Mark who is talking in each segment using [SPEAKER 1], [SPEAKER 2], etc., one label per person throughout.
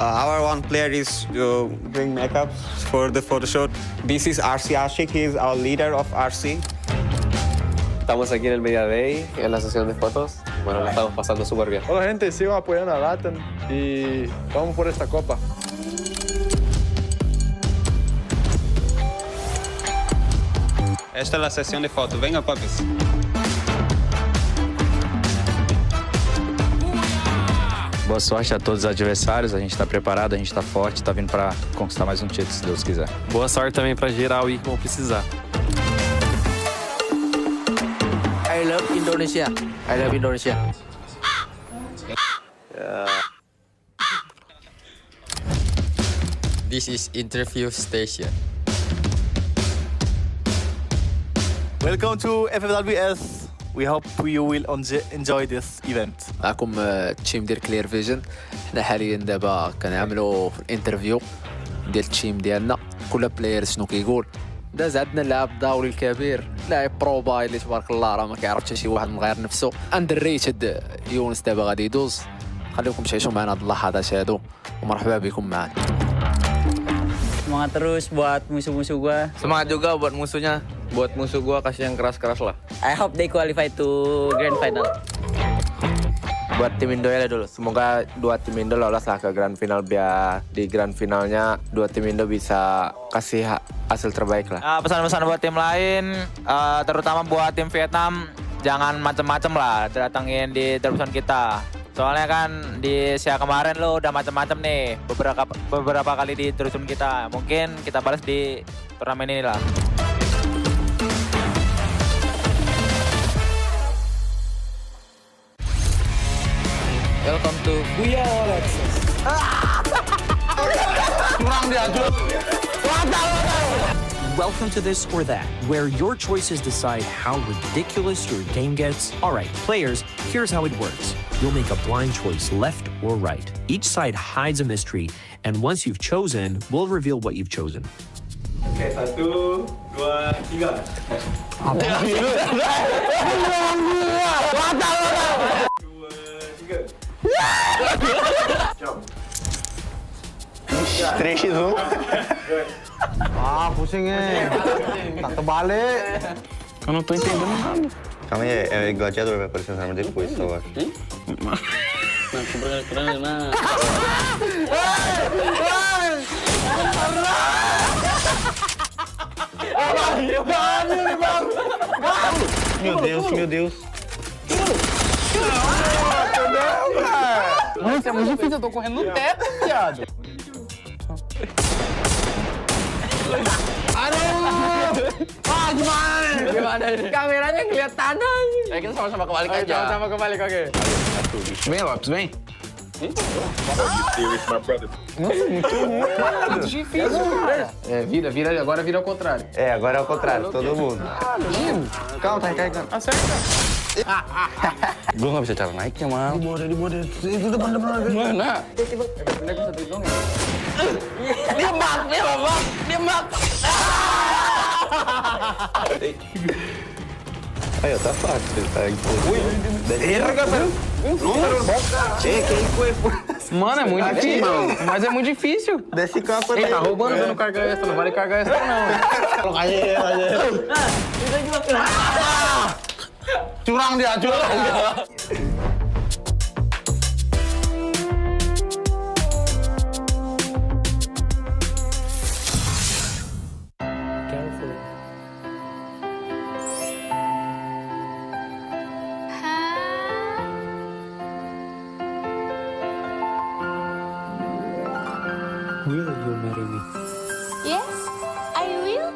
[SPEAKER 1] Our one player is doing makeup for the photo shoot. This is RC Ashik. He is our leader of RC.
[SPEAKER 2] Estamos aquí en el Media Day, en la sesión de fotos. Bueno, la estamos pasando súper bien.
[SPEAKER 3] Hola gente, sigan apoyando a Latin y vamos por esta copa.
[SPEAKER 1] Esta es la sesión de fotos. Venga, papis.
[SPEAKER 4] Boa sorte a todos os adversários, a gente está preparado, a gente está forte, está vindo para conquistar mais um título, se Deus quiser.
[SPEAKER 2] Boa sorte também para geral e como precisar.
[SPEAKER 5] I love Indonesia. I love Indonesia. This is interview station.
[SPEAKER 6] Welcome to FFWS. We hope you will enjoy this event.
[SPEAKER 5] معكم تشيم ديال كلير فيجن. حنا حاليا دابا كنعملوا في الانترفيو ديال التيم ديالنا. كل بلاير شنو كيقول. داز عندنا اللاعب الدولي الكبير، لاعب بروباي اللي تبارك الله راه ما كيعرف حتى شي واحد من غير نفسه. اندريتد يونس دابا غادي يدوز. خليكم تعيشوا معنا هاد اللحظات هادو ومرحبا بكم معنا.
[SPEAKER 7] Semangat terus buat musuh-musuh gua.
[SPEAKER 5] Semangat juga buat musuhnya. Buat musuh gua kasih yang keras-keras lah.
[SPEAKER 7] I hope they qualify to grand final.
[SPEAKER 8] Buat tim Indo ya dulu, semoga dua tim Indo lolos lah ke grand final biar di grand finalnya dua tim Indo bisa kasih hasil terbaik lah.
[SPEAKER 9] Pesan-pesan buat tim lain, terutama buat tim Vietnam, jangan macem-macem lah datangin di terusan kita. Soalnya kan di Asia kemarin lo udah macem-macem nih beberapa kali di terusan kita. Mungkin kita balas di turnamen ini lah.
[SPEAKER 5] Welcome to Booyah.
[SPEAKER 10] Welcome to This or That, where your choices decide how ridiculous your game gets. All right, players, here's how it works. You'll make a blind choice, left or right. Each side hides a mystery, and once you've chosen, we'll reveal what you've chosen.
[SPEAKER 3] Oke, 1, 2, 3.
[SPEAKER 6] Ah, pusing tak terbalik.
[SPEAKER 1] Eu não tô entendendo nada. Calma aí, é gladiador, vai aparecer as armas depois, eu acho. Meu Deus, meu Deus.
[SPEAKER 9] Nossa, é muito difícil, eu tô correndo no teto, viado. Gimana ini? Kameranya ngeliat tanah. Kita sama-sama kebalik aja. Sama-sama kebalik, oke.
[SPEAKER 2] Vem, Lopes, vem.
[SPEAKER 9] Muito difícil, cara.
[SPEAKER 2] Vira, agora vira ao contrário.
[SPEAKER 1] É, agora é o contrário, todo mundo. Calma, tá recarregando.
[SPEAKER 9] Acerta.
[SPEAKER 1] Gue gak bisa cara naiknya, Mal.
[SPEAKER 6] Di mode. Itu depan-depan.
[SPEAKER 9] Mana? Dia mak.
[SPEAKER 1] Ayo, tá fácil, tá
[SPEAKER 9] Mano, é muito difícil. Mas é muito difícil.
[SPEAKER 1] Desce campo
[SPEAKER 9] Ele tá roubando, você não carga essa, não vale cargar essa, não.
[SPEAKER 6] Curang dia, curang.
[SPEAKER 10] Will you marry me?
[SPEAKER 11] Yes, I will.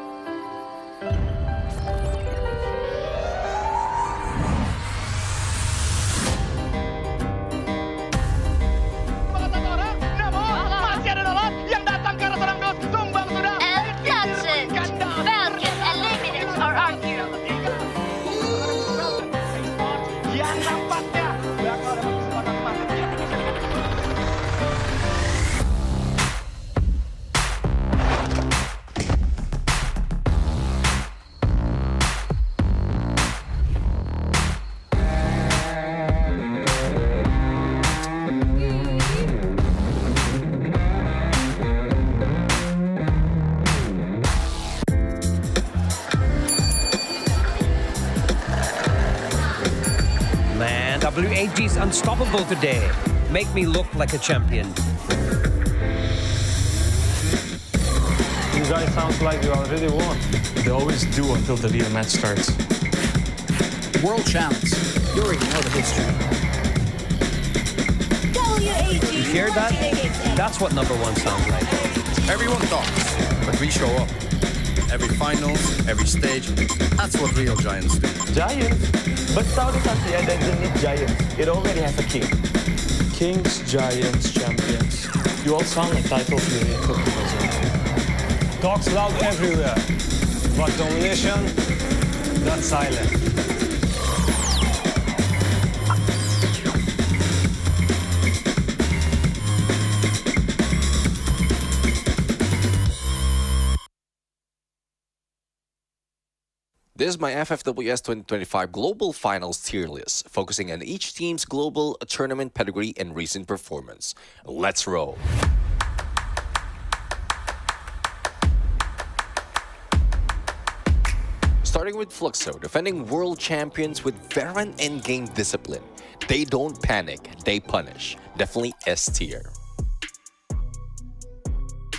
[SPEAKER 11] Falcon eliminates our argument.
[SPEAKER 10] FFWAG's unstoppable today. Make me look like a champion.
[SPEAKER 3] You guys sound like you already won.
[SPEAKER 12] They always do until the real match starts.
[SPEAKER 5] World champs. You already know the history.
[SPEAKER 10] You hear that? That's what number one sounds like.
[SPEAKER 13] Everyone talks, but we show up. Every finals, every stage, that's what real giants do.
[SPEAKER 3] Giants? But Saudi Arabia doesn't need giants. It already has a king.
[SPEAKER 12] Kings, giants, champions. You all sound like titles you really took to Brazil.
[SPEAKER 3] Talks loud everywhere. But domination, that's silent.
[SPEAKER 14] This is my FFWS 2025 Global Finals tier list, focusing on each team's global tournament pedigree and recent performance. Let's roll. Starting with Fluxo, defending world champions with veteran endgame discipline. They don't panic, they punish. Definitely S tier.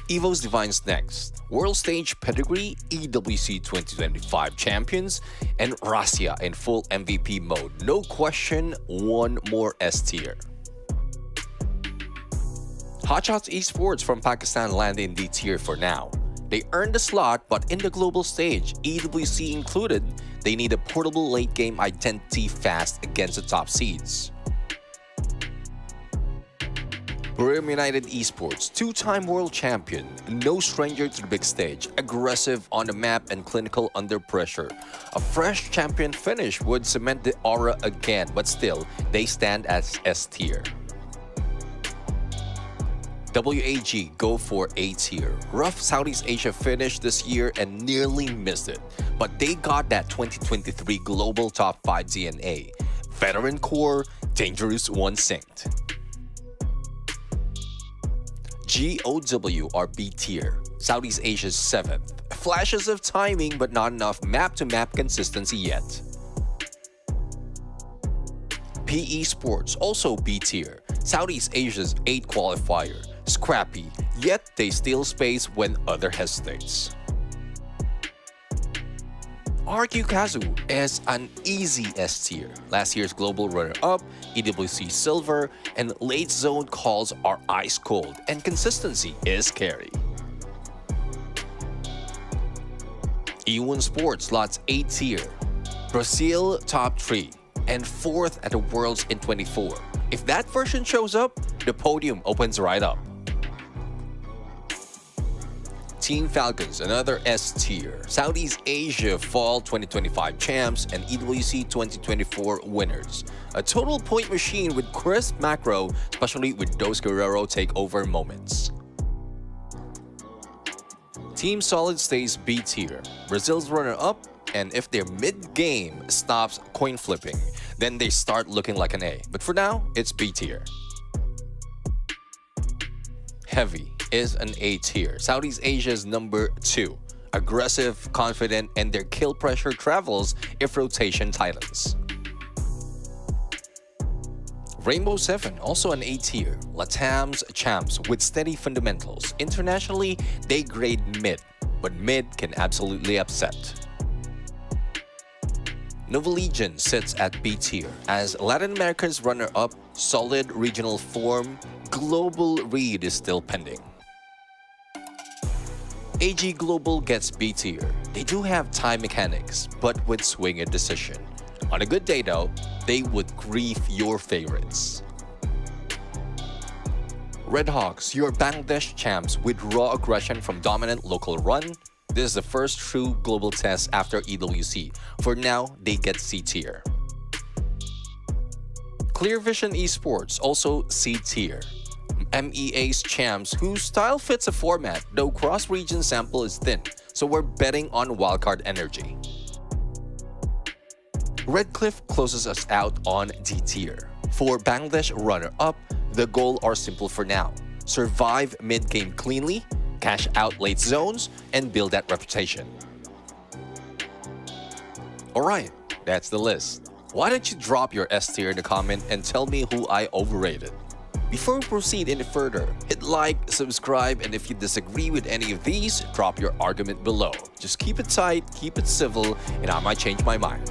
[SPEAKER 14] Evo's Divines next. World Stage Pedigree, EWC 2025 Champions, and Rasya in full MVP mode. No question, one more S tier. Hotshots Esports from Pakistan land in D tier for now. They earned the slot, but in the global stage, EWC included, they need a portable late game identity fast against the top seeds. Booyah United Esports, two-time world champion, no stranger to the big stage, aggressive on the map and clinical under pressure. A fresh champion finish would cement the aura again, but still, they stand as S tier. WAG go for A tier. Rough Southeast Asia finish this year and nearly missed it, but they got that 2023 Global Top 5 DNA. Veteran core, dangerous one synced. GOW are B tier, Southeast Asia's 7th. Flashes of timing but not enough map-to-map consistency yet. PE Sports also B tier, Southeast Asia's 8th qualifier. Scrappy, yet they steal space when other hesitates. RQ Kazu is an easy S tier. Last year's global runner-up, EWC Silver, and late zone calls are ice cold, and consistency is carry. E1 Sports slots A tier. Brazil top 3, and 4th at the Worlds in 24. If that version shows up, the podium opens right up. Team Falcons, another S tier. Southeast Asia Fall 2025 champs and EWC 2024 winners. A total point machine with crisp macro, especially with those Guerrero takeover moments. Team Solid stays B tier. Brazil's runner-up, and if their mid-game stops coin flipping, then they start looking like an A. But for now, it's B tier. Heavy is an A tier. Southeast Asia's number 2. Aggressive, confident, and their kill pressure travels if rotation tightens. Rainbow 7, also an A tier. Latam's champs with steady fundamentals. Internationally, they grade mid, but mid can absolutely upset. Nova Legion sits at B tier as Latin America's runner-up, solid regional form, global read is still pending. AG Global gets B tier. They do have time mechanics, but would swing a decision. On a good day though, they would grief your favorites. Red Hawks, your Bangladesh champs with raw aggression from dominant local run. This is the first true global test after EWC. For now, they get C tier. Clear Vision Esports, also C tier. MEA's champs whose style fits a format, though cross-region sample is thin, so we're betting on wildcard energy. Redcliffe closes us out on D tier. For Bangladesh runner-up, the goals are simple for now. Survive mid-game cleanly, cash out late zones, and build that reputation. Alright, that's the list. Why don't you drop your S tier in the comment and tell me who I overrated? Before we proceed any further, hit like, subscribe, and if you disagree with any of these, drop your argument below. Just keep it tight, keep it civil, and I might change my mind.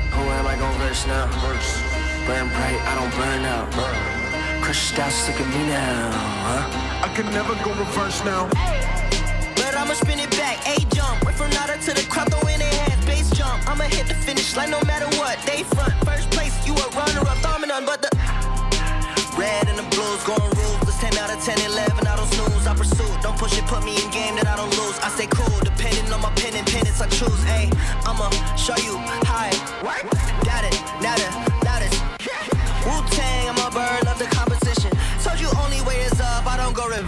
[SPEAKER 15] Who am I gon' verse now? Burn bright, I don't burn out. Crush style, look at me now, huh?
[SPEAKER 16] I can never go reverse now.
[SPEAKER 15] But I'ma spin it back, A-jump. Went from nada to the crowd, throw in their hands, base jump. I'ma hit the finish line no matter what. They front, first place, you a runner-up, dominant, but the red and the blues going ruthless. 10 out of 10, 11, I don't snooze. I pursue, don't push it, put me in game that I don't lose. I stay cool, depending on my pen and pennants I choose. Ayy, I'ma show you how I got it, nada, loudest. Wu-Tang, I'm a bird, love the competition. Told you only way is up, I don't go reverse.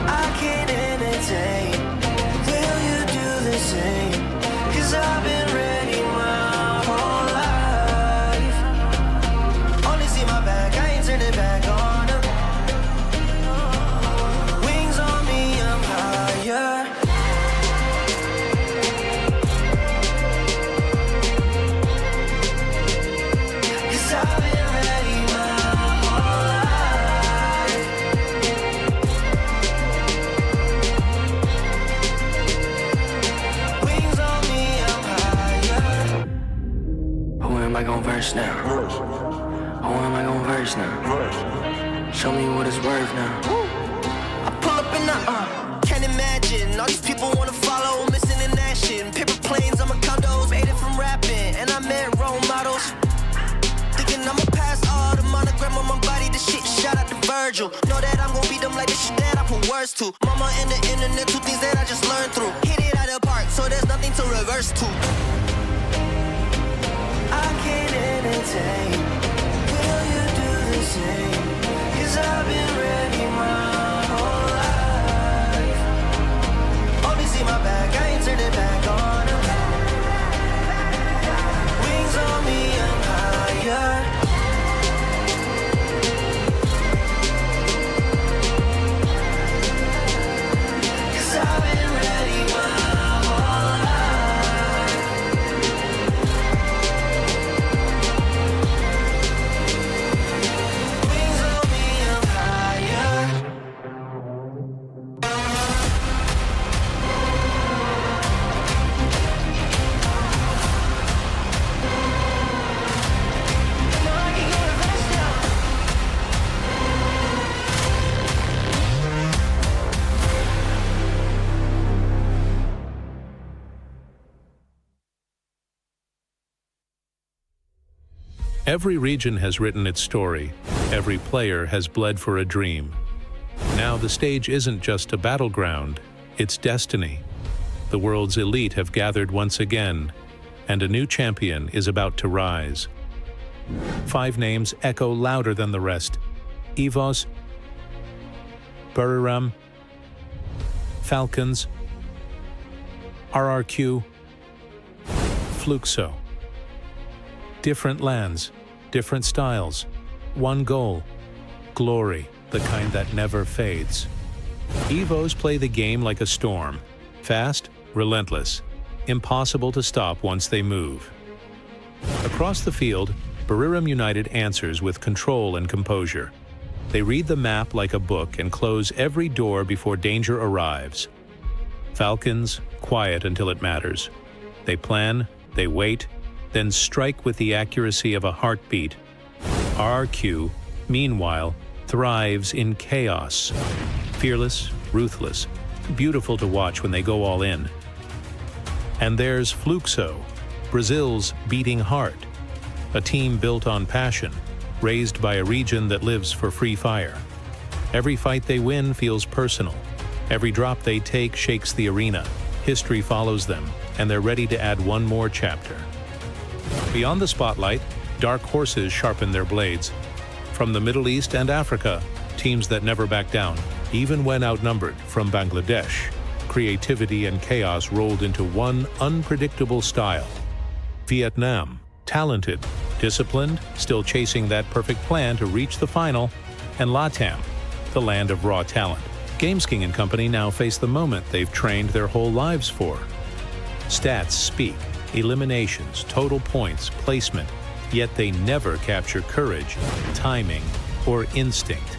[SPEAKER 15] I can't entertain. Will you do the same? Cause I've been ready my whole life. Only see my back, I ain't turning back on them. Wings on me, I'm higher. Cause I've been ready my whole life. Wings on me, I'm higher. Who am I gon' verse now? Who am I gon' verse now? Show me what it's worth now. I pull up in the can't imagine. All these people wanna follow, missing in action. Paper planes, I'm a condos, made it from rapping. And I met role models. Thinking I'ma pass all the monogram on my body. The shit, shout out to Virgil. Know that I'm gon' beat them like the shit that I put words to. Mama and the internet, two things that I just learned through. Hit it out of the park, so there's nothing to reverse to. I can't entertain. Will you do the same? Cause I've been ready my whole life. Only see my back, I ain't turning back on them. Wings on me, I'm higher. Cause I've been ready my whole life. Wings on me, I'm higher.
[SPEAKER 17] Every region has written its story. Every player has bled for a dream. Now the stage isn't just a battleground, it's destiny. The world's elite have gathered once again, and a new champion is about to rise. 5 names echo louder than the rest: EVOS, Buriram, Falcons, RRQ, Fluxo. Different lands, different styles, one goal: glory, the kind that never fades. EVOs play the game like a storm, fast, relentless, impossible to stop once they move. Across the field, Buriram United answers with control and composure. They read the map like a book and close every door before danger arrives. Falcons, quiet until it matters. They plan, they wait, then strike with the accuracy of a heartbeat. RQ, meanwhile, thrives in chaos. Fearless, ruthless, beautiful to watch when they go all in. And there's Fluxo, Brazil's beating heart. A team built on passion, raised by a region that lives for free fire. Every fight they win feels personal. Every drop they take shakes the arena. History follows them, and they're ready to add one more chapter. Beyond the spotlight, dark horses sharpen their blades. From the Middle East and Africa, teams that never back down, even when outnumbered. From Bangladesh, creativity and chaos rolled into one unpredictable style. Vietnam, talented, disciplined, still chasing that perfect plan to reach the final. And LATAM, the land of raw talent. Games King and company now face the moment they've trained their whole lives for. Stats speak, eliminations, total points, placement, yet they never capture courage, timing, or instinct.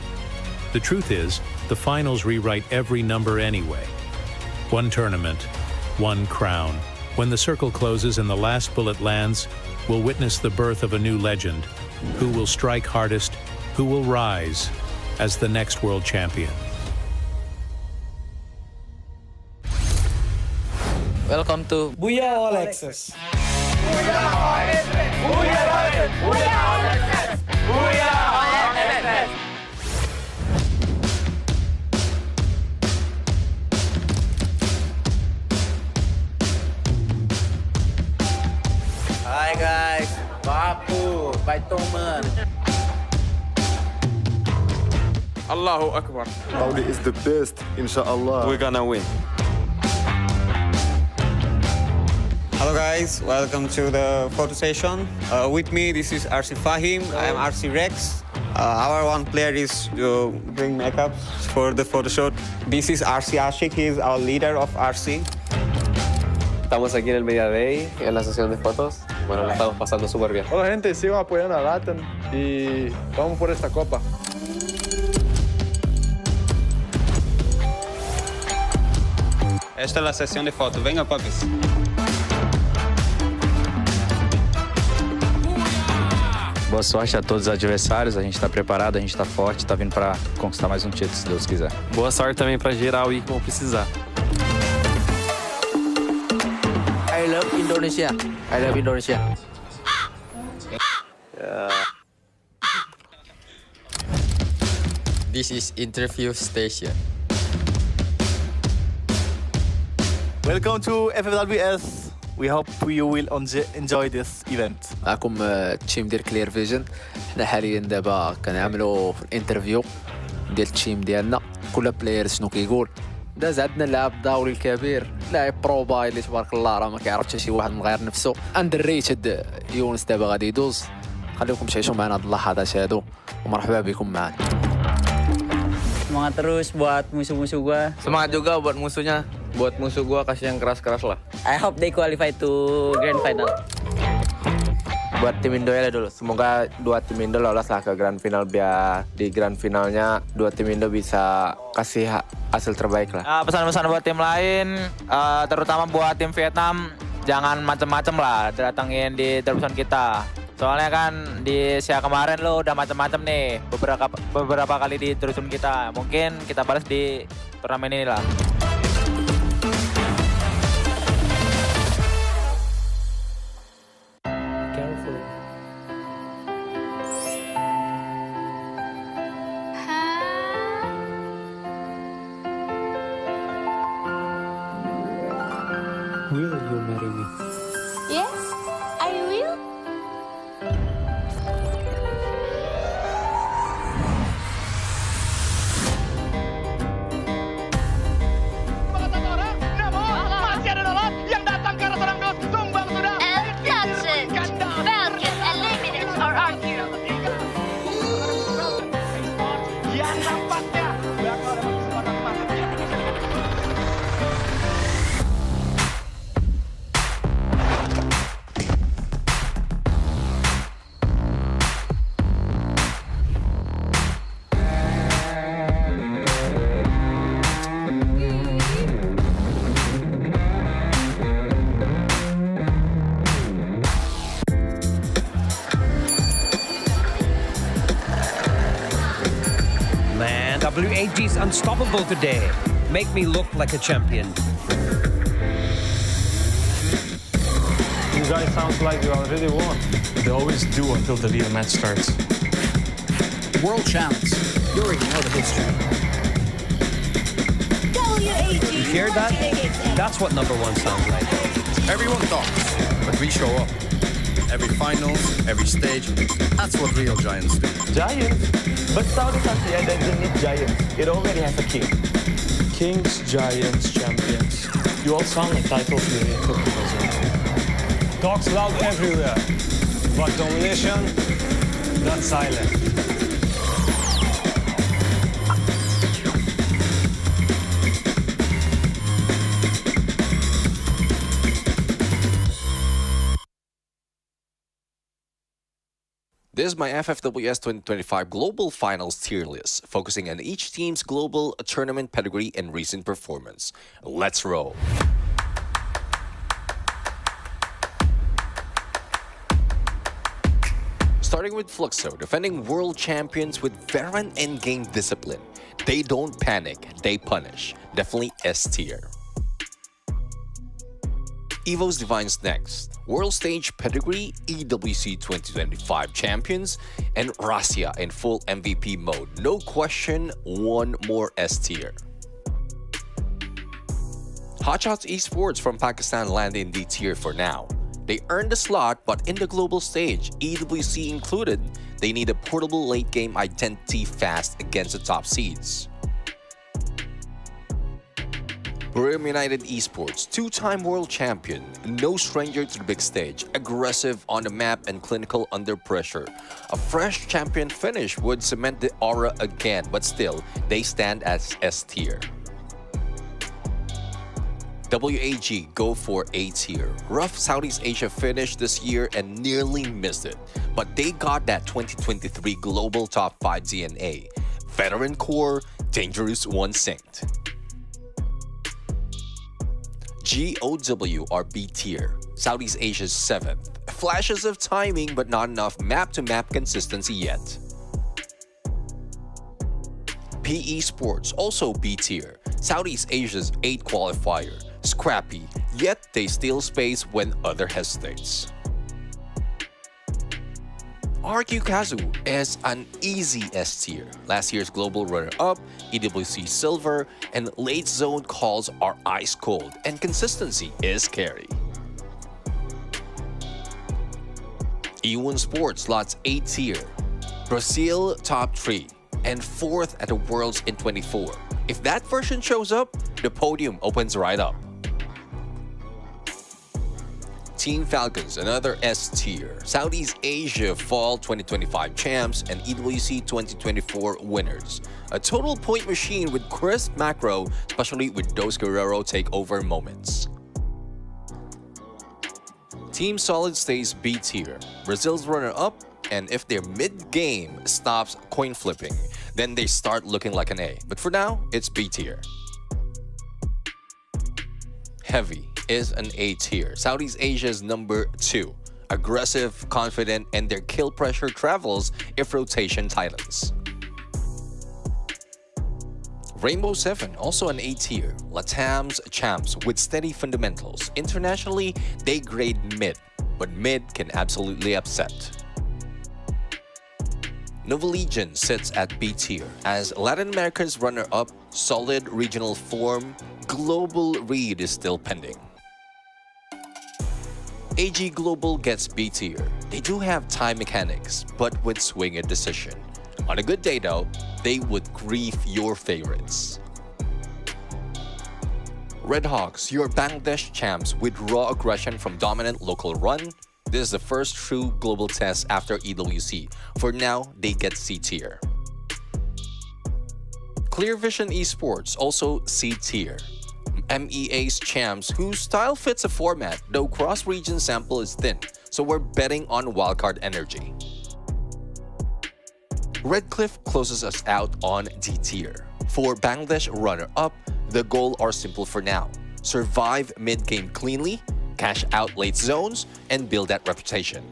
[SPEAKER 17] The truth is, the finals rewrite every number anyway. One tournament, one crown. When the circle closes and the last bullet lands, we'll witness the birth of a new legend. Who will strike hardest? Who will rise as the next world champion?
[SPEAKER 5] Welcome to
[SPEAKER 12] Booyah All Access.
[SPEAKER 15] Booyah All Access. Booyah All Access. Booyah All Access. Booyah All Access.
[SPEAKER 5] Hi guys, Bapu, Baitoman.
[SPEAKER 1] Allahu Akbar.
[SPEAKER 16] Saudi is the best, inshallah.
[SPEAKER 1] We're gonna win. Hello guys, welcome to the photo session. With me, this is RC Fahim. I'm RC Rex. Our one player is doing makeups for the photo shoot. This is RC Ashik. He is our leader of RC.
[SPEAKER 2] Estamos aquí en el Media Day, en la sesión de fotos. Bueno, la estamos pasando súper bien.
[SPEAKER 12] Hola gente, sigan apoyando a Latin y vamos por esta copa.
[SPEAKER 1] Esta es la sesión de fotos. Venga, papis.
[SPEAKER 4] Boa sorte a todos os adversários, a gente está preparado, a gente está forte, está vindo para conquistar mais um título, se Deus quiser.
[SPEAKER 2] Boa sorte também para geral e como precisar.
[SPEAKER 5] I love Indonesia. I love Indonesia.
[SPEAKER 18] This is interview station.
[SPEAKER 6] Welcome to FFWS. We hope you will enjoy this event.
[SPEAKER 5] معكم التيم ديال كلير فيجن. حنا حاليا دابا كنعملوا في الانترفيو ديال التيم ديالنا. كل بلاير شنو كيقول. داز عندنا اللاعب الدولي الكبير، لاعب بروباي اللي تبارك الله راه ما كيعرفش حتى شي واحد من غير نفسه. اندريتد يونس دابا غادي يدوز. خليكم تعيشوا معنا هاد اللحظات هادو ومرحبا بكم معنا.
[SPEAKER 7] Semangat terus buat musuh-musuh gua.
[SPEAKER 8] Semangat juga buat musuhnya. Buat musuh gua kasih yang keras-keras lah.
[SPEAKER 7] I hope they qualify to grand final.
[SPEAKER 8] Buat tim Indo ya dulu. Semoga dua tim Indo lolos lah ke grand final biar di grand finalnya dua tim Indo bisa kasih hasil terbaik lah.
[SPEAKER 9] Pesan-pesan buat tim lain, terutama buat tim Vietnam, jangan macem-macem lah datangin di terusan kita. Soalnya kan di Asia kemarin lo udah macem-macem nih beberapa kali di terusan kita. Mungkin kita balas di turnamen ini lah.
[SPEAKER 10] Will you marry me?
[SPEAKER 11] Yes, I will.
[SPEAKER 15] Masih ada nolot yang datang ke arah seorang dos. Tumbang sudah.
[SPEAKER 11] And that's it. Falcon eliminates our argue.
[SPEAKER 15] Yang nampaknya bakal dapat kesempatan emas.
[SPEAKER 10] Man, WAG's unstoppable today. Make me look like a champion.
[SPEAKER 3] You guys sound like you already won. They always do until the real match starts.
[SPEAKER 19] World champs. You already know the history.
[SPEAKER 10] You hear that? That's what number one sounds like.
[SPEAKER 13] Everyone talks, but we show up. Every finals, every stage, that's what real giants do.
[SPEAKER 6] Giants? But Saudi Arabia doesn't need giants. It already has a king.
[SPEAKER 12] Kings, giants, champions. You all sound like titles in the football zone.
[SPEAKER 3] Talks loud everywhere, but domination, that's silent.
[SPEAKER 14] This is my FFWS 2025 Global Finals tier list, focusing on each team's global tournament pedigree and recent performance. Let's roll. Starting with Fluxo, defending world champions with veteran endgame discipline. They don't panic, they punish. Definitely S tier. Evo's Divines next. World Stage Pedigree, EWC 2025 champions, and Rasya in full MVP mode. No question, one more S tier. Hotshots Esports from Pakistan land in D tier for now. They earned the slot, but in the global stage, EWC included, they need a portable late-game identity fast against the top seeds. Booyah United Esports, two-time world champion, no stranger to the big stage, aggressive on the map and clinical under pressure. A fresh champion finish would cement the aura again, but still, they stand as S tier. WAG go for A tier. Rough Southeast Asia finish this year and nearly missed it, but they got that 2023 Global Top 5 DNA. Veteran core, dangerous one synced. GOW are B tier, Southeast Asia's 7th. Flashes of timing but not enough map-to-map consistency yet. PE Sports, also B tier, Southeast Asia's 8th qualifier. Scrappy, yet they steal space when other hesitates. RQ Kazu is an easy S tier. Last year's global runner-up, EWC Silver, and late zone calls are ice cold, and consistency is carry. E1 Sports slots A tier. Brazil top 3, and 4th at the Worlds in 24. If that version shows up, the podium opens right up. Team Falcons, another S tier. Southeast Asia Fall 2025 champs and EWC 2024 winners. A total point machine with crisp macro, especially with those Guerrero takeover moments. Team Solid stays B tier. Brazil's runner-up, and if their mid-game stops coin flipping, then they start looking like an A. But for now, it's B tier. Heavy is an A tier. Southeast Asia's number 2. Aggressive, confident, and their kill pressure travels if rotation tightens. Rainbow 7, also an A tier. Latam's champs with steady fundamentals. Internationally, they grade mid, but mid can absolutely upset. Nova Legion sits at B tier. As Latin America's runner-up, solid regional form, global read is still pending. AG Global gets B tier. They do have time mechanics, but would swing a decision. On a good day though, they would grief your favorites. Red Hawks, your Bangladesh champs with raw aggression from dominant local run. This is the first true global test after EWC. For now, they get C tier. Clear Vision Esports, also C tier. MEA's champs whose style fits a format, though cross-region sample is thin, so we're betting on wildcard energy. Redcliffe closes us out on D tier. For Bangladesh runner-up, the goals are simple for now. Survive mid-game cleanly, cash out late zones, and build that reputation.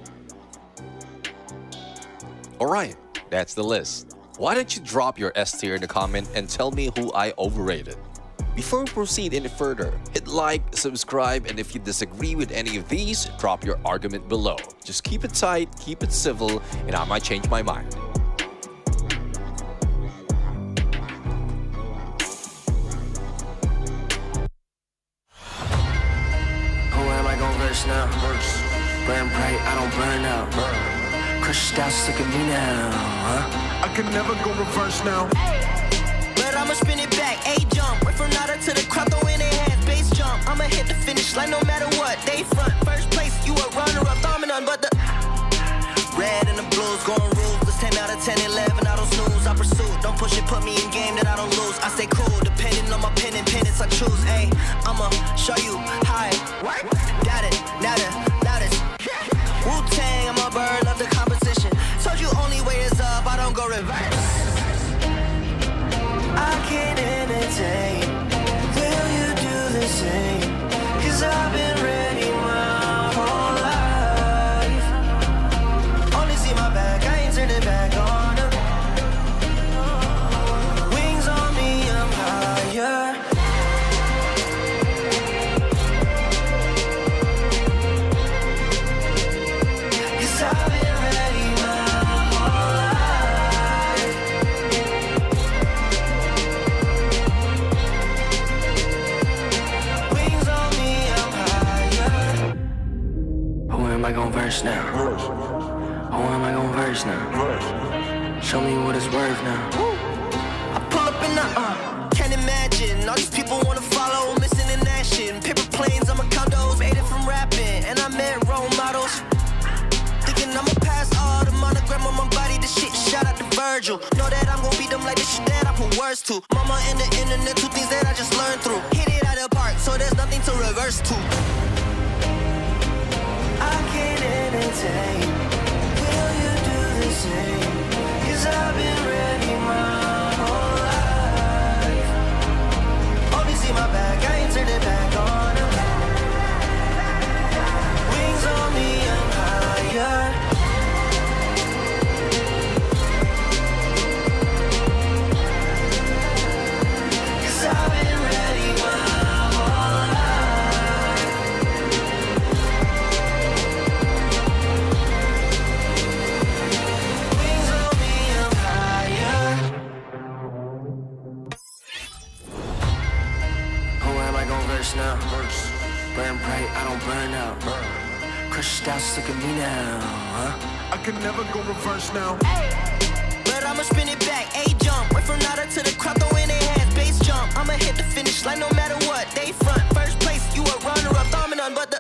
[SPEAKER 14] Alright, that's the list. Why don't you drop your S tier in the comment and tell me who I overrated? Before we proceed any further, hit like, subscribe, and if you disagree with any of these, drop your argument below. Just keep it tight, keep it civil, and I might change my mind.
[SPEAKER 15] Who am I gon' verse now? Burn bright, I don't burn out. Crush style sick of me now, huh?
[SPEAKER 20] I can never go reverse now.
[SPEAKER 15] But I'ma spin it back, A-jump. Right from nada to the crowd, throw in their hands, base jump. I'ma hit the finish line no matter what. They front, first place, you a runner-up, dominant, but the red and the blues going ruthless. 10 out of 10, 11, I don't snooze. I pursue, don't push it, put me in game that I don't lose. I stay cool, depending on my pen and pennants I choose. Ayy, I'ma show you how I got it, now this Wu-Tang, I'm a bird, love the competition. Told am I gonna verse now? Who am I gonna verse now? Show me what it's worth now.
[SPEAKER 20] I pull up in the can't imagine. All these people wanna follow, missing in action. Paper planes on my condos, made it from rapping. And I met role models. Thinking I'ma pass all the monogram on my body. This shit, shout out to Virgil. Know that I'm gonna beat them like this shit that I put words to. Mama and the internet, two things that I just learned through. Hit it out of the park, so there's nothing to reverse to. I can't entertain. Will you do the same? Cause I've been ready my whole life. Only see my back, I ain't turned it back on them. Wings on me, I'm higher. Cause I've been ready my whole life. Wings on me, I'm higher.
[SPEAKER 15] Who am I gonna verse now? Burn bright, I don't burn out. Crushed out, look at me now, huh?
[SPEAKER 20] I can never go reverse now. But I'ma spin it back, A-jump. Wait from nada to the crowd, throw in their hands, bass jump. I'ma hit the finish line no matter what. They front, first place, you a runner-up, dominant, but the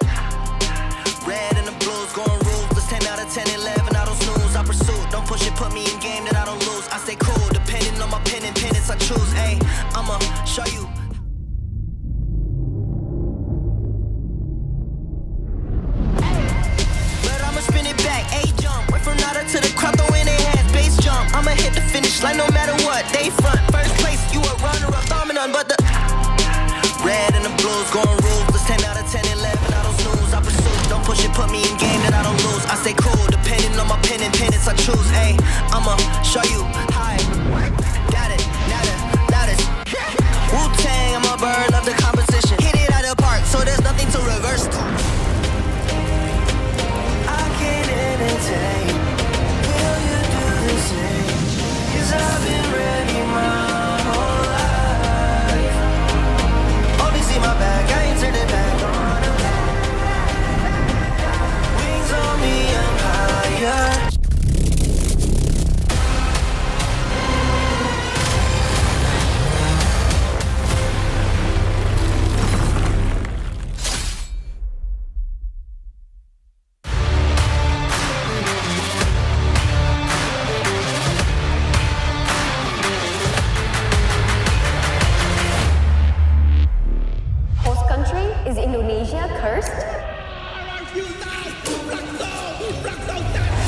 [SPEAKER 20] red and the blues going ruthless. 10 out of 10, 11, I don't snooze. I pursue, don't push it, put me in game that I don't lose. I stay cool, depending on my pen and pennants I choose. Ayy, I'ma show you. But I'ma spin it back, A-jump. Wait from nada to the crowd, throw in their hands, bass jump. I'ma hit the finish line no matter what. They front, first place, you a runner-up, dominant, but the red and the blues going ruthless. 10 out of 10, 11, I don't snooze. I pursue, don't push it, put me in game that I don't lose. I stay cool, depending on my pen and pennants I choose. Ayy, I'ma show you high. Got it, loudest. Wu-Tang, I'm a bird, love the competition. Hit it out of the park, so there's nothing to reverse to. I can't entertain. Will you do the same? Cause I've been ready my whole life. Only see my back, I ain't turned it back on them. Wings on me, I'm higher.
[SPEAKER 21] Host country? Is Indonesia cursed?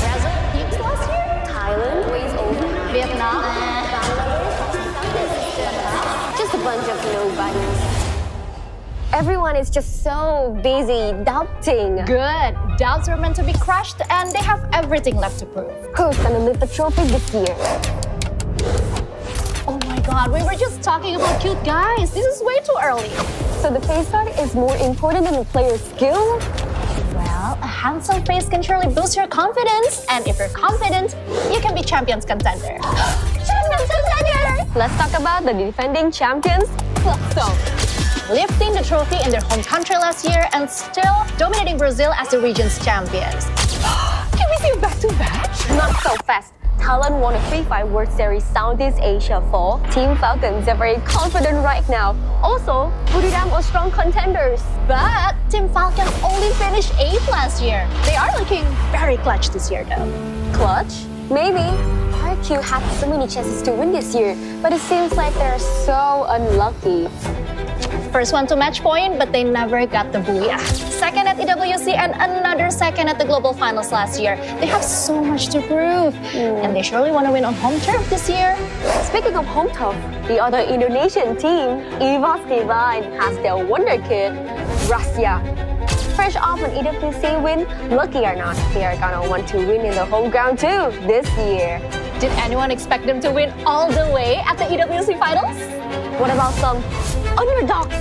[SPEAKER 21] Brazil peaked last year? Thailand ways over? Vietnam? Bangladesh? Just a bunch of nobodies. Everyone is just so busy doubting.
[SPEAKER 22] Good. Doubts are meant to be crushed and they have everything left to prove.
[SPEAKER 21] Who's gonna lift the trophy this year?
[SPEAKER 22] Oh my god, we were just talking about cute guys. This is way too early.
[SPEAKER 21] So the face card is more important than the player's skill?
[SPEAKER 22] Well, a handsome face can surely boost your confidence. And if you're confident, you can be champions contender.
[SPEAKER 21] Champions contender! Let's talk about the defending champions, so
[SPEAKER 22] Lifting the trophy in their home country last year and still dominating Brazil as the region's champions.
[SPEAKER 21] Can we see a back-to-back? Not so fast. Thailand won a Free Fire World Series Southeast Asia 4. Team Falcons are very confident right now. Also, Buriram are strong contenders.
[SPEAKER 22] But Team Falcons only finished 8th last year. They are looking very clutch this year though.
[SPEAKER 21] Clutch? Maybe. RQ had so many chances to win this year, but it seems like they're so unlucky.
[SPEAKER 22] First one to match point, but they never got the Booyah. Second at EWC and another second at the Global Finals last year. They have so much to prove, and they surely want to win on home turf this year.
[SPEAKER 21] Speaking of home turf, the other Indonesian team, EVOS Divine, has their wonder kid, Russia. Fresh off an EWC win, lucky or not, they are gonna want to win in the home ground too this year.
[SPEAKER 22] Did anyone expect them to win all the way at the EWC Finals?
[SPEAKER 21] What about some underdogs?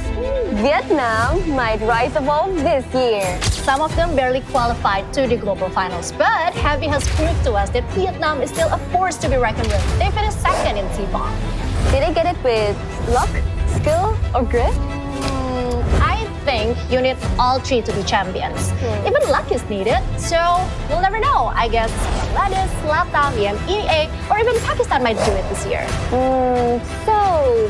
[SPEAKER 21] Vietnam might rise above this year.
[SPEAKER 22] Some of them barely qualified to the Global Finals, but Heavy has proved to us that Vietnam is still a force to be reckoned with. They finished second in T-Ball.
[SPEAKER 21] Did they get it with luck, skill, or grit?
[SPEAKER 22] I think you need all three to be champions. Even luck is needed, so we'll never know. I guess Bangladesh, Latam, EMEA, or even Pakistan might do it this year. So,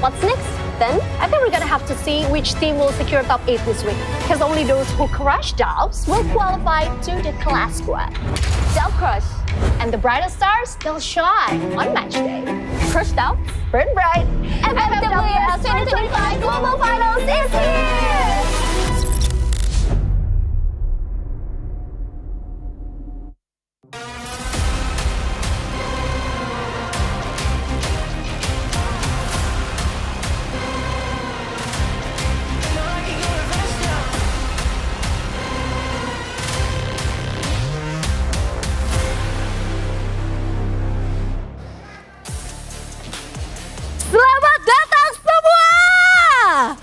[SPEAKER 22] what's next then? I think we're gonna have to see which team will secure top 8 this week, because only those who crush doubts will qualify to the class squad. Doubt crush, and the brightest stars, they'll shine on match day. Crush doubts, burn bright. FFWS 2025 Global Finals is here!
[SPEAKER 16] Selamat datang semua!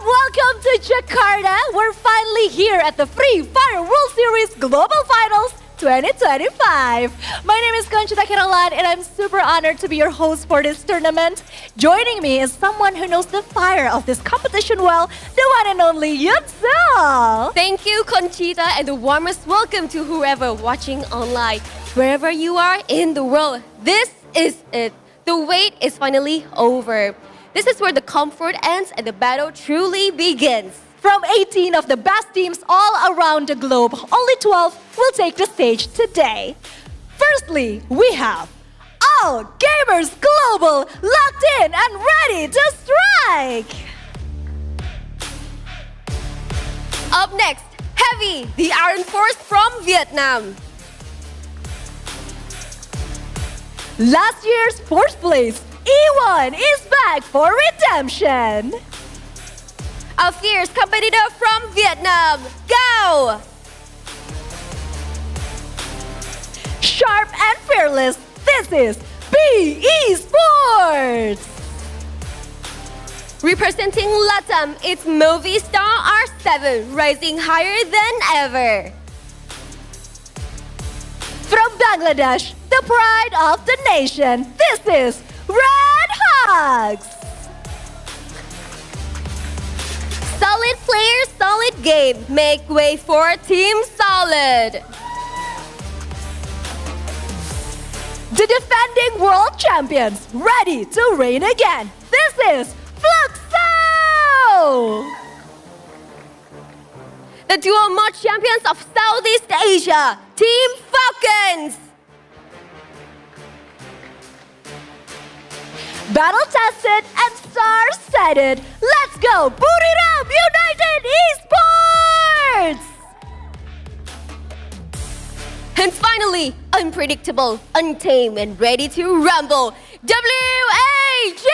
[SPEAKER 16] Welcome to Jakarta. We're finally here at the Free Fire World Series Global Finals 2025. My name is Conchita Carolan and I'm super honored to be your host for this tournament. Joining me is someone who knows the fire of this competition well, the one and only Yutsal.
[SPEAKER 17] Thank you, Conchita, and the warmest welcome to whoever watching online. Wherever you are in the world, this is it. The wait is finally over. This is where the comfort ends and the battle truly begins.
[SPEAKER 16] From 18 of the best teams all around the globe, only 12 will take the stage today. Firstly, we have All Gamers Global locked in and ready to strike.
[SPEAKER 17] Up next, Heavy, the Iron Force from Vietnam.
[SPEAKER 16] Last year's fourth place, E1 is back for redemption.
[SPEAKER 17] A fierce competitor from Vietnam, Go!
[SPEAKER 16] Sharp and fearless, this is BE Sports.
[SPEAKER 17] Representing Latam, it's Movistar R7, rising higher than ever.
[SPEAKER 16] From Bangladesh, the pride of the nation, this is Red Hogs.
[SPEAKER 17] Solid players, solid game. Make way for Team Solid.
[SPEAKER 16] The defending world champions, ready to reign again. This is Fluxo.
[SPEAKER 17] The dual mod champions of Southeast Asia, Team Falcons.
[SPEAKER 16] Battle tested and stars setted. Let's go, Booyah United Esports!
[SPEAKER 17] And finally, unpredictable, untamed, and ready to rumble, WAJ!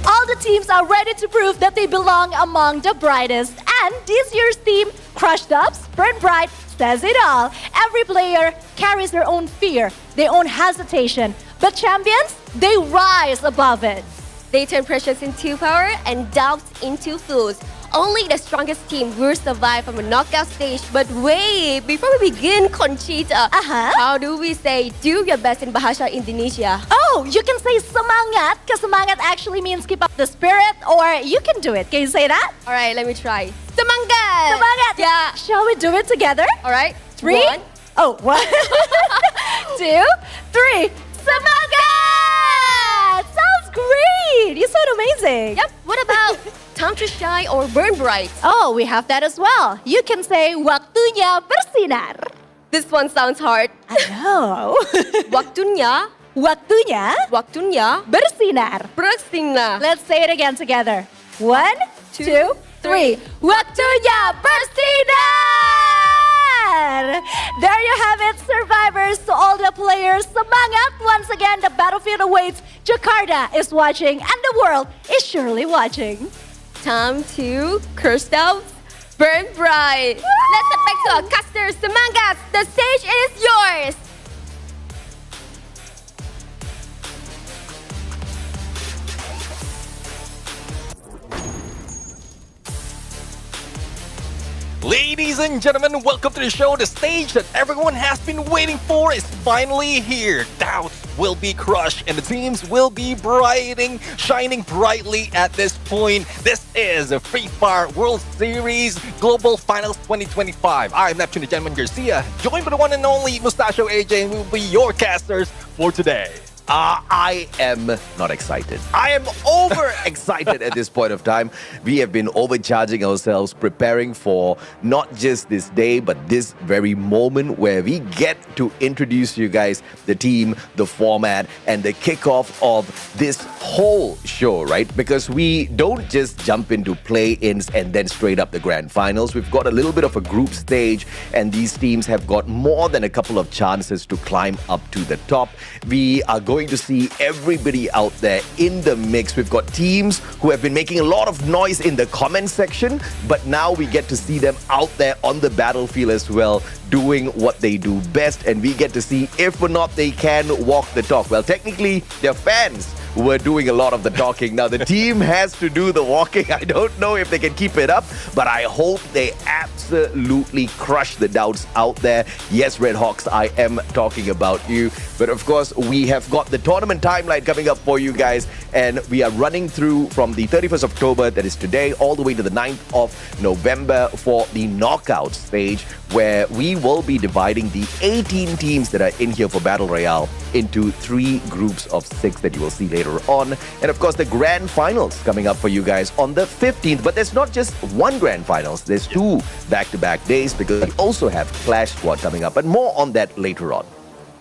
[SPEAKER 16] All the teams are ready to prove that they belong among the brightest. And this year's team, Crushed Ups, Burn Bright, says it all. Every player carries their own fear, their own hesitation. But champions, they rise above it.
[SPEAKER 17] They turn pressures into power and doubts into fools. Only the strongest team will survive from a knockout stage. But wait, before we begin, Conchita, how do we say do your best in Bahasa Indonesia?
[SPEAKER 16] Oh, you can say semangat, because semangat actually means keep up the spirit, or you can do it. Can you say that?
[SPEAKER 17] All right, let me try. Semangat!
[SPEAKER 16] Semangat!
[SPEAKER 17] Yeah.
[SPEAKER 16] Shall we do it together?
[SPEAKER 17] All right.
[SPEAKER 16] 3?
[SPEAKER 17] One.
[SPEAKER 16] Oh, 1, 2, 3. Semangat! Sounds great! You sound amazing.
[SPEAKER 17] Yep. What about Time to Shine or Burn Bright?
[SPEAKER 16] Oh, we have that as well. You can say waktunya bersinar.
[SPEAKER 17] This one sounds hard.
[SPEAKER 16] I know.
[SPEAKER 17] Waktunya
[SPEAKER 16] bersinar.
[SPEAKER 17] Bersinar.
[SPEAKER 16] Let's say it again together. 1, 2, 3. Waktunya bersinar! There you have it, survivors. To all the players, semangat! Once again, the battlefield awaits. Jakarta is watching, and the world is surely watching.
[SPEAKER 17] Time to curse out, burn bright. Let's get back to our casters, semangat. The stage is yours.
[SPEAKER 14] Ladies and gentlemen, welcome to the show. The stage that everyone has been waiting for is finally here. Doubts will be crushed and the teams will be shining brightly at this point. This is the Free Fire World Series Global Finals 2025. I'm Neptune the Gentleman Garcia, joined by the one and only Mustachio AJ, and we will be your casters for today.
[SPEAKER 1] I am not excited. I am over excited at this point of time. We have been overcharging ourselves, preparing for not just this day, but this very moment where we get to introduce you guys the team, the format, and the kickoff of this whole show, right? Because we don't just jump into play-ins and then straight up the grand finals. We've got a little bit of a group stage, and these teams have got more than a couple of chances to climb up to the top. We are going to see everybody out there in the mix. We've got teams who have been making a lot of noise in the comment section, but now we get to see them out there on the battlefield as well, doing what they do best, and we get to see if or not they can walk the talk. Well, technically, their fans were doing a lot of the talking. Now, the team has to do the walking. I don't know if they can keep it up, but I hope they absolutely crush the doubts out there. Yes, Red Hawks, I am talking about you. But of course, we have got the tournament timeline coming up for you guys, and we are running through from the 31st of October, that is today, all the way to the 9th of November for the knockout stage, where we will be dividing the 18 teams that are in here for Battle Royale into 3 groups of 6 that you will see later on. And of course, the grand finals coming up for you guys on the 15th. But there's not just one grand finals, there's 2 back-to-back days, because we also have Clash Squad coming up, but more on that later on.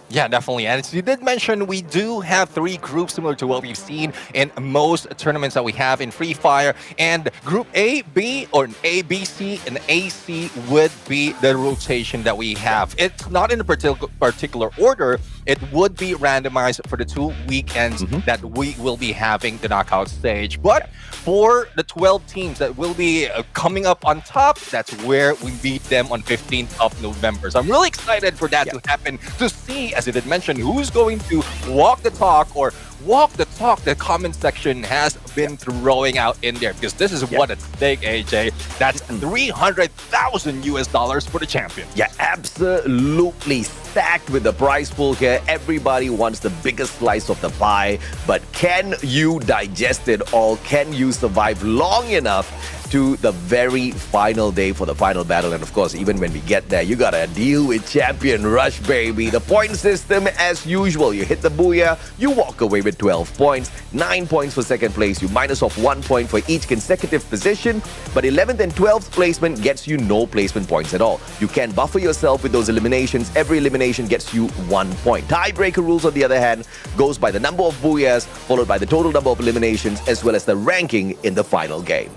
[SPEAKER 14] Yeah, definitely. And as you did mention, we do have 3 groups similar to what we've seen in most tournaments that we have in Free Fire. And Group A, B, or A, B, C, and AC would be the rotation that we have. It's not in a particular order. It would be randomized for the 2 weekends that we will be having the knockout stage. But for the 12 teams that will be coming up on top, that's where we beat them on 15th of November. So I'm really excited for that to happen, to see, as you did mention, who's going to walk the talk or walk the talk the comment section has been throwing out in there, because this is what at stake, AJ. That's $300,000 for the champion.
[SPEAKER 1] Yeah, absolutely stacked with the prize pool here. Everybody wants the biggest slice of the pie, but can you digest it all? Can you survive long enough to the very final day for the final battle? And of course, even when we get there, you gotta deal with Champion Rush, baby. The point system as usual. You hit the Booyah, you walk away with 12 points, 9 points for second place. You minus off 1 point for each consecutive position, but 11th and 12th placement gets you no placement points at all. You can buffer yourself with those eliminations. Every elimination gets you 1 point. Tiebreaker rules, on the other hand, goes by the number of Booyahs, followed by the total number of eliminations, as well as the ranking in the final game.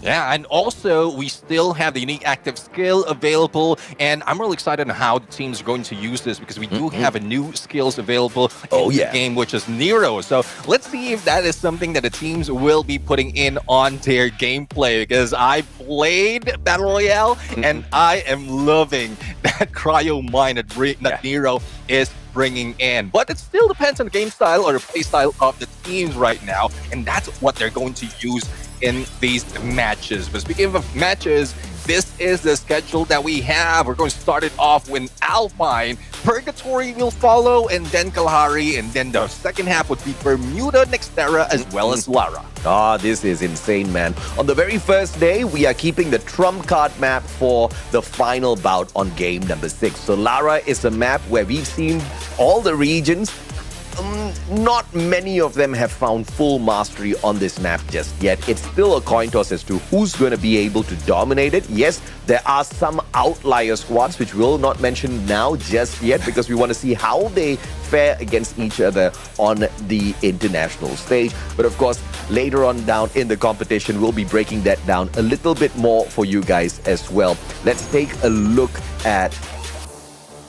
[SPEAKER 14] Yeah, and also we still have the unique active skill available, and I'm really excited on how the teams are going to use this, because we do have a new skills available in the game, which is Nero. So let's see if that is something that the teams will be putting in on their gameplay, because I played Battle Royale and I am loving that cryo mine that Nero is bringing in. But it still depends on the game style or the play style of the teams right now, and that's what they're going to use in these matches. But speaking of matches, this is the schedule that we have. We're going to start it off with Alpine. Purgatory will follow, and then Kalahari, and then the second half would be Bermuda, Nextera, as well as Lara.
[SPEAKER 1] This is insane, man. On the very first day, we are keeping the trump card map for the final bout on game number 6. So Lara is a map where we've seen all the regions. Not many of them have found full mastery on this map just yet. It's still a coin toss as to who's going to be able to dominate it. Yes, there are some outlier squads, which we'll not mention now just yet, because we want to see how they fare against each other on the international stage. But of course, later on down in the competition, we'll be breaking that down a little bit more for you guys as well. Let's take a look at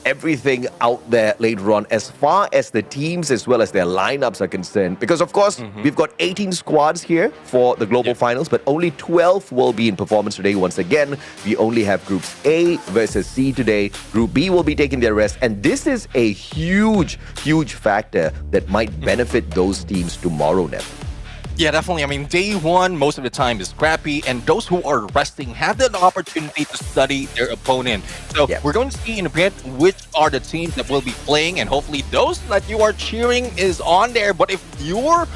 [SPEAKER 1] everything out there later on as far as the teams as well as their lineups are concerned, because of course we've got 18 squads here for the global finals, but only 12 will be in performance today. Once again, we only have groups A versus C today. Group B will be taking their rest, and this is a huge factor that might benefit those teams tomorrow, Nev.
[SPEAKER 14] Yeah, definitely. I mean, day one, most of the time is scrappy, and those who are resting have the opportunity to study their opponent. So we're going to see in a bit which are the teams that will be playing, and hopefully those that you are cheering is on there. But if your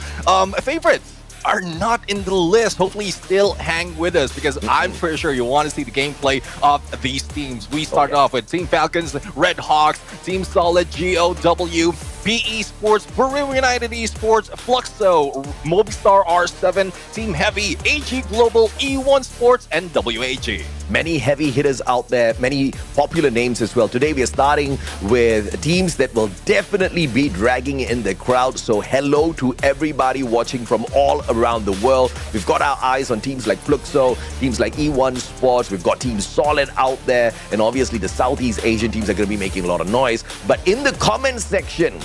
[SPEAKER 14] favorites are not in the list, hopefully still hang with us, because I'm pretty sure you want to see the gameplay of these teams. We start off with Team Falcons, Red Hawks, Team Solid, GOW, PE Sports, Booyah United Esports, Fluxo, Movistar R7, Team Heavy, AG Global, E1 Sports, and WAG.
[SPEAKER 1] Many heavy hitters out there, many popular names as well. Today we are starting with teams that will definitely be dragging in the crowd. So hello to everybody watching from all around the world. We've got our eyes on teams like Fluxo, teams like E1 Sports. We've got Team Solid out there. And obviously the Southeast Asian teams are going to be making a lot of noise. But in the comments section,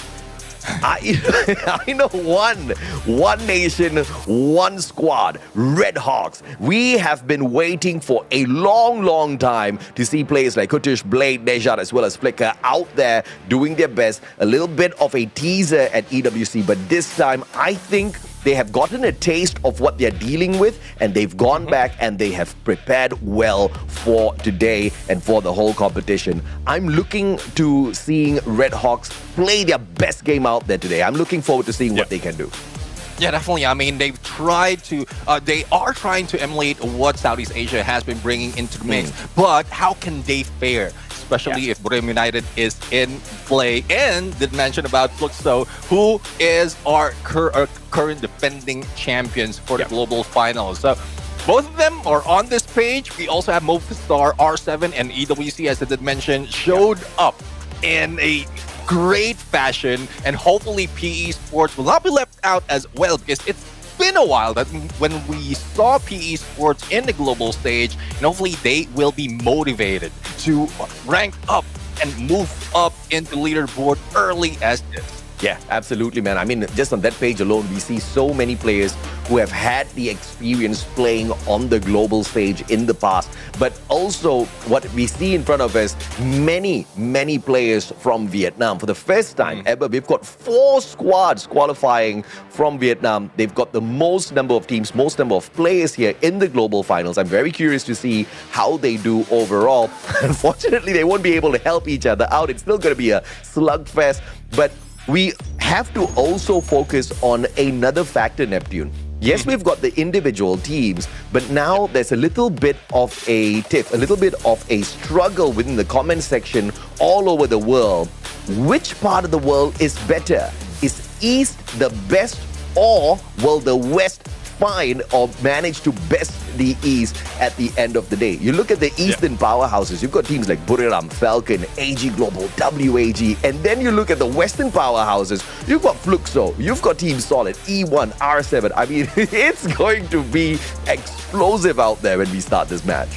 [SPEAKER 1] I know one nation, one squad, Red Hawks. We have been waiting for a long time to see players like Kutush, Blade, Nejad, as well as Flicker out there doing their best. A little bit of a teaser at EWC, but this time I think they have gotten a taste of what they're dealing with, and they've gone back and they have prepared well for today and for the whole competition. I'm looking to seeing Red Hawks play their best game out there today. I'm looking forward to seeing what they can do.
[SPEAKER 14] Yeah, definitely. I mean, they are trying to emulate what Southeast Asia has been bringing into the mix. But how can they fare? Especially if Booyah United is in play. And did mention about Fluxo, who is our current defending champions for the Global Finals. So both of them are on this page. We also have Movistar, R7, and EWC, as I did mention, showed up in a great fashion, and hopefully PE Sports will not be left out as well, because it's been a while that when we saw PE Sports in the global stage, and hopefully they will be motivated to rank up and move up into leaderboard early as this.
[SPEAKER 1] Yeah, absolutely, man. I mean, just on that page alone, we see so many players who have had the experience playing on the global stage in the past. But also, what we see in front of us, many players from Vietnam. For the first time ever, we've got 4 squads qualifying from Vietnam. They've got the most number of teams, most number of players here in the global finals. I'm very curious to see how they do overall. Unfortunately, they won't be able to help each other out. It's still going to be a slugfest. But we have to also focus on another factor, Neptune. Yes, we've got the individual teams, but now there's a little bit of a tiff, a little bit of a struggle within the comment section all over the world. Which part of the world is better? Is East the best, or will the West find or manage to best the East at the end of the day? You look at the Eastern powerhouses, you've got teams like Buriram, Falcon, AG Global, WAG, and then you look at the Western powerhouses, you've got Fluxo, you've got Team Solid, E1, R7. I mean, it's going to be explosive out there when we start this match.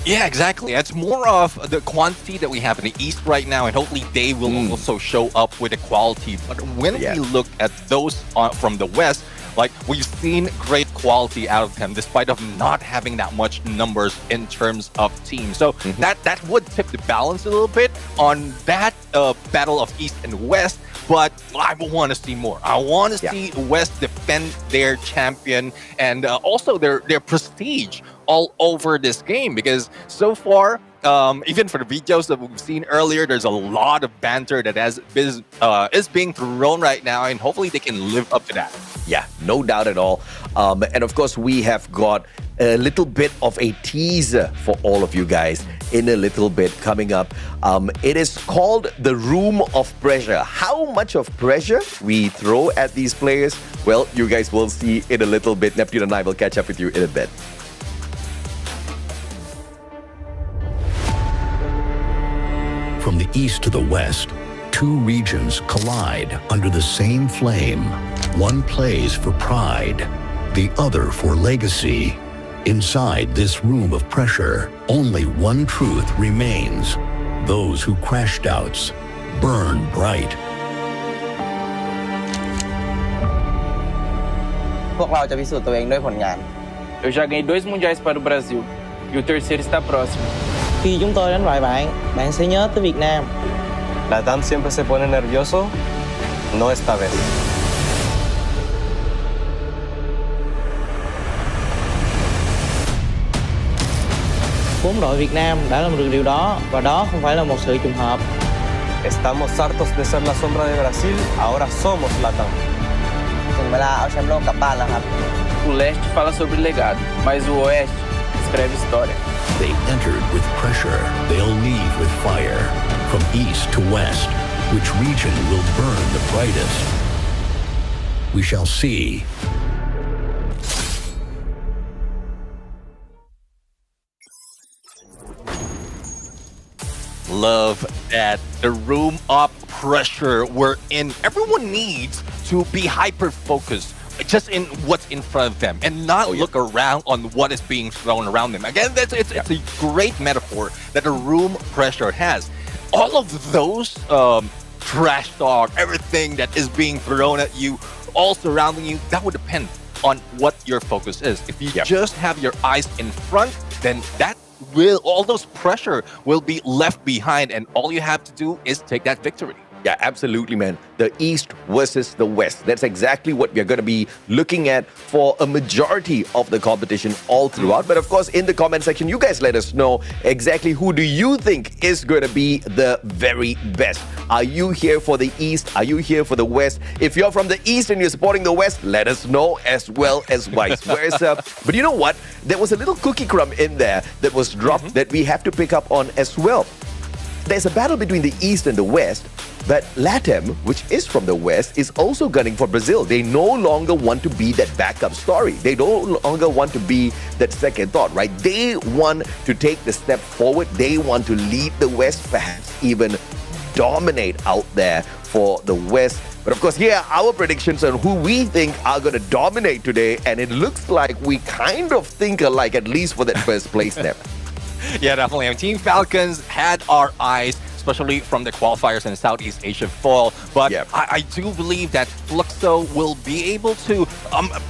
[SPEAKER 14] Yeah, exactly. It's more of the quantity that we have in the East right now, and hopefully they will also show up with the quality. But when we look at those from the West, like, we've seen great quality out of them, despite of not having that much numbers in terms of teams. So that would tip the balance a little bit on that battle of East and West. But I want to see more. I want to see West defend their champion and also their prestige all over this game, because so far, even for the videos that we've seen earlier, there's a lot of banter that is being thrown right now, and hopefully they can live up to that.
[SPEAKER 1] Yeah, no doubt at all. And of course, we have got a little bit of a teaser for all of you guys in a little bit coming up. It is called the Room of Pressure. How much of pressure we throw at these players? Well, you guys will see in a little bit. Neptune and I will catch up with you in a bit.
[SPEAKER 2] From the east to the west, 2 regions collide under the same flame. One plays for pride, the other for legacy. Inside this room of pressure, only one truth remains. Those who crashed out burn bright.
[SPEAKER 4] พวกเราจะพิสูจน์ตัวเองด้วยผลงาน
[SPEAKER 23] Eu já ganhei 2 mundiais para o Brasil e o terceiro está próximo.
[SPEAKER 4] Khi chúng tôi đánh bại bạn, bạn sẽ nhớ tới Việt Nam.
[SPEAKER 24] Latam siempre se pone nervioso, no esta vez.
[SPEAKER 4] 4 đội Việt Nam đã làm được điều đó và đó không phải là một sự trùng hợp.
[SPEAKER 24] Estamos hartos de ser la sombra de Brasil, ahora somos Latam.
[SPEAKER 4] ถึงเวลาเอาแชมป์โลกกลับบ้านแล้วครับ
[SPEAKER 23] O leste fala sobre legado, mas o oeste escreve história.
[SPEAKER 2] They entered with pressure. They'll leave with fire. From east to west, which region will burn the brightest? We shall see.
[SPEAKER 14] Love that. The room of pressure we're in. Everyone needs to be hyper-focused just in what's in front of them and not look around on what is being thrown around them. Again, it's a great metaphor that the room pressure has. All of those trash talk, everything that is being thrown at you, all surrounding you, that would depend on what your focus is. If you just have your eyes in front, then all those pressure will be left behind, and all you have to do is take that victory.
[SPEAKER 1] Yeah, absolutely, man. The East versus the West. That's exactly what we're going to be looking at for a majority of the competition all throughout. But of course, in the comment section, you guys let us know exactly who do you think is going to be the very best. Are you here for the East? Are you here for the West? If you're from the East and you're supporting the West, let us know as well as vice versa. But you know what? There was a little cookie crumb in there that was dropped that we have to pick up on as well. There's a battle between the East and the West, but LATAM, which is from the West, is also gunning for Brazil. They no longer want to be that backup story. They no longer want to be that second thought, right? They want to take the step forward. They want to lead the West, perhaps even dominate out there for the West. But of course, here are our predictions on who we think are going to dominate today, and it looks like we kind of think alike, at least for that first place step.
[SPEAKER 14] Yeah, definitely. I mean, Team Falcons had our eyes, especially from the qualifiers in Southeast Asia fall. But I do believe that Fluxo will be able to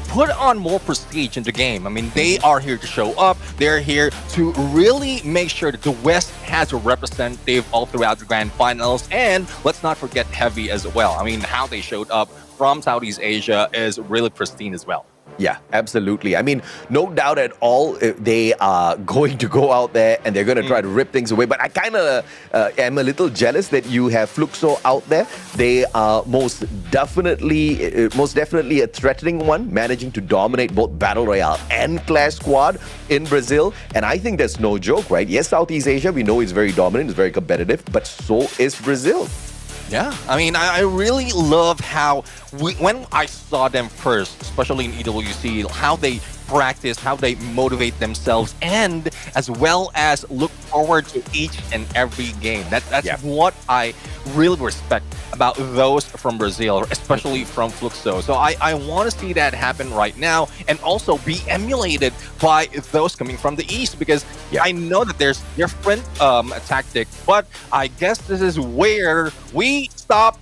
[SPEAKER 14] put on more prestige in the game. I mean, they are here to show up. They're here to really make sure that the West has a representative all throughout the Grand Finals. And let's not forget Heavy as well. I mean, how they showed up from Southeast Asia is really pristine as well.
[SPEAKER 1] Yeah, absolutely. I mean, no doubt at all, they are going to go out there and they're going to try to rip things away. But I kind of am a little jealous that you have Fluxo out there. They are most definitely a threatening one, managing to dominate both Battle Royale and Clash Squad in Brazil. And I think that's no joke, right? Yes, Southeast Asia, we know it's very dominant, it's very competitive, but so is Brazil.
[SPEAKER 14] Yeah, I mean, I really love how when I saw them first, especially in EWC, how they practice, how they motivate themselves, and as well as look forward to each and every game. That's what I really respect about those from Brazil, especially from Fluxo. So I want to see that happen right now and also be emulated by those coming from the East, because I know that there's different tactic, but I guess this is where we stop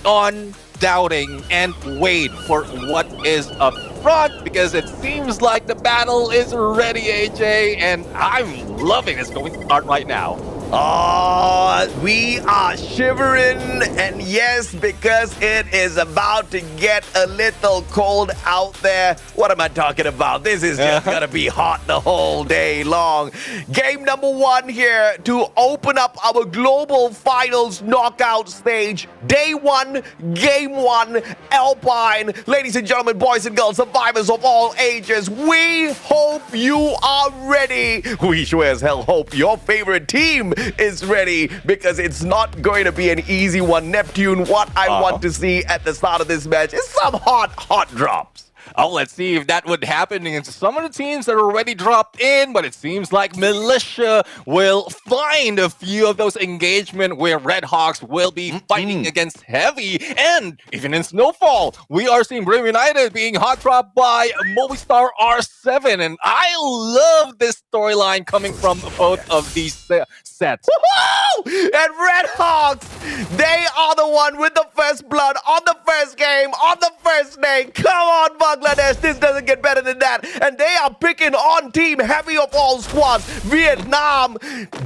[SPEAKER 14] on doubting and wait for what is up front, because it seems like the battle is ready, AJ, and I'm loving this going to start right now.
[SPEAKER 1] Oh, we are shivering, and yes, because it is about to get a little cold out there. What am I talking about? This is just gonna be hot the whole day long. Game number 1 here to open up our Global Finals knockout stage. Day 1, Game 1, Alpine. Ladies and gentlemen, boys and girls, survivors of all ages, we hope you are ready. We sure as hell hope your favorite team is ready, because it's not going to be an easy one. Neptune, what I want to see at the start of this match is some hot drops.
[SPEAKER 14] Oh, let's see if that would happen against some of the teams that are already dropped in, but it seems like Militia will find a few of those engagements where Red Hawks will be fighting against Heavy. And even in Snowfall, we are seeing Brim United being hot dropped by Movistar R7. And I love this storyline coming from both of these sets.
[SPEAKER 1] Woohoo! And Red Hawks, they are the one with the first blood on the first game, on the first day. Come on, Bangladesh, this doesn't get better than that. And they are picking on Team Heavy of all squads, Vietnam.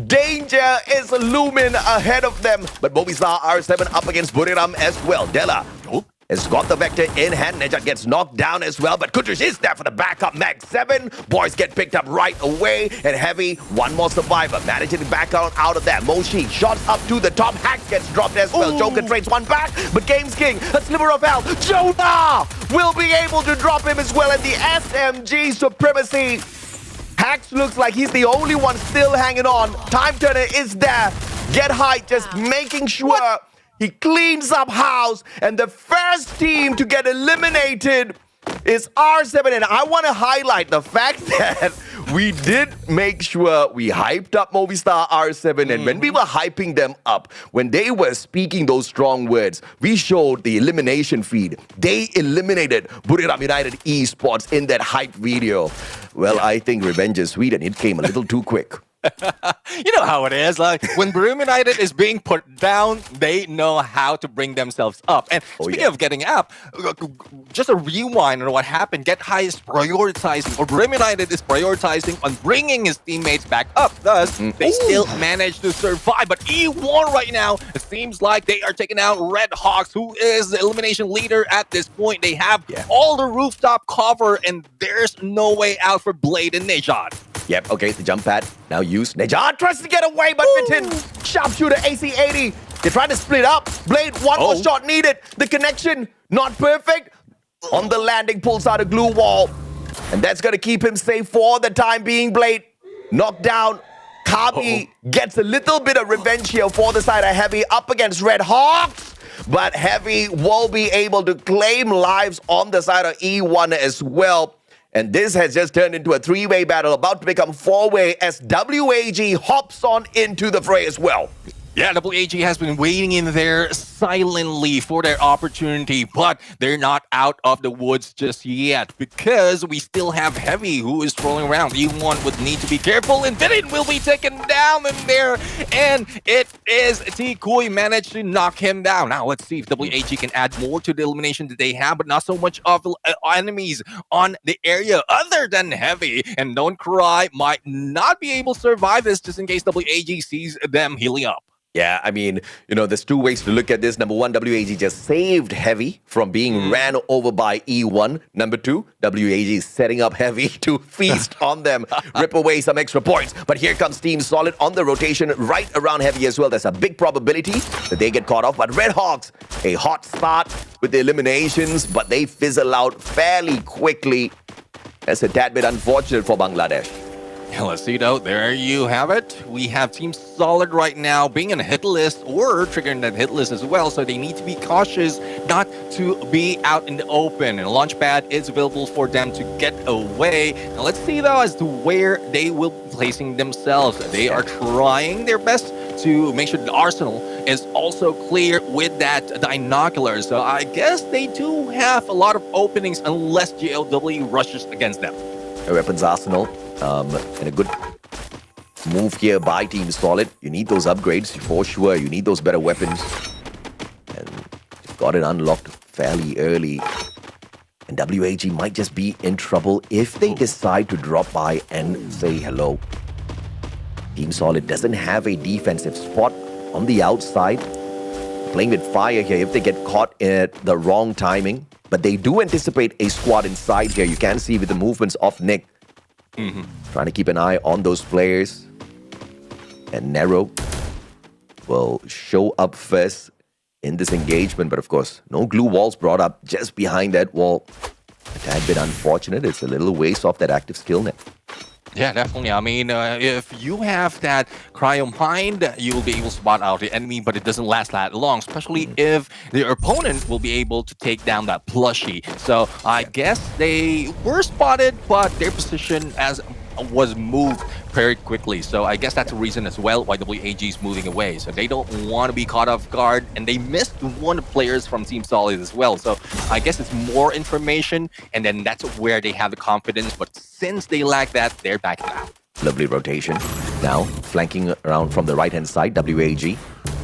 [SPEAKER 1] Danger is looming ahead of them. But Movistar R7 up against Buriram as well. Della. has got the vector in hand. Nejat gets knocked down as well, but Kudrish is there for the backup. Mag 7. Boys get picked up right away. And Heavy, one more survivor. Managing to back out of that. Moshi shots up to the top. Hack gets dropped as well. Joker trades one back, but Games King, a sliver of health. Jonah will be able to drop him as well. And the SMG supremacy. Hax looks like he's the only one still hanging on. Time Turner is there. Get high, just making sure he cleans up house. And the first team to get eliminated is R7. And I want to highlight the fact that we did make sure we hyped up Movistar R7. And when we were hyping them up, when they were speaking those strong words, we showed the elimination feed. They eliminated Booyah United Esports in that hype video. Well, I think revenge is sweet, and it came a little too quick.
[SPEAKER 14] You know how it is. Like when Booyah United is being put down, they know how to bring themselves up. And speaking of getting up, just a rewind on what happened. Get High is prioritizing, or Booyah United is prioritizing on bringing his teammates back up. Thus, they still managed to survive. But E1 right now, it seems like they are taking out Red Hawks, who is the elimination leader at this point. They have all the rooftop cover, and there's no way out for Blade and Nejat.
[SPEAKER 1] Yep, okay, the jump pad now used. Nejat tries to get away, but Mitten, sharpshooter AC-80. They're trying to split up. Blade, one more shot needed. The connection, not perfect. On the landing, pulls out a glue wall. And that's going to keep him safe for the time being. Blade knocked down. Kabi gets a little bit of revenge here for the side of Heavy up against Red Hawks. But Heavy will be able to claim lives on the side of E1 as well. And this has just turned into a three-way battle, about to become four-way as WAG hops on into the fray as well.
[SPEAKER 14] Yeah, WAG has been waiting in there silently for their opportunity, but they're not out of the woods just yet because we still have Heavy who is trolling around. E1 would need to be careful, and Vidin will be taken down in there, and it is T. Kui managed to knock him down. Now, let's see if WAG can add more to the elimination that they have, but not so much of enemies on the area other than Heavy. And Don't Cry might not be able to survive this just in case WAG sees them healing up.
[SPEAKER 1] Yeah, I mean, you know, there's two ways to look at this. Number one, WAG just saved Heavy from being ran over by E1. Number two, WAG is setting up Heavy to feast on them, rip away some extra points. But here comes Team Solid on the rotation right around Heavy as well. There's a big probability that they get caught off. But Red Hawks, a hot start with the eliminations, but they fizzle out fairly quickly. That's a tad bit unfortunate for Bangladesh.
[SPEAKER 14] Let's see though, there you have it. We have Team Solid right now being in a hit list or triggering that hit list as well, so they need to be cautious not to be out in the open. And Launchpad is available for them to get away. Now let's see though as to where they will be placing themselves. They are trying their best to make sure the arsenal is also clear with that binocular. So I guess they do have a lot of openings unless GLW rushes against them.
[SPEAKER 1] A weapons arsenal. And a good move here by Team Solid. You need those upgrades for sure. You need those better weapons. And got it unlocked fairly early. And WAG might just be in trouble if they decide to drop by and say hello. Team Solid doesn't have a defensive spot on the outside. Playing with fire here if they get caught at the wrong timing. But they do anticipate a squad inside here. You can see with the movements of Nick. Trying to keep an eye on those players. And Nero will show up first in this engagement. But of course, no glue walls brought up just behind that wall. A tad bit unfortunate. It's a little waste off that active skill net.
[SPEAKER 14] Yeah, definitely. I mean, if you have that cryo mind, you will be able to spot out the enemy, but it doesn't last that long, especially if the opponent will be able to take down that plushie. So I guess they were spotted, but their position was moved very quickly. So I guess that's a reason as well why WAG is moving away. So they don't want to be caught off guard, and they missed one of the players from Team Solid as well. So I guess it's more information, and then that's where they have the confidence. But since they lack that, they're backing out.
[SPEAKER 1] Lovely rotation. Now, flanking around from the right-hand side, WAG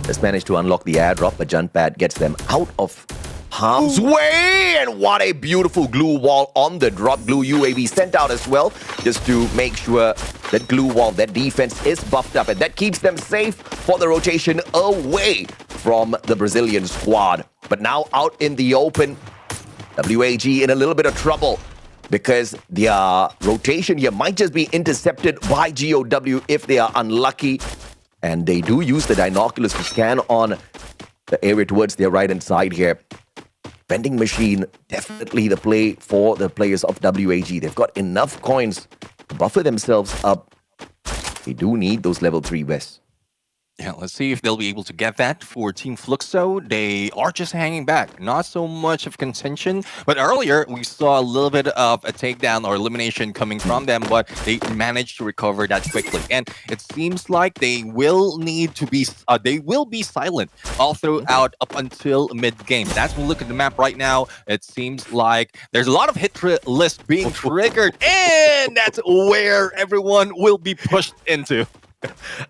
[SPEAKER 1] has managed to unlock the airdrop, but Junpad gets them out of harm's way. And what a beautiful glue wall on the drop. Glue UAV sent out as well, just to make sure that glue wall, that defense is buffed up, and that keeps them safe for the rotation away from the Brazilian squad. But now out in the open, WAG in a little bit of trouble because their rotation here might just be intercepted by GOW if they are unlucky. And they do use the binoculars to scan on the area towards their right-hand side here. Vending machine, definitely the play for the players of WAG. They've got enough coins to buffer themselves up. They do need those level 3 vests.
[SPEAKER 14] Yeah, let's see if they'll be able to get that for Team Fluxo. They are just hanging back. Not so much of contention. But earlier, we saw a little bit of a takedown or elimination coming from them, but they managed to recover that quickly. And it seems like they will need to be, they will be silent all throughout up until mid-game. As we look at the map right now, it seems like there's a lot of hit list being triggered, and that's where everyone will be pushed into.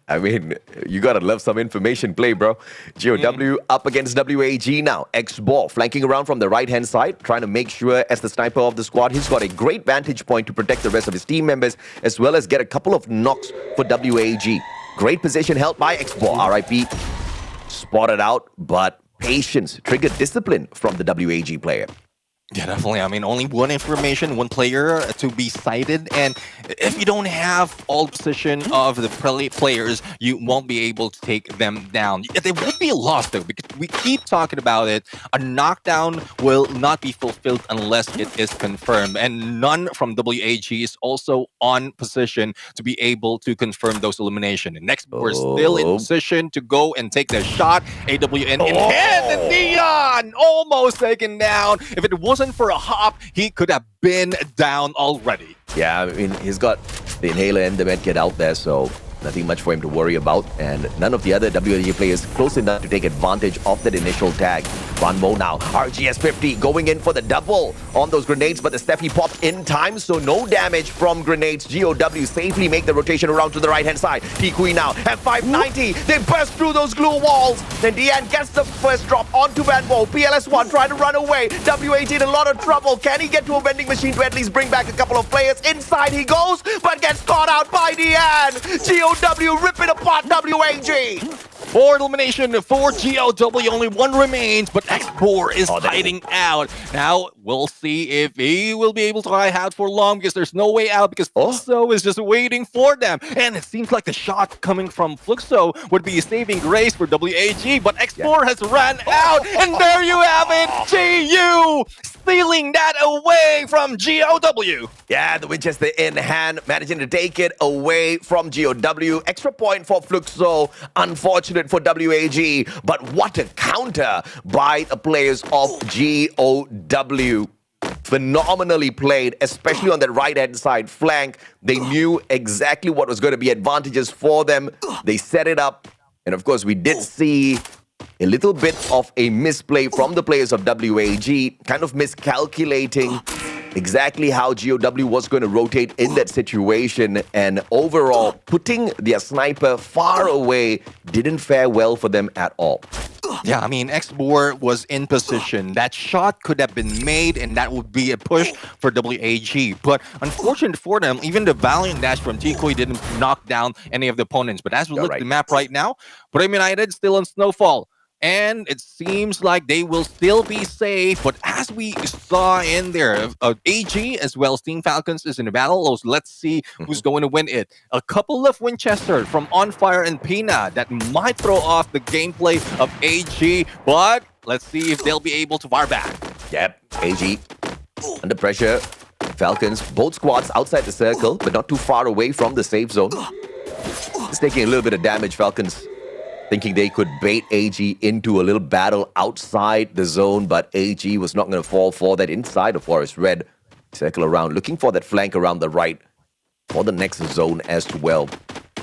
[SPEAKER 1] I mean, you gotta love some information play, bro. GOW up against WAG now. X-Ball flanking around from the right-hand side, trying to make sure as the sniper of the squad, he's got a great vantage point to protect the rest of his team members, as well as get a couple of knocks for WAG. Great position held by X-Ball. RIP spotted out, but patience, triggered discipline from the WAG player.
[SPEAKER 14] Yeah, definitely. I mean, only one information, one player to be cited. And if you don't have all position of the players, you won't be able to take them down. It would be a loss, though, because we keep talking about it. A knockdown will not be fulfilled unless it is confirmed. And none from WAG is also on position to be able to confirm those eliminations. And next, we're still in position to go and take the shot. AWN in hand, and Neon almost taken down. If it wasn't for a hop, he could have been down already.
[SPEAKER 1] Yeah, I mean, he's got the inhaler and the medkit out there, so nothing much for him to worry about. And none of the other WAG players close enough to take advantage of that initial tag. Banmo now, RGS-50 going in for the double on those grenades, but the Steffi popped in time, so no damage from grenades. GOW safely make the rotation around to the right-hand side. Tikui now at 590. They burst through those glue walls. Then Deanne gets the first drop onto Banmo. PLS1 trying to run away. WAG in a lot of trouble. Can he get to a vending machine to at least bring back a couple of players? Inside he goes, but gets caught out by Deanne. GOW ripping apart WAG.
[SPEAKER 14] For elimination for GOW, only one remains, but X4 is hiding out. Now, we'll see if he will be able to hide out for long, because there's no way out, because Fluxo is just waiting for them. And it seems like the shot coming from Fluxo would be a saving grace for WAG, but X4 has ran out, and there you have it, GU stealing that away from GOW.
[SPEAKER 1] Yeah, the Winchester in hand, managing to take it away from GOW. Extra point for Fluxo. Unfortunate for WAG, but what a counter by the players of GOW. Phenomenally played, especially on the right-hand side flank. They knew exactly what was going to be advantages for them. They set it up, and of course, we did see a little bit of a misplay from the players of WAG, kind of miscalculating exactly how GOW was going to rotate in that situation, and overall putting their sniper far away didn't fare well for them at all.
[SPEAKER 14] Yeah, I mean, X4 was in position. That shot could have been made, and that would be a push for WAG. But unfortunate for them, even the Valiant Dash from Tikoi didn't knock down any of the opponents. But as we look at the map right now, Booyah United still on Snowfall. And it seems like they will still be safe. But as we saw in there, AG as well as Team Falcons is in the battle. So let's see who's going to win it. A couple of Winchester from On Fire and Pina that might throw off the gameplay of AG. But let's see if they'll be able to fire back.
[SPEAKER 1] Yep, AG under pressure. Falcons, both squads outside the circle, but not too far away from the safe zone. It's taking a little bit of damage, Falcons. Thinking they could bait AG into a little battle outside the zone, but AG was not going to fall for that inside of Forest Red. Circle around, looking for that flank around the right for the next zone as well.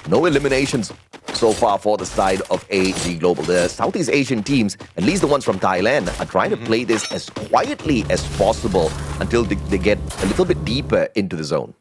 [SPEAKER 1] No eliminations so far for the side of AG Global. The Southeast Asian teams, at least the ones from Thailand, are trying to play this as quietly as possible until they get a little bit deeper into the zone.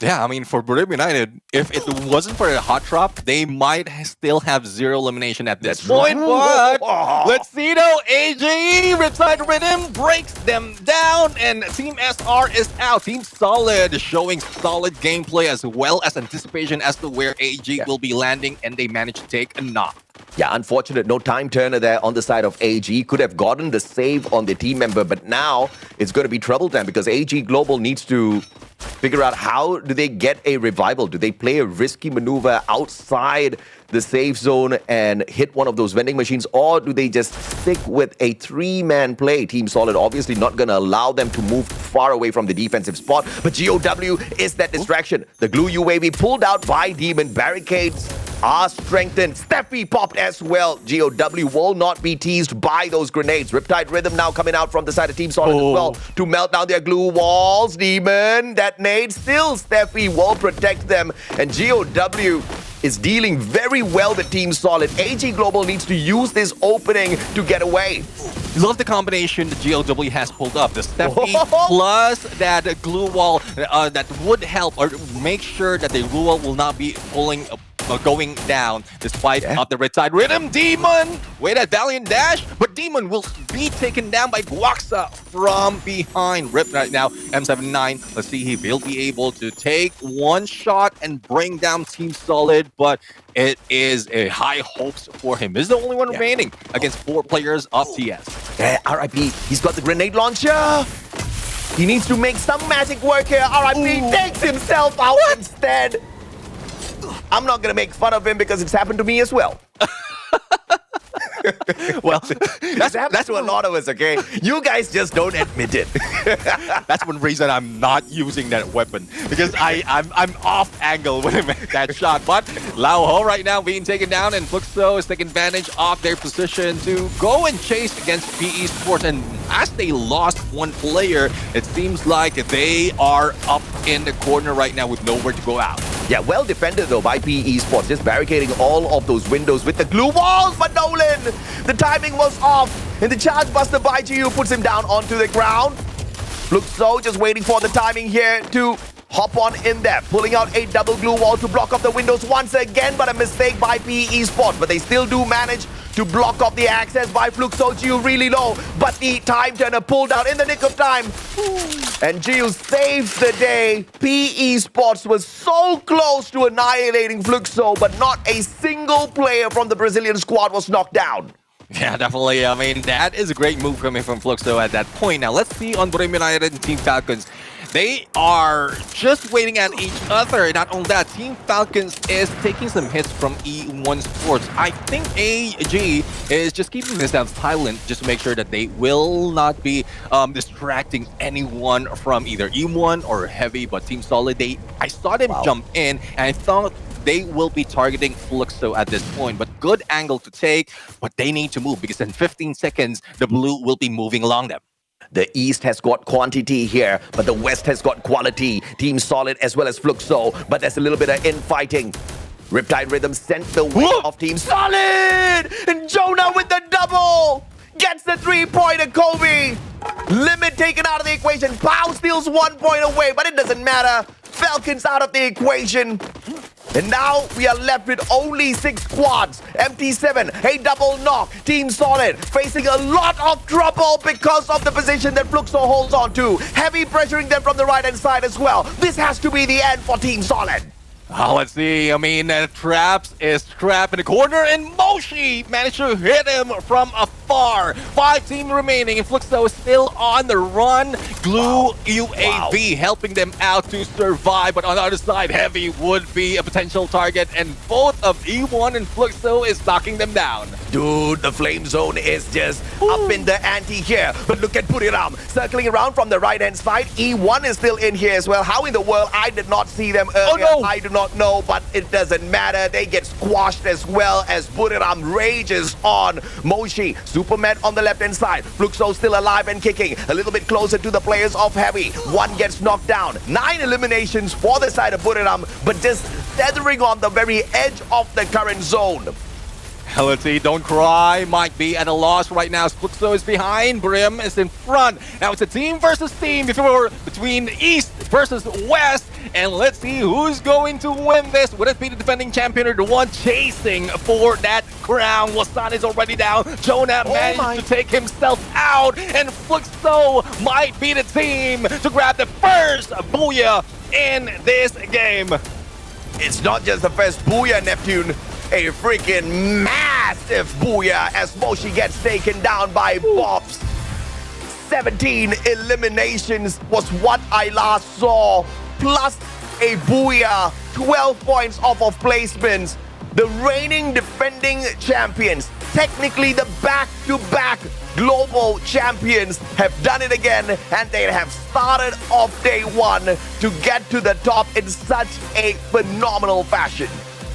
[SPEAKER 14] Yeah, I mean, for Booyah United, if it wasn't for a hot drop, they might still have 0 elimination at this point. But let's see though, AG, Ripside Rhythm breaks them down, and Team SR is out. Team Solid showing solid gameplay as well as anticipation as to where AG will be landing, and they managed to take a knock.
[SPEAKER 1] Yeah, unfortunate. No time turner there on the side of AG. Could have gotten the save on the team member, but now it's going to be trouble time because AG Global needs to figure out how do they get a revival. Do they play a risky maneuver outside the safe zone and hit one of those vending machines, or do they just stick with a three-man play? Team Solid obviously not going to allow them to move far away from the defensive spot, but GOW is that distraction. The glue UAV pulled out by Demon. Barricades are strengthened. Steffi popped as well. GOW will not be teased by those grenades. Riptide Rhythm now coming out from the side of Team Solid as well to melt down their glue walls. Demon, that nade, still Steffi will protect them. And GOW is dealing very well with Team Solid. AG Global needs to use this opening to get away.
[SPEAKER 14] Love the combination that GOW has pulled up. The Steffi plus that glue wall that would help or make sure that the glue wall will not be going down despite of the Riptide Rhythm. Demon with that valiant dash, but Demon will be taken down by Guaxa from behind. Rip right now, M79. Let's see if he'll be able to take one shot and bring down Team Solid, but it is a high hopes for him. He's the only one remaining against 4 players of TS.
[SPEAKER 1] RIP, he's got the grenade launcher. He needs to make some magic work here. RIP takes himself out instead. I'm not going to make fun of him because it's happened to me as well.
[SPEAKER 14] Well,
[SPEAKER 1] that's to a lot of us, okay? You guys just don't admit it.
[SPEAKER 14] That's one reason I'm not using that weapon, because I'm off angle when I make that shot. But Lao Ho right now being taken down, and Fluxo is taking advantage of their position to go and chase against PE Sports. And as they lost one player, it seems like they are up in the corner right now with nowhere to go out.
[SPEAKER 1] Yeah, well defended though by PE Sports, just barricading all of those windows with the glue walls. But Nolan, the timing was off, and the charge buster by GU puts him down onto the ground. Fluxo just waiting for the timing here to hop on in there, pulling out a double glue wall to block off the windows once again, but a mistake by PE Sports. But they still do manage to block off the access by Fluxo. GU really low, but the time turner pulled out in the nick of time. And GU saves the day. PE Sports was so close to annihilating Fluxo, but not a single player from the Brazilian squad was knocked down.
[SPEAKER 14] Yeah, definitely. I mean, that is a great move coming from Fluxo at that point. Now, let's see on Booyah United and Team Falcons. They are just waiting at each other. Not only that, Team Falcons is taking some hits from E1 Sports. I think AG is just keeping themselves silent just to make sure that they will not be distracting anyone from either E1 or Heavy. But Team Solid, I saw them jump in, and I thought they will be targeting Fluxo at this point. But good angle to take, but they need to move because in 15 seconds, the blue will be moving along them.
[SPEAKER 1] The East has got quantity here, but the West has got quality. Team Solid as well as Fluxo, but there's a little bit of infighting. Riptide Rhythm sent the way of Team Solid! And Jonah with the double! Gets the 3-pointer, Kobe! Limit taken out of the equation. Pau steals 1 point away, but it doesn't matter. Falcons out of the equation. And now we are left with only 6 squads. MT7, a double knock. Team Solid facing a lot of trouble because of the position that Fluxo holds on to. Heavy pressuring them from the right-hand side as well. This has to be the end for Team Solid.
[SPEAKER 14] Oh, let's see. I mean, Traps is trapped in the corner, and Moshi managed to hit him from afar. 5 teams remaining, and Fluxo is still on the run. Glue UAV helping them out to survive, but on the other side, Heavy would be a potential target, and both of E1 and Fluxo is knocking them down.
[SPEAKER 1] Dude, the flame zone is just up in the ante here. But look at Buriram circling around from the right-hand side. E1 is still in here as well. How in the world? I did not see them earlier.
[SPEAKER 14] Oh, no.
[SPEAKER 1] I do not know, but it doesn't matter. They get squashed as well as Buriram rages on. Moshi, Superman on the left-hand side. Fluxo still alive and kicking. A little bit closer to the players of Heavy. 1 gets knocked down. 9 eliminations for the side of Buriram, but just tethering on the very edge of the current zone.
[SPEAKER 14] Let's see, don't cry. Might be at a loss right now. Fluxo is behind. Brim is in front. Now it's a team versus team before between East versus West. And let's see who's going to win this. Would it be the defending champion or the one chasing for that crown? Wasan is already down. Jonah managed to take himself out. And Fluxo might be the team to grab the first Booyah in this game.
[SPEAKER 1] It's not just the first Booyah, Neptune. a freaking massive booyah as Moshi gets taken down by Bobs. 17 eliminations was what I last saw, plus a booyah, 12 points off of placements. The reigning defending champions, technically the back-to-back global champions, have done it again, and they have started off day one to get to the top in such a phenomenal fashion.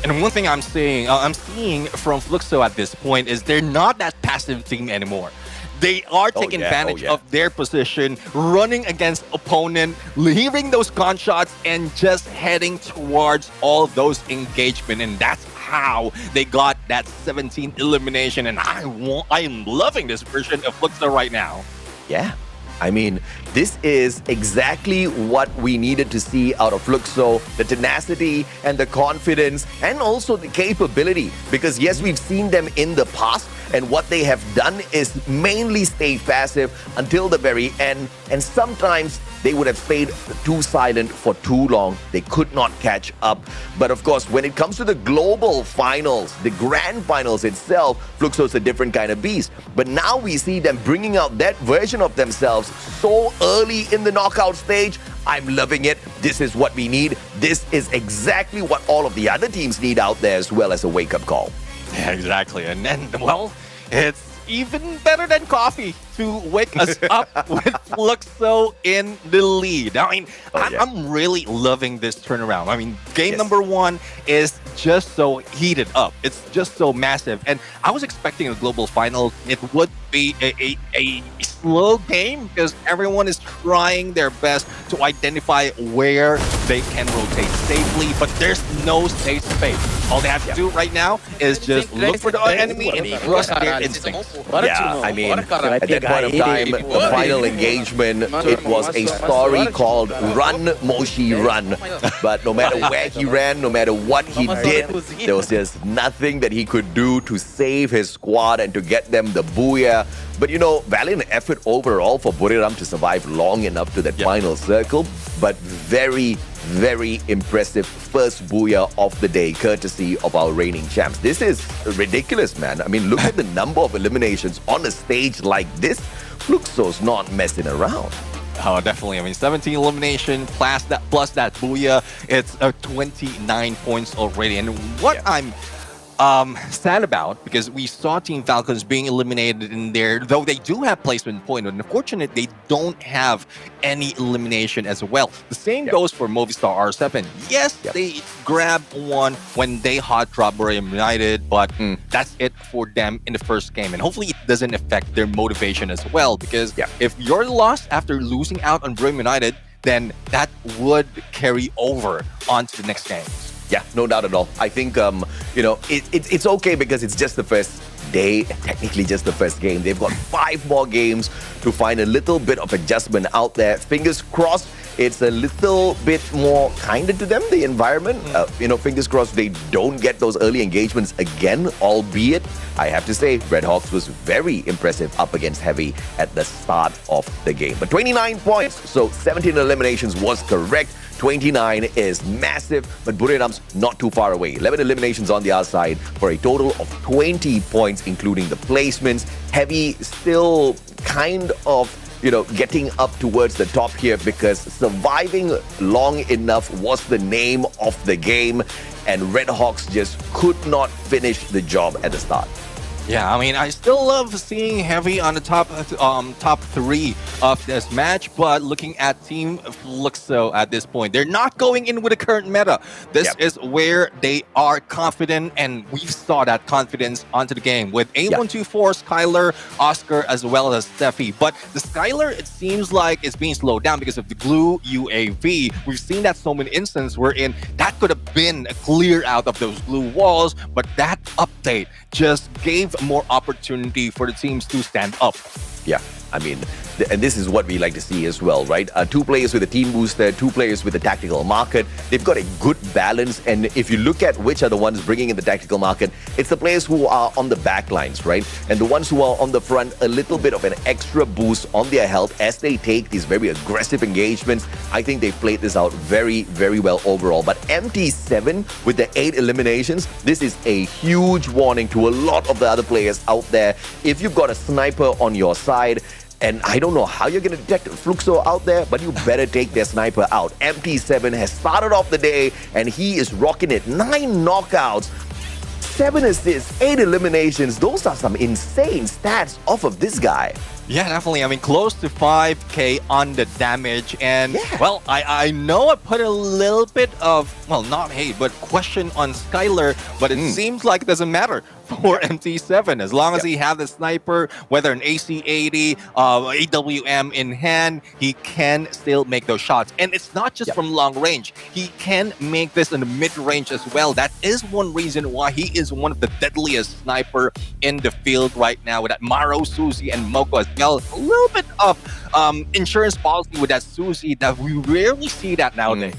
[SPEAKER 5] And one thing I'm seeing from Fluxo at this point is they're not that passive team anymore. They are taking advantage of their position, running against opponent, leaving those gunshots, and just heading towards all those engagement. And that's how they got that 17 elimination. And I am loving this version of Fluxo right now.
[SPEAKER 1] Yeah. I mean, this is exactly what we needed to see out of Fluxo, the tenacity and the confidence and also the capability. Because yes, we've seen them in the past, and what they have done is mainly stay passive until the very end. And sometimes they would have stayed too silent for too long. They could not catch up. But of course, when it comes to the global finals, the grand finals itself, Fluxo is a different kind of beast. But now we see them bringing out that version of themselves so early in the knockout stage. I'm loving it. This is what we need. This is exactly what all of the other teams need out there, as well as a wake-up call.
[SPEAKER 5] Yeah, exactly. And then, well, it's even better than coffee to wake us up with Fluxo in the lead. I mean, I'm really loving this turnaround. I mean, game number one is just so heated up. It's just so massive. And I was expecting a global final. It would be a slow game because everyone is trying their best to identify where they can rotate safely, but there's no safe space. All they have to do right now is just look for the enemy and trust their instincts.
[SPEAKER 1] Yeah, I mean, at that point of time, the final engagement, it was a story called Run, Moshi, Run. But no matter where he ran, no matter what he did, there was just nothing that he could do to save his squad and to get them the booyah. But you know, valiant effort overall for Buriram to survive long enough to that final circle. But very, very impressive first booyah of the day, courtesy of our reigning champs. This is ridiculous, man. I mean, look at the number of eliminations on a stage like this. Fluxo's not messing around.
[SPEAKER 5] Oh, definitely. I mean, 17 elimination plus that booyah. It's 29 points already. And what I'm sad about, because we saw Team Falcons being eliminated in there, though they do have placement point. Unfortunately, they don't have any elimination as well. The same goes for Movistar R7. Yes, they grabbed one when they hot dropped Buriram United, but that's it for them in the first game. And hopefully it doesn't affect their motivation as well, because if you're lost after losing out on Buriram United, then that would carry over onto the next game.
[SPEAKER 1] Yeah, no doubt at all. I think, you know, it's okay because it's just the first day, technically just the first game. They've got 5 more games to find a little bit of adjustment out there. Fingers crossed, it's a little bit more kinder to them, the environment. You know, fingers crossed they don't get those early engagements again, albeit, I have to say, Red Hawks was very impressive up against Heavy at the start of the game. But 29 points, so 17 eliminations was correct. 29 is massive, but Buriram's not too far away. 11 eliminations on the other side for a total of 20 points, including the placements. Heavy still kind of, you know, getting up towards the top here because surviving long enough was the name of the game, and Red Hawks just could not finish the job at the start.
[SPEAKER 5] Yeah, I mean, I still love seeing Heavy on the top 3 of this match, but looking at Team Fluxo at this point, they're not going in with the current meta. This is where they are confident, and we saw that confidence onto the game with A124, Skylar, Oscar, as well as Steffi. But the Skylar, it seems like it's being slowed down because of the glue UAV. We've seen that so many instances wherein that could have been a clear out of those glue walls, but that update just gave more opportunity for the teams to stand up.
[SPEAKER 1] Yeah, I mean, and this is what we like to see as well, right? 2 players with a team booster, 2 players with a tactical market. They've got a good balance, and if you look at which are the ones bringing in the tactical market, it's the players who are on the back lines, right? And the ones who are on the front, a little bit of an extra boost on their health as they take these very aggressive engagements. I think they've played this out very, very well overall. But MT7 with the 8 eliminations, this is a huge warning to a lot of the other players out there. If you've got a sniper on your side, and I don't know how you're going to detect Fluxo out there, but you better take their sniper out. MT7 has started off the day, and he is rocking it. 9 knockouts, 7 assists, 8 eliminations. Those are some insane stats off of this guy.
[SPEAKER 5] Yeah, definitely. I mean, close to 5K on the damage. And, well, I know I put a little bit of, well, not hate, but question on Skylar, but it seems like it doesn't matter for MT7. As long as he have the sniper, whether an AC-80, AWM in hand, he can still make those shots. And it's not just from long range. He can make this in the mid-range as well. That is one reason why he is one of the deadliest sniper in the field right now with that Maro, Susie, and Moko as well. A little bit of insurance policy with that Susie that we rarely see that nowadays.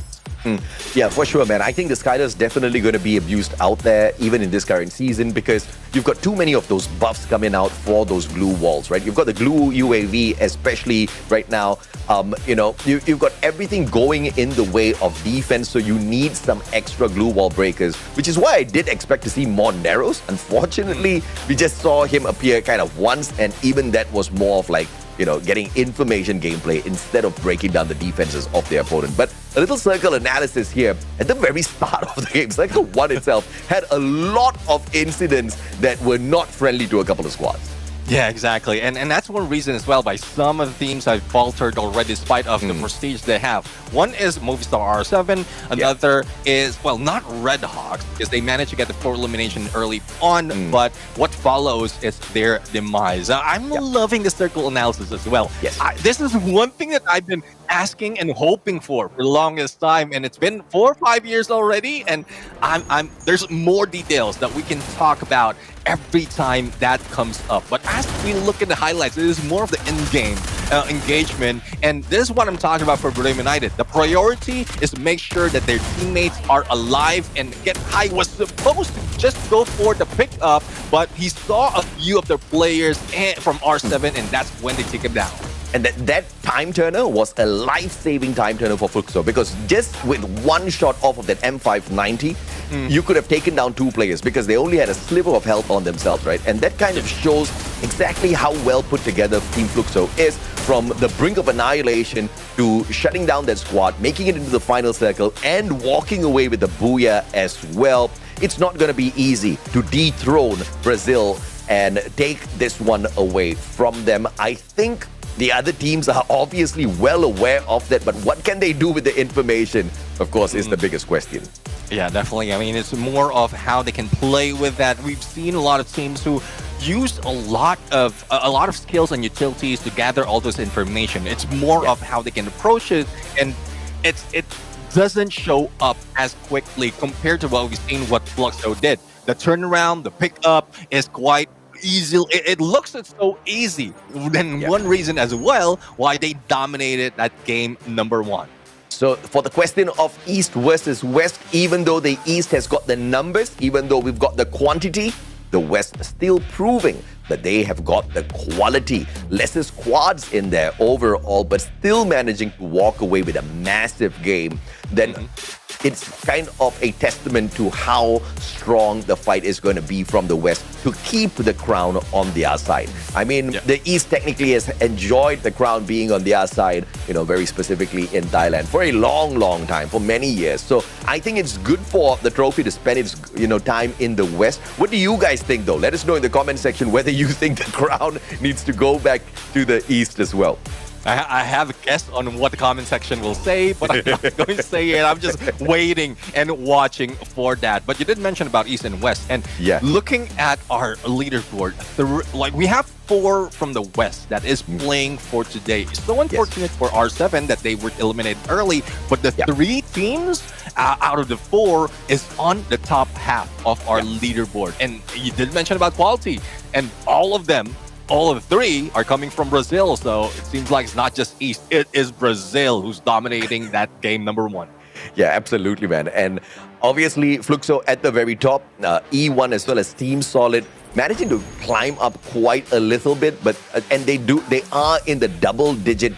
[SPEAKER 1] Yeah, for sure, man. I think the Skylar is definitely going to be abused out there, even in this current season, because you've got too many of those buffs coming out for those glue walls, right? You've got the glue UAV, especially right now. You know, you've got everything going in the way of defense, so you need some extra glue wall breakers, which is why I did expect to see more Narrows. Unfortunately, we just saw him appear kind of once, and even that was more of like, you know, getting information gameplay instead of breaking down the defenses of their opponent. But a little circle analysis here. At the very start of the game, Circle 1 itself had a lot of incidents that were not friendly to a couple of squads.
[SPEAKER 5] Yeah, exactly. And that's one reason as well why some of the teams have faltered already despite of the prestige they have. One is Movistar R7. Another is, well, not Red Hawks because they managed to get the 4 elimination early on, but what follows is their demise. I'm loving the circle analysis as well.
[SPEAKER 1] Yes.
[SPEAKER 5] This is one thing that I've been asking and hoping for the longest time, and it's been 4 or 5 years already, and there's more details that we can talk about every time that comes up. But as we look at the highlights, it is more of the in-game engagement, and this is what I'm talking about for Booyah United. The priority is to make sure that their teammates are alive and get high. Was supposed to just go for the pickup, but he saw a few of their players from R7, and that's when they take him down.
[SPEAKER 1] And that time turner was a life-saving time turner for Fluxo, because just with one shot off of that M590, you could have taken down 2 players because they only had a sliver of health on themselves, right? And that kind of shows exactly how well put together Team Fluxo is, from the brink of annihilation to shutting down that squad, making it into the final circle, and walking away with the Booyah as well. It's not going to be easy to dethrone Brazil and take this one away from them. I think the other teams are obviously well aware of that, but what can they do with the information, of course, is the biggest question.
[SPEAKER 5] Yeah, definitely. I mean, it's more of how they can play with that. We've seen a lot of teams who use a lot of skills and utilities to gather all this information. It's more of how they can approach it, and it doesn't show up as quickly compared to what we've seen what Fluxo did. The turnaround, the pickup is quite easy. It looks so easy. Then one reason as well why they dominated that game number 1.
[SPEAKER 1] So for the question of East versus West, even though the East has got the numbers, even though we've got the quantity, the West is still proving that they have got the quality. Lesser squads in there overall, but still managing to walk away with a massive game. Then it's kind of a testament to how strong the fight is going to be from the West to keep the crown on their side. I mean, the East technically has enjoyed the crown being on their side, you know, very specifically in Thailand for a long, long time, for many years. So I think it's good for the trophy to spend its, you know, time in the West. What do you guys think, though? Let us know in the comment section whether you think the crown needs to go back to the East as well.
[SPEAKER 5] I have a guess on what the comment section will say, but I'm not going to say it. I'm just waiting and watching for that. But you did mention about East and West, and looking at our leaderboard, like we have 4 from the West that is playing for today. It's so unfortunate for R7 that they were eliminated early, but the 3 teams out of the 4 is on the top half of our leaderboard. And you did mention about quality, and all of them all of three are coming from Brazil. So it seems like it's not just East, it is Brazil who's dominating that game number one.
[SPEAKER 1] Yeah, absolutely, man. And obviously, Fluxo at the very top, E1 as well as Team Solid, managing to climb up quite a little bit, but and they are in the double-digit,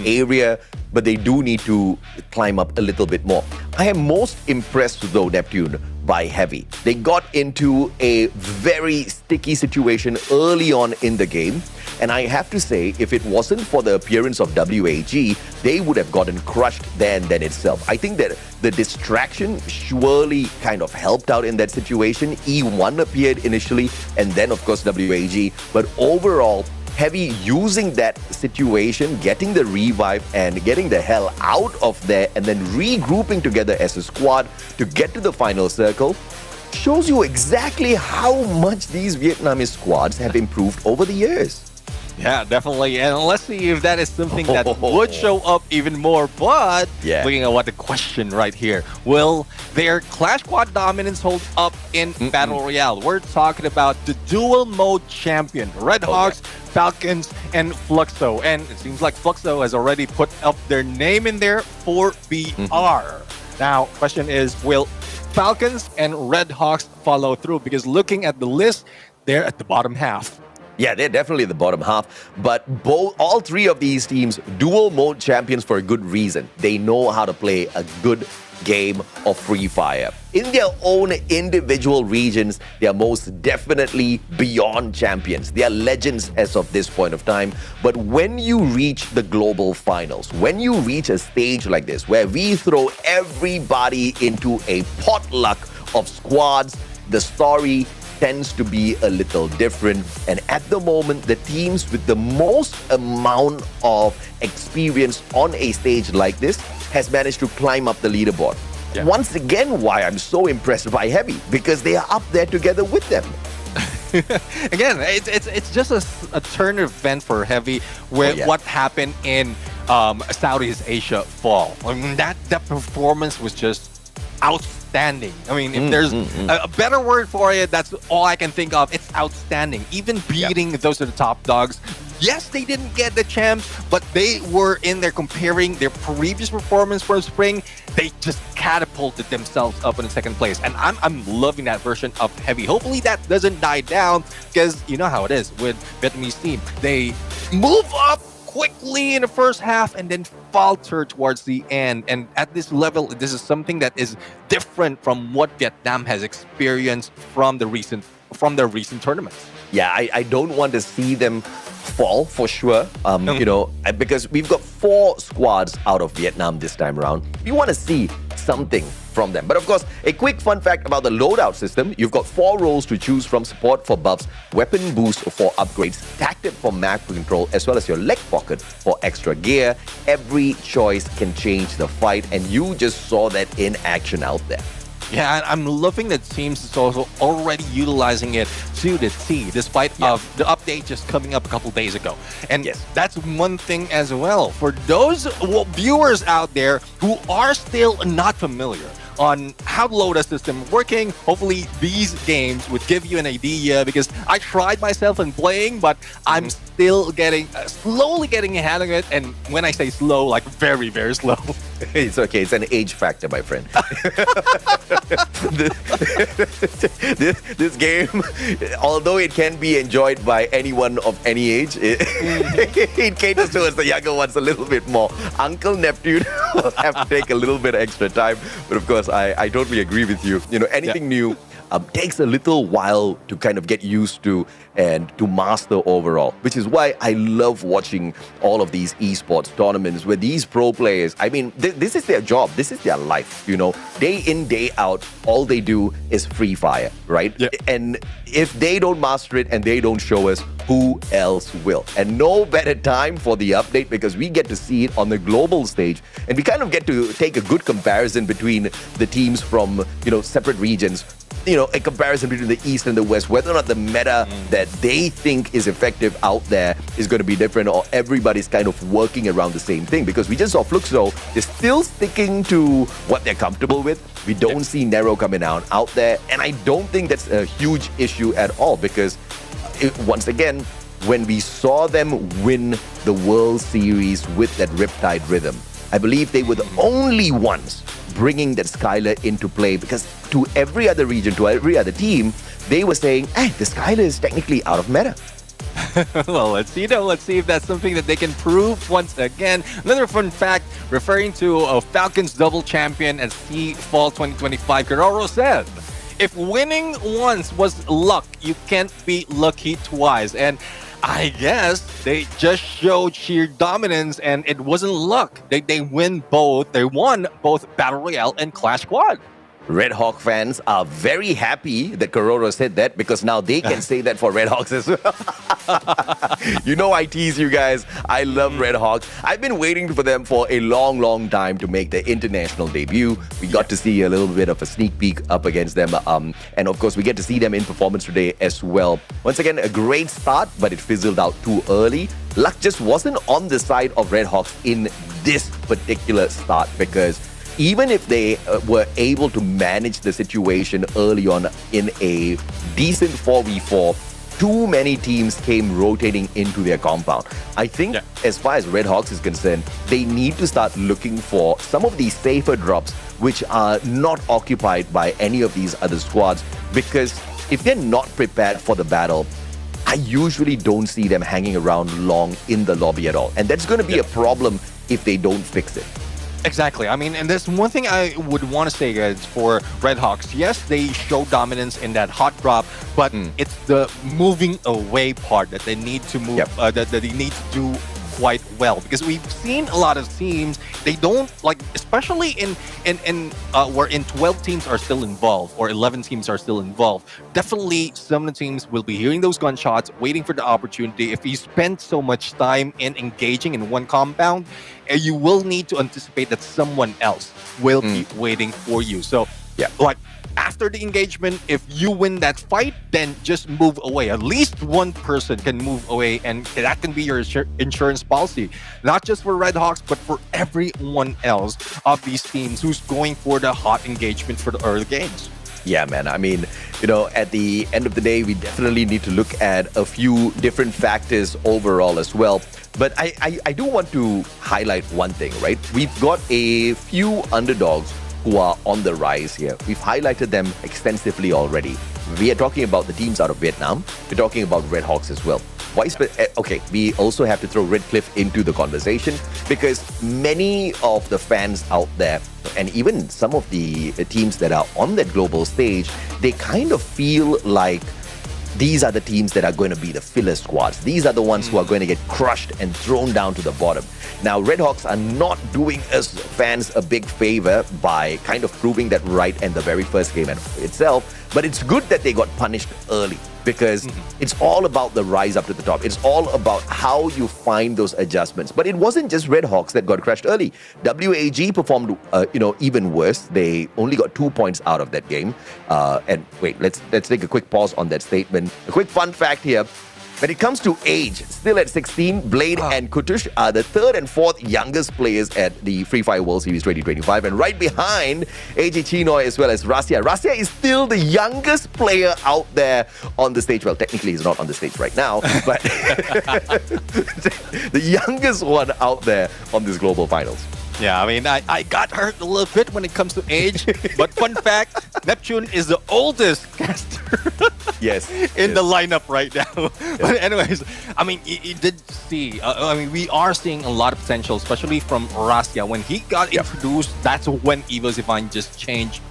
[SPEAKER 1] area, but they do need to climb up a little bit more. I am most impressed, though, Neptune, by Heavy. They got into a very sticky situation early on in the game, and I have to say, if it wasn't for the appearance of WAG, they would have gotten crushed there and then itself. I think that the distraction surely kind of helped out in that situation. E1 appeared initially, and then, of course, WAG. But overall, Heavy using that situation, getting the revive and getting the hell out of there, and then regrouping together as a squad to get to the final circle, shows you exactly how much these Vietnamese squads have improved over the years.
[SPEAKER 5] Yeah, definitely. And let's see if that is something that would show up even more. But looking at what the question right here, will their Clash Squad dominance hold up in Battle Royale? We're talking about the dual mode champion, Red Hawks, Falcons, and Fluxo. And it seems like Fluxo has already put up their name in there for BR. Now, question is, will Falcons and Red Hawks follow through? Because looking at the list, they're at the bottom half.
[SPEAKER 1] Yeah, they're definitely the bottom half, but all three of these teams, dual mode champions for a good reason. They know how to play a good game of Free Fire. In their own individual regions, they are most definitely beyond champions. They are legends as of this point of time. But when you reach the global finals, when you reach a stage like this, where we throw everybody into a potluck of squads, the story tends to be a little different. And at the moment, the teams with the most amount of experience on a stage like this has managed to climb up the leaderboard. Yeah. Once again, why I'm so impressed by Heavy, because they are up there together with them.
[SPEAKER 5] Again, it's just a turn event for Heavy where what happened in Southeast Asia fall. I mean, that performance was just outstanding. I mean, if there's a better word for it, that's all I can think of. It's outstanding. Even beating those are the top dogs. Yes, they didn't get the champs, but they were in there comparing their previous performance for spring. They just catapulted themselves up in second place. And I'm loving that version of Heavy. Hopefully that doesn't die down, because you know how it is with Vietnamese team. They move up quickly in the first half and then falter towards the end. And at this level, this is something that is different from what Vietnam has experienced from their recent tournaments.
[SPEAKER 1] Yeah, I don't want to see them fall for sure. Because we've got 4 squads out of Vietnam this time around. We want to see something from them. But of course, a quick fun fact about the loadout system. You've got 4 roles to choose from: support for buffs, weapon boost for upgrades, tactic for map control, as well as your leg pocket for extra gear. Every choice can change the fight, and you just saw that in action out there.
[SPEAKER 5] Yeah, I'm loving that teams is also already utilizing it to the T, despite of the update just coming up a couple days ago. And that's one thing as well. For those viewers out there who are still not familiar on how the loadout system is working, hopefully these games would give you an idea, because I tried myself in playing, but I'm still slowly getting a hang of it. And when I say slow, like very, very slow.
[SPEAKER 1] It's okay. It's an age factor, my friend. This game, although it can be enjoyed by anyone of any age, it caters towards the younger ones a little bit more. Uncle Neptune will have to take a little bit extra time. But of course, I totally agree with you. You know, anything new takes a little while to kind of get used to and to master overall, which is why I love watching all of these esports tournaments where these pro players, I mean, this is their job, this is their life, you know, day in, day out, all they do is Free Fire, right? Yeah. And if they don't master it and they don't show us, who else will? And no better time for the update, because we get to see it on the global stage, and we kind of get to take a good comparison between the teams from, you know, separate regions. You know, a comparison between the East and the West, whether or not the meta that they think is effective out there is going to be different, or everybody's kind of working around the same thing. Because we just saw Fluxo, they're still sticking to what they're comfortable with. We don't see Nero coming out there, and I don't think that's a huge issue at all, because once again, when we saw them win the World Series with that Riptide rhythm, I believe they were the only ones bringing that Skylar into play, because to every other region, to every other team, they were saying, hey, the Skylar is technically out of meta.
[SPEAKER 5] Well, let's see if that's something that they can prove once again. Another fun fact, referring to a Falcons double champion at Sea Fall 2025, Carraro said, if winning once was luck, you can't be lucky twice. And I guess they just showed sheer dominance, and it wasn't luck. They won both Battle Royale and Clash Squad.
[SPEAKER 1] Red Hawk fans are very happy that Carraro said that, because now they can say that for Red Hawks as well. You know, I tease you guys. I love Red Hawks. I've been waiting for them for a long, long time to make their international debut. We got to see a little bit of a sneak peek up against them. And of course, we get to see them in performance today as well. Once again, a great start, but it fizzled out too early. Luck just wasn't on the side of Red Hawks in this particular start, because even if they were able to manage the situation early on in a decent 4v4, too many teams came rotating into their compound. I think as far as Red Hawks is concerned, they need to start looking for some of these safer drops which are not occupied by any of these other squads, because if they're not prepared for the battle, I usually don't see them hanging around long in the lobby at all. And that's going to be a problem if they don't fix it.
[SPEAKER 5] Exactly. I mean, and there's one thing I would want to say, guys, for Red Hawks. Yes, they show dominance in that hot drop, but it's the moving away part that they need to move, that they need to do quite well, because we've seen a lot of teams, they don't like, especially wherein 12 teams are still involved or 11 teams are still involved. Definitely some of the teams will be hearing those gunshots, waiting for the opportunity. If you spend so much time in engaging in one compound, you will need to anticipate that someone else will keep waiting for you. So like after the engagement, if you win that fight, then just move away. At least one person can move away, and that can be your insurance policy. Not just for Red Hawks, but for everyone else of these teams who's going for the hot engagement for the early games.
[SPEAKER 1] Yeah, man. I mean, you know, at the end of the day, we definitely need to look at a few different factors overall as well. But I do want to highlight one thing, right? We've got a few underdogs who are on the rise here. We've highlighted them extensively already. We are talking about the teams out of Vietnam. We're talking about Red Hawks as well. Okay, we also have to throw Red Cliff into the conversation, because many of the fans out there, and even some of the teams that are on that global stage, they kind of feel like these are the teams that are going to be the filler squads. These are the ones who are going to get crushed and thrown down to the bottom. Now, Red Hawks are not doing us fans a big favor by kind of proving that right in the very first game itself, but it's good that they got punished early, because it's all about the rise up to the top. It's all about how you find those adjustments. But it wasn't just Red Hawks that got crushed early. WAG performed, even worse. They only got 2 points out of that game. And wait, let's take a quick pause on that statement. A quick fun fact here. When it comes to age, still at 16, Blade and Kutush are the third and fourth youngest players at the Free Fire World Series 2025. And right behind, AJ Chinoy as well as Rasya. Rasya is still the youngest player out there on the stage. Well, technically he's not on the stage right now, but the youngest one out there on this Global Finals.
[SPEAKER 5] Yeah, I mean, I got hurt a little bit when it comes to age, but fun fact, Neptune is the oldest caster in the lineup right now. But anyways, I mean, you did see, we are seeing a lot of potential, especially from Rasya. When he got introduced, that's when Evo Divine just changed,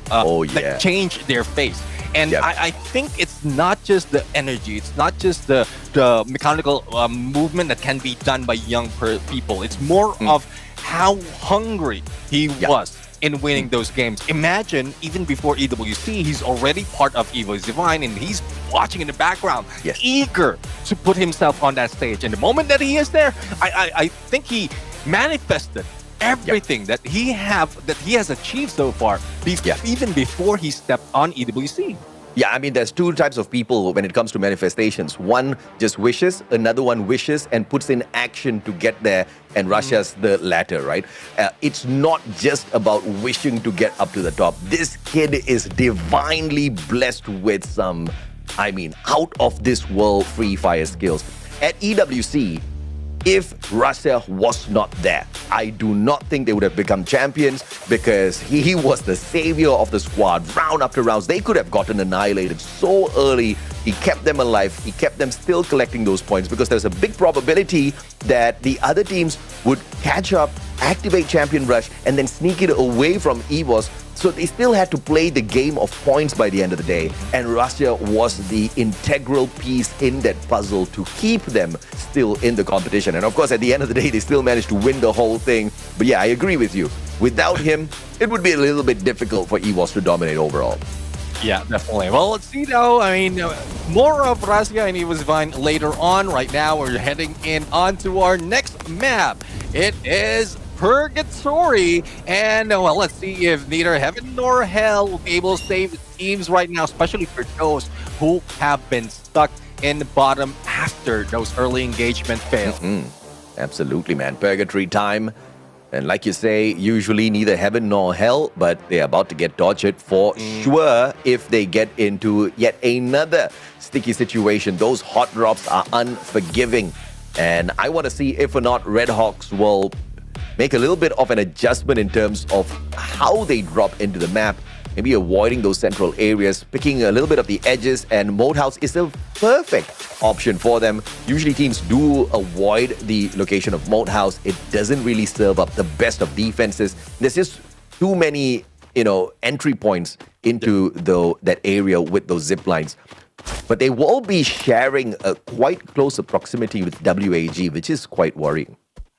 [SPEAKER 5] changed their face. And I think it's not just the energy, it's not just the mechanical movement that can be done by young people. It's more of how hungry he was in winning those games. Imagine, even before EWC, he's already part of Evo Divine, and he's watching in the background, eager to put himself on that stage. And the moment that he is there, I think he manifested everything that he has achieved so far, even before he stepped on EWC.
[SPEAKER 1] Yeah, I mean, there's two types of people when it comes to manifestations. One just wishes, another one wishes and puts in action to get there, and Russia's the latter, right? It's not just about wishing to get up to the top. This kid is divinely blessed with some I mean, out of this world Free Fire skills. At EWC, if Russia was not there, I do not think they would have become champions because he was the savior of the squad. Round after rounds, they could have gotten annihilated so early. He kept them alive. He kept them still collecting those points because there's a big probability that the other teams would catch up, activate Champion Rush, and then sneak it away from EVOS. So they still had to play the game of points by the end of the day. And Russia was the integral piece in that puzzle to keep them still in the competition. And of course, at the end of the day, they still managed to win the whole thing. But yeah, I agree with you. Without him, it would be a little bit difficult for EVOS to dominate overall.
[SPEAKER 5] Yeah, definitely. Well, let's see though. I mean, more of Razia and EVOS Divine later on. Right now, we're heading in onto our next map. It is Purgatory, and well, let's see if neither heaven nor hell will be able to save the teams right now, especially for those who have been stuck in the bottom after those early engagement fails.
[SPEAKER 1] Absolutely, man. Purgatory time. And like you say, usually neither heaven nor hell, but they're about to get tortured for sure if they get into yet another sticky situation. Those hot drops are unforgiving. And I want to see if or not Red Hawks will make a little bit of an adjustment in terms of how they drop into the map, maybe avoiding those central areas, picking a little bit of the edges, and Mode House is a perfect option for them. Usually teams do avoid the location of Mode House. It doesn't really serve up the best of defenses. There's just too many, entry points into that area with those zip lines. But they will be sharing a quite close proximity with WAG, which is quite worrying.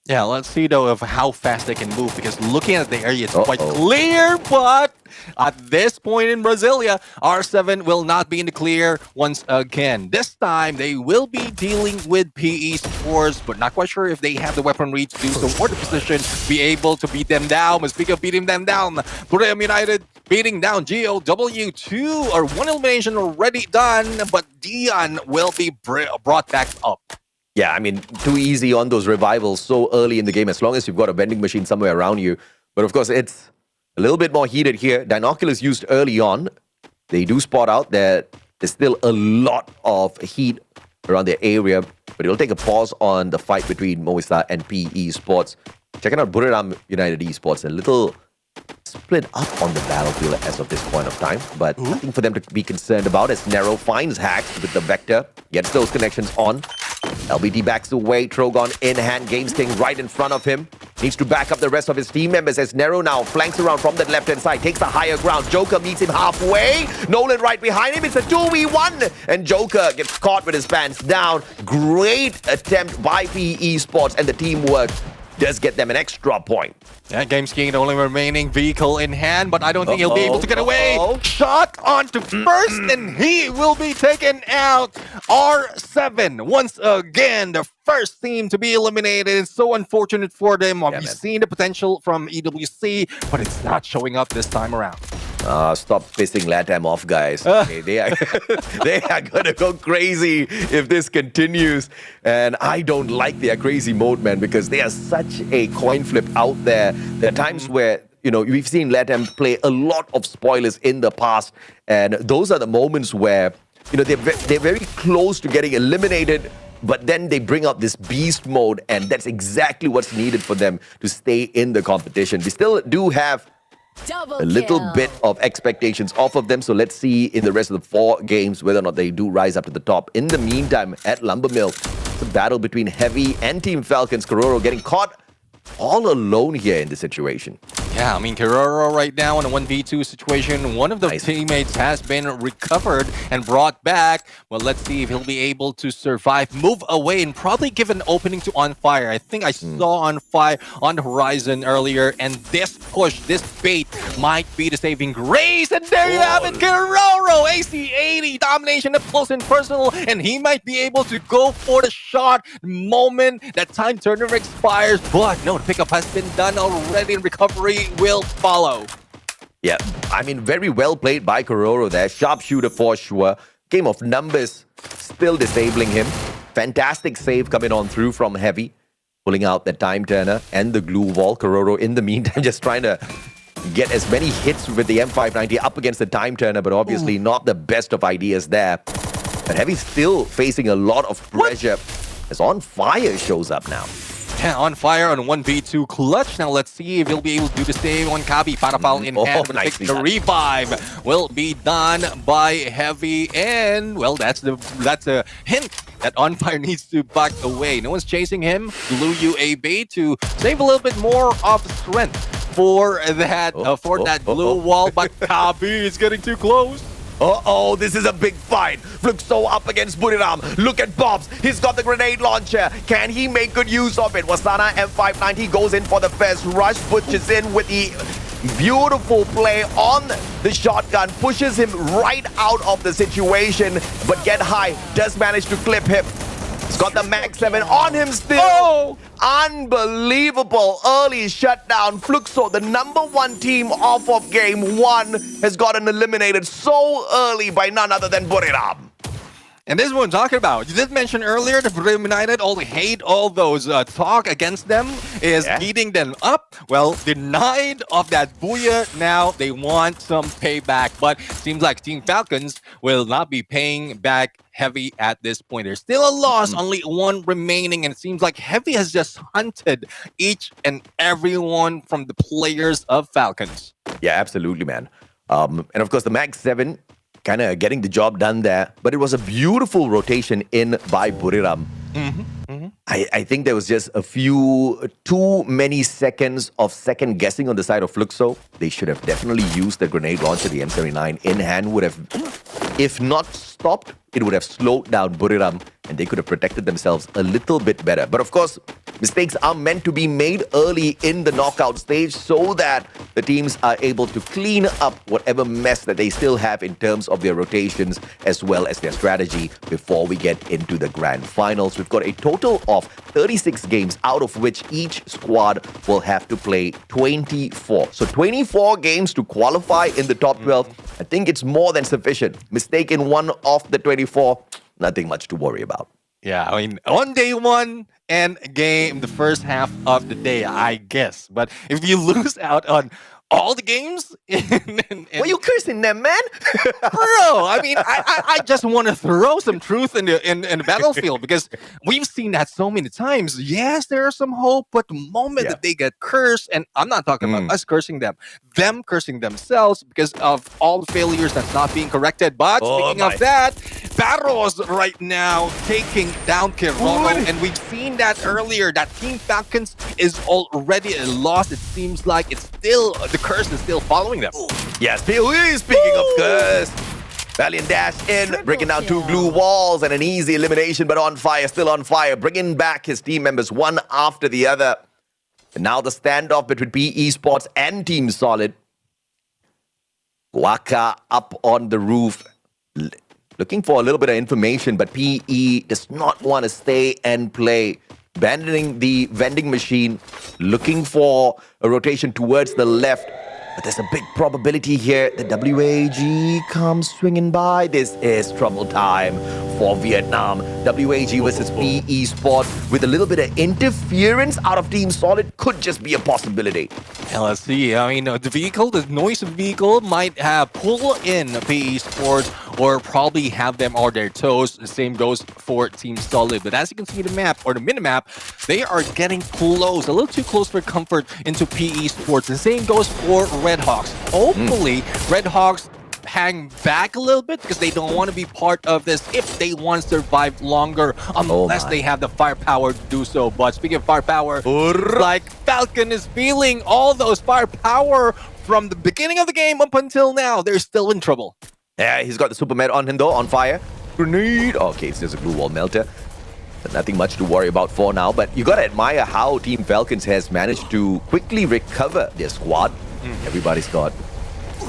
[SPEAKER 5] Yeah, let's see though of how fast they can move, because looking at the area it's quite clear, but at this point in Brasilia, R7 will not be in the clear once again. This time, they will be dealing with PE Sports, but not quite sure if they have the weaponry to do so or the position to be able to beat them down. But speaking of beating them down, Booyah United beating down GOW2, or one elimination already done, but Dion will be brought back up.
[SPEAKER 1] Yeah, I mean, too easy on those revivals so early in the game, as long as you've got a vending machine somewhere around you. But of course, it's a little bit more heated here. Dinoculus used early on. They do spot out that there's still a lot of heat around their area, but it'll take a pause on the fight between Movistar and PE Sports. Checking out Buriram United Esports, a little split up on the battlefield as of this point of time, but nothing for them to be concerned about as Nero finds hacks with the Vector, gets those connections on. LBD backs away, Trogon in hand, Games King right in front of him. Needs to back up the rest of his team members as Nero now flanks around from the left-hand side, takes the higher ground. Joker meets him halfway. Nolan right behind him. It's a 2v1. And Joker gets caught with his pants down. Great attempt by PE Sports, and the teamwork does get them an extra point.
[SPEAKER 5] Yeah, Games King, the only remaining vehicle in hand, but I don't think he'll be able to get away. Shot onto first, and he will be taken out. R7, once again, the first team to be eliminated. It's so unfortunate for them. We've seen the potential from EWC, but it's not showing up this time around.
[SPEAKER 1] Stop pissing LATAM off, guys. Okay, they are gonna go crazy if this continues. And I don't like their crazy mode, man, because they are such a coin flip out there. There are times where, we've seen LATAM play a lot of spoilers in the past. And those are the moments where, they're very close to getting eliminated, but then they bring out this beast mode, and that's exactly what's needed for them to stay in the competition. We still do have a little bit of expectations off of them, so let's see in the rest of the 4 games whether or not they do rise up to the top. In the meantime, at Lumber Mill, it's a battle between Heavy and Team Falcons. Kororo getting caught all alone here in this situation.
[SPEAKER 5] Yeah, I mean, Kororo right now in a 1v2 situation. One of the teammates has been recovered and brought back. Well, let's see if he'll be able to survive, move away, and probably give an opening to On Fire. I think I saw On Fire on the horizon earlier, and this push, this bait, might be the saving grace. And there you have it, Kororo, AC80, domination up close and personal, and he might be able to go for the shot the moment that time turner expires. But no, the pickup has been done already, and recovery will follow.
[SPEAKER 1] Yeah, I mean, very well played by Kororo there. Sharpshooter for sure. Game of numbers still disabling him. Fantastic save coming on through from Heavy, pulling out the time turner and the glue wall. Kororo, in the meantime, just trying to get as many hits with the M590 up against the time turner, but obviously not the best of ideas there. But Heavy's still facing a lot of pressure as On Fire shows up now.
[SPEAKER 5] Yeah, On Fire on 1v2 clutch. Now let's see if he'll be able to do the same on Kabi. Parapal in hand.
[SPEAKER 1] Nicely
[SPEAKER 5] The
[SPEAKER 1] done.
[SPEAKER 5] revive will be done by Heavy. And, well, that's a hint that On Fire needs to back away. No one's chasing him. Blue UAB to save a little bit more of strength for that blue wall. But Kabi is getting too close.
[SPEAKER 1] Uh-oh, this is a big fight. Fluxo up against Buriram. Look at Bobs. He's got the grenade launcher. Can he make good use of it? Wasana M590 goes in for the first rush, pushes in with the beautiful play on the shotgun, pushes him right out of the situation, but Get High does manage to clip him. He's got the Mag 7 on him still. Unbelievable early shutdown. Fluxo, the #1 team off of game 1, has gotten eliminated so early by none other than Buriram.
[SPEAKER 5] And this is what I'm talking about. You did mention earlier that Brim United all hate all those talk against them is beating them up. Well, denied of that Booyah. Now they want some payback. But seems like Team Falcons will not be paying back Heavy at this point. There's still a loss, only one remaining. And it seems like Heavy has just hunted each and every one from the players of Falcons.
[SPEAKER 1] Yeah, absolutely, man. And of course, the Mag 7 kind of getting the job done there. But it was a beautiful rotation in by Buriram. I think there was just too many seconds of second guessing on the side of Fluxo. They should have definitely used the grenade launcher, the M79 in hand would have, if not stopped, it would have slowed down Buriram and they could have protected themselves a little bit better. But of course, mistakes are meant to be made early in the knockout stage so that the teams are able to clean up whatever mess that they still have in terms of their rotations as well as their strategy before we get into the grand finals. We've got a total of 36 games, out of which each squad will have to play 24. So 24 games to qualify in the top 12. I think it's more than sufficient. Mistake in one of the 24, nothing much to worry about.
[SPEAKER 5] Yeah, I mean, on day one and game, the first half of the day, I guess. But if you lose out on all the games,
[SPEAKER 1] why you cursing them, man?
[SPEAKER 5] Bro, I mean, I just want to throw some truth in the battlefield because we've seen that so many times. Yes, there is some hope, but the moment that they get cursed, and I'm not talking about us cursing them cursing themselves because of all the failures that's not being corrected. But speaking of that, Barros right now taking down Kirono, and we've seen that earlier. That Team Falcons is already lost. It seems like it's still the curse is still following them.
[SPEAKER 1] Yeah, speaking of curse, Valiant dash in, breaking down 2 blue walls and an easy elimination, but On Fire, still on fire, bringing back his team members one after the other. And now the standoff between PE Sports and Team Solid. Waka up on the roof, looking for a little bit of information, but PE does not want to stay and play. Abandoning the vending machine, looking for a rotation towards the left. But there's a big probability here that WAG comes swinging by. This is trouble time for Vietnam. WAG versus PE Sport with a little bit of interference out of Team Solid could just be a possibility.
[SPEAKER 5] Yeah, let's see. I mean, the noise of the vehicle might have pull in PE Sports or probably have them on their toes. The same goes for Team Solid. But as you can see the map or the minimap, they are getting close, a little too close for comfort into PE Sports. The same goes for Red Hawks. Hopefully, Red Hawks hang back a little bit because they don't want to be part of this if they want to survive longer unless they have the firepower to do so. But speaking of firepower, like Falcon is feeling all those firepower from the beginning of the game up until now. They're still in trouble.
[SPEAKER 1] Yeah, he's got the super med on him though, On Fire. Grenade. Okay, it's just a blue wall melter. But nothing much to worry about for now. But you gotta admire how Team Falcons has managed to quickly recover their squad. Everybody's got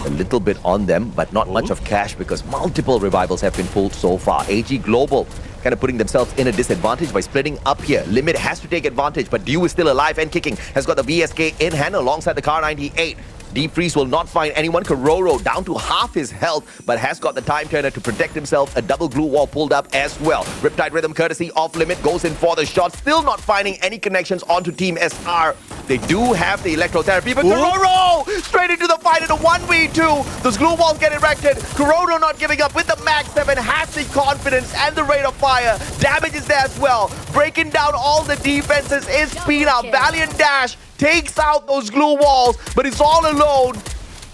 [SPEAKER 1] a little bit on them, but not much of cash because multiple revivals have been pulled so far. AG Global kind of putting themselves in a disadvantage by splitting up here. Limit has to take advantage, but Dew is still alive and kicking. Has got the VSK in hand alongside the Car 98. Deep Freeze will not find anyone. Kororo down to half his health, but has got the time turner to protect himself. A double glue wall pulled up as well. Riptide Rhythm, courtesy of Limit, goes in for the shot. Still not finding any connections onto Team SR. They do have the electrotherapy, but Kororo straight into the fight in a 1v2. Those glue walls get erected. Kororo not giving up with the Max 7, has the confidence and the rate of fire. Damage is there as well. Breaking down all the defenses is Pina. Valiant dash takes out those glue walls, but it's all alone.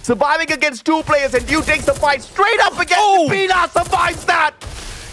[SPEAKER 1] Surviving against two players, and Dew takes the fight straight up against Pina. Survives that.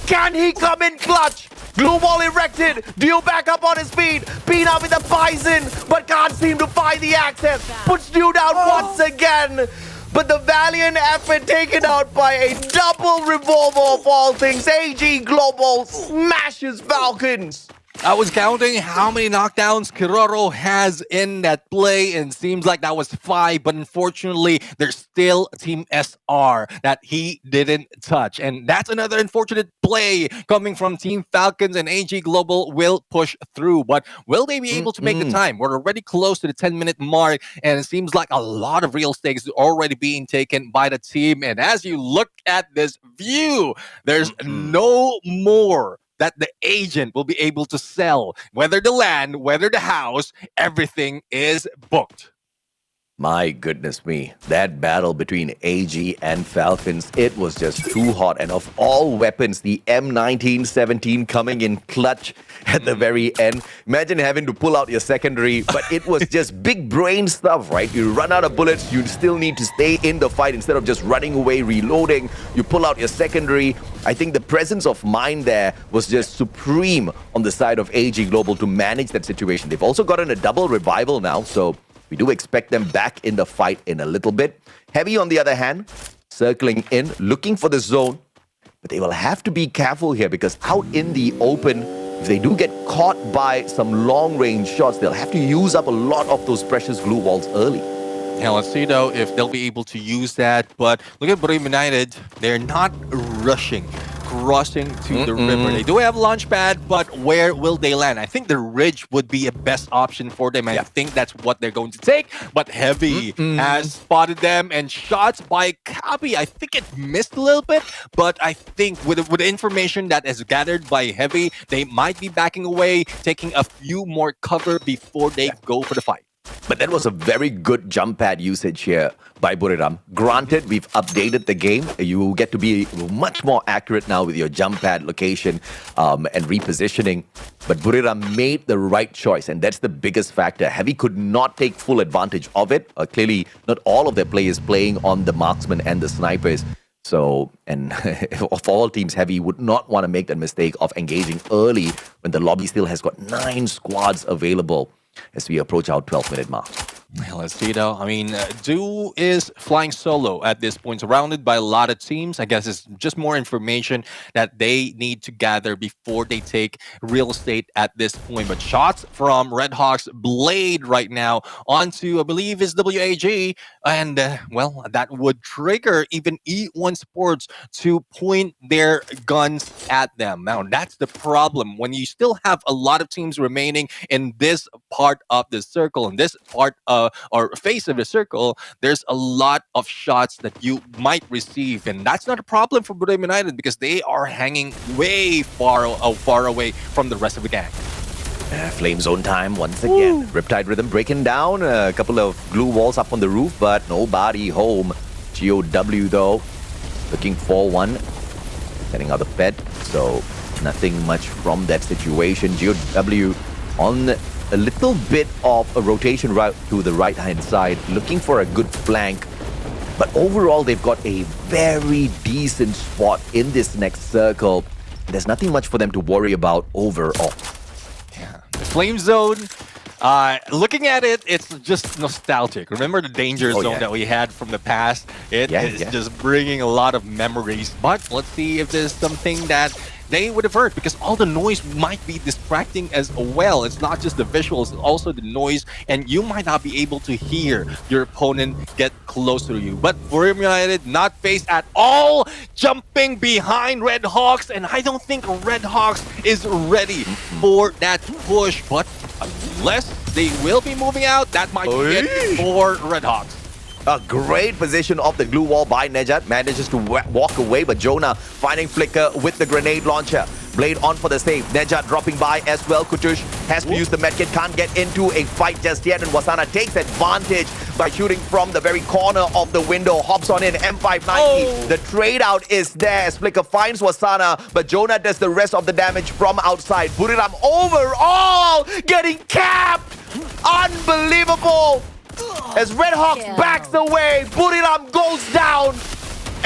[SPEAKER 1] Can he come in clutch? Glue wall erected. Dew back up on his feet. Pina with the Bison, but can't seem to find the access. Puts Dew down once again. But the valiant effort taken out by a double revolver of all things. AG Global smashes Falcons.
[SPEAKER 5] I was counting how many knockdowns Kororo has in that play, and seems like that was 5, but unfortunately, there's still Team SR that he didn't touch. And that's another unfortunate play coming from Team Falcons, and AG Global will push through. But will they be able to make the time? We're already close to the 10-minute mark, and it seems like a lot of real stakes are already being taken by the team. And as you look at this view, there's no more that the agent will be able to sell. Whether the land, whether the house, everything is booked.
[SPEAKER 1] My goodness me, that battle between AG and Falcons, it was just too hot. And of all weapons, the M1917 coming in clutch at the very end. Imagine having to pull out your secondary, but it was just big brain stuff, right? You run out of bullets, you still need to stay in the fight instead of just running away, reloading. You pull out your secondary. I think the presence of mind there was just supreme on the side of AG Global to manage that situation. They've also gotten a double revival now, so we do expect them back in the fight in a little bit. Heavy, on the other hand, circling in, looking for the zone. But they will have to be careful here, because out in the open, if they do get caught by some long-range shots, they'll have to use up a lot of those precious glue walls early.
[SPEAKER 5] Yeah, let's see though if they'll be able to use that. But look at Booyah United. They're not rushing, crossing to the river. They do have a launch pad, but where will they land? I think the ridge would be a best option for them. I think that's what they're going to take. But Heavy has spotted them, and shots by Kabi. I think it missed a little bit, but I think with the information that is gathered by Heavy, they might be backing away, taking a few more cover before they go for the fight.
[SPEAKER 1] But that was a very good jump pad usage here by Buriram. Granted, we've updated the game. You get to be much more accurate now with your jump pad location and repositioning. But Buriram made the right choice, and that's the biggest factor. Heavy could not take full advantage of it. Clearly, not all of their players playing on the marksmen and the snipers. So, and of all teams, Heavy would not want to make that mistake of engaging early when the lobby still has got 9 squads available as we approach our 12-minute mark.
[SPEAKER 5] Let's see though. I mean, Dew is flying solo at this point, surrounded by a lot of teams. I guess it's just more information that they need to gather before they take real estate at this point. But shots from Red Hawk's Blade right now onto, I believe, is WAG. And, well, that would trigger even E1 Sports to point their guns at them. Now, that's the problem. When you still have a lot of teams remaining in this part of the circle, in this part of or face of the circle, there's a lot of shots that you might receive, and that's not a problem for Booyah United because they are hanging way far away from the rest of the gang.
[SPEAKER 1] Flame zone time once again. Riptide Rhythm breaking down. A couple of glue walls up on the roof, but nobody home. GOW though, looking for one. Setting out the bed, so nothing much from that situation. GOW on a little bit of a rotation route to the right-hand side, looking for a good flank. But overall, they've got a very decent spot in this next circle. There's nothing much for them to worry about overall.
[SPEAKER 5] Yeah, the Flame Zone, looking at it, it's just nostalgic. Remember the danger zone that we had from the past? It is just bringing a lot of memories. But let's see if there's something that they would avert, because all the noise might be distracting as well. It's not just the visuals, it's also the noise, and you might not be able to hear your opponent get closer to you. But Booyah United not faced at all. jumping behind Red Hawks, and I don't think Red Hawks is ready for that push, but unless they will be moving out, that might be it for Red Hawks.
[SPEAKER 1] A great position of the glue wall by Nejat. Manages to walk away, but Jonah finding Flicker with the grenade launcher. Blade on for the save. Nejat dropping by as well. Kutush has to use the medkit. Can't get into a fight just yet. And Wasana takes advantage by shooting from the very corner of the window. Hops on in M590. The trade out is there as Flicker finds Wasana, but Jonah does the rest of the damage from outside. Buriram overall getting capped. Unbelievable. As Red Hawks backs away, Buriram goes down.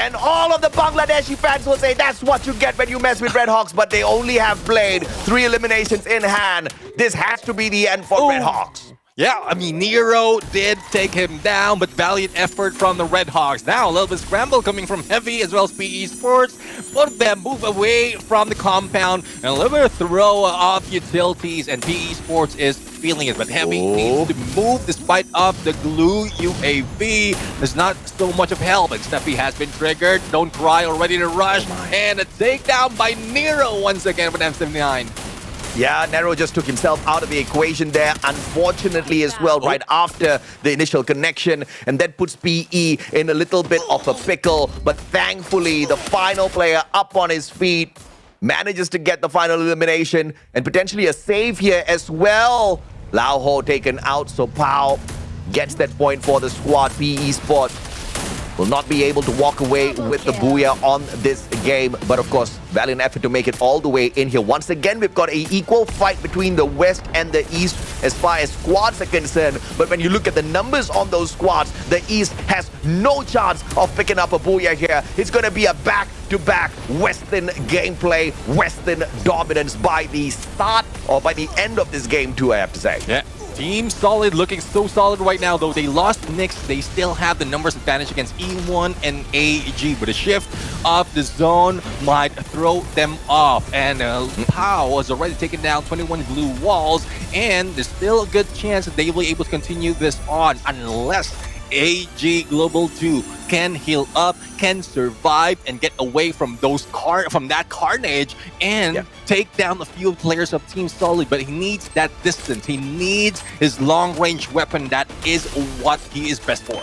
[SPEAKER 1] And all of the Bangladeshi fans will say that's what you get when you mess with Red Hawks, but they only have Blade. 3 eliminations in hand. This has to be the end for Red Hawks.
[SPEAKER 5] Yeah, I mean, Nero did take him down, but valiant effort from the Red Hawks. Now, a little bit scramble coming from Heavy as well as PE Sports. Both of them move away from the compound, and a little bit of throw of utilities, and PE Sports is feeling it, but Heavy needs to move despite of the glue UAV. There's not so much of help, and Steffi has been triggered. Don't cry, already to rush, and a takedown by Nero once again with M79.
[SPEAKER 1] Yeah, Nero just took himself out of the equation there, unfortunately as well, right after the initial connection, and that puts PE in a little bit of a pickle, but thankfully the final player up on his feet manages to get the final elimination and potentially a save here as well. Lao Ho taken out, so Pao gets that point for the squad. PE Sport will not be able to walk away with the Booyah on this game. But of course, valiant effort to make it all the way in here. Once again, we've got an equal fight between the West and the East as far as squads are concerned. But when you look at the numbers on those squads, the East has no chance of picking up a Booyah here. It's going to be a back-to-back Western gameplay, Western dominance by the start or by the end of this game too, I have to say.
[SPEAKER 5] Yeah. Team Solid looking so solid right now, though they lost Nyx. They still have the numbers advantage against E1 and AG, but a shift of the zone might throw them off. And Pao has already taken down 21 blue walls, and there's still a good chance that they will be able to continue this on unless AG Global 2 can heal up, can survive, and get away from those that carnage and take down a few players of Team Solid. But he needs that distance. He needs his long-range weapon. That is what he is best for.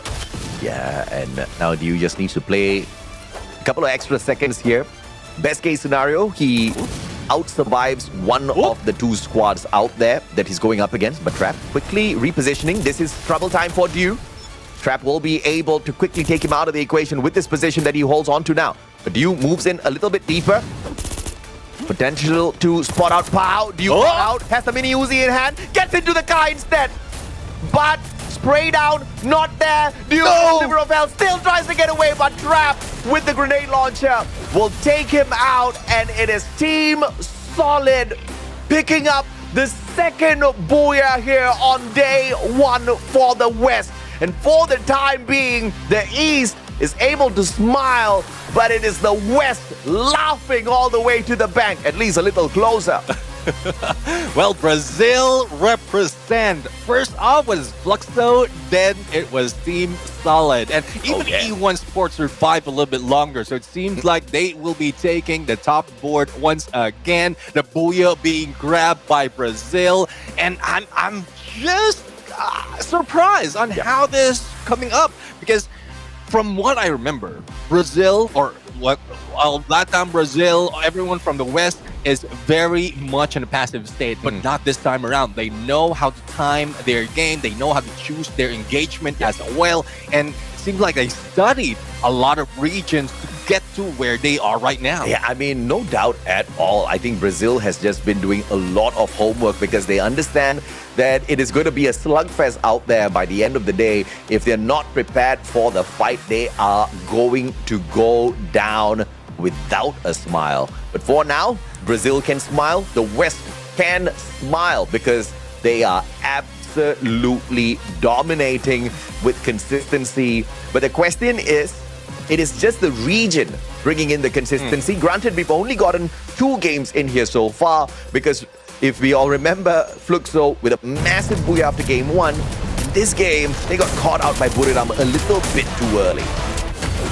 [SPEAKER 1] Yeah, and now Diu just needs to play a couple of extra seconds here. Best case scenario, he out-survives one of the 2 squads out there that he's going up against. But Trap quickly repositioning. This is trouble time for Diu. Trap will be able to quickly take him out of the equation with this position that he holds on to now. But Diu moves in a little bit deeper. Potential to spot out Pao. Diu out, has the mini Uzi in hand, gets into the car instead. But spray down, not there. Diu, Liver of Hell, still tries to get away, but Trap with the grenade launcher will take him out, and it is Team Solid picking up the second Booyah here on day 1 for the West. And for the time being, the East is able to smile, but it is the West laughing all the way to the bank, at least a little closer.
[SPEAKER 5] Well, Brazil represent. First off was Fluxo, then it was Team Solid. And even E1 Sports survived a little bit longer, so it seems like they will be taking the top board once again. The Booyah being grabbed by Brazil. And I'm just surprised on how this is coming up, because from what I remember, Brazil or Latam Brazil, everyone from the West is very much in a passive state, but not this time around. They know how to time their game. They know how to choose their engagement as well, and it seems like they studied a lot of regions to get to where they are right now.
[SPEAKER 1] Yeah, I mean, no doubt at all. I think Brazil has just been doing a lot of homework because they understand that it is going to be a slugfest out there by the end of the day. If they're not prepared for the fight, they are going to go down without a smile. But for now, Brazil can smile. The West can smile because they are absolutely dominating with consistency. But the question is, it is just the region bringing in the consistency. Granted, we've only gotten 2 games in here so far because if we all remember, Fluxo with a massive Booyah after game 1, in this game, they got caught out by Buriram a little bit too early.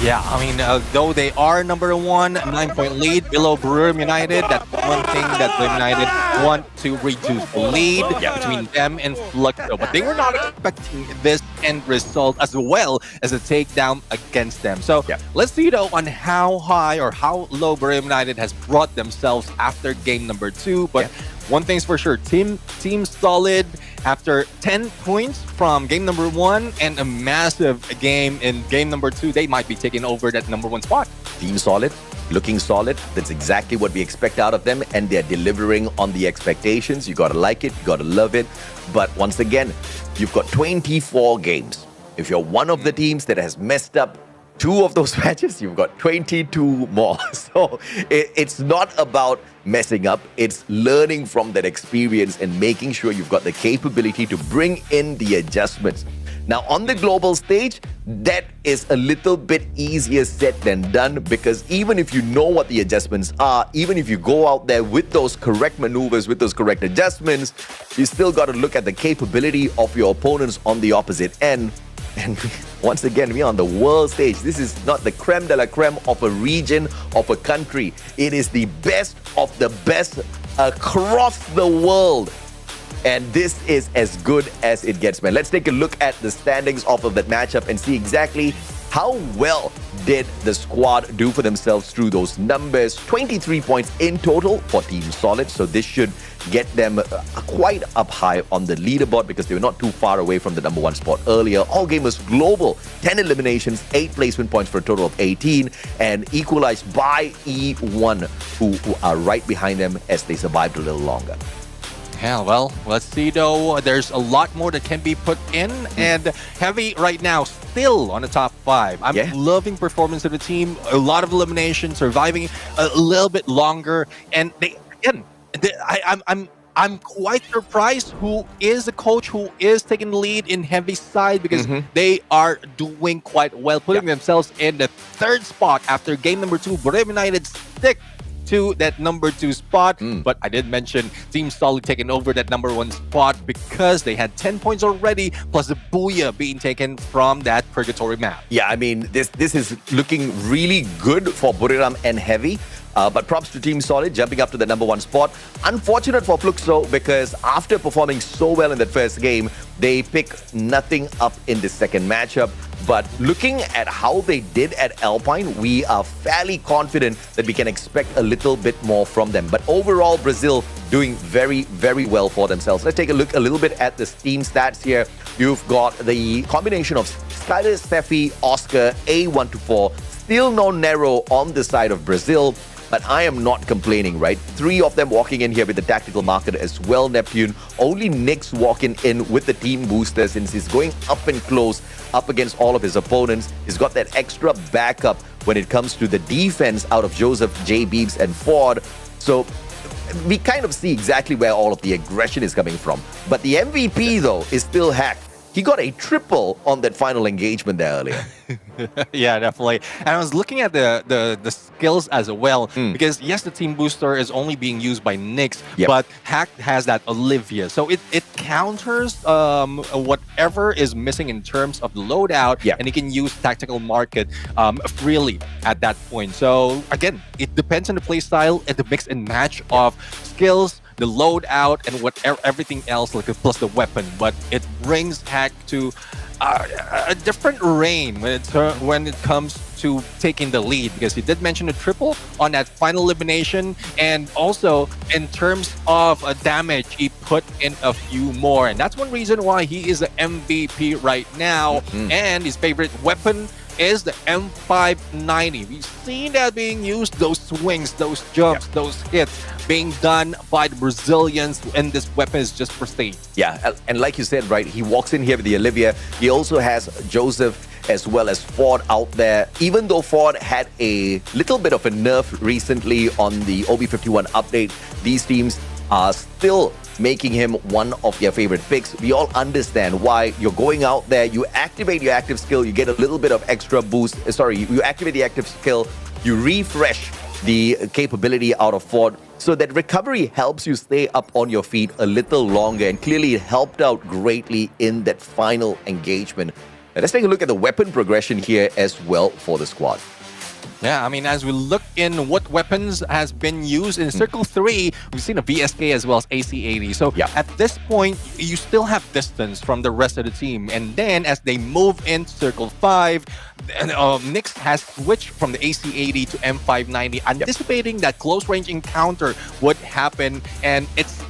[SPEAKER 5] Yeah, I mean, though they are number one, 9-point lead below Booyah United, that's one thing that Booyah United want to reduce the lead between them and Fluxo. But they were not expecting this end result as well as a takedown against them. So let's see though on how high or how low Booyah United has brought themselves after game number 2. But one thing's for sure, Team Solid, after 10 points from game number 1 and a massive game in game number 2, they might be taking over that number 1 spot.
[SPEAKER 1] Team Solid, looking solid. That's exactly what we expect out of them, and they're delivering on the expectations. You gotta like it, you gotta love it. But once again, you've got 24 games. If you're one of the teams that has messed up 2 of those matches, you've got 22 more. So it's not about messing up. It's learning from that experience and making sure you've got the capability to bring in the adjustments. Now, on the global stage, that is a little bit easier said than done, because even if you know what the adjustments are, even if you go out there with those correct maneuvers, with those correct adjustments, you still got to look at the capability of your opponents on the opposite end. And once again, we're on the world stage. This is not the creme de la creme of a region, of a country. It is the best of the best across the world. And this is as good as it gets, man. Let's take a look at the standings off of that matchup and see exactly how well did the squad do for themselves through those numbers. 23 points in total for Team Solid, so this should get them quite up high on the leaderboard because they were not too far away from the number 1 spot earlier. All Gamers Global, 10 eliminations, 8 placement points for a total of 18, and equalized by E1, who are right behind them as they survived a little longer.
[SPEAKER 5] Yeah, well, let's see though. There's a lot more that can be put in, and Heavy right now still on the top 5. I'm loving performance of the team. A lot of elimination, surviving a little bit longer, and I'm quite surprised who is the coach who is taking the lead in Heavy side, because they are doing quite well, putting themselves in the 3rd spot after game number 2. Booyah United stick to that number 2 spot, but I did mention Team Solid taking over that number 1 spot because they had 10 points already, plus the Booyah being taken from that Purgatory map.
[SPEAKER 1] Yeah, I mean, this is looking really good for Buriram and Heavy. But props to Team Solid jumping up to the number 1 spot. Unfortunate for Fluxo because after performing so well in that first game, they pick nothing up in the second matchup. But looking at how they did at Alpine, we are fairly confident that we can expect a little bit more from them. But overall, Brazil doing very, very well for themselves. Let's take a look a little bit at the team stats here. You've got the combination of Skyler, Steffi, Oscar, A1 to 4. Still no Nero on the side of Brazil. But I am not complaining, right? 3 of them walking in here with the tactical marker as well, Neptune. Only Nick's walking in with the team booster since he's going up and close up against all of his opponents. He's got that extra backup when it comes to the defense out of Joseph, J. Beebs, and Ford. So we kind of see exactly where all of the aggression is coming from. But the MVP, though, is still Hack. He got a triple on that final engagement there earlier.
[SPEAKER 5] Yeah, definitely. And I was looking at the skills as well, because yes, the team booster is only being used by Nyx, but Hack has that Olivia. So it counters whatever is missing in terms of the loadout, and he can use tactical market freely at that point. So again, it depends on the play style and the mix and match of skills, the loadout, and whatever everything else, like plus the weapon. But it brings Hack to a different reign when it comes to taking the lead, because he did mention a triple on that final elimination, and also in terms of damage, he put in a few more, and that's one reason why he is the MVP right now. And his favorite weapon is the M590. We've seen that being used, those swings, those jumps, those hits being done by the Brazilians, and this weapon is just pristine.
[SPEAKER 1] Yeah, and like you said, right, he walks in here with the Olivia. He also has Joseph as well as Ford out there. Even though Ford had a little bit of a nerf recently on the OB51 update, these teams are still making him one of their favorite picks. We all understand why. You're going out there, you activate your active skill, you get a little bit of extra boost. You activate the active skill, you refresh the capability out of Ford, so that recovery helps you stay up on your feet a little longer, and clearly it helped out greatly in that final engagement. Let's take a look at the weapon progression here as well for the squad.
[SPEAKER 5] Yeah, I mean, as we look in what weapons has been used in Circle 3, we've seen a VSK as well as AC-80. So at this point, you still have distance from the rest of the team. And then as they move into Circle 5, Nyx has switched from the AC-80 to M590, anticipating that close-range encounter would happen. And it's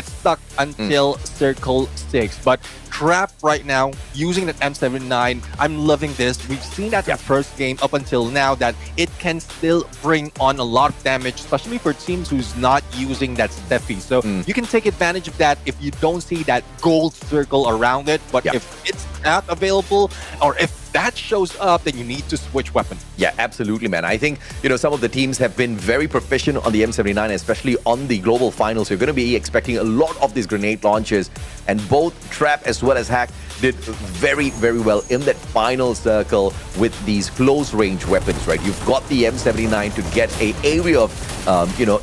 [SPEAKER 5] stuck until Circle 6. But Trap right now, using that M79, I'm loving this. We've seen that in the first game up until now that it can still bring on a lot of damage, especially for teams who's not using that Steffi. So you can take advantage of that if you don't see that gold circle around it. But if it's not available, or if that shows up, then you need to switch weapon.
[SPEAKER 1] Yeah, absolutely, man. I think, some of the teams have been very proficient on the M79, especially on the global finals. You're going to be expecting a lot of these grenade launches, and both Trap as well as Hack did very, very well in that final circle with these close-range weapons, right? You've got the M79 to get an area of,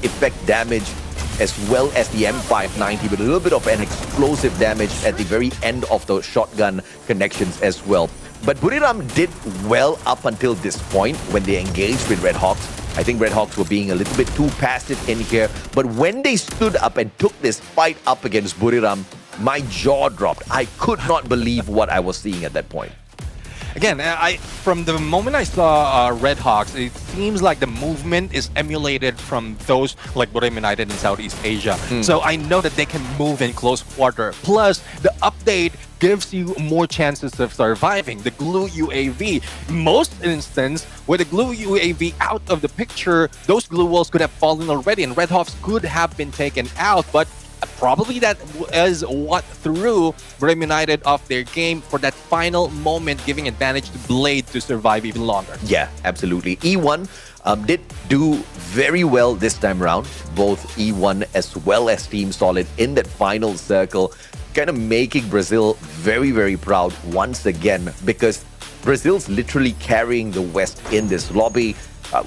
[SPEAKER 1] effect damage, as well as the M590 with a little bit of an explosive damage at the very end of the shotgun connections as well. But Buriram did well up until this point when they engaged with Red Hawks. I think Red Hawks were being a little bit too passive in here. But when they stood up and took this fight up against Buriram, my jaw dropped. I could not believe what I was seeing at that point.
[SPEAKER 5] Again, from the moment I saw Red Hawks, it seems like the movement is emulated from those like Buriram United in Southeast Asia. So I know that they can move in close quarter. Plus, the update gives you more chances of surviving. The glue UAV, most instance, with the glue UAV out of the picture, those glue walls could have fallen already and Red Hawks could have been taken out. But probably that is what threw Buriram United off their game for that final moment, giving advantage to Blade to survive even longer.
[SPEAKER 1] Yeah, absolutely. E1 did do very well this time around. Both E1 as well as Team Solid in that final circle, kind of making Brazil very, very proud once again, because Brazil's literally carrying the West in this lobby.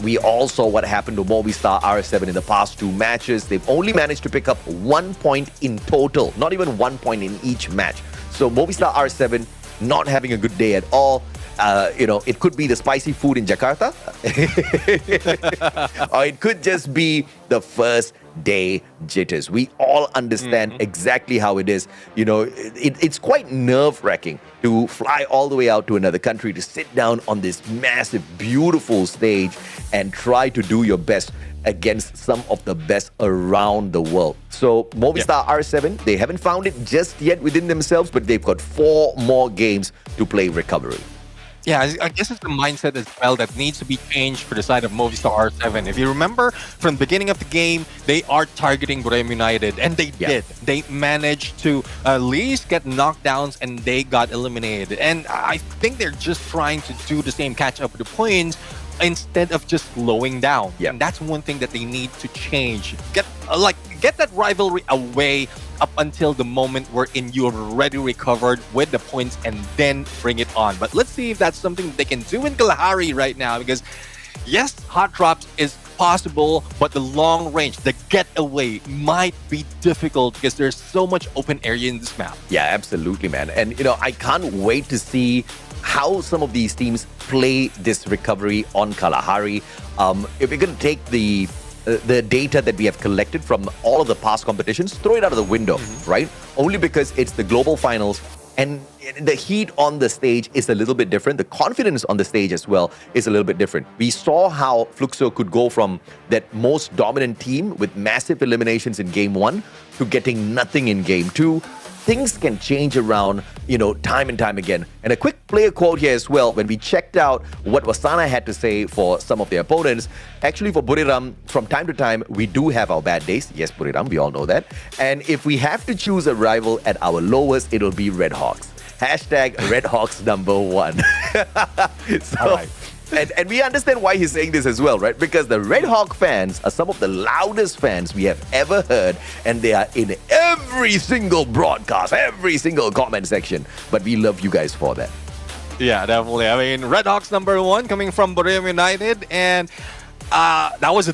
[SPEAKER 1] We all saw what happened to Movistar R7 in the past 2 matches. They've only managed to pick up 1 point in total, not even 1 point in each match. So Movistar R7 not having a good day at all. It could be the spicy food in Jakarta, or it could just be the first day jitters. We all understand exactly how it is. It's quite nerve-wracking to fly all the way out to another country to sit down on this massive, beautiful stage and try to do your best against some of the best around the world. So Movistar R7, they haven't found it just yet within themselves, but they've got 4 more games to play recovery.
[SPEAKER 5] Yeah, I guess it's the mindset as well that needs to be changed for the side of Movistar R7. If you remember, from the beginning of the game, they are targeting Buriram United, and they did. They managed to at least get knockdowns, and they got eliminated. And I think they're just trying to do the same, catch up with the points, instead of just slowing down. And that's one thing that they need to change. Get that rivalry away up until the moment wherein you're already recovered with the points, and then bring it on. But let's see if that's something that they can do in Kalahari right now, because yes, hot drops is possible, but the long range, the getaway might be difficult because there's so much open area in this map.
[SPEAKER 1] Yeah, absolutely, man. And I can't wait to see how some of these teams play this recovery on Kalahari. If we're going to take the data that we have collected from all of the past competitions, throw it out of the window, right? Only because it's the global finals, and the heat on the stage is a little bit different. The confidence on the stage as well is a little bit different. We saw how Fluxo could go from that most dominant team with massive eliminations in game 1 to getting nothing in game 2. Things can change around, time and time again. And a quick player quote here as well. When we checked out what Wasana had to say for some of their opponents, actually for Buriram, from time to time, we do have our bad days. Yes, Buriram, we all know that. And if we have to choose a rival at our lowest, it'll be Red Hawks. Hashtag Red Hawks #1. All right. And we understand why he's saying this as well, right? Because the Red Hawk fans are some of the loudest fans we have ever heard, and they are in every single broadcast, every single comment section. But we love you guys for that.
[SPEAKER 5] Yeah, definitely. I mean, Red Hawks #1 coming from Buriram United, and that was a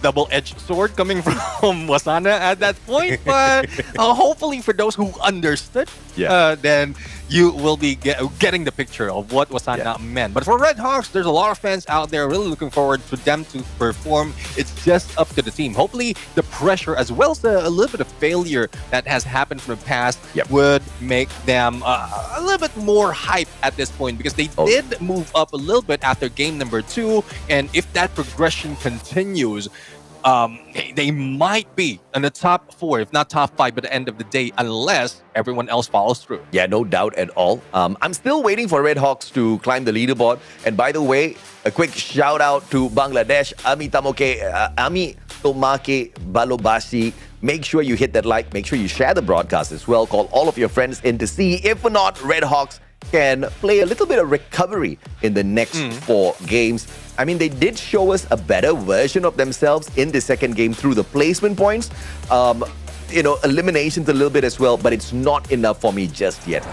[SPEAKER 5] double-edged sword coming from Wasana at that point. But hopefully for those who understood, then you will be getting the picture of what Wasana meant. But for Red Hawks, there's a lot of fans out there really looking forward for them to perform. It's just up to the team. Hopefully, the pressure as well as a little bit of failure that has happened from the past would make them a little bit more hype at this point, because they did move up a little bit after game number 2. And if that progression continues, they might be in the top 4, if not top 5 by the end of the day, unless everyone else follows through.
[SPEAKER 1] Yeah, no doubt at all. I'm still waiting for Red Hawks to climb the leaderboard. And by the way, a quick shout out to Bangladesh, Ami Tomake Balobasi. Make sure you hit that like, make sure you share the broadcast as well. Call all of your friends in to see if or not Red Hawks can play a little bit of recovery in the next 4 games. I mean, they did show us a better version of themselves in the second game through the placement points. Eliminations a little bit as well, but it's not enough for me just yet.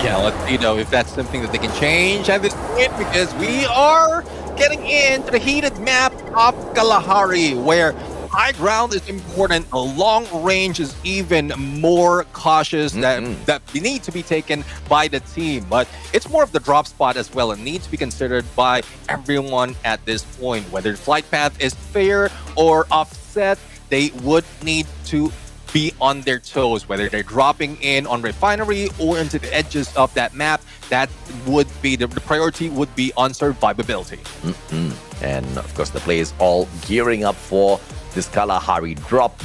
[SPEAKER 5] Yeah, let's see though if that's something that they can change at this point, because we are getting into the heated map of Kalahari, where high ground is important. A long range is even more cautious that need to be taken by the team. But it's more of the drop spot as well. It needs to be considered by everyone at this point. Whether the flight path is fair or offset, they would need to be on their toes, whether they're dropping in on refinery or into the edges of that map. That would be the priority would be on survivability.
[SPEAKER 1] And of course, the players all gearing up for this Kalahari drop.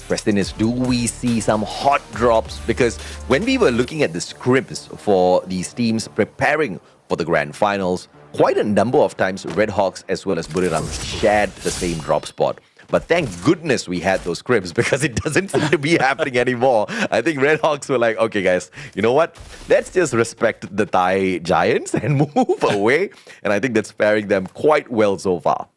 [SPEAKER 1] Question is, do we see some hot drops? Because when we were looking at the scripts for these teams preparing for the grand finals, quite a number of times Red Hawks as well as Buriram shared the same drop spot. But thank goodness we had those scripts, because it doesn't seem to be happening anymore. I think Red Hawks were like, okay guys, you know what? Let's just respect the Thai Giants and move away. And I think that's faring them quite well so far.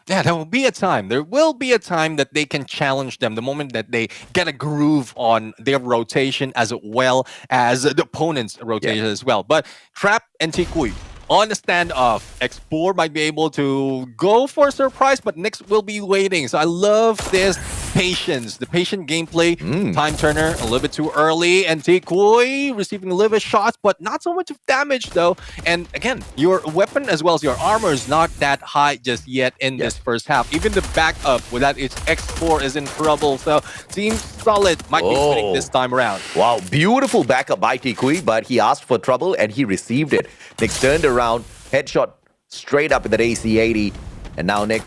[SPEAKER 5] Yeah, there will be a time. There will be a time that they can challenge them the moment that they get a groove on their rotation as well as the opponent's rotation as well. But Trap and Tikui on the standoff, Explore might be able to go for a surprise, but Nyx will be waiting. So I love this patience, the patient gameplay. Time turner a little bit too early, and Tikui receiving a little bit of shots, but not so much of damage though. And again, your weapon as well as your armor is not that high just yet in this first half. Even the backup without its X4 is in trouble. So Team Solid might be winning this time around.
[SPEAKER 1] Wow, beautiful backup by Tikui, but he asked for trouble and he received it. Nyx turned around, headshot straight up in that AC-80, and now Nick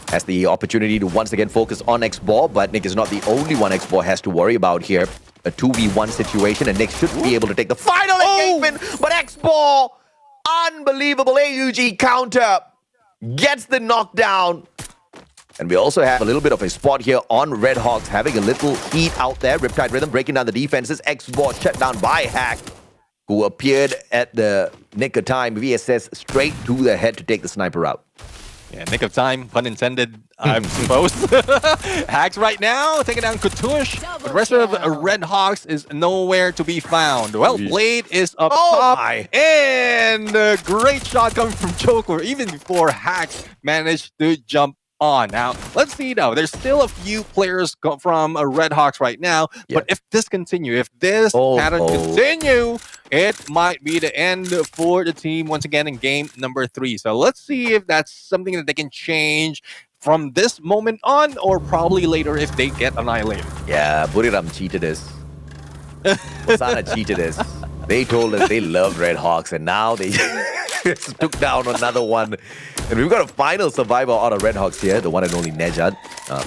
[SPEAKER 1] has the opportunity to once again focus on X-Ball, but Nick is not the only one X-Ball has to worry about here. A 2v1 situation, and Nick should be able to take the final engagement, but X-Ball, unbelievable AUG counter, gets the knockdown. And we also have a little bit of a spot here on Red Hawks, having a little heat out there. Riptide Rhythm breaking down the defenses. X-Ball shut down by Hack, who appeared at the nick of time. VSS straight to the head to take the sniper out.
[SPEAKER 5] Yeah, nick of time, pun intended, I suppose. Hacks right now, taking down Kutush. The rest of Red Hawks is nowhere to be found. Well, Blade is up top. And a great shot coming from Joker, even before Hacks managed to jump on. Now, let's see though. There's still a few players from Red Hawks right now, but if this continue, if this pattern continue, it might be the end for the team once again in game number 3. So let's see if that's something that they can change from this moment on, or probably later if they get annihilated.
[SPEAKER 1] Yeah, Buriram cheated us. Osana cheated us. They told us they love Red Hawks, and now they took down another one. And we've got a final survivor out of Red Hawks here, the one and only Nejad.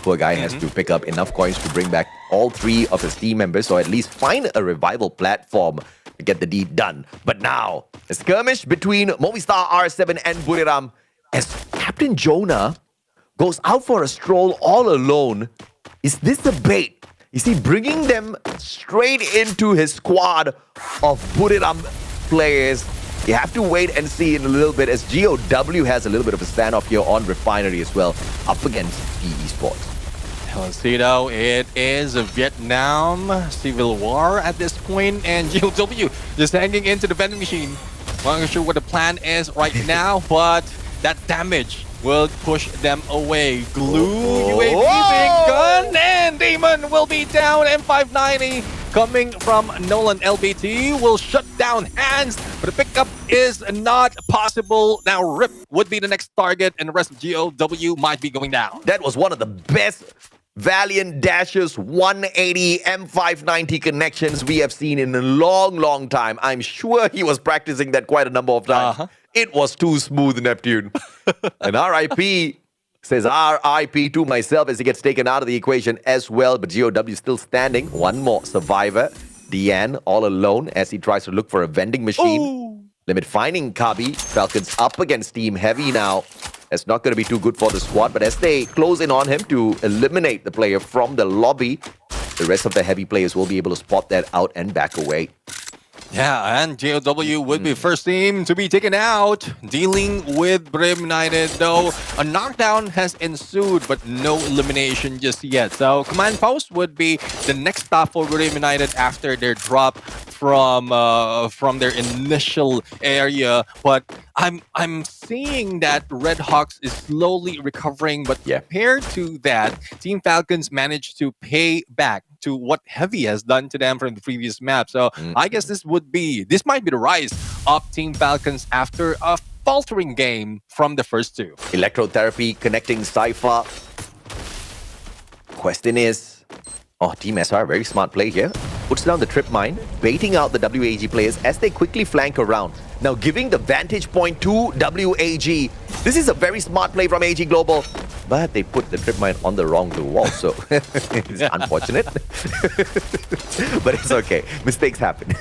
[SPEAKER 1] Poor guy has to pick up enough coins to bring back all 3 of his team members, or at least find a revival platform to get the deed done. But now, a skirmish between Movistar R7 and Buriram, as Captain Jonah goes out for a stroll all alone. Is this a bait? Is he bringing them straight into his squad of Buriram players? You have to wait and see in a little bit, as GOW has a little bit of a standoff here on Refinery as well, up against PE Sports.
[SPEAKER 5] Let's see though, it is a Vietnam Civil War at this point, and GOW just hanging into the vending machine. Not sure what the plan is right now, but that damage will push them away. Glue UAV being gun, and Demon will be down. M590 coming from Nolan LBT will shut down Hands, but the pickup is not possible. Now Rip would be the next target, and the rest of GOW might be going down.
[SPEAKER 1] That was one of the best Valiant dashes 180 M590 connections we have seen in a long time. I'm sure he was practicing that quite a number of times. It was too smooth, Neptune. And RIP says RIP to myself as he gets taken out of the equation as well. But GOW still standing. One more survivor. Deanne all alone as he tries to look for a vending machine.
[SPEAKER 5] Ooh.
[SPEAKER 1] Limit finding Kabi. Falcons up against Team Heavy now. That's not going to be too good for the squad, but as they close in on him to eliminate the player from the lobby, the rest of the Heavy players will be able to spot that out and back away.
[SPEAKER 5] Yeah, and GOW would be first team to be taken out. Dealing with Brim United, though, a knockdown has ensued, but no elimination just yet. So Command Post would be the next stop for Brim United after their drop from their initial area. But I'm seeing that Red Hawks is slowly recovering, but compared to that, Team Falcons managed to pay back to what Heavy has done to them from the previous map. So I guess this might be the rise of Team Falcons after a faltering game from the first two.
[SPEAKER 1] Electrotherapy connecting Cypher. Question is, Team SR, very smart play here. Puts down the trip mine, baiting out the WAG players as they quickly flank around. Now giving the vantage point to WAG. This is a very smart play from AG Global, but they put the trip mine on the wrong blue wall, so it's unfortunate. But it's okay. Mistakes happen.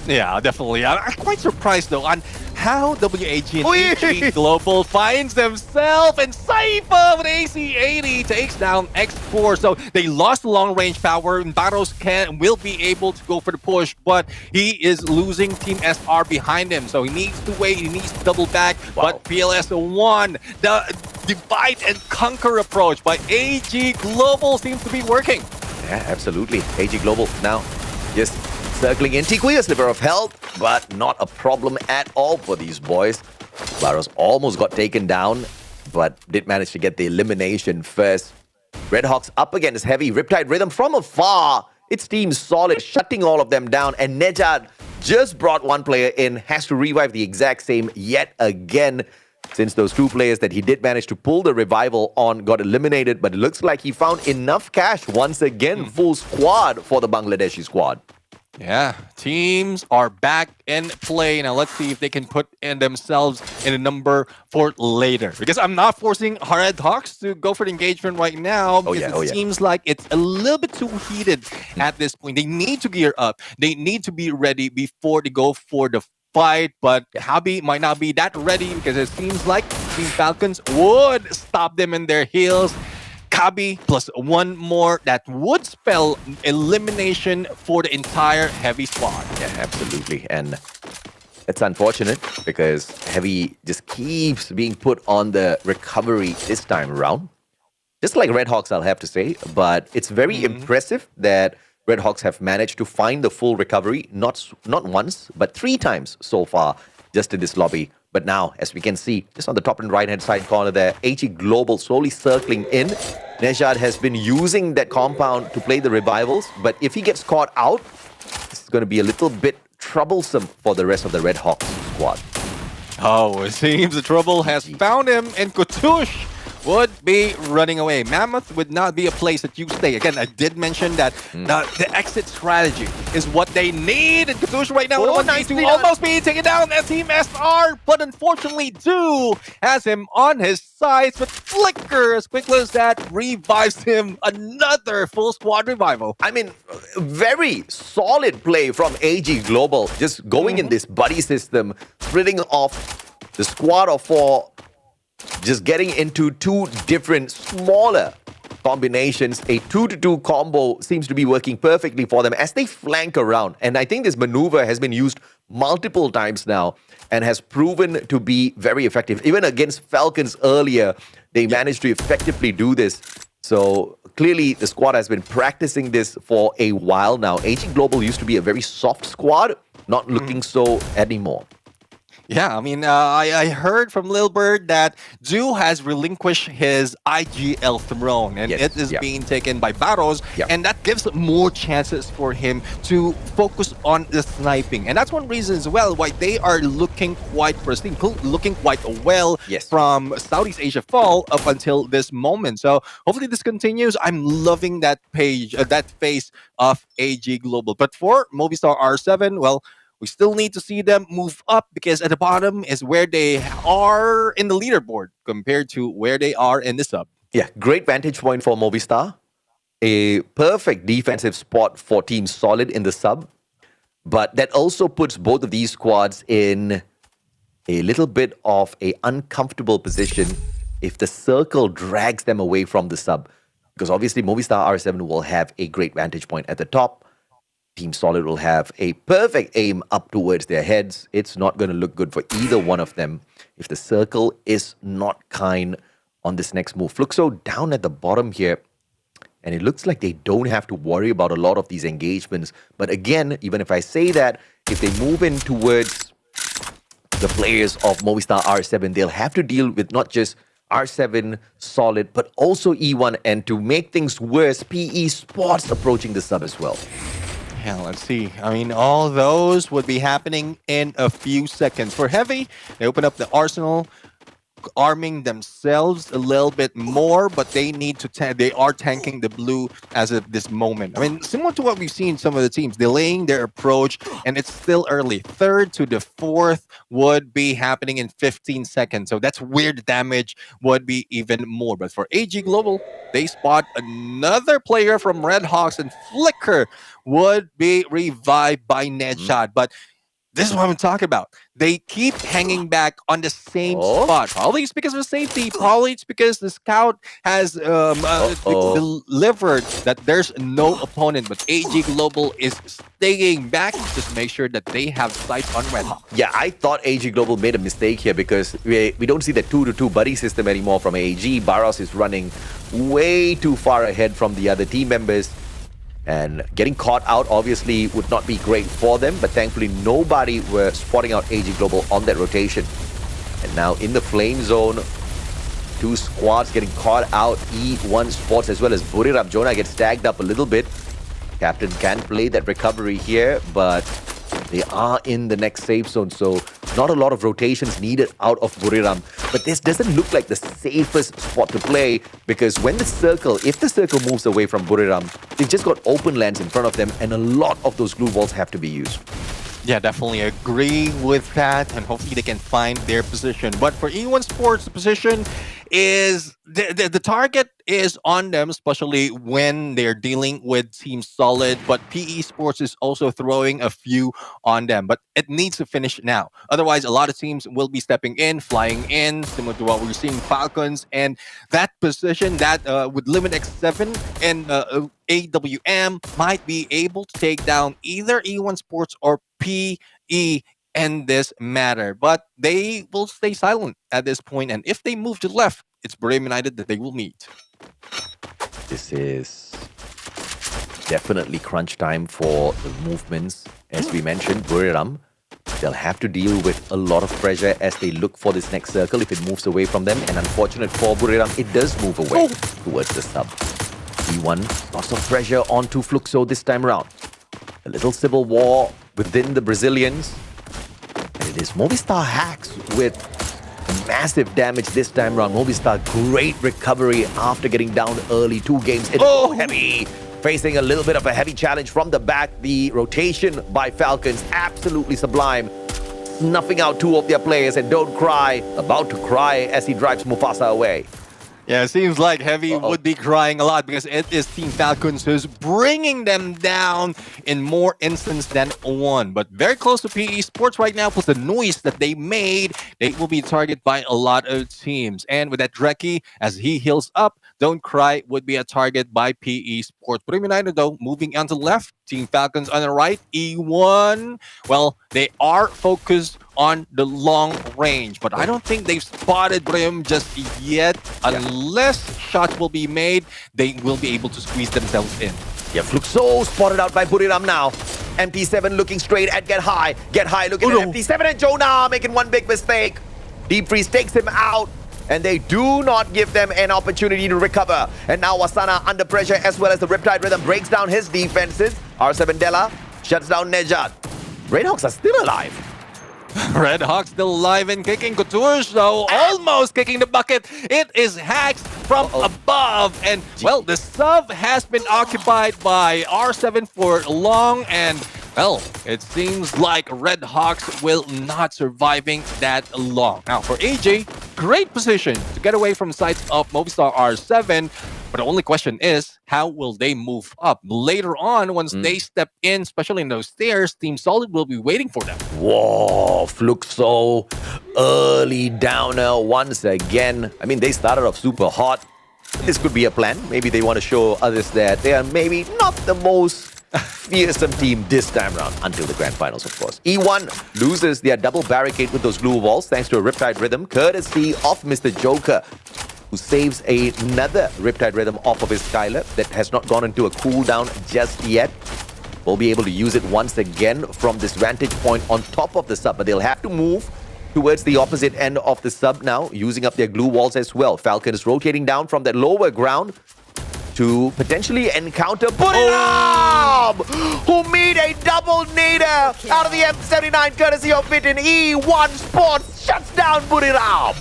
[SPEAKER 5] Yeah, definitely. I'm quite surprised, though, on how WAG and AG Global finds themselves, and Cypher with AC-80 takes down X4. So they lost the long-range power, and Barros will be able to go for the push, but he is losing Team SR behind him. So he needs to wait, he needs to double back, but PLS won. The divide and conquer approach by AG Global seems to be working.
[SPEAKER 1] Yeah, absolutely. AG Global now just circling in. Tikuya, sliver of health, but not a problem at all for these boys. Barros almost got taken down, but did manage to get the elimination first. Red Hawks up against Heavy. Riptide Rhythm from afar. It's Team Solid shutting all of them down, and Nejad just brought one player in, has to revive the exact same yet again. Since those two players that he did manage to pull the revival on got eliminated, but it looks like he found enough cash once again. Full squad for the Bangladeshi squad.
[SPEAKER 5] Yeah, teams are back in play. Now let's see if they can put in themselves in a number for later. Because I'm not forcing Red Hawks to go for the engagement right now. Because it seems like it's a little bit too heated at this point. They need to gear up. They need to be ready before they go for the fight. But Habi might not be that ready because it seems like Team Falcons would stop them in their heels. Kabi plus one more, that would spell elimination for the entire Heavy squad.
[SPEAKER 1] Yeah, absolutely. And it's unfortunate because Heavy just keeps being put on the recovery this time around. Just like Red Hawks, I'll have to say. But it's very impressive that Red Hawks have managed to find the full recovery, not once, but 3 times so far, just in this lobby. But now, as we can see, just on the top and right-hand side corner there, AG Global slowly circling in. Nejad has been using that compound to play the revivals, but if he gets caught out, it's going to be a little bit troublesome for the rest of the Red Hawks squad.
[SPEAKER 5] Oh, it seems the trouble has found him, and Kutush would be running away. Mammoth would not be a place that you stay. Again, I did mention that the exit strategy is what they need. And Kutush right now to almost be taken down as Team SR, but unfortunately Do has him on his sides, but Flicker, as quickly as that, revives him. Another full squad revival.
[SPEAKER 1] I mean, very solid play from AG Global, just going in this buddy system, splitting off the squad of 4, just getting into 2 different smaller combinations. A 2-to-2 combo seems to be working perfectly for them as they flank around. And I think this maneuver has been used multiple times now and has proven to be very effective. Even against Falcons earlier, they managed to effectively do this. So clearly the squad has been practicing this for a while now. AG Global used to be a very soft squad, not looking so anymore.
[SPEAKER 5] Yeah, I mean, I heard from Lil Bird that Ju has relinquished his IGL throne and it is being taken by Barros, and that gives more chances for him to focus on the sniping. And that's one reason as well why they are looking quite pristine, looking quite well from Southeast Asia Fall up until this moment. So hopefully this continues. I'm loving that that phase of AG Global. But for Movistar R7, well, we still need to see them move up because at the bottom is where they are in the leaderboard compared to where they are in the sub.
[SPEAKER 1] Yeah, great vantage point for Movistar. A perfect defensive spot for Team Solid in the sub. But that also puts both of these squads in a little bit of an uncomfortable position if the circle drags them away from the sub. Because obviously Movistar R7 will have a great vantage point at the top. Team Solid will have a perfect aim up towards their heads. It's not going to look good for either one of them if the circle is not kind on this next move. Fluxo down at the bottom here, and it looks like they don't have to worry about a lot of these engagements. But again, even if I say that, if they move in towards the players of Movistar R7, they'll have to deal with not just R7 Solid, but also E1. And to make things worse, PE Sports approaching the sub as well.
[SPEAKER 5] Yeah, let's see. I mean, all those would be happening in a few seconds. For Heavy, they open up the arsenal, arming themselves a little bit more, but they need to they are tanking the blue as of this moment. I mean, similar to what we've seen some of the teams delaying their approach, and it's still early. Third to the fourth would be happening in 15 seconds, so that's where the damage would be even more. But for AG Global, they spot another player from Red Hawks, and Flicker would be revived by Nedshot. But this is what I'm talking about. They keep hanging back on the same spot. Probably it's because of safety. Probably it's because the scout has delivered that there's no opponent. But AG Global is staying back. Just make sure that they have sight on Red Hawk.
[SPEAKER 1] Yeah, I thought AG Global made a mistake here because we don't see the 2-2 buddy system anymore from AG. Barros is running way too far ahead from the other team members. And getting caught out obviously would not be great for them, but thankfully nobody were spotting out AG Global on that rotation. And now in the flame zone, two squads getting caught out. E1 Sports as well as Buriram Jonah gets tagged up a little bit. Captain can play that recovery here, but they are in the next safe zone, so not a lot of rotations needed out of Buriram. But this doesn't look like the safest spot to play because if the circle moves away from Buriram, they've just got open lands in front of them and a lot of those glue balls have to be used.
[SPEAKER 5] Yeah, definitely agree with that, and hopefully they can find their position. But for E1 Sports, the position is the target is on them, especially when they're dealing with Team Solid. But PE Sports is also throwing a few on them, but it needs to finish now. Otherwise, a lot of teams will be stepping in, flying in, similar to what we're seeing Falcons, and that position that with Limit X7 and AWM might be able to take down either E1 Sports or PE in this matter, but they will stay silent at this point, and if they move to the left, it's Buriram United that they will meet.
[SPEAKER 1] This is definitely crunch time for the movements. As we mentioned, Buriram, they'll have to deal with a lot of pressure as they look for this next circle if it moves away from them, and unfortunate for Buriram, it does move away towards the sub. E1, lots of pressure onto Fluxo this time around. A little civil war within the Brazilians. And it is Movistar Hacks with massive damage this time around. Movistar, great recovery after getting down early. 2 games in. Heavy! Facing a little bit of a heavy challenge from the back. The rotation by Falcons, absolutely sublime. Snuffing out 2 of their players, and Don't Cry, about to cry as he drives Mufasa away.
[SPEAKER 5] Yeah, it seems like Heavy would be crying a lot because it is Team Falcons who's bringing them down in more instances than one. But very close to PE Sports right now, plus the noise that they made, they will be targeted by a lot of teams. And with that Dreki, as he heals up, Don't Cry would be a target by PE Sports. Buriram United, though, moving on to the left. Team Falcons on the right. E1, well, they are focused on the long range, but I don't think they've spotted Brim just yet. Unless shots will be made, they will be able to squeeze themselves in.
[SPEAKER 1] Yeah, Fluxo spotted out by Buriram now. MT7 looking straight at Get High. Get High looking at MT7 and Jonah making one big mistake. Deep Freeze takes him out. And they do not give them an opportunity to recover. And now Wasana under pressure as well as the Riptide Rhythm breaks down his defenses. R7 Della shuts down Nejat. Redhawks are still alive.
[SPEAKER 5] Red Hawk still alive and kicking. Couture, though, almost kicking the bucket. It is Hacks from above. And, well, the sub has been occupied by R7 for long. And, well, it seems like Red Hawks will not surviving that long. Now, for AJ, great position to get away from sights of Movistar R7. But the only question is, how will they move up? Later on, once they step in, especially in those stairs, Team Solid will be waiting for them.
[SPEAKER 1] Whoa, Fluxo, early downer once again. I mean, they started off super hot. This could be a plan. Maybe they want to show others that they are maybe not the most fearsome team this time around, until the grand finals, of course. E1 loses their double barricade with those glue walls thanks to a Riptide Rhythm, courtesy of Mr. Joker, who saves another Riptide Rhythm off of his Skylar that has not gone into a cooldown just yet. We'll be able to use it once again from this vantage point on top of the sub, but they'll have to move towards the opposite end of the sub now, using up their glue walls as well. Falcon is rotating down from that lower ground to potentially encounter Booyah, who meet a double nader out of the M79 courtesy of Vitin. E1 Sports shuts down Booyah.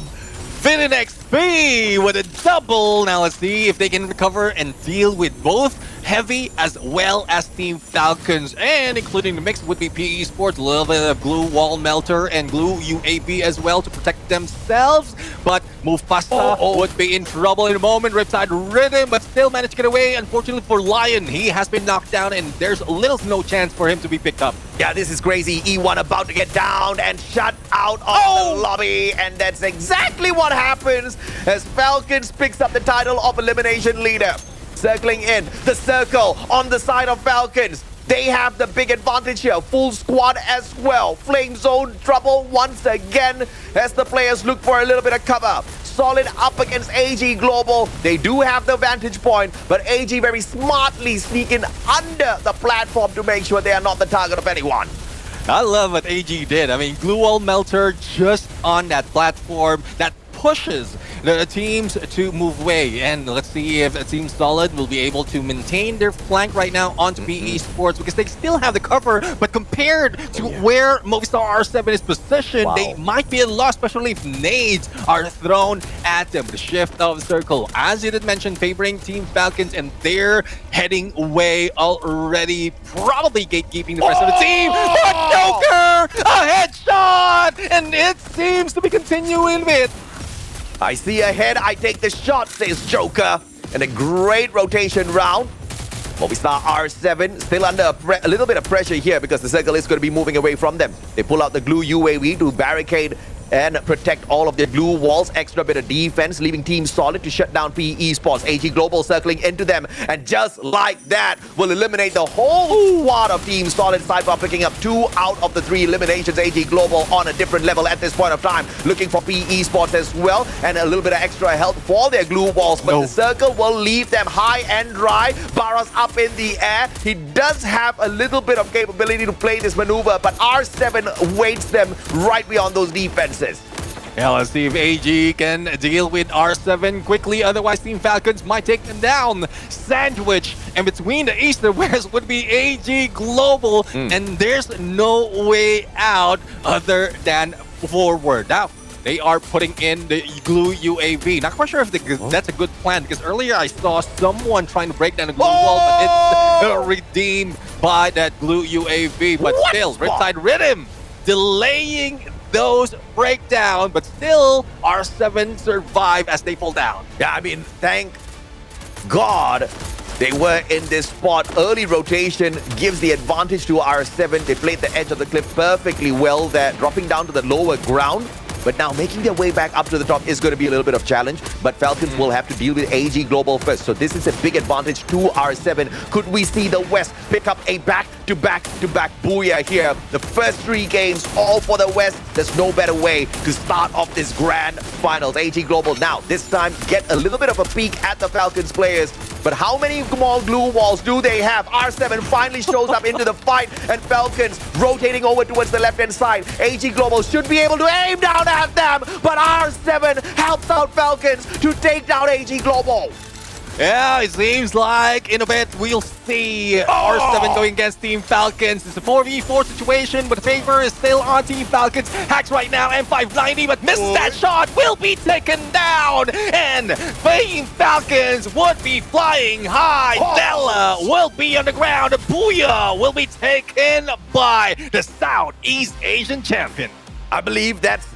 [SPEAKER 5] Vitin XP with a double. Now let's see if they can recover and deal with both Heavy as well as Team Falcons, and including the mix would be PE Sports, a little bit of Glue Wall Melter and Glue UAV as well to protect themselves. But Mufasa would be in trouble in a moment. Riptide Rhythm, but still managed to get away. Unfortunately for Lion, he has been knocked down and there's little to no chance for him to be picked up.
[SPEAKER 1] Yeah, this is crazy. E1 about to get down and shut out of the lobby. And that's exactly what happens as Falcons picks up the title of Elimination Leader. Circling in, the circle on the side of Falcons. They have the big advantage here. Full squad as well. Flame zone trouble once again as the players look for a little bit of cover. Solid up against AG Global. They do have the vantage point, but AG very smartly sneaking under the platform to make sure they are not the target of anyone.
[SPEAKER 5] I love what AG did. I mean, Glue Wall Melter just on that platform that pushes the teams to move away. And let's see if Team Solid will be able to maintain their flank right now onto PE Sports, because they still have the cover, but compared to where Movistar R7 is positioned, they might be a loss, especially if nades are thrown at them. The shift of the circle, as you did mention, favoring Team Falcons, and they're heading away already, probably gatekeeping the rest of the team. But Joker, a headshot, and it seems to be continuing with.
[SPEAKER 1] I see a head, I take the shot, says Joker. And a great rotation round. Movistar R7 still under a little bit of pressure here because the circle is going to be moving away from them. They pull out the Glue UAV to barricade and protect all of their glue walls. Extra bit of defense, leaving Team Solid to shut down PE Sports. AG Global circling into them, and just like that, will eliminate the whole squad of Team Solid. Sidebar picking up 2 out of the 3 eliminations. AG Global on a different level at this point of time, looking for PE Sports as well, and a little bit of extra help for their glue walls, but the circle will leave them high and dry. Barras up in the air. He does have a little bit of capability to play this maneuver, but R7 waits them right beyond those defenses.
[SPEAKER 5] Yeah, let's see if AG can deal with R7 quickly, otherwise Team Falcons might take them down. Sandwich, and between the East and West would be AG Global, and there's no way out other than forward. Now, they are putting in the Glue UAV. Not quite sure if that's a good plan, because earlier I saw someone trying to break down the glue wall, but it's redeemed by that Glue UAV. But still, Riptide Rhythm delaying those breakdown, but still R7 survive as they fall down.
[SPEAKER 1] Yeah, I mean, thank God they were in this spot. Early rotation gives the advantage to R7. They played the edge of the cliff perfectly well there, dropping down to the lower ground. But now making their way back up to the top is going to be a little bit of challenge. But Falcons will have to deal with AG Global first. So this is a big advantage to R7. Could we see the West pick up a back back-to-back Booyah here. The first 3 games, all for the West. There's no better way to start off this grand finals. AG Global now, this time, get a little bit of a peek at the Falcons players. But how many more glue walls do they have? R7 finally shows up into the fight, and Falcons rotating over towards the left-hand side. AG Global should be able to aim down at them, but R7 helps out Falcons to take down AG Global.
[SPEAKER 5] Yeah, it seems like in a bit we'll see R7 going against Team Falcons. It's a 4v4 situation, but the favor is still on Team Falcons. Hacks right now, M590, but misses that shot, will be taken down. And Team Falcons would be flying high. Bella will be on the ground. Booyah will be taken by the Southeast Asian champion.
[SPEAKER 1] I believe that's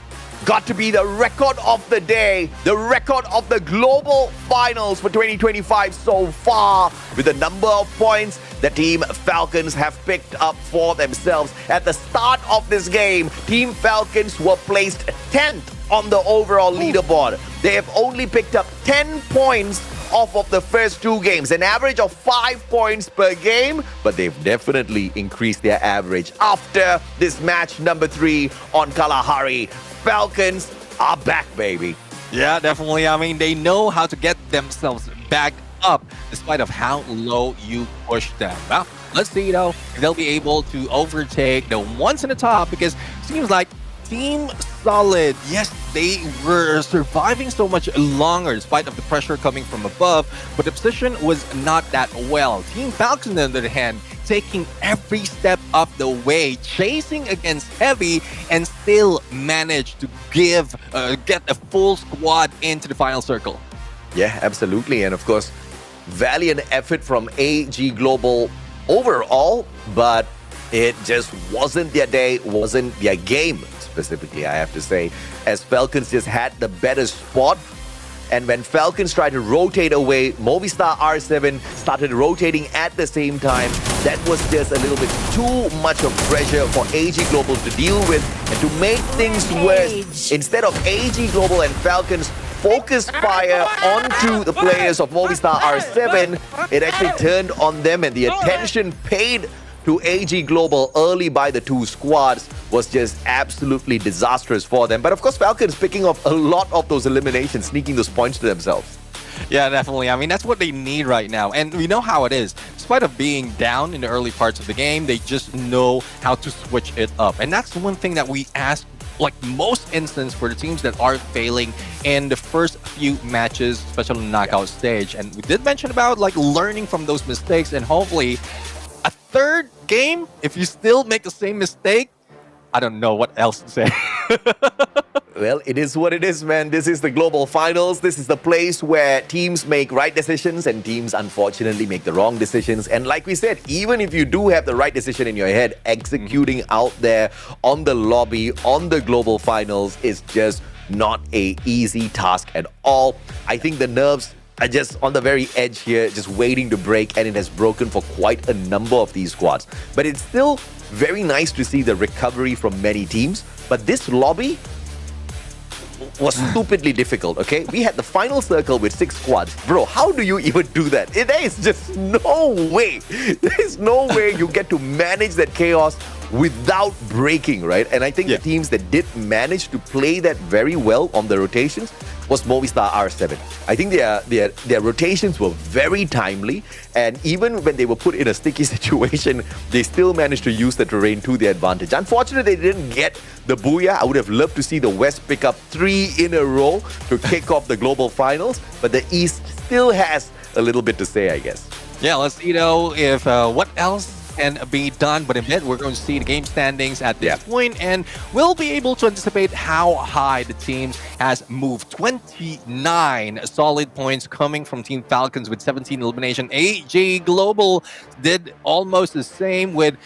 [SPEAKER 1] got to be the record of the day, the record of the global finals for 2025 so far, with the number of points the Team Falcons have picked up for themselves. At the start of this game, Team Falcons were placed 10th on the overall leaderboard. They have only picked up 10 points off of the first 2 games, an average of 5 points per game, but they've definitely increased their average after this match number 3 on Kalahari. Falcons are back, baby.
[SPEAKER 5] Yeah, definitely. I mean, they know how to get themselves back up despite of how low you push them. Well, let's see, though, if they'll be able to overtake the ones in the top, because it seems like Team Solid, yes, they were surviving so much longer despite of the pressure coming from above, but the position was not that well. Team Falcons, on the other hand, taking every step of the way, chasing against Heavy, and still managed to get a full squad into the final circle.
[SPEAKER 1] Yeah, absolutely. And of course, valiant effort from AG Global overall, but it just wasn't their day, wasn't their game specifically, I have to say, as Falcons just had the better spot. And when Falcons tried to rotate away, Movistar R7 started rotating at the same time. That was just a little bit too much of pressure for AG Global to deal with. And to make things worse, instead of AG Global and Falcons focus fire onto the players of Movistar R7, it actually turned on them, and the attention paid to AG Global early by the 2 squads was just absolutely disastrous for them. But of course, Falcons picking off a lot of those eliminations, sneaking those points to themselves.
[SPEAKER 5] Yeah, definitely. I mean, that's what they need right now. And we know how it is. Despite of being down in the early parts of the game, they just know how to switch it up. And that's one thing that we ask, like most instances, for the teams that are failing in the first few matches, especially in the knockout stage. And we did mention about like learning from those mistakes, and hopefully a 3rd game, if you still make the same mistake, I don't know what else to say.
[SPEAKER 1] Well, it is what it is, man. This is the global finals. This is the place where teams make right decisions and teams, unfortunately, make the wrong decisions. And like we said, even if you do have the right decision in your head, executing out there on the lobby, on the global finals is just not a easy task at all. I think the nerves are just on the very edge here, just waiting to break, and it has broken for quite a number of these squads. But it's still very nice to see the recovery from many teams. But this lobby was stupidly difficult, okay? We had the final circle with 6 squads. Bro, how do you even do that? There is just no way. There is no way you get to manage that chaos without breaking, right? And I think the teams that did manage to play that very well on the rotations was Movistar R7. I think their rotations were very timely, and even when they were put in a sticky situation, they still managed to use the terrain to their advantage. Unfortunately, they didn't get the Booyah. I would have loved to see the West pick up 3 in a row to kick off the global finals, but the East still has a little bit to say, I guess.
[SPEAKER 5] Yeah, let's see though if what else can be done. But in a bit, we're going to see the game standings at this point, and we'll be able to anticipate how high the teams has moved. 29 solid points coming from Team Falcons with 17 elimination. AG Global did almost the same with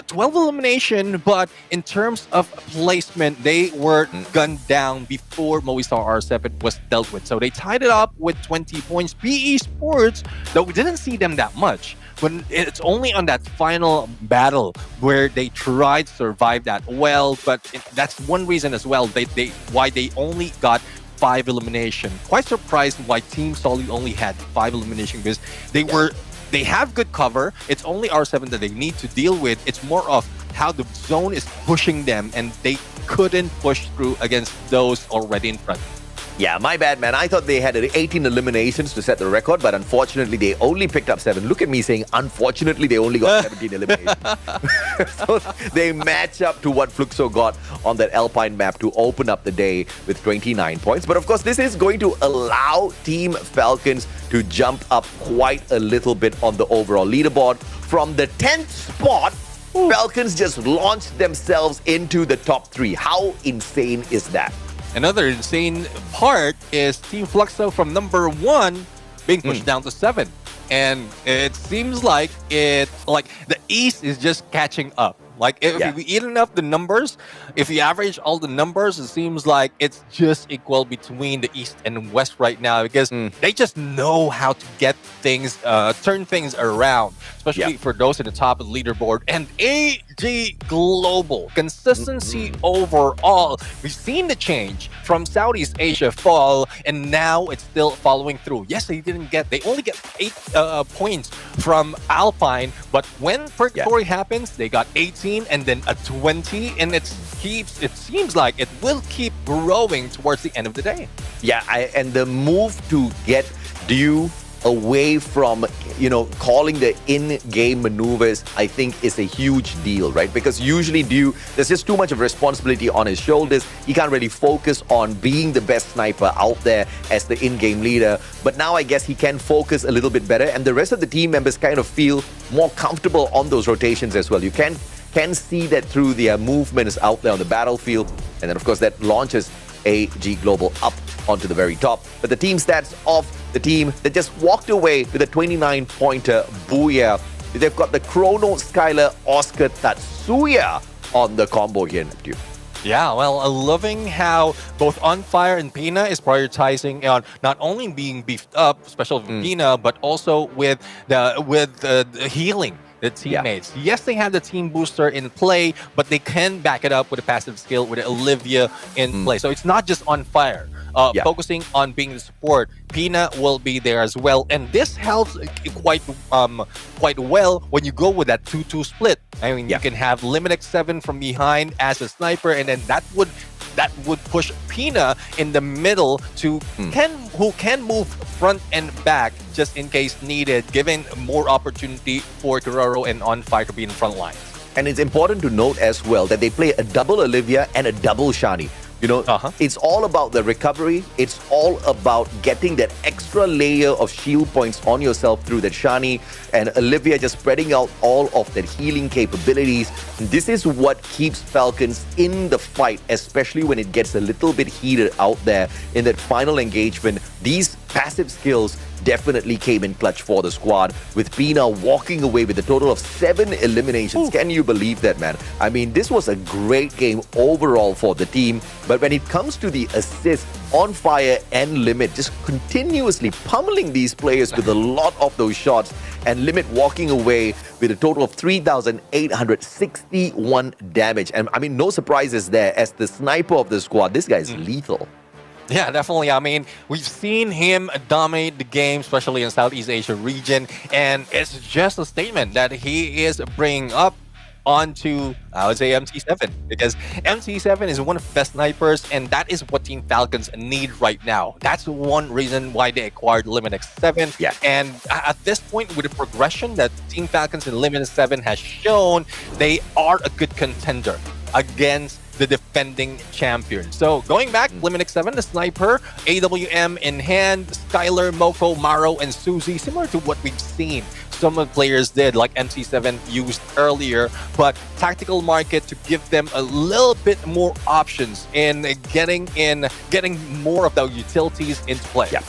[SPEAKER 5] 12 elimination, but in terms of placement, they were gunned down before Movistar R7 was dealt with. So they tied it up with 20 points. PE Sports, though we didn't see them that much, but it's only on that final battle where they tried to survive that well. But that's one reason as well why they only got 5 elimination. Quite surprised why Team Solid only had 5 elimination, because they were they have good cover. It's only R7 that they need to deal with. It's more of how the zone is pushing them, and they couldn't push through against those already in front.
[SPEAKER 1] Yeah, my bad, man. I thought they had 18 eliminations to set the record, but unfortunately, they only picked up 7. Look at me saying, unfortunately, they only got 17 eliminations. So they match up to what Fluxo got on that Alpine map to open up the day with 29 points. But of course, this is going to allow Team Falcons to jump up quite a little bit on the overall leaderboard. From the 10th spot, Falcons just launched themselves into the top 3. How insane is that?
[SPEAKER 5] Another insane part is Team Fluxo from number 1 being pushed down to 7. And it seems like the East is just catching up. Like, if you eat enough the numbers, if you average all the numbers, it seems like it's just equal between the East and West right now, because they just know how to get things, turn things around, especially for those at the top of the leaderboard. And AG Global, consistency overall. We've seen the change from Southeast Asia fall, and now it's still following through. Yes, they only get 8 points from Alpine, but when Purgatory happens, they got 18 and then a 20, and it seems like it will keep growing towards the end of the day.
[SPEAKER 1] Yeah, and the move to get Dew away from, calling the in-game maneuvers, I think is a huge deal, right? Because usually Dew, there's just too much of responsibility on his shoulders. He can't really focus on being the best sniper out there as the in-game leader. But now I guess he can focus a little bit better, and the rest of the team members kind of feel more comfortable on those rotations as well. You can see that through their movements out there on the battlefield. And then, of course, that launches AG Global up onto the very top. But the team stats of the team that just walked away with a 29-pointer Booyah. They've got the Chrono, Skylar, Oscar, Tatsuya on the combo here, Neptune.
[SPEAKER 5] Yeah, well, loving how both On Fire and Pina is prioritizing on not only being beefed up, especially with Pina, but also with the healing the teammates. Yeah. Yes, they have the team booster in play, but they can back it up with a passive skill with Olivia in play. So it's not just On Fire. Focusing on being the support, Pina will be there as well, and this helps quite well when you go with that 2-2 split. I mean, you can have Limit 7 from behind as a sniper, and then that would push Pina in the middle to who can move front and back just in case needed, giving more opportunity for Guerrero and On Fire to be in front line.
[SPEAKER 1] And it's important to note as well that they play a double Olivia and a double Shani. It's all about the recovery. It's all about getting that extra layer of shield points on yourself through that Shani, and Olivia just spreading out all of that healing capabilities. This is what keeps Falcons in the fight, especially when it gets a little bit heated out there in that final engagement. These passive skills definitely came in clutch for the squad, with Pina walking away with a total of 7 eliminations. Ooh. Can you believe that, man? I mean, this was a great game overall for the team, but when it comes to the assists, On Fire and Limit just continuously pummeling these players with a lot of those shots, and Limit walking away with a total of 3,861 damage. And I mean, no surprises there. As the sniper of the squad, this guy is lethal.
[SPEAKER 5] Yeah, definitely. I mean, we've seen him dominate the game, especially in Southeast Asia region, and it's just a statement that he is bringing up onto, I would say, MT7, because MT7 is one of the best snipers, and that is what Team Falcons need right now. That's one reason why they acquired Limit 7. Yeah. And at this point, with the progression that Team Falcons and Limit 7 has shown, they are a good contender against the defending champion. So going back, Limit 7, the sniper, AWM in hand, Skylar, Moko, Maro, and Suzy, similar to what we've seen some of the players did, like MC7 used earlier, but tactical market to give them a little bit more options in getting more of those utilities into play.
[SPEAKER 1] Yeah.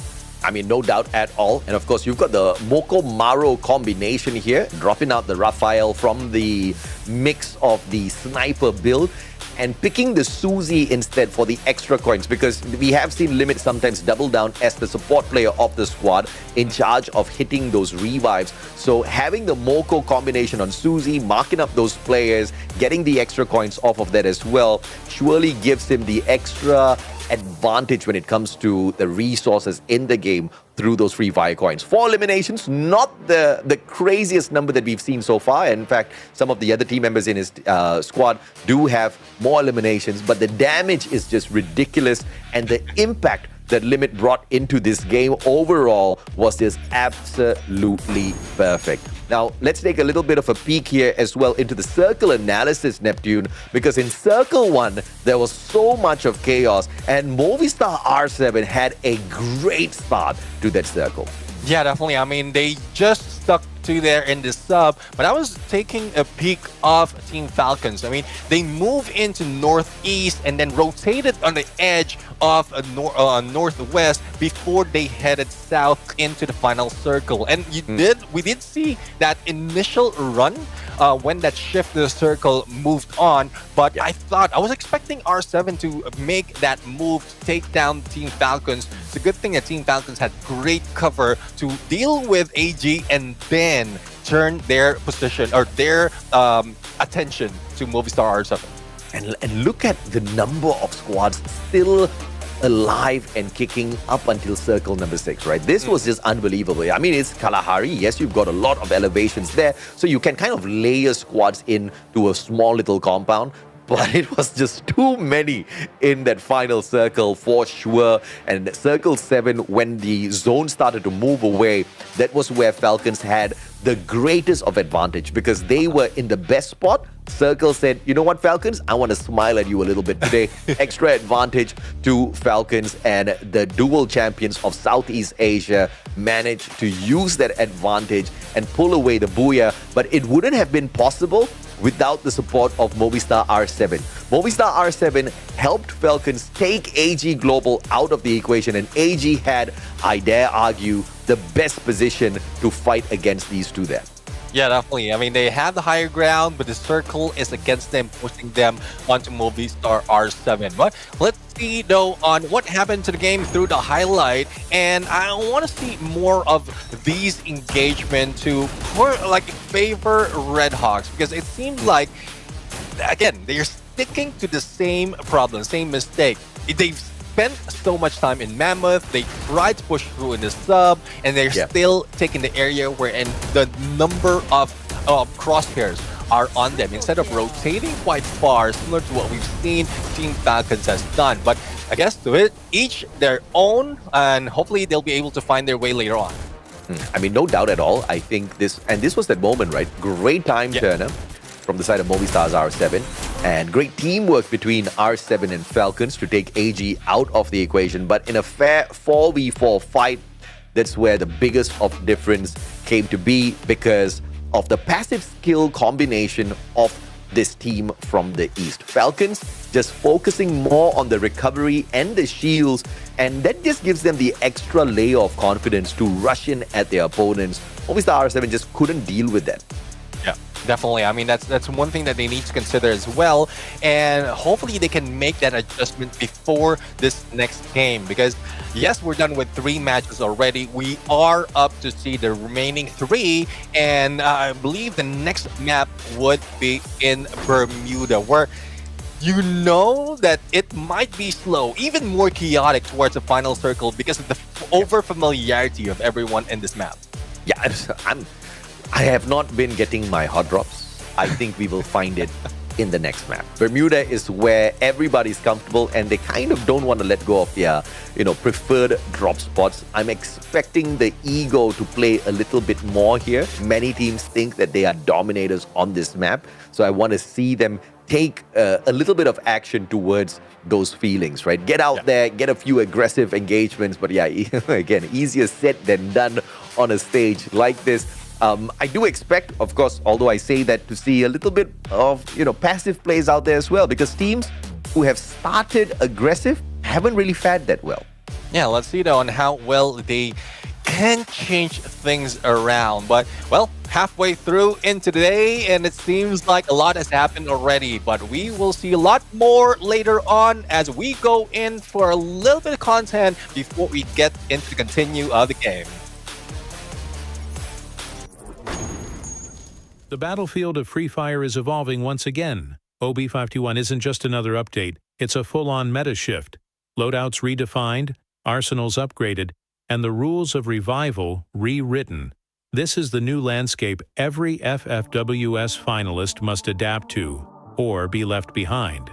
[SPEAKER 1] I mean, no doubt at all. And of course, you've got the Moko-Maro combination here, dropping out the Raphael from the mix of the sniper build, and picking the Suzy instead for the extra coins, because we have seen Limit sometimes double down as the support player of the squad in charge of hitting those revives. So having the Moko combination on Suzy, marking up those players, getting the extra coins off of that as well, surely gives him the extra advantage when it comes to the resources in the game through those free fire coins. 4 eliminations, not the craziest number that we've seen so far. In fact, some of the other team members in his squad do have more eliminations, but the damage is just ridiculous, and the impact that Limit brought into this game overall was just absolutely perfect. Now, let's take a little bit of a peek here as well into the circle analysis, Neptune, because in Circle 1, there was so much of chaos, and Movistar R7 had a great start to that circle.
[SPEAKER 5] Yeah, definitely. I mean, they just stuck to there in the sub, but I was taking a peek of Team Falcons. I mean, they moved into northeast and then rotated on the edge of northwest before they headed south into the final circle. And we did see that initial run when that shift to the circle moved on, but I was expecting R7 to make that move to take down Team Falcons. It's a good thing that Team Falcons had great cover to deal with AG and then turn their position or their attention to Movistar R7.
[SPEAKER 1] And look at the number of squads still alive and kicking up until circle number 6, right? This was just unbelievable. I mean, it's Kalahari. Yes, you've got a lot of elevations there, so you can kind of layer squads into a small little compound. But it was just too many in that final circle for sure. And circle 7, when the zone started to move away, that was where Falcons had the greatest of advantage because they were in the best spot. Circle said, you know what, Falcons? I want to smile at you a little bit today. Extra advantage to Falcons, and the dual champions of Southeast Asia managed to use that advantage and pull away the Booyah. But it wouldn't have been possible without the support of Movistar R7. Movistar R7 helped Falcons take AG Global out of the equation, and AG had, I dare argue, the best position to fight against these two there.
[SPEAKER 5] Yeah, definitely. I mean, they have the higher ground, but the circle is against them, pushing them onto Movistar R7. But let's see, though, on what happened to the game through the highlight. And I want to see more of these engagements to favor Red Hawks, because it seems like, again, they're sticking to the same problem, same mistake. They've spent so much time in Mammoth, they tried to push through in the sub, and they're still taking the area wherein the number of crosshairs are on them instead of rotating quite far, similar to what we've seen Team Falcons has done. But I guess to it, each their own, and hopefully they'll be able to find their way later on.
[SPEAKER 1] I mean, no doubt at all. I think this was that moment, right? Great time turner from the side of Movistar's R7, and great teamwork between R7 and Falcons to take AG out of the equation. But in a fair 4v4 fight, that's where the biggest of difference came to be, because of the passive skill combination of this team from the East. Falcons just focusing more on the recovery and the shields, and that just gives them the extra layer of confidence to rush in at their opponents. Movistar R7 just couldn't deal with that.
[SPEAKER 5] Yeah, definitely. I mean, that's one thing that they need to consider as well, and hopefully they can make that adjustment before this next game, because yes, we're done with 3 matches already. We are up to see the remaining 3, and I believe the next map would be in Bermuda, where you know that it might be slow, even more chaotic towards the final circle because of the over-familiarity of everyone in this map.
[SPEAKER 1] Yeah, I have not been getting my hot drops. I think we will find it in the next map. Bermuda is where everybody's comfortable, and they kind of don't want to let go of their, preferred drop spots. I'm expecting the ego to play a little bit more here. Many teams think that they are dominators on this map, so I want to see them take a little bit of action towards those feelings, right? Get out there, get a few aggressive engagements, but yeah, again, easier said than done on a stage like this. I do expect, of course, although I say that, to see a little bit of, passive plays out there as well, because teams who have started aggressive haven't really fared that well.
[SPEAKER 5] Yeah, let's see though on how well they can change things around. But, well, halfway through into the day, and it seems like a lot has happened already, but we will see a lot more later on as we go in for a little bit of content before we get into the continue of the game.
[SPEAKER 7] The battlefield of Free Fire is evolving once again. OB521 isn't just another update, it's a full-on meta shift. Loadouts redefined, arsenals upgraded, and the rules of revival rewritten. This is the new landscape every FFWS finalist must adapt to, or be left behind.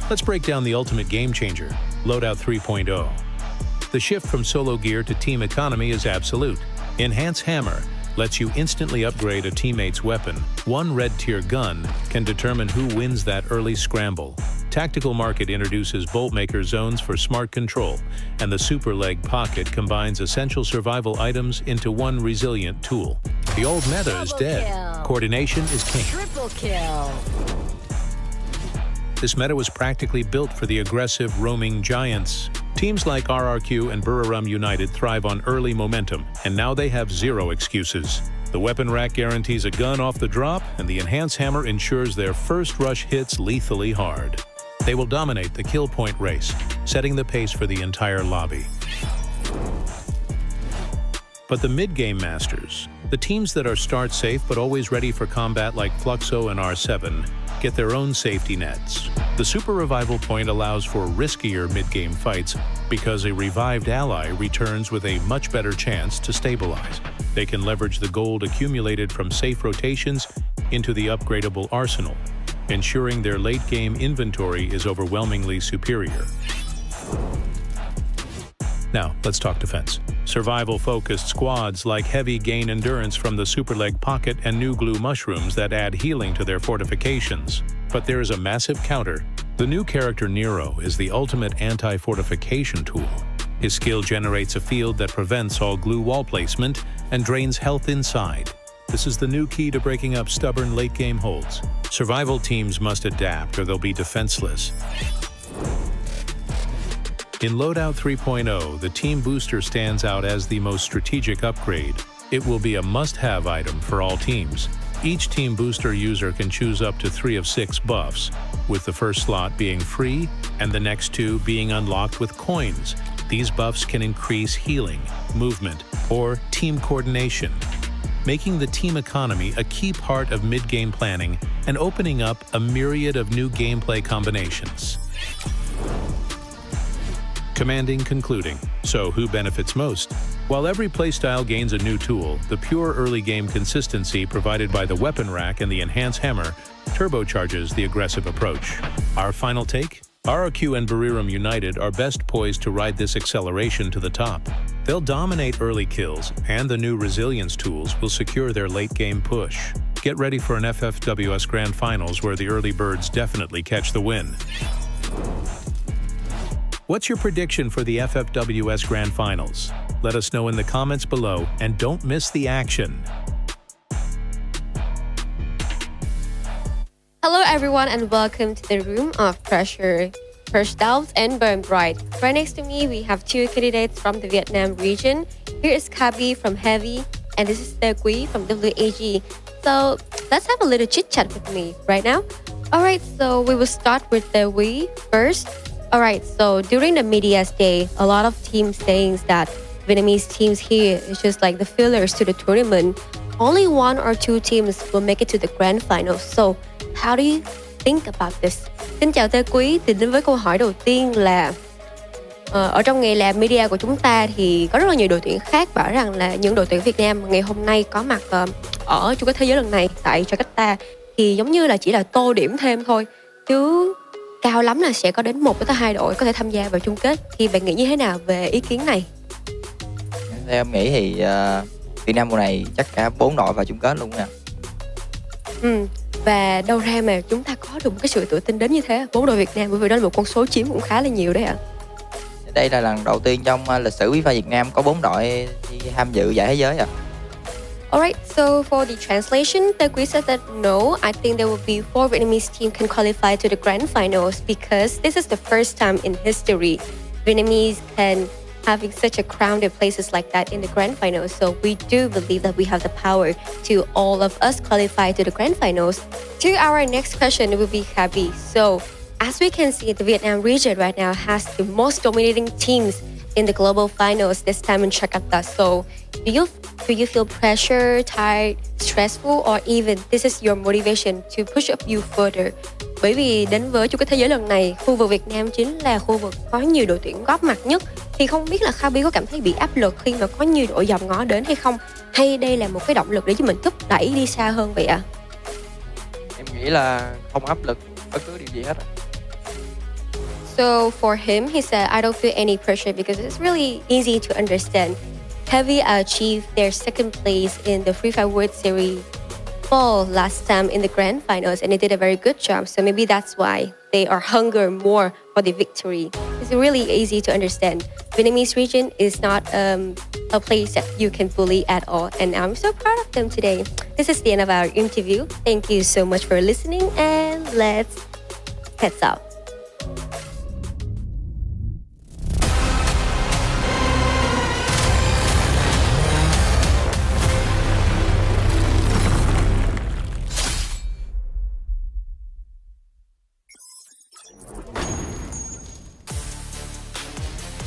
[SPEAKER 7] Let's break down the ultimate game changer, Loadout 3.0. The shift from solo gear to team economy is absolute. Enhance Hammer lets you instantly upgrade a teammate's weapon. One red tier gun can determine who wins that early scramble. Tactical Market introduces Bolt Maker zones for smart control, and the Super Leg Pocket combines essential survival items into one resilient tool. The old meta is dead. Coordination is king.
[SPEAKER 16] Triple kill.
[SPEAKER 7] This meta was practically built for the aggressive roaming giants. Teams like RRQ and Booyah United thrive on early momentum, and now they have zero excuses. The weapon rack guarantees a gun off the drop, and the Enhance Hammer ensures their first rush hits lethally hard. They will dominate the kill point race, setting the pace for the entire lobby. But the mid-game masters, the teams that are start safe but always ready for combat like Fluxo and R7, get their own safety nets. The Super Revival Point allows for riskier mid-game fights because a revived ally returns with a much better chance to stabilize. They can leverage the gold accumulated from safe rotations into the upgradable arsenal, ensuring their late-game inventory is overwhelmingly superior. Now, let's talk defense. Survival-focused squads like Heavy gain endurance from the Super Leg Pocket and new glue mushrooms that add healing to their fortifications. But there is a massive counter. The new character Nero is the ultimate anti-fortification tool. His skill generates a field that prevents all glue wall placement and drains health inside. This is the new key to breaking up stubborn late-game holds. Survival teams must adapt or they'll be defenseless. In Loadout 3.0, the Team Booster stands out as the most strategic upgrade. It will be a must-have item for all teams. Each Team Booster user can choose up to 3 of 6 buffs, with the first slot being free and the next 2 being unlocked with coins. These buffs can increase healing, movement, or team coordination, making the team economy a key part of mid-game planning and opening up a myriad of new gameplay combinations. Commanding concluding. So who benefits most? While every playstyle gains a new tool, the pure early game consistency provided by the weapon rack and the Enhance Hammer turbocharges the aggressive approach. Our final take? RRQ and Booyah United are best poised to ride this acceleration to the top. They'll dominate early kills, and the new resilience tools will secure their late-game push. Get ready for an FFWS Grand Finals where the early birds definitely catch the win. What's your prediction for the FFWS Grand Finals? Let us know in the comments below, and don't miss the action.
[SPEAKER 17] Hello everyone and welcome to the Room of Pressure. First Doubts and Burn Bright. Right next to me we have 2 candidates from the Vietnam region. Here is Kabi from Heavy and this is Tê Quý from WAG. So let's have a little chit chat with me right now. Alright, so we will start with Tê Quý first. Alright, so during the media's day, a lot of teams saying that Vietnamese teams here is just like the fillers to the tournament. Only 1 or 2 teams will make it to the grand finals. So how do you think about this? Xin chào Tê Quý, thì đến với câu hỏi đầu tiên là ở trong nghề làm media của chúng ta thì có rất là nhiều đội tuyển khác bảo rằng là những đội tuyển Việt Nam ngày hôm nay có mặt ở chung kết thế giới lần này tại Jakarta thì giống như là chỉ là tô điểm thêm thôi, chứ cao lắm là sẽ có đến 1 tới 2 đội có thể tham gia vào chung kết. Thì bạn nghĩ như thế nào về ý kiến này?
[SPEAKER 8] Theo em nghĩ thì Việt Nam mùa này chắc cả 4 đội vào chung kết luôn nha.
[SPEAKER 17] Và đâu ra mà chúng ta có được một cái sự tự tin đến như thế? 4 đội Việt Nam, bởi vì đó là một con số chiếm cũng khá là nhiều đấy ạ.
[SPEAKER 8] Đây là lần đầu tiên trong lịch sử FIFA Việt Nam có 4 đội đi tham dự giải thế giới ạ.
[SPEAKER 17] Alright, so for the translation, Tê Quý said that no, I think there will be 4 Vietnamese teams can qualify to the grand finals because this is the first time in history Vietnamese can having such a crowded places like that in the grand finals. So we do believe that we have the power to all of us qualify to the grand finals. To our next question will be Kabi. So as we can see, the Vietnam region right now has the most dominating teams in the global finals this time in Jakarta. So do you feel pressure, tired, stressful, or even this is your motivation to push up you further? Bởi vì đến với chung kết thế giới lần này, khu vực Việt Nam chính là khu vực có nhiều đội tuyển góp mặt nhất. Thì không biết là Khaby có cảm thấy bị áp lực khi mà có nhiều đội dòm ngó đến hay không? Hay đây là một cái động lực để cho mình thúc đẩy đi xa hơn vậy ạ?
[SPEAKER 8] Em nghĩ là không áp lực bất cứ điều gì hết.
[SPEAKER 17] So for him, he said, I don't feel any pressure because it's really easy to understand. Heavy achieved their second place in the Free Fire World Series fall last time in the grand finals, and they did a very good job. So maybe that's why they are hunger more for the victory. It's really easy to understand. Vietnamese region is not a place that you can bully at all, and I'm so proud of them today. This is the end of our interview. Thank you so much for listening, and let's heads out.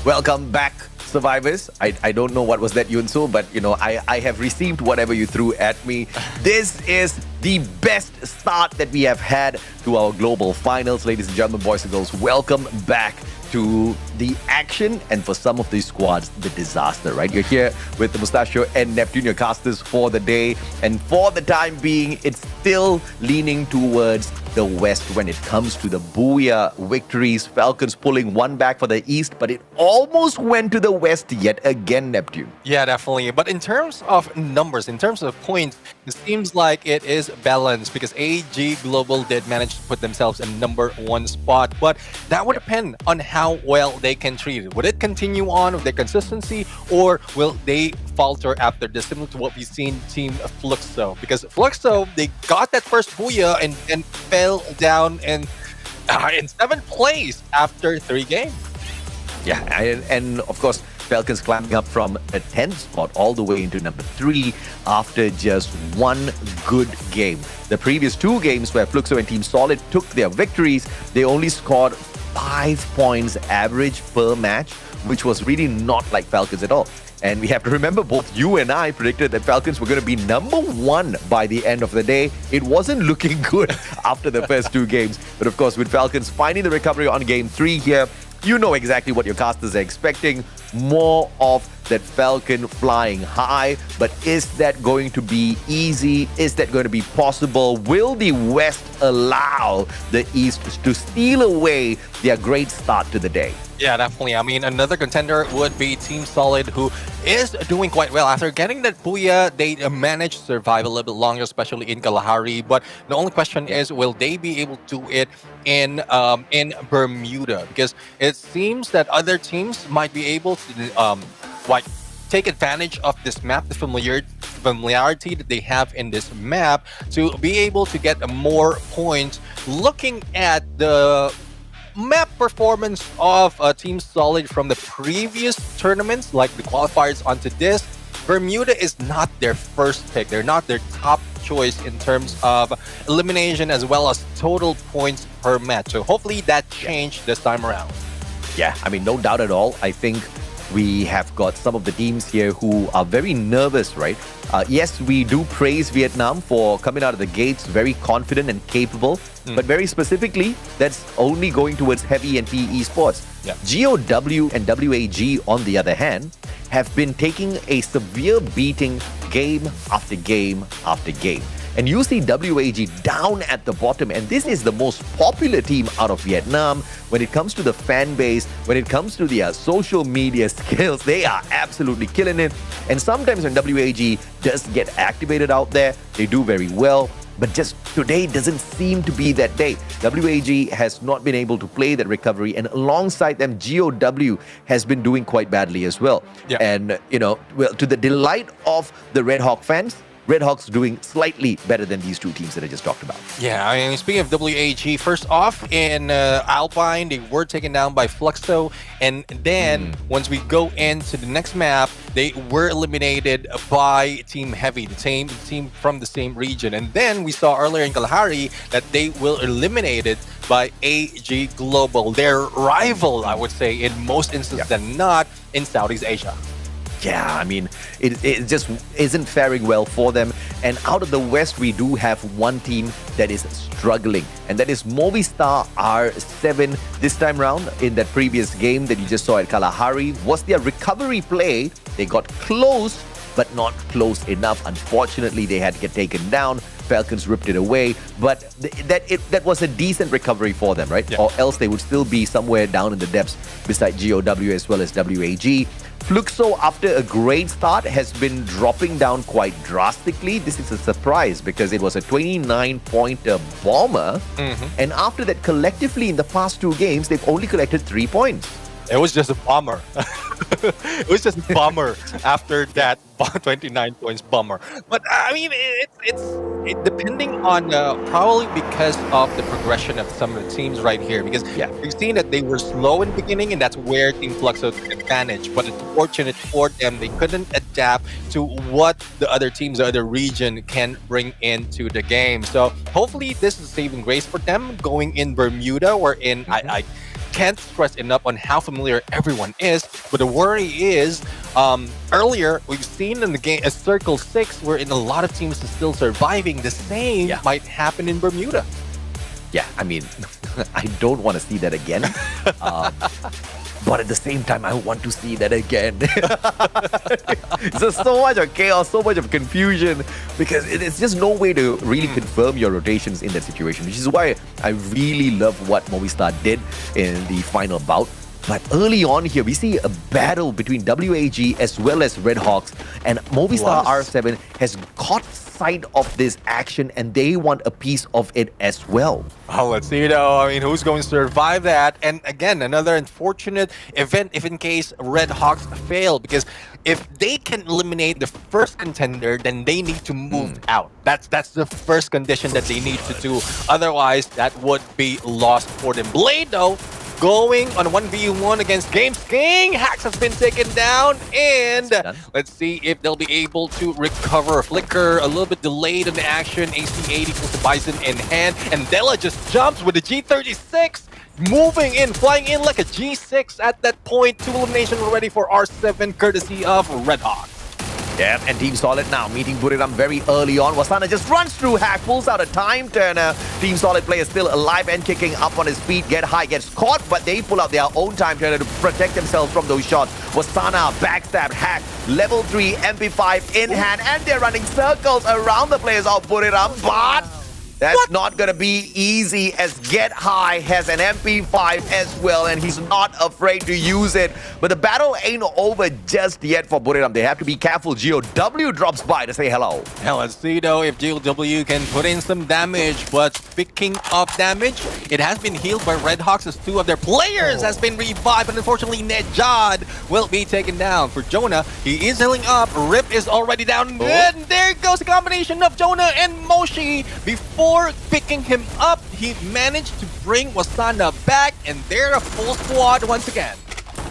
[SPEAKER 1] Welcome back, survivors. I don't know what was that, Yunsu, but I have received whatever you threw at me. This is the best start that we have had to our global finals. Ladies and gentlemen, boys and girls, welcome back to the action, and for some of these squads, the disaster, right? You're here with the Mustachio and Neptune, your casters for the day, and for the time being, it's still leaning towards the West when it comes to the Booyah victories. Falcons pulling one back for the East, but it almost went to the West yet again, Neptune.
[SPEAKER 5] Yeah, definitely. But in terms of numbers, in terms of points, it seems like it is balanced because AG Global did manage to put themselves in #1 spot. But that would depend on how well they can treat it. Would it continue on with their consistency, or will they falter after this, similar to what we've seen Team Fluxo? Because Fluxo, they got that first Booyah and fell down in 7th place after 3 games.
[SPEAKER 1] Yeah, and of course, Falcons climbing up from the 10th spot all the way into #3 after just one good game. The previous 2 games where Fluxo and Team Solid took their victories, they only scored 5 points average per match, which was really not like Falcons at all. And we have to remember, both you and I predicted that Falcons were going to be #1 by the end of the day. It wasn't looking good after the first 2 games. But of course, with Falcons finding the recovery on Game 3 here, you know exactly what your casters are expecting. More of that Falcon flying high. But is that going to be easy? Is that going to be possible? Will the West allow the East to steal away their great start to the day?
[SPEAKER 5] Yeah, definitely. I mean, another contender would be Team Solid, who is doing quite well. After getting that Booyah, they managed to survive a little bit longer, especially in Kalahari. But the only question is, will they be able to do it in Bermuda? Because it seems that other teams might be able to take advantage of this map, the familiarity that they have in this map, to be able to get more points. Looking at the map performance of Team Solid from the previous tournaments, like the qualifiers onto this, Bermuda is not their first pick. They're not their top choice in terms of elimination as well as total points per match. So hopefully that changed this time around.
[SPEAKER 1] Yeah, I mean, no doubt at all. I think we have got some of the teams here who are very nervous, right? Yes, we do praise Vietnam for coming out of the gates very confident and capable, but very specifically, that's only going towards heavy and PE sports.
[SPEAKER 5] Yeah.
[SPEAKER 1] GOW and WAG, on the other hand, have been taking a severe beating game after game after game. And you see WAG down at the bottom, and this is the most popular team out of Vietnam. When it comes to the fan base, when it comes to their social media skills, they are absolutely killing it. And sometimes when WAG does get activated out there, they do very well. But just today doesn't seem to be that day. WAG has not been able to play that recovery, and alongside them, GOW has been doing quite badly as well.
[SPEAKER 5] Yeah.
[SPEAKER 1] And, well, to the delight of the Red Hawk fans, Red Hawks doing slightly better than these 2 teams that I just talked about.
[SPEAKER 5] Yeah, I mean, speaking of WAG, first off, in Alpine, they were taken down by Fluxo. And then, once we go into the next map, they were eliminated by Team Heavy, the team from the same region. And then we saw earlier in Kalahari that they were eliminated by AG Global, their rival, I would say, in most instances than not. in Southeast Asia.
[SPEAKER 1] Yeah, I mean, it just isn't faring well for them. And out of the West, we do have one team that is struggling, and that is Movistar R7. This time round, in that previous game that you just saw at Kalahari, was their recovery play. They got close, but not close enough. Unfortunately, they had to get taken down. Falcons ripped it away, but that was a decent recovery for them, right? Yeah. Or else they would still be somewhere down in the depths beside GOW as well as WAG. Fluxo, after a great start, has been dropping down quite drastically. This is a surprise because it was a 29-pointer bomber. And after that, collectively in the past 2 games, they've only collected 3 points.
[SPEAKER 5] It was just a bomber. It was just a bummer after that 29 points bummer. But I mean, it's depending on probably because of the progression of some of the teams right here. Because we've seen that they were slow in the beginning, and that's where Team Fluxo took advantage. But it's fortunate for them, they couldn't adapt to what the other teams, the other region can bring into the game. So hopefully this is saving grace for them going in Bermuda, wherein I can't stress enough on how familiar everyone is. But the worry is, earlier we've seen in the game a Circle 6 wherein a lot of teams are still surviving. The same might happen in Bermuda.
[SPEAKER 1] Yeah, I mean, I don't want to see that again. But at the same time, I want to see that again. There's so much of chaos, so much of confusion, because it's just no way to really confirm your rotations in that situation, which is why I really love what Movistar did in the final bout. But early on here, we see a battle between WAG as well as Red Hawks, and Movistar R7 has caught sight of this action, and they want a piece of it as well.
[SPEAKER 5] Oh, let's see though. I mean, who's going to survive that? And again, another unfortunate event if in case Red Hawks fail, because if they can eliminate the first contender, then they need to move out. That's the first condition that they need to do. Otherwise, that would be lost for them. Blade though, going on 1v1 against Games King. Hacks has been taken down, and let's see if they'll be able to recover. Flicker a little bit delayed in the action. AC-80 equals the Bison in hand, and Della just jumps with the G36, moving in, flying in like a G6 at that point. 2 eliminations already for R7, courtesy of Red Hawks.
[SPEAKER 1] Yeah, and Team Solid now meeting Buriram very early on. Wasana just runs through Hack, pulls out a time turner. Team Solid player still alive and kicking up on his feet. Get high, gets caught, but they pull out their own time turner to protect themselves from those shots. Wasana backstab Hack, level 3 MP5 in hand, and they're running circles around the players of Buriram, but that's not going to be easy, as Get High has an MP5 as well, and he's not afraid to use it. But the battle ain't over just yet for Buriram. They have to be careful. GOW drops by to say hello.
[SPEAKER 5] Now let's see though if GOW can put in some damage. But speaking of damage, it has been healed by Red Hawks as 2 of their players has been revived. But unfortunately, Nejad will be taken down. For Jonah, he is healing up. Rip is already down. And there goes the combination of Jonah and Moshi. Before picking him up, he managed to bring Wasana back, and they're a full squad once again.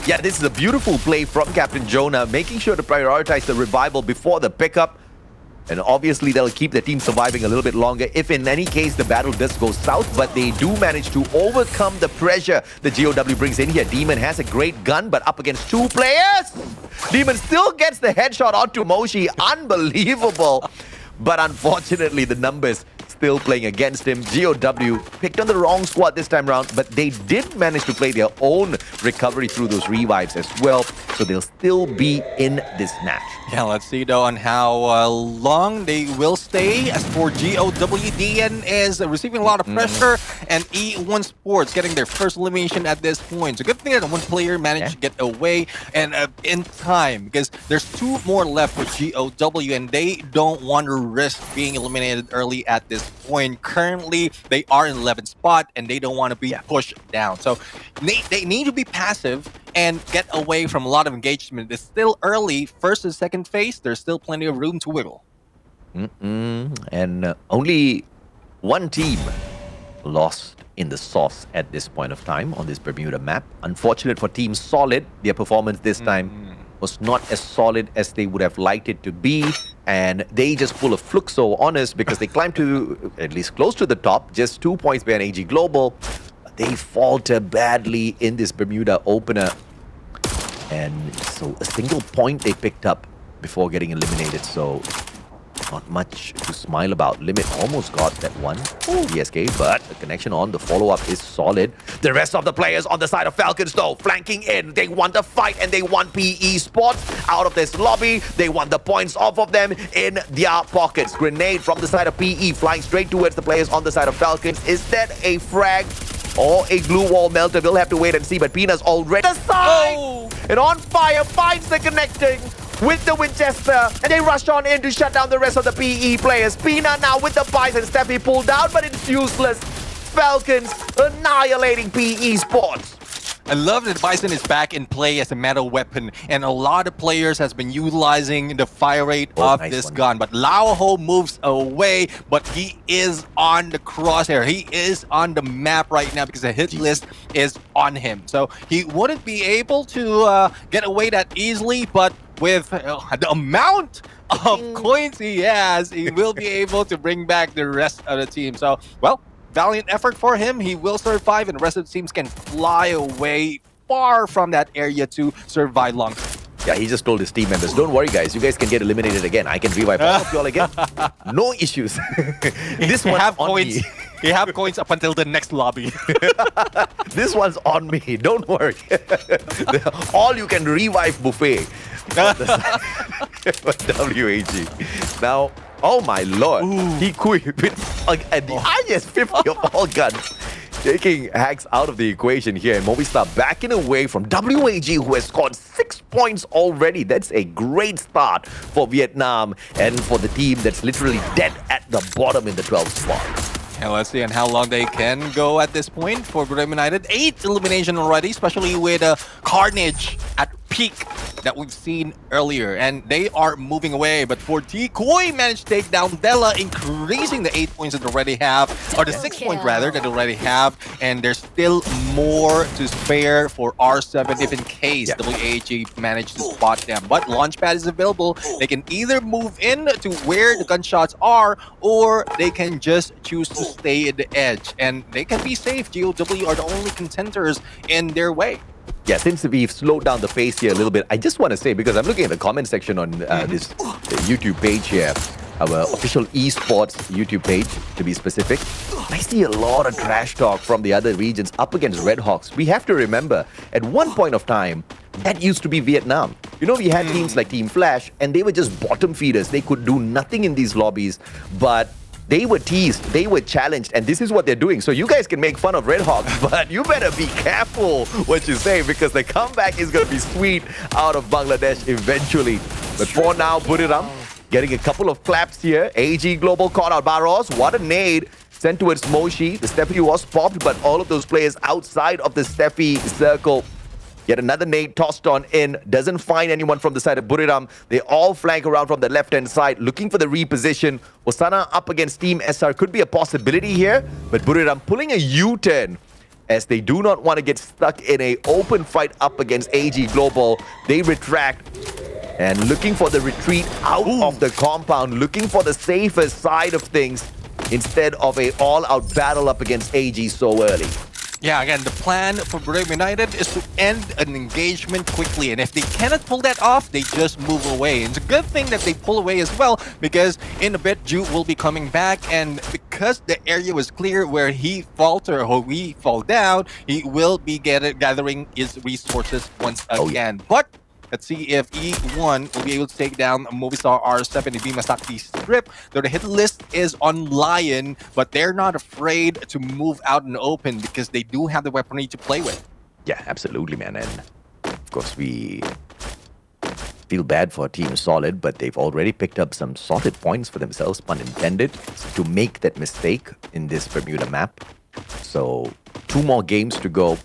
[SPEAKER 1] Yeah, this is a beautiful play from Captain Jonah, making sure to prioritize the revival before the pickup. And obviously, they'll keep the team surviving a little bit longer if in any case the battle does go south, but they do manage to overcome the pressure the GOW brings in here. Demon has a great gun, but up against 2 players. Demon still gets the headshot onto Moshi. Unbelievable. But unfortunately, the numbers still playing against him. GOW picked on the wrong squad this time around, but they did manage to play their own recovery through those revives as well, so they'll still be in this match.
[SPEAKER 5] Yeah, let's see though on how long they will stay. As for GOW, DN is receiving a lot of pressure, and E1 Sports getting their first elimination at this point. It's a good thing that one player managed to get away and in time, because there's 2 more left for GOW, and they don't want to risk being eliminated early at this point. Currently, they are in 11th spot, and they don't want to be pushed down. So they need to be passive and get away from a lot of engagement. It's still early, first and second phase. There's still plenty of room to wiggle.
[SPEAKER 1] And only one team lost in the sauce at this point of time on this Bermuda map. Unfortunate for Team Solid, their performance this time was not as solid as they would have liked it to be, and they just pull a Fluxo on us because they climbed to at least close to the top, just 2 points behind AG Global. They falter badly in this Bermuda opener. And so a single point they picked up before getting eliminated. So not much to smile about. Limit almost got that one DSK, but the connection on the follow-up is solid. The rest of the players on the side of Falcons, though, flanking in. They want the fight and they want PE Sports out of this lobby. They want the points off of them in their pockets. Grenade from the side of PE flying straight towards the players on the side of Falcons. Is that a frag or a glue wall melter? We'll have to wait and see, but Pina's already aside and on fire, finds the connecting with the Winchester, and they rush on in to shut down the rest of the PE players. Pina now with the Bison. Steffi pulled down, but it's useless. Falcons annihilating PE Sports.
[SPEAKER 5] I love that Bison is back in play as a meta weapon, and a lot of players has been utilizing the fire rate of this gun. But Lao Ho moves away, but he is on the crosshair. He is on the map right now because the hit list is on him. So he wouldn't be able to get away that easily, but with the amount of coins he has, he will be able to bring back the rest of the team. So, well, valiant effort for him. He will survive, and the rest of the teams can fly away far from that area to survive long.
[SPEAKER 1] Yeah, he just told his team members, don't worry guys, you guys can get eliminated again. I can revive all of y'all again. No issues. This one have
[SPEAKER 5] coins. You have coins up until the next lobby.
[SPEAKER 1] This one's on me, don't worry. All you can revive buffet. WAG. Now, oh my lord, he quit with at the highest 50 of all guns. Taking hacks out of the equation here, and Movistar backing away from WAG, who has scored 6 points already. That's a great start for Vietnam and for the team that's literally dead at the bottom in the 12th spot.
[SPEAKER 5] And let's see how long they can go at this point for Booyah United. 8 elimination already, especially with Carnage at peak that we've seen earlier. And they are moving away. But for Decoy, managed to take down Della, increasing the 8 points that they already have, or the 6 points rather that they already have. And there's still more to spare for R7 if in case WAG managed to spot them. But Launchpad is available. They can either move in to where the gunshots are, or they can just choose to stay at the edge. And they can be safe. GOW are the only contenders in their way.
[SPEAKER 1] Yeah, since we've slowed down the pace here a little bit, I just want to say, because I'm looking at the comment section on this YouTube page here, our official esports YouTube page, to be specific, I see a lot of trash talk from the other regions up against Red Hawks. We have to remember, at one point of time, that used to be Vietnam. You know, we had teams like Team Flash, and they were just bottom feeders. They could do nothing in these lobbies, but they were teased, they were challenged, and this is what they're doing. So you guys can make fun of Red Hawks, but you better be careful what you say, because the comeback is going to be sweet out of Bangladesh eventually. But for now, Buriram getting a couple of claps here. AG Global caught out Barros. What a nade sent towards Moshi. The Steffi was popped, but all of those players outside of the Steffi circle. Yet another nade tossed on in. Doesn't find anyone from the side of Buriram. They all flank around from the left-hand side, looking for the reposition. Osana up against Team SR could be a possibility here, but Buriram pulling a U-turn as they do not want to get stuck in an open fight up against AG Global. They retract and looking for the retreat out of the compound, looking for the safer side of things instead of an all-out battle up against AG so early.
[SPEAKER 5] Yeah, again, the plan for Booyah United is to end an engagement quickly. And if they cannot pull that off, they just move away. And it's a good thing that they pull away as well, because in a bit, Ju will be coming back. And because the area was clear where he falter or he fall down, he will be gathering his resources once again. But let's see if E1 will be able to take down Movistar R7 and Bimasaki Strip. Though the hit list is on Lion, but they're not afraid to move out in the open because they do have the weaponry to play with.
[SPEAKER 1] Yeah, absolutely, man. And of course, we feel bad for Team Solid, but they've already picked up some solid points for themselves, pun intended, to make that mistake in this Bermuda map. So 2 more games to go.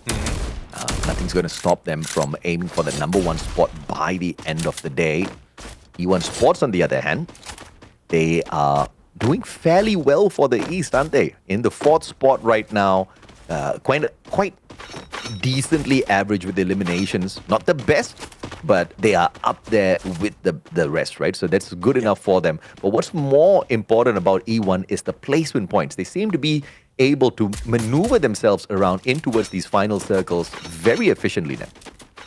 [SPEAKER 1] Nothing's going to stop them from aiming for the #1 spot by the end of the day. E1 Sports, on the other hand, they are doing fairly well for the East, aren't they? In the 4th spot right now, quite decently average with the eliminations. Not the best, but they are up there with the rest, right? So that's good enough for them. But what's more important about E1 is the placement points. They seem to be able to maneuver themselves around in towards these final circles very efficiently now.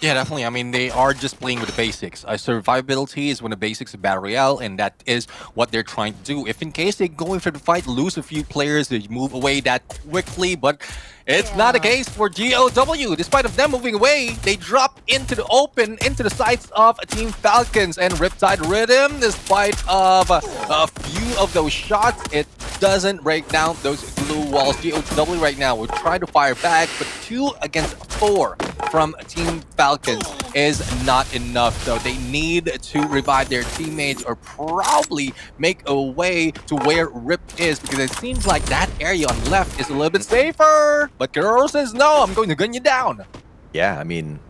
[SPEAKER 5] Yeah, definitely. I mean, they are just playing with the basics. Survivability is one of the basics of Battle Royale, and that is what they're trying to do. If in case they go in for the fight, lose a few players, they move away that quickly, but it's not the case for GOW. Despite of them moving away, they drop into the open, into the sights of Team Falcons and Riptide Rhythm. Despite of a few of those shots, it doesn't break down those blue walls. GOW right now will try to fire back, but 2 against 4 from Team Falcons is not enough. So they need to revive their teammates or probably make a way to where Rip is, because it seems like that area on the left is a little bit safer. But Guerrero says, no, I'm going to gun you down.
[SPEAKER 1] Yeah, I mean,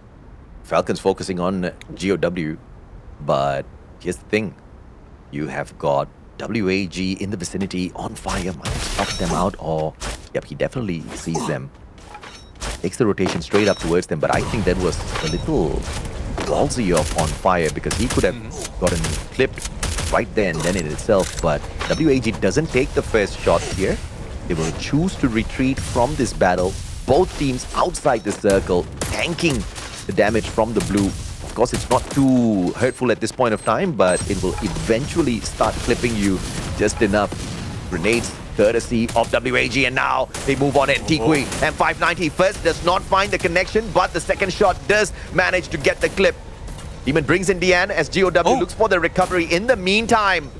[SPEAKER 1] Falcons focusing on GOW, but here's the thing. You have got WAG in the vicinity on fire, might stop them out, or yep, he definitely sees them. Takes the rotation straight up towards them, but I think that was a little ballsy of on fire, because he could have gotten clipped right there and then in itself, but WAG doesn't take the first shot here. They will choose to retreat from this battle. Both teams outside the circle, tanking the damage from the blue. Of course, it's not too hurtful at this point of time, but it will eventually start clipping you just enough. Grenades courtesy of WAG, and now they move on at Tikui. And 590 first does not find the connection, but the second shot does manage to get the clip. Demon brings in Dian as GOW looks for the recovery. In the meantime,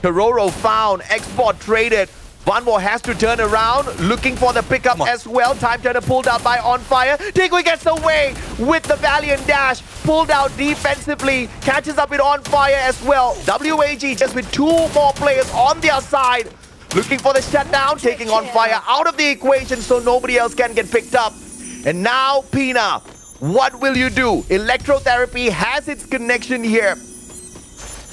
[SPEAKER 1] Tororo found, export traded. Vanvo has to turn around, looking for the pickup as well. Time turner pulled out by On Fire. Tikui gets away with the Valiant dash, pulled out defensively, catches up with On Fire as well. WAG just with 2 more players on their side, looking for the shutdown, taking On Fire out of the equation so nobody else can get picked up. And now, Pina, what will you do? Electrotherapy has its connection here.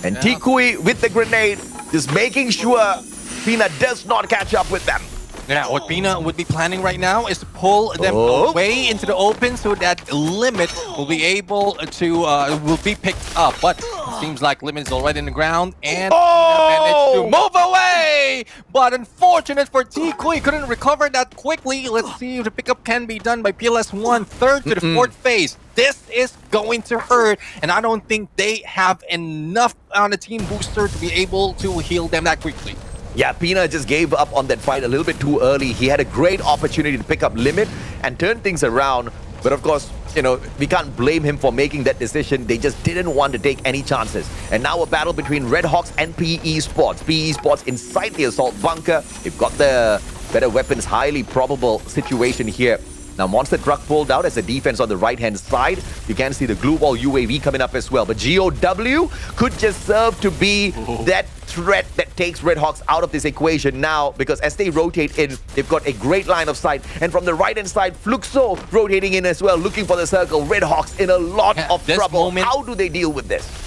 [SPEAKER 1] And Tikui with the grenade, just making sure Pina does not catch up with them.
[SPEAKER 5] Yeah, what Pina would be planning right now is to pull them away into the open so that Limit will be able to, will be picked up. But it seems like Limit is already in the ground and Pina managed to move away! But unfortunate for Tikui, couldn't recover that quickly. Let's see if the pickup can be done by PLS1, third to the 4th phase. This is going to hurt, and I don't think they have enough on the team booster to be able to heal them that quickly.
[SPEAKER 1] Yeah, Pina just gave up on that fight a little bit too early. He had a great opportunity to pick up Limit and turn things around. But of course, you know, we can't blame him for making that decision. They just didn't want to take any chances. And now a battle between Red Hawks and PE Sports. PE Sports inside the assault bunker. They've got the better weapons, highly probable situation here. Now, Monster Truck pulled out as a defense on the right-hand side. You can see the glue wall UAV coming up as well. But GOW could just serve to be that threat that takes Red Hawks out of this equation now, because as they rotate in, they've got a great line of sight. And from the right-hand side, Fluxo rotating in as well, looking for the circle. Red Hawks in a lot of trouble. How do they deal with this?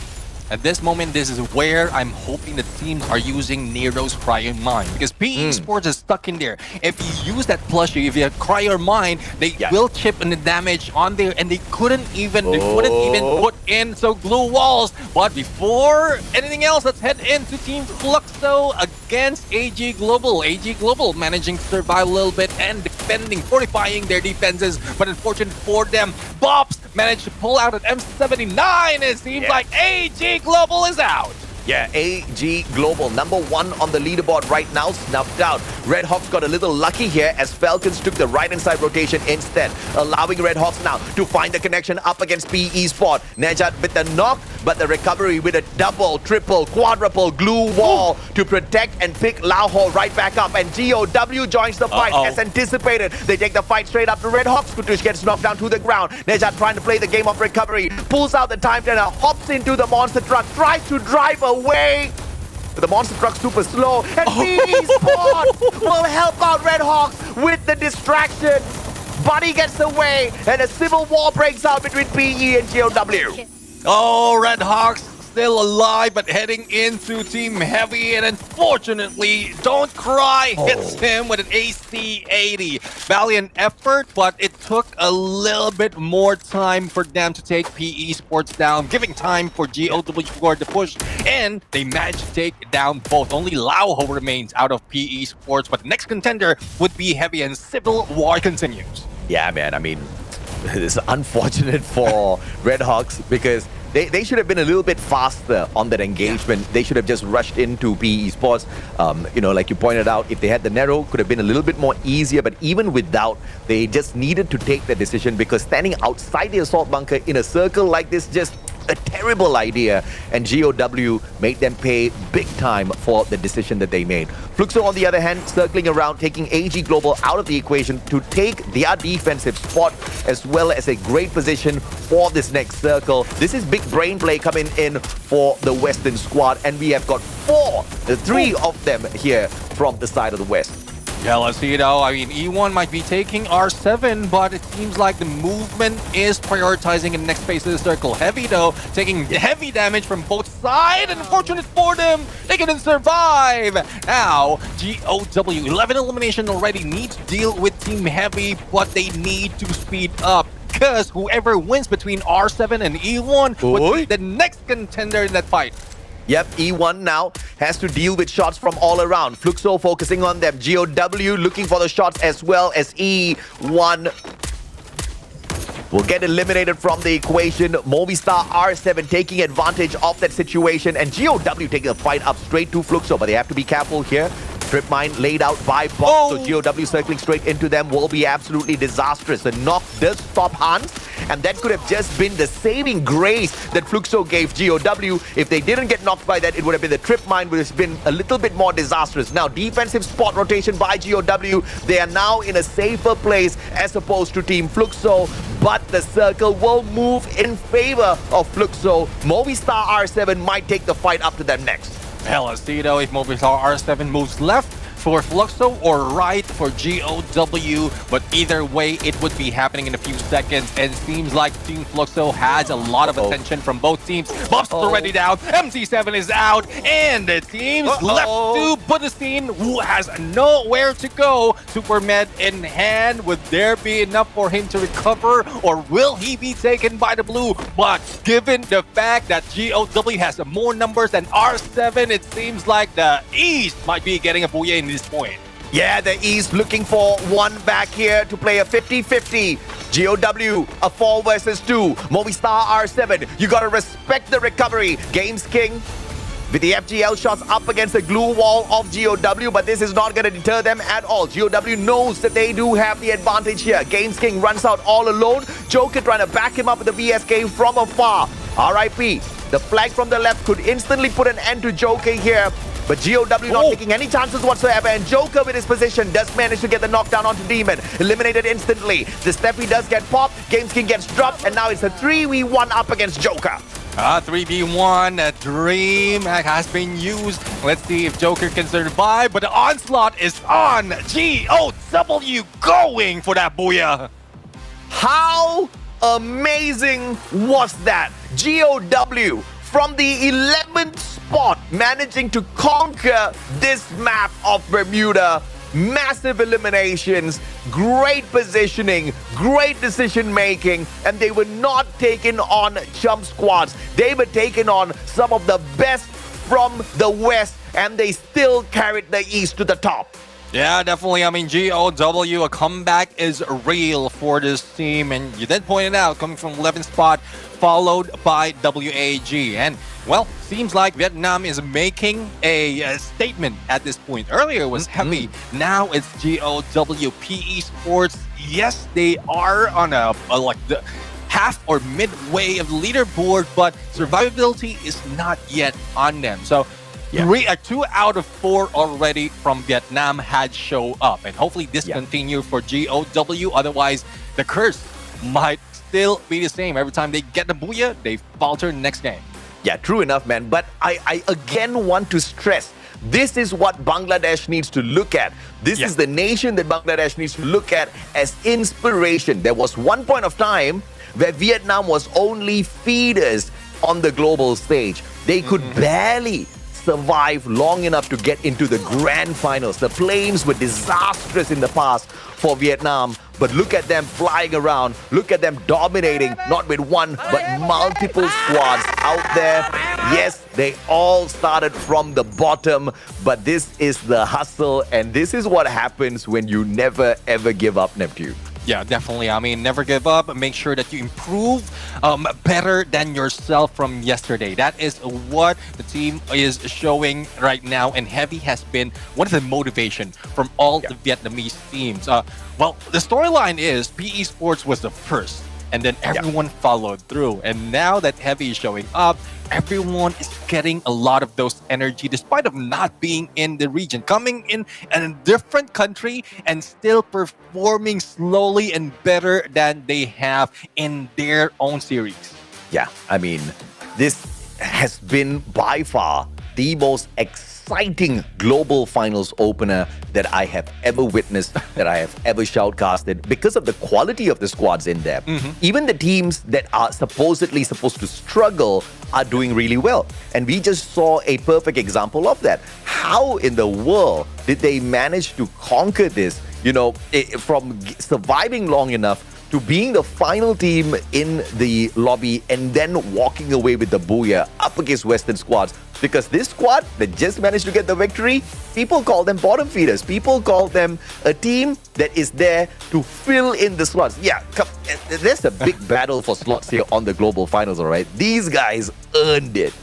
[SPEAKER 5] At this moment, this is where I'm hoping the teams are using Nero's Cryo Mine, because PE Sports is stuck in there. If you use that plushie, if you have Cryo Mine, they will chip in the damage on there, and they couldn't even put in so glue walls. But before anything else, let's head into Team Fluxo against AG Global. AG Global managing to survive a little bit and defending, fortifying their defenses. But unfortunate for them, Bobs managed to pull out an M79. It seems like AG Global is out.
[SPEAKER 1] Yeah, AG Global, #1 on the leaderboard right now, snuffed out. Red Hawks got a little lucky here as Falcons took the right-hand side rotation instead, allowing Red Hawks now to find the connection up against PE Sport. Nejat with the knock, but the recovery with a double, triple, quadruple glue wall to protect and pick Lao Ho right back up. And GOW joins the fight as anticipated. They take the fight straight up to Red Hawks. Kutush gets knocked down to the ground. Nejat trying to play the game of recovery, pulls out the time turner, hops into the monster truck, tries to drive away. But the monster truck super slow, and PE Sport will help out Red Hawks with the distraction. Buddy gets away, and a civil war breaks out between PE and GOW.
[SPEAKER 5] Oh, Red Hawks still alive, but heading into Team Heavy, and unfortunately, Don't Cry hits him with an AC-80. Valiant effort, but it took a little bit more time for them to take PE Sports down, giving time for GOW to push, and they managed to take down both. Only Lao Ho remains out of PE Sports, but the next contender would be Heavy, and civil war continues.
[SPEAKER 1] Yeah, man, I mean, It's unfortunate for Red Hawks because they should have been a little bit faster on that engagement. They should have just rushed into PE Sports. Like you pointed out, if they had the narrow, could have been a little bit more easier. But even without, they just needed to take the decision because standing outside the assault bunker in a circle like this just a terrible idea, and GOW made them pay big time for the decision that they made. Fluxo, on the other hand, circling around, taking AG Global out of the equation to take their defensive spot as well as a great position for this next circle. This is big brain play coming in for the Western squad, and we have got three of them here from the side of the West.
[SPEAKER 5] Yeah, let's see though. I mean, E1 might be taking R7, but it seems like the movement is prioritizing in the next phase of the circle. Heavy though, taking heavy damage from both sides, and unfortunate for them, they couldn't survive. Now, GOW, 11 elimination already, need to deal with Team Heavy, but they need to speed up. Because whoever wins between R7 and E1 would be the next contender in that fight.
[SPEAKER 1] Yep, E1 now has to deal with shots from all around. Fluxo focusing on them. GOW looking for the shots as well as E1 will get eliminated from the equation. Movistar R7 taking advantage of that situation, and GOW taking a fight up straight to Fluxo, but they have to be careful here. Trip mine laid out by Box, so GOW circling straight into them will be absolutely disastrous. The knock does stop Hans, and that could have just been the saving grace that Fluxo gave GOW. If they didn't get knocked by that, it would have been the trip mine, which has been a little bit more disastrous. Now, defensive spot rotation by GOW. They are now in a safer place as opposed to Team Fluxo, but the circle will move in favor of Fluxo. Movistar R7 might take the fight up to them next.
[SPEAKER 5] Hell, let's see though if Movistar R7 moves left for Fluxo or right for GOW, but either way it would be happening in a few seconds, and it seems like Team Fluxo has a lot of attention from both teams. Buff's already down, MC7 is out, and the team's left to Budastin, who has nowhere to go. Supermed in hand, would there be enough for him to recover, or will he be taken by the blue? But given the fact that GOW has more numbers than R7, it seems like the East might be getting a Booyah in this point.
[SPEAKER 1] Yeah, the East looking for one back here to play a 50-50. GOW, a 4 versus 2. Movistar R7, you gotta respect the recovery. Games King with the FGL shots up against the glue wall of GOW, but this is not gonna deter them at all. GOW knows that they do have the advantage here. Games King runs out all alone. Joker trying to back him up with the VSK from afar. RIP. The flag from the left could instantly put an end to Joker here. But GOW not taking any chances whatsoever, and Joker with his position does manage to get the knockdown onto Demon. Eliminated instantly. The Steppy does get popped, Games King gets dropped, and now it's a 3v1 up against Joker.
[SPEAKER 5] 3v1, a dream has been used. Let's see if Joker can survive, but the onslaught is on. GOW going for that Booyah.
[SPEAKER 1] How amazing was that? GOW from the 11th spot, managing to conquer this map of Bermuda. Massive eliminations, great positioning, great decision making, and they were not taken on chump squads. They were taken on some of the best from the West, and they still carried the East to the top.
[SPEAKER 5] Yeah, definitely. I mean, GOW, a comeback is real for this team. And you did point it out, coming from 11th spot, followed by WAG. And, well, seems like Vietnam is making a statement at this point. Earlier it was Heavy. Now it's GOW. PE Sports. Yes, they are on like the half or midway of the leaderboard, but survivability is not yet on them. So, 2 out of 4 already from Vietnam had show up, and hopefully this continue for GOW. Otherwise, the curse might still be the same. Every time they get the Booyah, they falter next game.
[SPEAKER 1] Yeah, true enough, man. But I again want to stress, this is what Bangladesh needs to look at. This is the nation that Bangladesh needs to look at as inspiration. There was one point of time where Vietnam was only feeders on the global stage. They could barely survive long enough to get into the grand finals. The flames were disastrous in the past for Vietnam, but look at them flying around. Look at them dominating, not with one, but multiple squads out there. Yes, they all started from the bottom, but this is the hustle, and this is what happens when you never ever give up, Neptune.
[SPEAKER 5] Yeah, definitely. I mean, never give up. Make sure that you improve better than yourself from yesterday. That is what the team is showing right now. And Heavy has been one of the motivation from all the Vietnamese teams. Well, the storyline is PE Sports was the first. And then everyone followed through. And now that Heavy is showing up, everyone is getting a lot of those energy despite of not being in the region, coming in a different country and still performing slowly and better than they have in their own series.
[SPEAKER 1] Yeah, I mean, this has been by far the most exciting global finals opener that I have ever witnessed, that I have ever shoutcasted, because of the quality of the squads in there. Even the teams that are supposedly supposed to struggle are doing really well. And we just saw a perfect example of that. How in the world did they manage to conquer this, from surviving long enough to being the final team in the lobby and then walking away with the Booyah up against Western squads? Because this squad that just managed to get the victory, people call them bottom feeders. People call them a team that is there to fill in the slots. Yeah, there's a big battle for slots here on the global finals, all right? These guys earned it.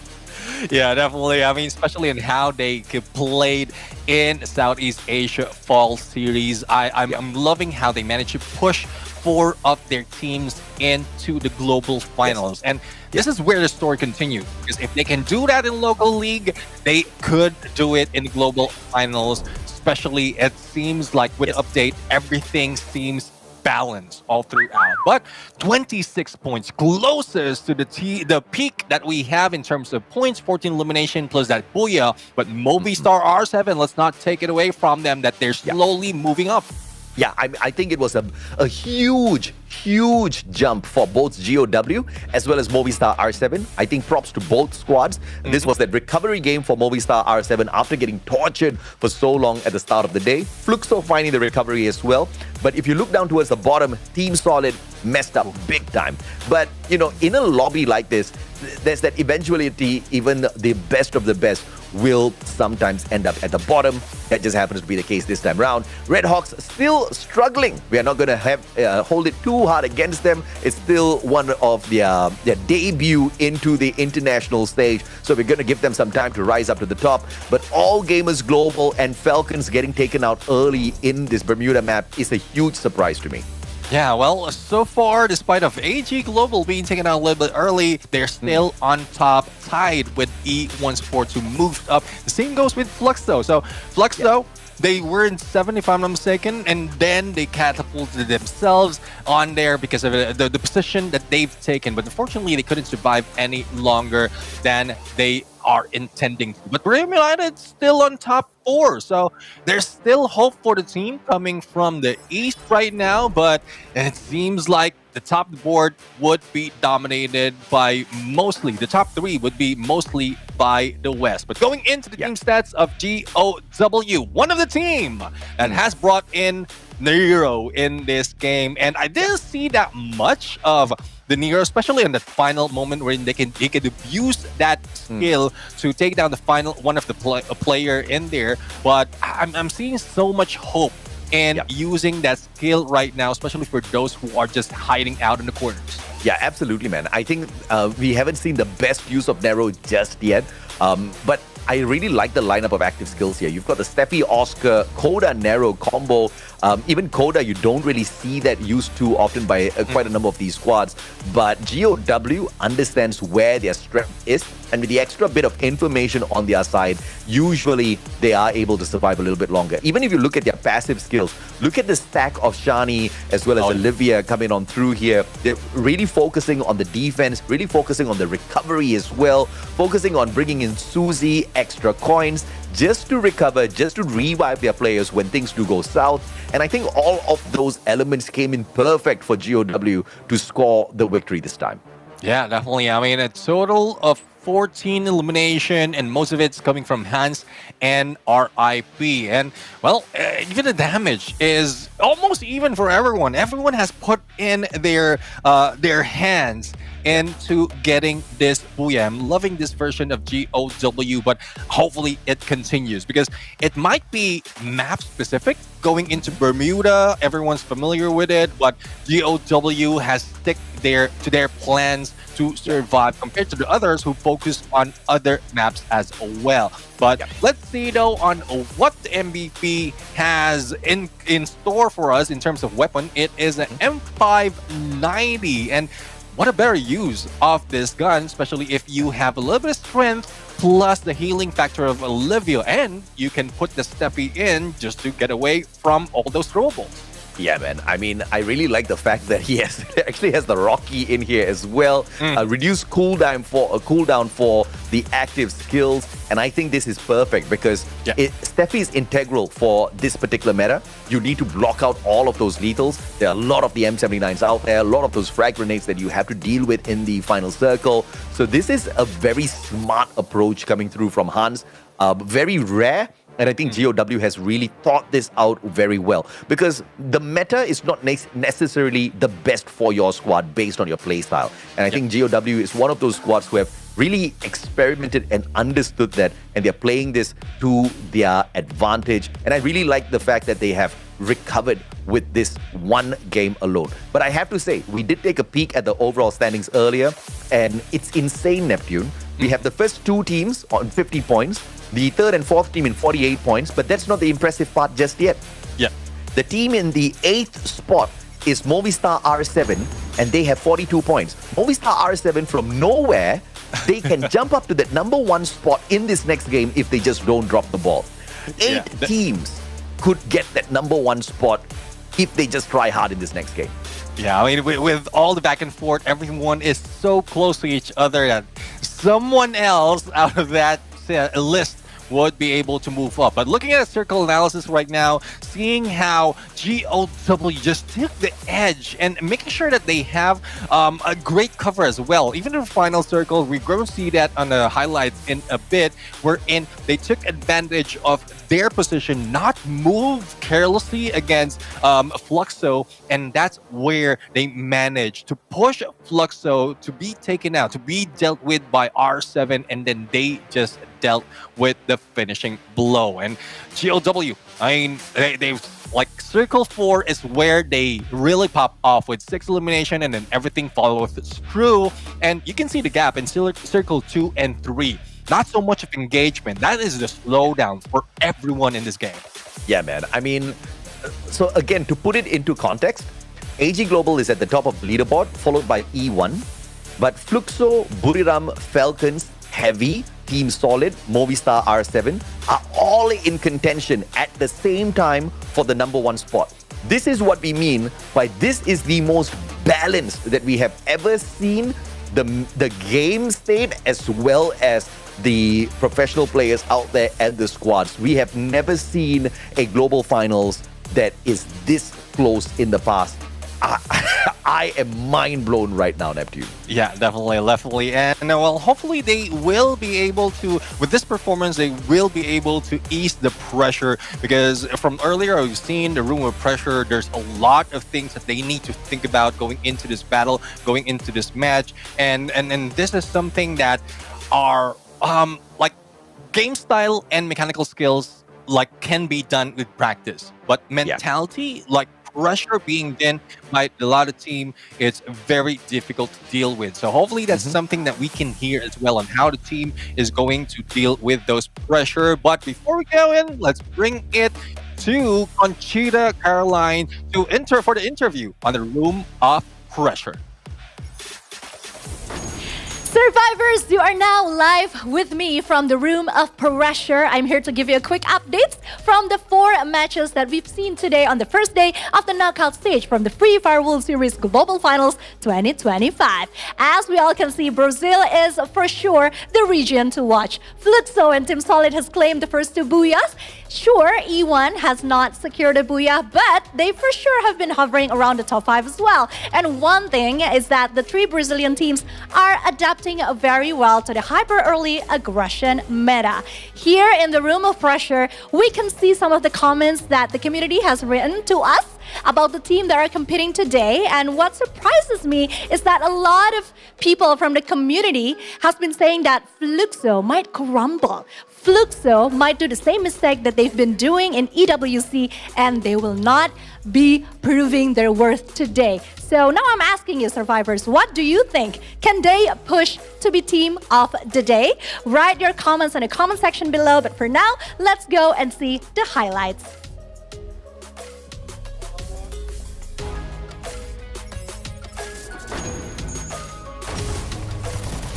[SPEAKER 5] Yeah, definitely. I mean, especially in how they played in Southeast Asia Fall Series. I'm loving how they managed to push 4 of their teams into the global finals. And this is where the story continues. Because if they can do that in local league, they could do it in the global finals. Especially, it seems like with the update, everything seems balanced all throughout. But 26 points closest to the peak that we have in terms of points, 14 elimination plus that Booyah. But Movistar R7, let's not take it away from them that they're slowly moving up.
[SPEAKER 1] Yeah, I think it was a huge jump for both GOW as well as Movistar R7. I think props to both squads. This was that recovery game for Movistar R7 after getting tortured for so long at the start of the day. Fluxo finding the recovery as well. But if you look down towards the bottom, Team Solid messed up big time. But, in a lobby like this, there's that eventuality, even the best of the best will sometimes end up at the bottom. That just happens to be the case this time round. Red Hawks still struggling. We are not going to hold it too hard against them. It's still one of their debut into the international stage. So we're going to give them some time to rise up to the top. But All Gamers Global and Falcons getting taken out early in this Bermuda map is a huge surprise to me.
[SPEAKER 5] Yeah, well, so far, despite of AG Global being taken out a little bit early, they're still on top, tied with E1 Sports, who moved up. The same goes with Fluxo. So Fluxo, they were in 7th, if I'm not mistaken, and then they catapulted themselves on there because of the position that they've taken. But unfortunately, they couldn't survive any longer than they are intending to. But Booyah United still on top 4. So there's still hope for the team coming from the East right now. But it seems like the top board would be dominated by mostly, the top 3 would be mostly by the West. But going into the team stats of GOW, one of the team that has brought in Nero in this game. And I didn't see that much of the Nero, especially in the final moment where they can use that skill to take down the final one of the player in there. But I'm seeing so much hope in using that skill right now, especially for those who are just hiding out in the corners.
[SPEAKER 1] Yeah, absolutely, man. I think we haven't seen the best use of Nero just yet. But I really like the lineup of active skills here. You've got the Steffi Oscar, Coda Nero combo. Even Coda, you don't really see that used too often by quite a number of these squads. But GOW understands where their strength is. And with the extra bit of information on their side, usually they are able to survive a little bit longer. Even if you look at their passive skills, look at the stack of Shani as well as Olivia coming on through here. They're really focusing on the defense, really focusing on the recovery as well, focusing on bringing in Susie, extra coins, just to recover, just to revive their players when things do go south. And I think all of those elements came in perfect for GOW to score the victory this time.
[SPEAKER 5] Yeah, definitely. I mean, a total of 14 elimination, and most of it's coming from Hans and RIP. And well, even the damage is almost even for everyone. Everyone has put in their hands into getting this Booyah. I'm loving this version of GOW, but hopefully it continues because it might be map specific. Going into Bermuda, everyone's familiar with it, but GOW has stick to their plans to survive compared to the others who focus on other maps as well. But let's see though on what the MVP has in store for us in terms of weapon. It is an M590, and what a better use of this gun, especially if you have a little bit of strength plus the healing factor of Olivia, and you can put the Steffi in just to get away from all those throwables.
[SPEAKER 1] Yeah, man. I mean, I really like the fact that he actually has the Rocky in here as well. Reduced cooldown for the active skills, and I think this is perfect because Steffi is integral for this particular meta. You need to block out all of those lethals. There are a lot of the M79s out there, a lot of those frag grenades that you have to deal with in the final circle. So this is a very smart approach coming through from Hans. Very rare. And I think GOW has really thought this out very well because the meta is not necessarily the best for your squad based on your playstyle. And I think GOW is one of those squads who have really experimented and understood that, and they're playing this to their advantage. And I really like the fact that they have recovered with this one game alone. But I have to say, we did take a peek at the overall standings earlier, and it's insane, Neptune. We have the first two teams on 50 points, the third and fourth team in 48 points, but that's not the impressive part just yet.
[SPEAKER 5] Yeah.
[SPEAKER 1] The team in the 8th spot is Movistar R7, and they have 42 points. Movistar R7 from nowhere, they can jump up to that #1 spot in this next game if they just don't drop the ball. 8 teams could get that #1 spot if they just try hard in this next game.
[SPEAKER 5] Yeah, I mean, with all the back and forth, everyone is so close to each other that someone else out of that list would be able to move up. But looking at a circle analysis right now, seeing how GOW just took the edge and making sure that they have a great cover as well. Even in the final circle, we're going to see that on the highlights in a bit, wherein they took advantage of their position, not move carelessly against Fluxo, and that's where they managed to push Fluxo to be taken out, to be dealt with by R7, and then they just dealt with the finishing blow. And GOW, I mean, they've like circle 4 is where they really pop off with 6 elimination, and then everything follows through. And you can see the gap in circle 2 and 3. Not so much of engagement. That is the slowdown for everyone in this game.
[SPEAKER 1] Yeah, man. I mean, so again, to put it into context, AG Global is at the top of the leaderboard, followed by E1. But Fluxo, Buriram, Falcons, Heavy, Team Solid, Movistar R7 are all in contention at the same time for the #1 spot. This is what we mean by this is the most balanced that we have ever seen the game state as well as the professional players out there and the squads. We have never seen a global finals that is this close in the past. I am mind blown right now, Neptune.
[SPEAKER 5] Yeah, definitely. And well, hopefully they will be able to, with this performance, they will be able to ease the pressure, because from earlier we've seen the room of pressure. There's a lot of things that they need to think about going into this battle, going into this match, and this is something that are like game style and mechanical skills like can be done with practice, but mentality, like pressure being done by a lot of team, it's very difficult to deal with. So hopefully that's something that we can hear as well on how the team is going to deal with those pressure. But before we go in, let's bring it to Conchita Caroline for the interview on the room of pressure.
[SPEAKER 16] Survivors, you are now live with me from the room of pressure. I'm here to give you a quick update from the 4 matches that we've seen today on the first day of the knockout stage from the Free Fire World Series Global Finals 2025. As we all can see, Brazil is for sure the region to watch. Fluxo and Team Solid has claimed the first 2 Booyahs. Sure, E1 has not secured a Booyah, but they for sure have been hovering around the top 5 as well. And one thing is that the 3 Brazilian teams are adapting very well to the hyper early aggression meta. Here in the room of pressure, we can see some of the comments that the community has written to us about the team that are competing today. And what surprises me is that a lot of people from the community has been saying that Fluxo might crumble. Fluxo might do the same mistake that they've been doing in EWC, and they will not be proving their worth today. So now I'm asking you, survivors, what do you think? Can they push to be team of the day? Write your comments in the comment section below. But for now, let's go and see the highlights.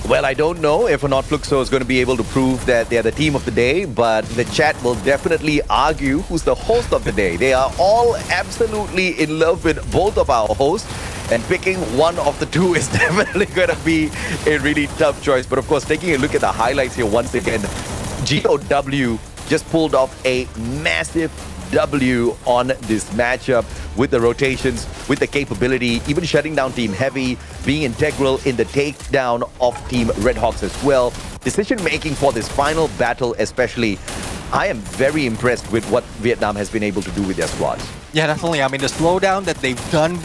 [SPEAKER 1] Well, I don't know if or not Fluxo is going to be able to prove that they're the team of the day, but the chat will definitely argue who's the host of the day. They are all absolutely in love with both of our hosts, and picking one of the two is definitely going to be a really tough choice. But of course, taking a look at the highlights here once again, GOW just pulled off a massive W on this matchup with the rotations, with the capability, even shutting down Team Heavy, being integral in the takedown of Team Redhawks as well. Decision making for this final battle especially, I am very impressed with what Vietnam has been able to do with their squads.
[SPEAKER 5] Yeah, definitely. I mean, the slowdown that they've done,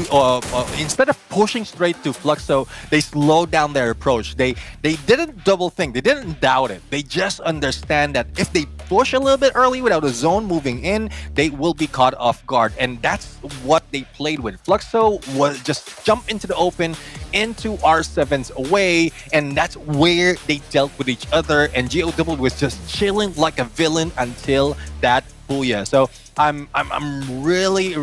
[SPEAKER 5] instead of pushing straight to Fluxo, they slowed down their approach. They didn't double think. They didn't doubt it. They just understand that if they push a little bit early without a zone moving in, they will be caught off guard. And that's what they played with. Fluxo was just jump into the open, into R7's away, and that's where they dealt with each other. And GOW was just chilling like a villain until that Booyah. So I'm really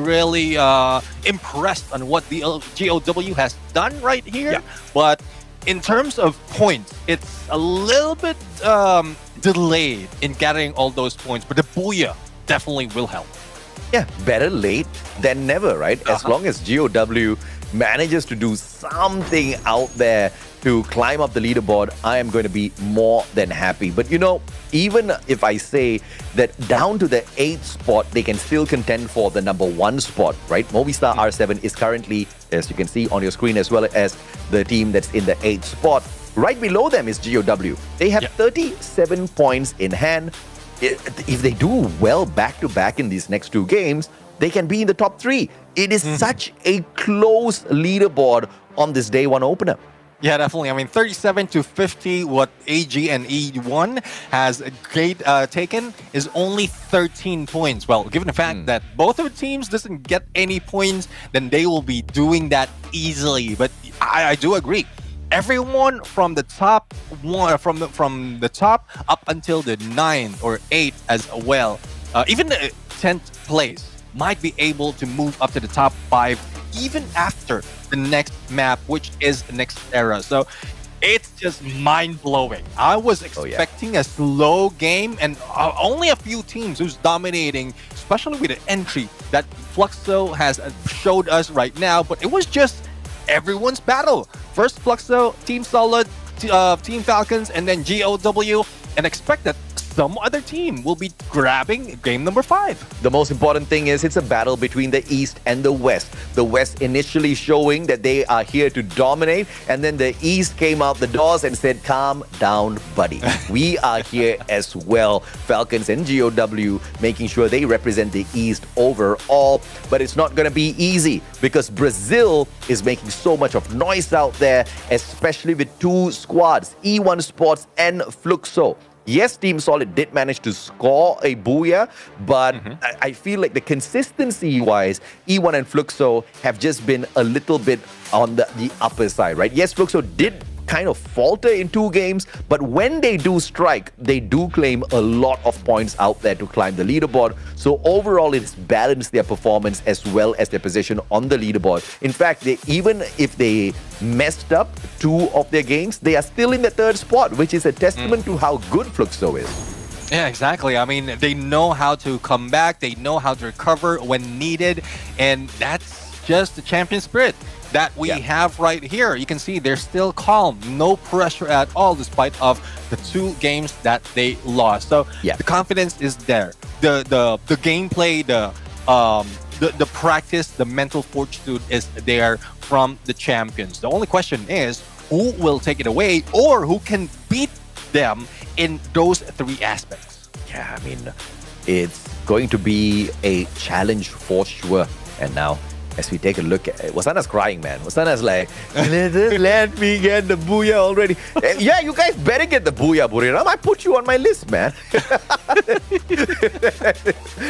[SPEAKER 5] impressed on what the GOW has done right here. Yeah. But in terms of points, it's a little bit delayed in gathering all those points. But the Booyah definitely will help.
[SPEAKER 1] Yeah, better late than never, right? As long as GOW manages to do something out there to climb up the leaderboard, I am going to be more than happy. But you know, even if I say that down to the 8th spot, they can still contend for the number 1 spot, right? Movistar R7 is currently, as you can see on your screen, as well as the team that's in the 8th spot. Right below them is GOW. They have 37 points in hand. If they do well back-to-back in these next 2 games, they can be in the top 3. It is such a close leaderboard on this day 1 opener.
[SPEAKER 5] Yeah, definitely. I mean, 37 to 50, what AG and E1 has taken is only 13 points. Well, given the fact that both of the teams doesn't get any points, then they will be doing that easily. But I do agree. Everyone from the top from the top up until the 9th or 8th as well, even the 10th place, might be able to move up to the top 5 even after the next map, which is next era. So it's just mind-blowing. I was expecting a slow game, and only a few teams who's dominating, especially with the entry that Fluxo has showed us right now. But it was just everyone's battle. First Fluxo, Team Solid, Team Falcons, and then GOW, and expect that some other team will be grabbing game number 5.
[SPEAKER 1] The most important thing is it's a battle between the East and the West. The West initially showing that they are here to dominate, and then the East came out the doors and said, calm down, buddy. We are here as well. Falcons and GOW making sure they represent the East overall. But it's not going to be easy because Brazil is making so much of noise out there, especially with 2 squads, E1 Sports and Fluxo. Yes, Team Solid did manage to score a Booyah, but I feel like the consistency-wise, E1 and Fluxo have just been a little bit on the upper side, right? Yes, Fluxo did kind of falter in 2 games, but when they do strike, they do claim a lot of points out there to climb the leaderboard. So overall, it's balanced their performance as well as their position on the leaderboard. In fact, even if they messed up 2 of their games, they are still in the 3rd spot, which is a testament to how good Fluxo is.
[SPEAKER 5] Yeah, exactly. I mean, they know how to come back. They know how to recover when needed. And that's just the champion spirit that we have right here. You can see they're still calm, no pressure at all, despite of the 2 games that they lost. So the confidence is there. the gameplay, the practice, the mental fortitude is there from the champions. The only question is who will take it away or who can beat them in those three aspects.
[SPEAKER 1] Yeah, I mean, it's going to be a challenge for sure. And now, as we take a look at it, Wasana's crying, man. Wasana's like, let me get the Booyah already. Yeah, you guys better get the Booyah, Buriram. I put you on my list, man.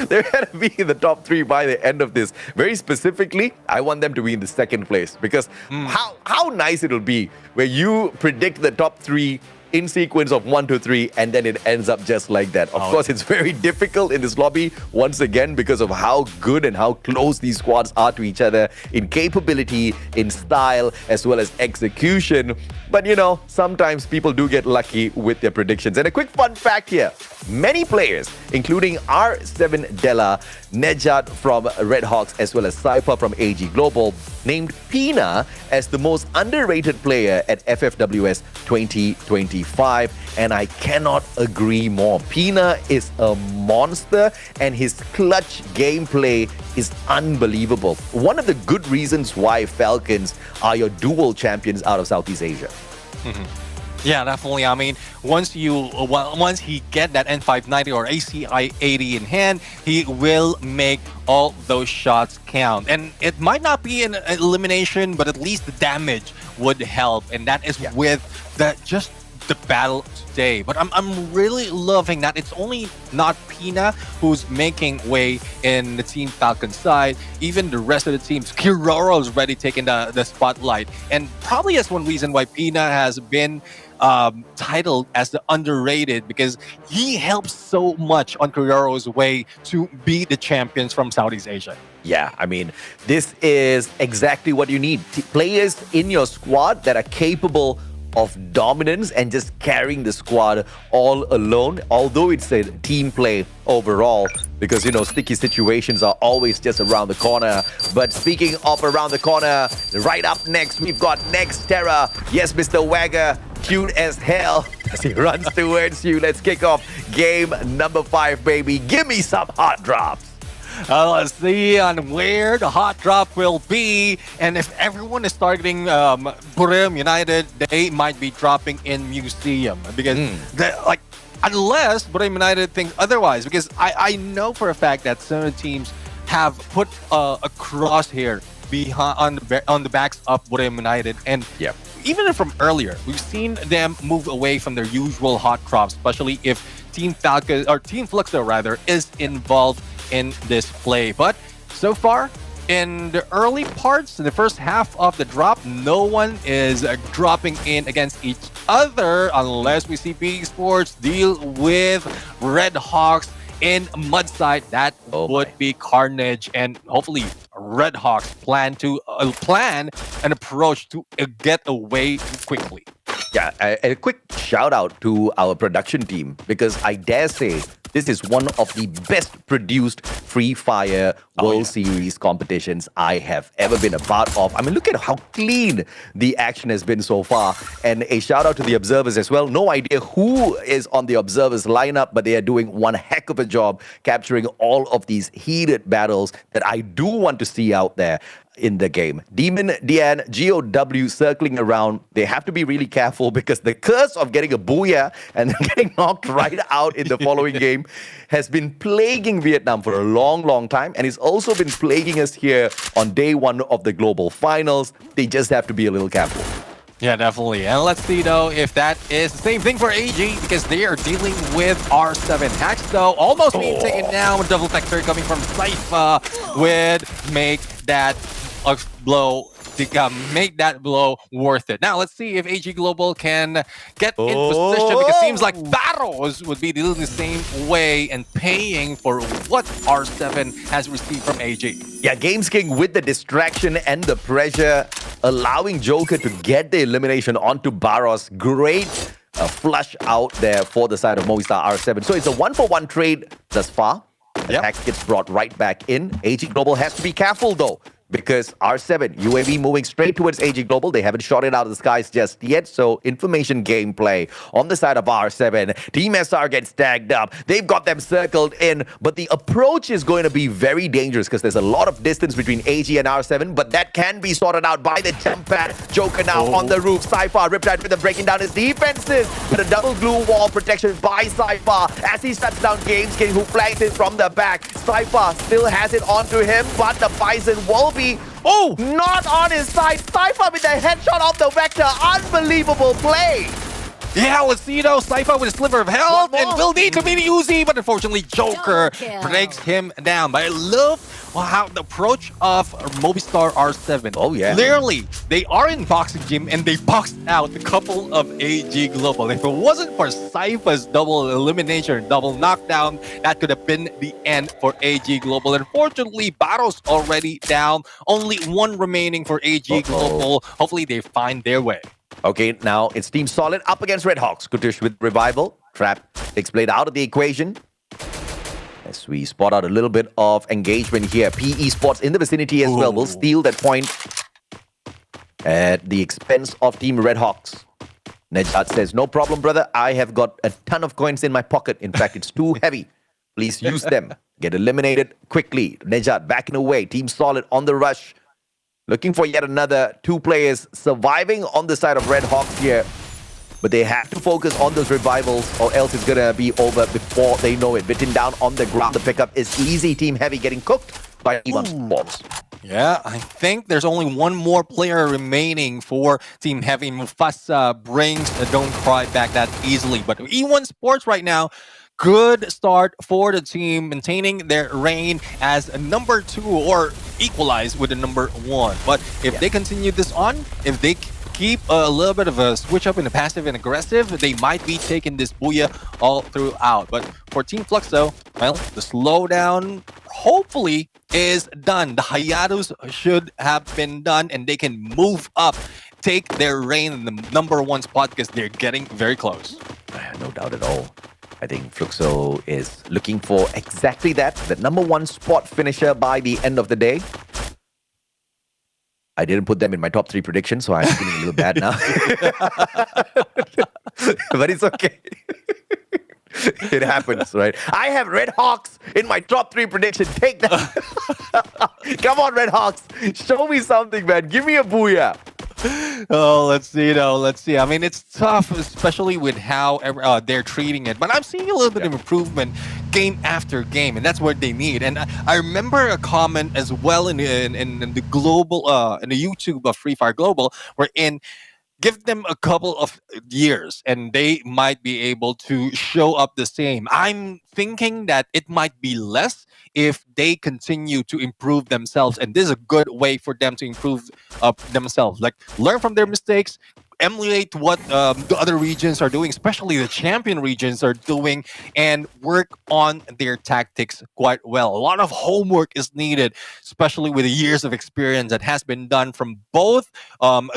[SPEAKER 1] They're going to be in the top 3 by the end of this. Very specifically, I want them to be in the second place because how nice it'll be where you predict the top 3 in sequence of 1 to 3, and then it ends up just like that. Of course, it's very difficult in this lobby, once again, because of how good and how close these squads are to each other in capability, in style, as well as execution. But, you know, sometimes people do get lucky with their predictions. And a quick fun fact here. Many players, including R7 Della, Nejat from Red Hawks, as well as Cypher from AG Global, named Pina as the most underrated player at FFWS 2025. And I cannot agree more. Pina is a monster and his clutch gameplay is unbelievable. One of the good reasons why Falcons are your dual champions out of Southeast Asia.
[SPEAKER 5] Yeah, definitely. I mean, once he get that N590 or ACI 80 in hand, he will make all those shots count. And it might not be an elimination, but at least the damage would help. And that is with the battle today. But I'm really loving that it's only not Pina who's making way in the Team Falcon side. Even the rest of the teams, Kiroro's already taking the spotlight. And probably that's one reason why Pina has been titled as the underrated, because he helps so much on Kiroro's way to be the champions from Southeast Asia.
[SPEAKER 1] Yeah, I mean, this is exactly what you need. Players in your squad that are capable of dominance and just carrying the squad all alone, although it's a team play overall, because, you know, sticky situations are always just around the corner. But speaking of around the corner, right up next, we've got Next Terra. Yes, Mr. Wagger, cute as hell as he runs towards you. Let's kick off game number 5, baby. Give me some hot drops.
[SPEAKER 5] Let's see on where the hot drop will be. And if everyone is targeting Buriram United, they might be dropping in Museum. Because, unless Buriram United thinks otherwise. Because I know for a fact that some of the teams have put a crosshair behind on the backs of Buriram United. And even from earlier, we've seen them move away from their usual hot drops, especially if Team Falcon, or Team Fluxo rather, is involved in this play. But so far, in the early parts, in the first half of the drop, no one is dropping in against each other unless we see B Sports deal with Red Hawks in Mudside. That would be carnage, and hopefully Red Hawks plan an approach to get away quickly.
[SPEAKER 1] Yeah, a quick shout out to our production team, because I dare say this is one of the best produced Free Fire World Series competitions I have ever been a part of. I mean, look at how clean the action has been so far. And a shout out to the observers as well. No idea who is on the observers lineup, but they are doing one heck of a job capturing all of these heated battles that I do want to see out there in the game. Demon, Dian, GOW circling around. They have to be really careful because the curse of getting a Booyah and then getting knocked right out in the following game has been plaguing Vietnam for a long, long time. And it's also been plaguing us here on day 1 of the Global Finals. They just have to be a little careful.
[SPEAKER 5] Yeah, definitely. And let's see, though, if that is the same thing for AG, because they are dealing with R7 hacks, though. Almost being taken down with double factory coming from Cypher would make that blow make that blow worth it. Now, let's see if AG Global can get in position, because it seems like Barros would be dealing the same way and paying for what R7 has received from AG.
[SPEAKER 1] Yeah, Games King with the distraction and the pressure, allowing Joker to get the elimination onto Barros. Great flush out there for the side of Movistar R7. So it's a 1-for-1 trade thus far. The hack gets brought right back in. AG Global has to be careful, though, because R7, UAV moving straight towards AG Global. They haven't shot it out of the skies just yet. So information gameplay on the side of R7. Team SR gets tagged up. They've got them circled in, but the approach is going to be very dangerous because there's a lot of distance between AG and R7, but that can be sorted out by the jump pad. Joker now on the roof. Cypher, Riptide with them breaking down his defenses. But a double glue wall protection by Cypher as he shuts down Gameskin, who flanks it from the back. Cypher still has it onto him, but the Bison will be not on his side. Cypher with the headshot off the Vector. Unbelievable play.
[SPEAKER 5] Yeah, let's see though. Cypher with a sliver of health and will need to be the Uzi, but unfortunately Joker breaks him down. But I love how the approach of Movistar R7.
[SPEAKER 1] Oh yeah.
[SPEAKER 5] Clearly, they are in boxing gym and they boxed out a couple of AG Global. If it wasn't for Cypher's double elimination, double knockdown, that could have been the end for AG Global. Unfortunately, Battle's already down. Only one remaining for AG Global. Hopefully they find their way.
[SPEAKER 1] Okay, now it's Team Solid up against Red Hawks. Kutush with Revival. Trap takes Blade out of the equation. As we spot out a little bit of engagement here. PE Sports in the vicinity as well. Will steal that point at the expense of Team Red Hawks. Nejat says, no problem, brother. I have got a ton of coins in my pocket. In fact, it's too heavy. Please use them. Get eliminated quickly. Nejat backing away. Team Solid on the rush. Looking for yet another 2 players surviving on the side of Red Hawks here. But they have to focus on those revivals or else it's going to be over before they know it. Bitten down on the ground. The pickup is easy. Team Heavy getting cooked by E1 Sports.
[SPEAKER 5] Yeah, I think there's only one more player remaining for Team Heavy. Mufasa brings the Don't Cry back that easily. But E1 Sports right now, good start for the team, maintaining their reign as a number 2 or equalize with the number 1. But if they continue this on, if they keep a little bit of a switch up in the passive and aggressive, they might be taking this Booyah all throughout. But for Team Flux though, well, the slowdown hopefully is done. The hiatus should have been done and they can move up, take their reign in the number 1 spot because they're getting very close.
[SPEAKER 1] No doubt at all. I think Fluxo is looking for exactly that, the number 1 spot finisher by the end of the day. I didn't put them in my top 3 predictions, so I'm feeling a little bad now. But it's okay. It happens, right? I have Red Hawks in my top 3 prediction. Take that. Come on, Red Hawks. Show me something, man. Give me a Booyah.
[SPEAKER 5] Oh, let's see though. Let's see. I mean, it's tough, especially with how they're treating it. But I'm seeing a little bit of improvement game after game, and that's what they need. And I remember a comment as well in the global, in the YouTube of Free Fire Global, wherein give them a couple of years and they might be able to show up the same. I'm thinking that it might be less if they continue to improve themselves. And this is a good way for them to improve themselves. Like, learn from their mistakes, emulate what the other regions are doing, especially the champion regions are doing, and work on their tactics quite well. A lot of homework is needed, especially with the years of experience that has been done from both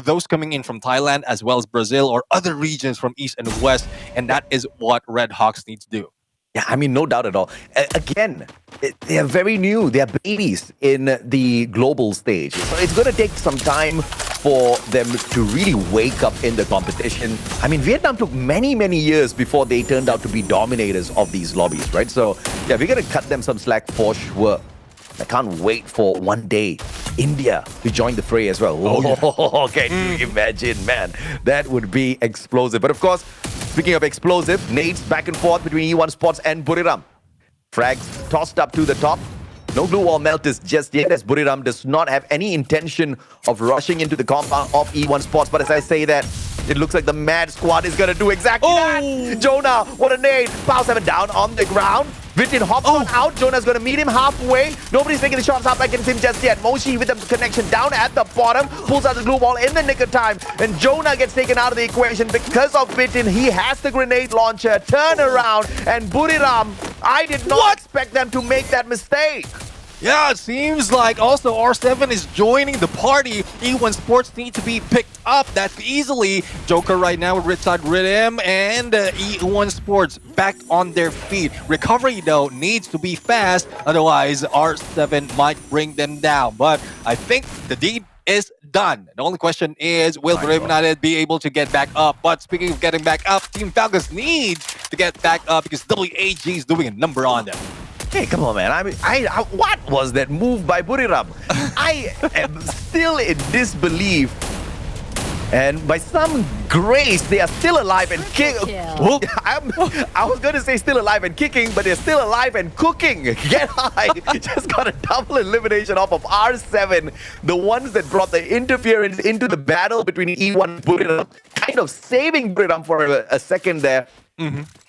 [SPEAKER 5] those coming in from Thailand as well as Brazil or other regions from East and West. And that is what Red Hawks need to do.
[SPEAKER 1] Yeah, I mean, no doubt at all. Again, they are very new. They are babies in the global stage. So it's going to take some time for them to really wake up in the competition. I mean, Vietnam took many, many years before they turned out to be dominators of these lobbies, right? So, yeah, we're going to cut them some slack for sure. I can't wait for one day India to join the fray as well. Oh, can you imagine, man? That would be explosive. But of course, speaking of explosive, nades back and forth between E1 Sports and Buriram. Frags tossed up to the top. No glue wall melters just yet, as Buriram does not have any intention of rushing into the compound of E1 Sports. But as I say that, it looks like the Mad Squad is going to do exactly that. Jonah, what a nade. Pow 7 down on the ground. Vitin hops on out. Jonah's going to meet him halfway. Nobody's taking the shots up against him just yet. Moshi with the connection down at the bottom. Pulls out the glue wall in the nick of time. And Jonah gets taken out of the equation because of Vitin. He has the grenade launcher. Turn around. And Buriram, I did not expect them to make that mistake.
[SPEAKER 5] Yeah, it seems like also R7 is joining the party. E1 Sports need to be picked up that easily. Joker right now with Ridside Rhythm and E1 Sports back on their feet. Recovery though needs to be fast, otherwise R7 might bring them down. But I think the deed is done. The only question is, will Booyah United be able to get back up? But speaking of getting back up, Team Falcons needs to get back up because WAG is doing a number on them.
[SPEAKER 1] Hey, come on, man. I what was that move by Buriram? I am still in disbelief. And by some grace, they are still alive and kicking. I was going to say still alive and kicking, but they're still alive and cooking. Get high. Just got a double elimination off of R7. The ones that brought the interference into the battle between E1 and Buriram, kind of saving Buriram for a second there.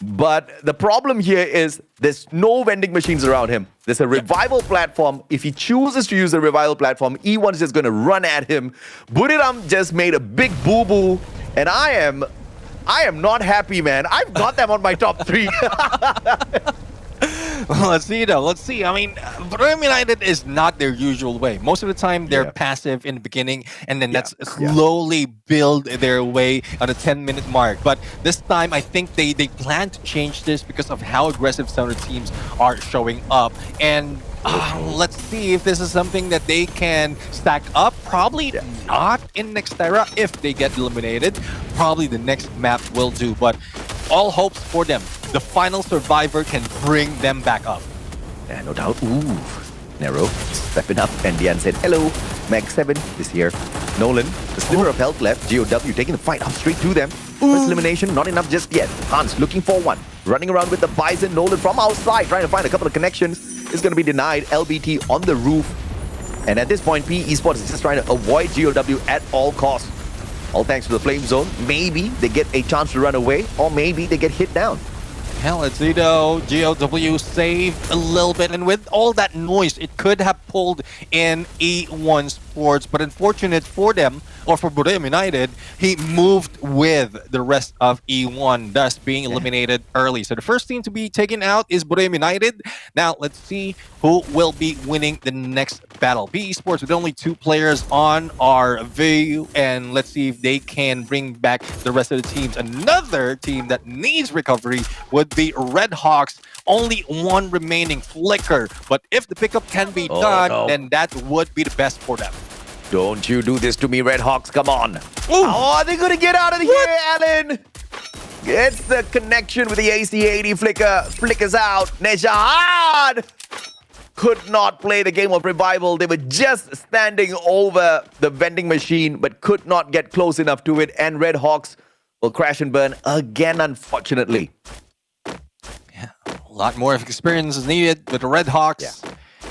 [SPEAKER 1] But the problem here is there's no vending machines around him. There's a revival platform. If he chooses to use the revival platform, E1 is just going to run at him. Buriram just made a big boo-boo, and I am not happy, man. I've got them on my top 3.
[SPEAKER 5] Well, let's see though. Let's see. I mean, Booyah United is not their usual way. Most of the time, they're passive in the beginning, and then that's slowly build their way on the 10-minute mark. But this time, I think they plan to change this because of how aggressive some of the teams are showing up. And let's see if this is something that they can stack up. Probably not in next era if they get eliminated. Probably the next map will do. But all hopes for them. The final survivor can bring them back up.
[SPEAKER 1] Yeah, no doubt. Ooh, Nero stepping up, and Dian said, hello. Mag 7 is here. Nolan, a sliver of health left. GOW taking the fight up straight to them. First elimination, not enough just yet. Hans looking for one. Running around with the Bison. Nolan from outside, trying to find a couple of connections. Is going to be denied. LBT on the roof. And at this point, PE Esports is just trying to avoid GOW at all costs. All thanks to the Flame Zone. Maybe they get a chance to run away, or maybe they get hit down.
[SPEAKER 5] Hell, let's see though. GOW saved a little bit, and with all that noise, it could have pulled in E1 Sports. But unfortunate for them, or for Booyah United, he moved with the rest of E1, thus being eliminated early. So the first team to be taken out is Booyah United. Now let's see who will be winning the next battle. PE Sports with only 2 players on our view, and let's see if they can bring back the rest of the teams. Another team that needs recovery would be Red Hawks. Only 1 remaining, Flicker. But if the pickup can be done, then that would be the best for them.
[SPEAKER 1] Don't you do this to me, Red Hawks. Come on. Oh, are they going to get out of here, Alan? Gets the connection with the AC-80. Flickers out. Nejad could not play the game of revival. They were just standing over the vending machine, but could not get close enough to it. And Red Hawks will crash and burn again, unfortunately.
[SPEAKER 5] Yeah, a lot more experience is needed with the Red Hawks.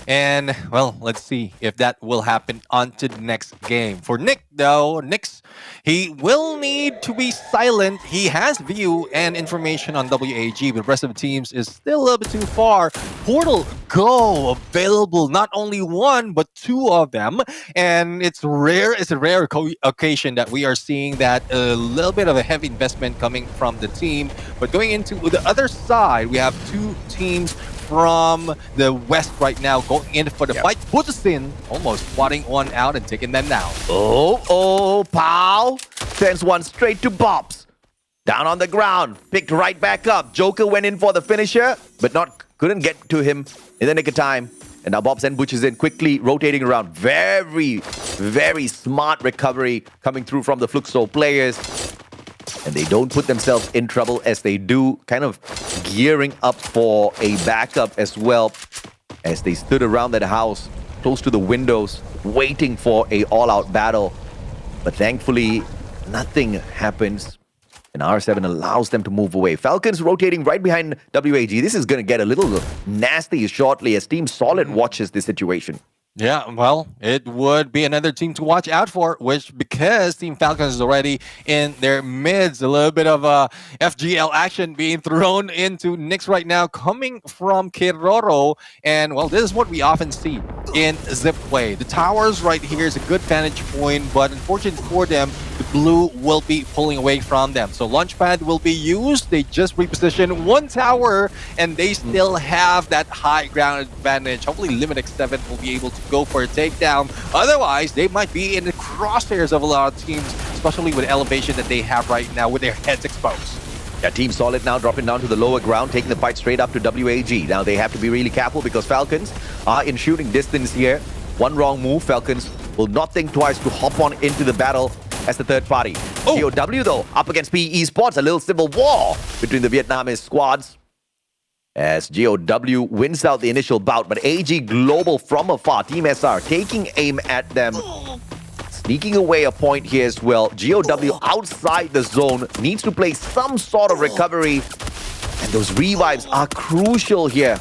[SPEAKER 5] And, well, let's see if that will happen on to the next game. For Nick, though, he will need to be silent. He has view and information on WAG, but the rest of the teams is still a little bit too far. Portal Go available, not only 1, but 2 of them. And it's rare. It's a rare occasion that we are seeing that a little bit of a heavy investment coming from the team. But going into the other side, we have 2 teams from the West right now going in for the fight. Butusin almost swatting one out and taking them down.
[SPEAKER 1] Pow sends one straight to Bobs. Down on the ground, picked right back up. Joker went in for the finisher, but couldn't get to him in the nick of time. And now Bobs and Butch is in, quickly rotating around. Very, very smart recovery coming through from the Fluxo players. And they don't put themselves in trouble as they do, kind of gearing up for a backup as well, as they stood around that house, close to the windows, waiting for a all-out battle. But thankfully, nothing happens, and R7 allows them to move away. Falcons rotating right behind WAG. This is going to get a little nasty shortly as Team Solid watches this situation.
[SPEAKER 5] Yeah, well, it would be another team to watch out for, because Team Falcons is already in their mids. A little bit of FGL action being thrown into Nyx right now, coming from Kiroro. And, well, this is what we often see in Zipway. The towers right here is a good vantage point, but unfortunately for them, the Blue will be pulling away from them. So Launchpad will be used. They just reposition one tower, and they still have that high ground advantage. Hopefully Limit X7 will be able to go for a takedown. Otherwise, they might be in the crosshairs of a lot of teams, especially with the elevation that they have right now with their heads exposed.
[SPEAKER 1] Yeah, Team Solid now dropping down to the lower ground, taking the fight straight up to WAG. Now they have to be really careful because Falcons are in shooting distance here. One wrong move, Falcons will not think twice to hop on into the battle as the third party. GOW though, up against PE Sports, a little civil war between the Vietnamese squads. As GOW wins out the initial bout, but AG Global from afar, Team SR taking aim at them. Sneaking away a point here as well. GOW outside the zone needs to play some sort of recovery. And those revives are crucial here.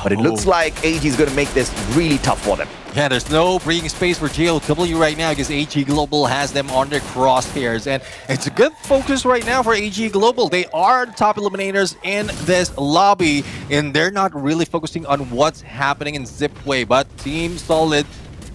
[SPEAKER 1] But it looks like AG is going to make this really tough for them.
[SPEAKER 5] Yeah, there's no breathing space for GOW right now because AG Global has them on their crosshairs. And it's a good focus right now for AG Global. They are the top eliminators in this lobby, and they're not really focusing on what's happening in Zipway. But Team Solid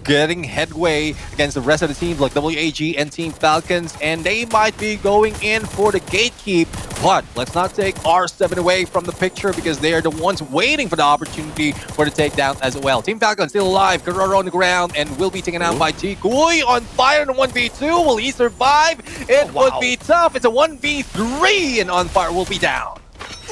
[SPEAKER 5] getting headway against the rest of the teams like WAG and Team Falcons, and they might be going in for the gatekeep. But let's not take R7 away from the picture because they are the ones waiting for the opportunity for the takedown as well. Team Falcons still alive, Guerrero on the ground, and will be taken out by T. Kui on fire in a 1v2. Will he survive? It would be tough. It's a 1v3, and On Fire will be down.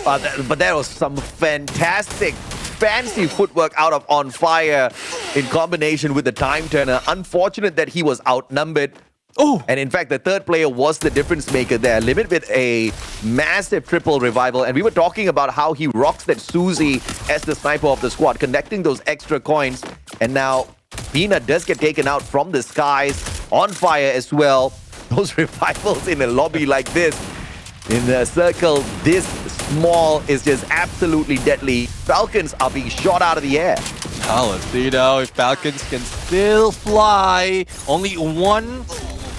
[SPEAKER 1] But there was some fantastic fancy footwork out of On Fire in combination with the time turner. Unfortunate that he was outnumbered.
[SPEAKER 5] Oh,
[SPEAKER 1] and in fact, the third player was the difference maker there. Limit with a massive triple revival. And we were talking about how he rocks that Suzy as the sniper of the squad, connecting those extra coins. And now Peanut does get taken out from the skies. On Fire as well. Those revivals in a lobby like this, in the circle this small, is just absolutely deadly. Falcons are being shot out of the air.
[SPEAKER 5] Oh, let's see now if Falcons can still fly. Only one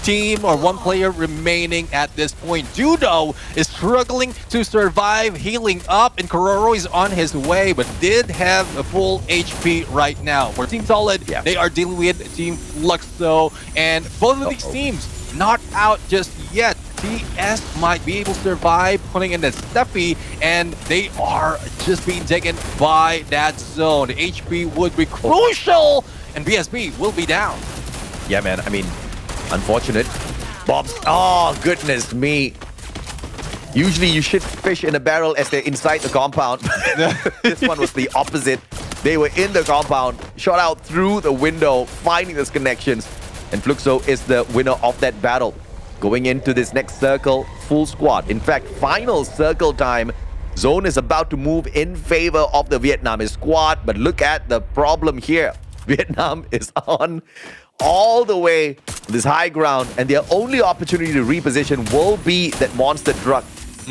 [SPEAKER 5] team or one player remaining at this point. Judo is struggling to survive, healing up, and Kororo is on his way, but did have a full HP right now. For Team Solid, they are dealing with Team Fluxo, and both of these teams not out just yet. TS might be able to survive, putting in the Steffi, and they are just being taken by that zone. The HP would be crucial, and BSB will be down.
[SPEAKER 1] Yeah, man, I mean, unfortunate. Bob's, oh, goodness me. Usually you should fish in a barrel as they're inside the compound. This one was the opposite. They were in the compound, shot out through the window, finding those connections, and Fluxo is the winner of that battle. Going into this next circle, full squad. In fact, final circle time. Zone is about to move in favor of the Vietnamese squad, but look at the problem here. Vietnam is on all the way to this high ground, and their only opportunity to reposition will be that monster truck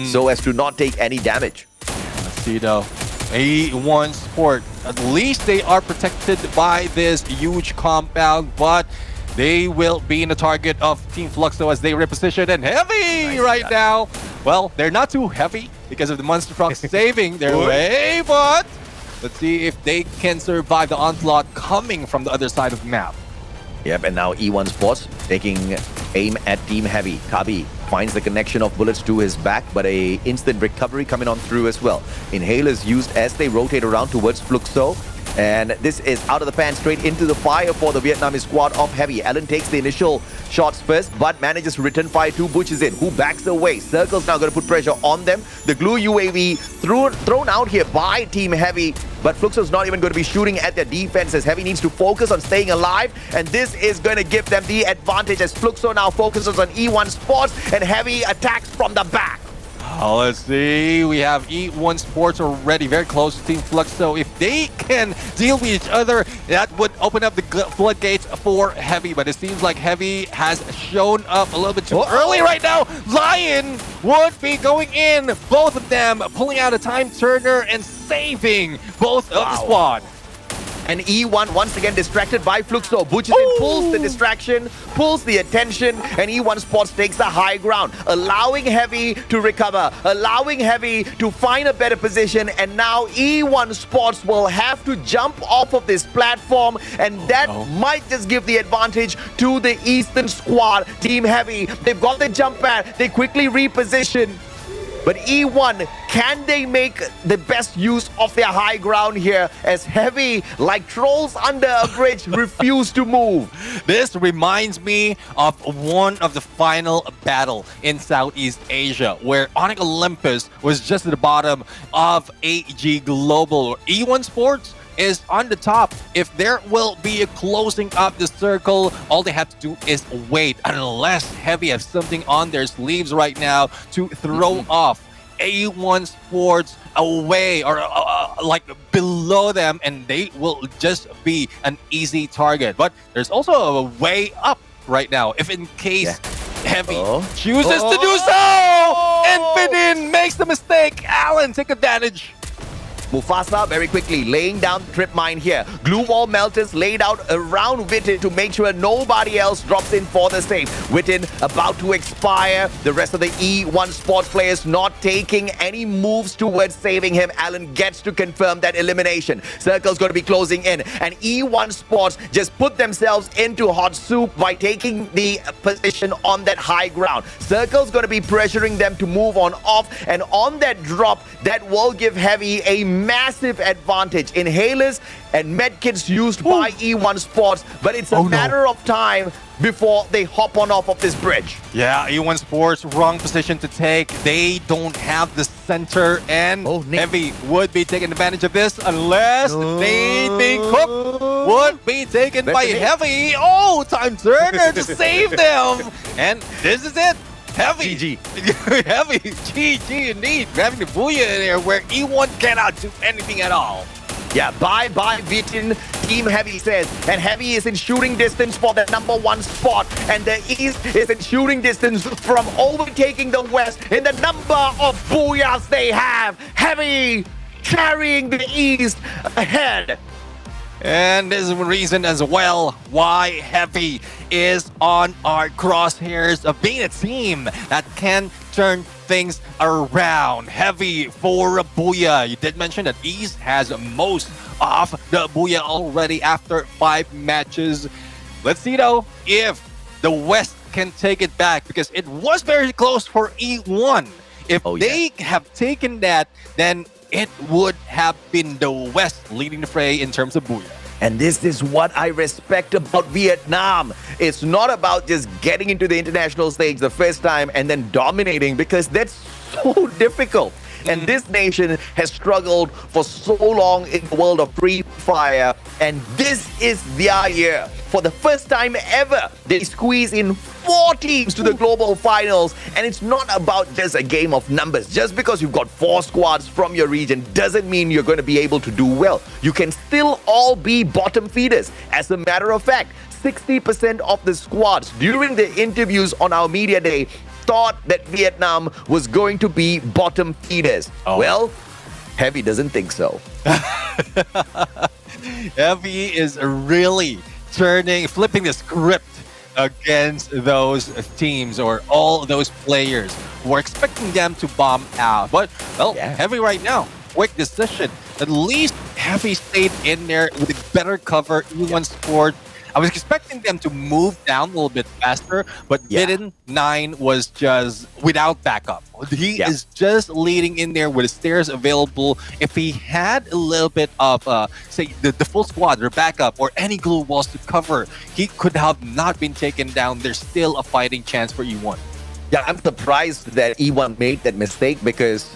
[SPEAKER 1] so as to not take any damage.
[SPEAKER 5] Let's see though. A1 Sport, at least they are protected by this huge compound, but they will be in the target of Team Fluxo as they reposition, and heavy right now. Well, they're not too heavy because of the monster truck saving their way, but let's see if they can survive the onslaught coming from the other side of the map.
[SPEAKER 1] Yep, and now E1 Sports taking aim at Team Heavy. Kabi finds the connection of bullets to his back, but a instant recovery coming on through as well. Inhalers used as they rotate around towards Fluxo. And this is out of the pan, straight into the fire for the Vietnamese squad of Heavy. Allen takes the initial shots first, but manages to return fire to Butch in, who backs away. Circle's now going to put pressure on them. The glue UAV thrown out here by Team Heavy, but Fluxo's not even going to be shooting at their defenses. Heavy needs to focus on staying alive, and this is going to give them the advantage as Fluxo now focuses on E1 Sports, and Heavy attacks from the back.
[SPEAKER 5] Oh, let's see. We have E1 Sports already very close to Team Fluxo. If they can deal with each other, that would open up the floodgates for Heavy. But it seems like Heavy has shown up a little bit too early right now. Lion would be going in. Both of them pulling out a time turner and saving both of the squad.
[SPEAKER 1] And E1 once again distracted by Fluxo. Butchizin pulls the distraction, pulls the attention, and E1 Sports takes the high ground, allowing Heavy to recover, allowing Heavy to find a better position, and now E1 Sports will have to jump off of this platform, and that might just give the advantage to the Eastern squad. Team Heavy, they've got the jump pad, they quickly reposition. But E1, can they make the best use of their high ground here as Heavy, like trolls under a bridge, refuse to move?
[SPEAKER 5] This reminds me of one of the final battle in Southeast Asia where Onyx Olympus was just at the bottom of AG Global. E1 Sports is on the top. If there will be a closing up the circle, all they have to do is wait, unless Heavy have something on their sleeves right now to throw off A1 Sports away or like below them, and they will just be an easy target. But there's also a way up right now if in case Heavy chooses to do so. Infinite makes the mistake. Alan, take advantage.
[SPEAKER 1] Mufasa very quickly laying down the trip mine here. Glue wall melters laid out around Witten to make sure nobody else drops in for the save. Witten about to expire. The rest of the E1 Sports players not taking any moves towards saving him. Alan gets to confirm that elimination. Circle's going to be closing in. And E1 Sports just put themselves into hot soup by taking the position on that high ground. Circle's going to be pressuring them to move on off. And on that drop, that will give Heavy a massive advantage. Inhalers and medkits used by E1 Sports, but it's a matter of time before they hop on off of this bridge.
[SPEAKER 5] Yeah, E1 Sports, wrong position to take. They don't have the center, and Heavy would be taking advantage of this unless they think Cook would be taken by Heavy. Oh, Time Turner to save them. And this is it. Heavy. GG. Heavy. GG indeed. Grabbing the Booyah in there where E1 cannot do anything at all.
[SPEAKER 1] Yeah, bye-bye Vitin, Team Heavy says. And Heavy is in shooting distance for the #1 spot. And the East is in shooting distance from overtaking the West in the number of Booyahs they have. Heavy carrying the East ahead.
[SPEAKER 5] And there's a reason as well why Heavy is on our crosshairs of being a team that can turn things around. Heavy for a Booyah. You did mention that East has most of the Booyah already after 5 matches. Let's see though if the West can take it back, because it was very close for E1. If they have taken that, then it would have been the West leading the fray in terms of Booyah.
[SPEAKER 1] And this is what I respect about Vietnam. It's not about just getting into the international stage the first time and then dominating, because that's so difficult. And this nation has struggled for so long in the world of Free Fire. And this is their year. For the first time ever, they squeeze in 4 teams to the Global Finals. And it's not about just a game of numbers. Just because you've got 4 squads from your region doesn't mean you're going to be able to do well. You can still all be bottom feeders. As a matter of fact, 60% of the squads during the interviews on our media day thought that Vietnam was going to be bottom feeders. Well, Heavy doesn't think so.
[SPEAKER 5] Heavy is really flipping the script against those teams or all those players. We're expecting them to bomb out. But, well, Heavy right now, quick decision. At least Heavy stayed in there with a better cover. E1 Sport. I was expecting them to move down a little bit faster, but Bidden 9 was just without backup. He is just leading in there with the stairs available. If he had a little bit of, say, the full squad or backup or any glue walls to cover, he could have not been taken down. There's still a fighting chance for E1.
[SPEAKER 1] Yeah, I'm surprised that E1 made that mistake because,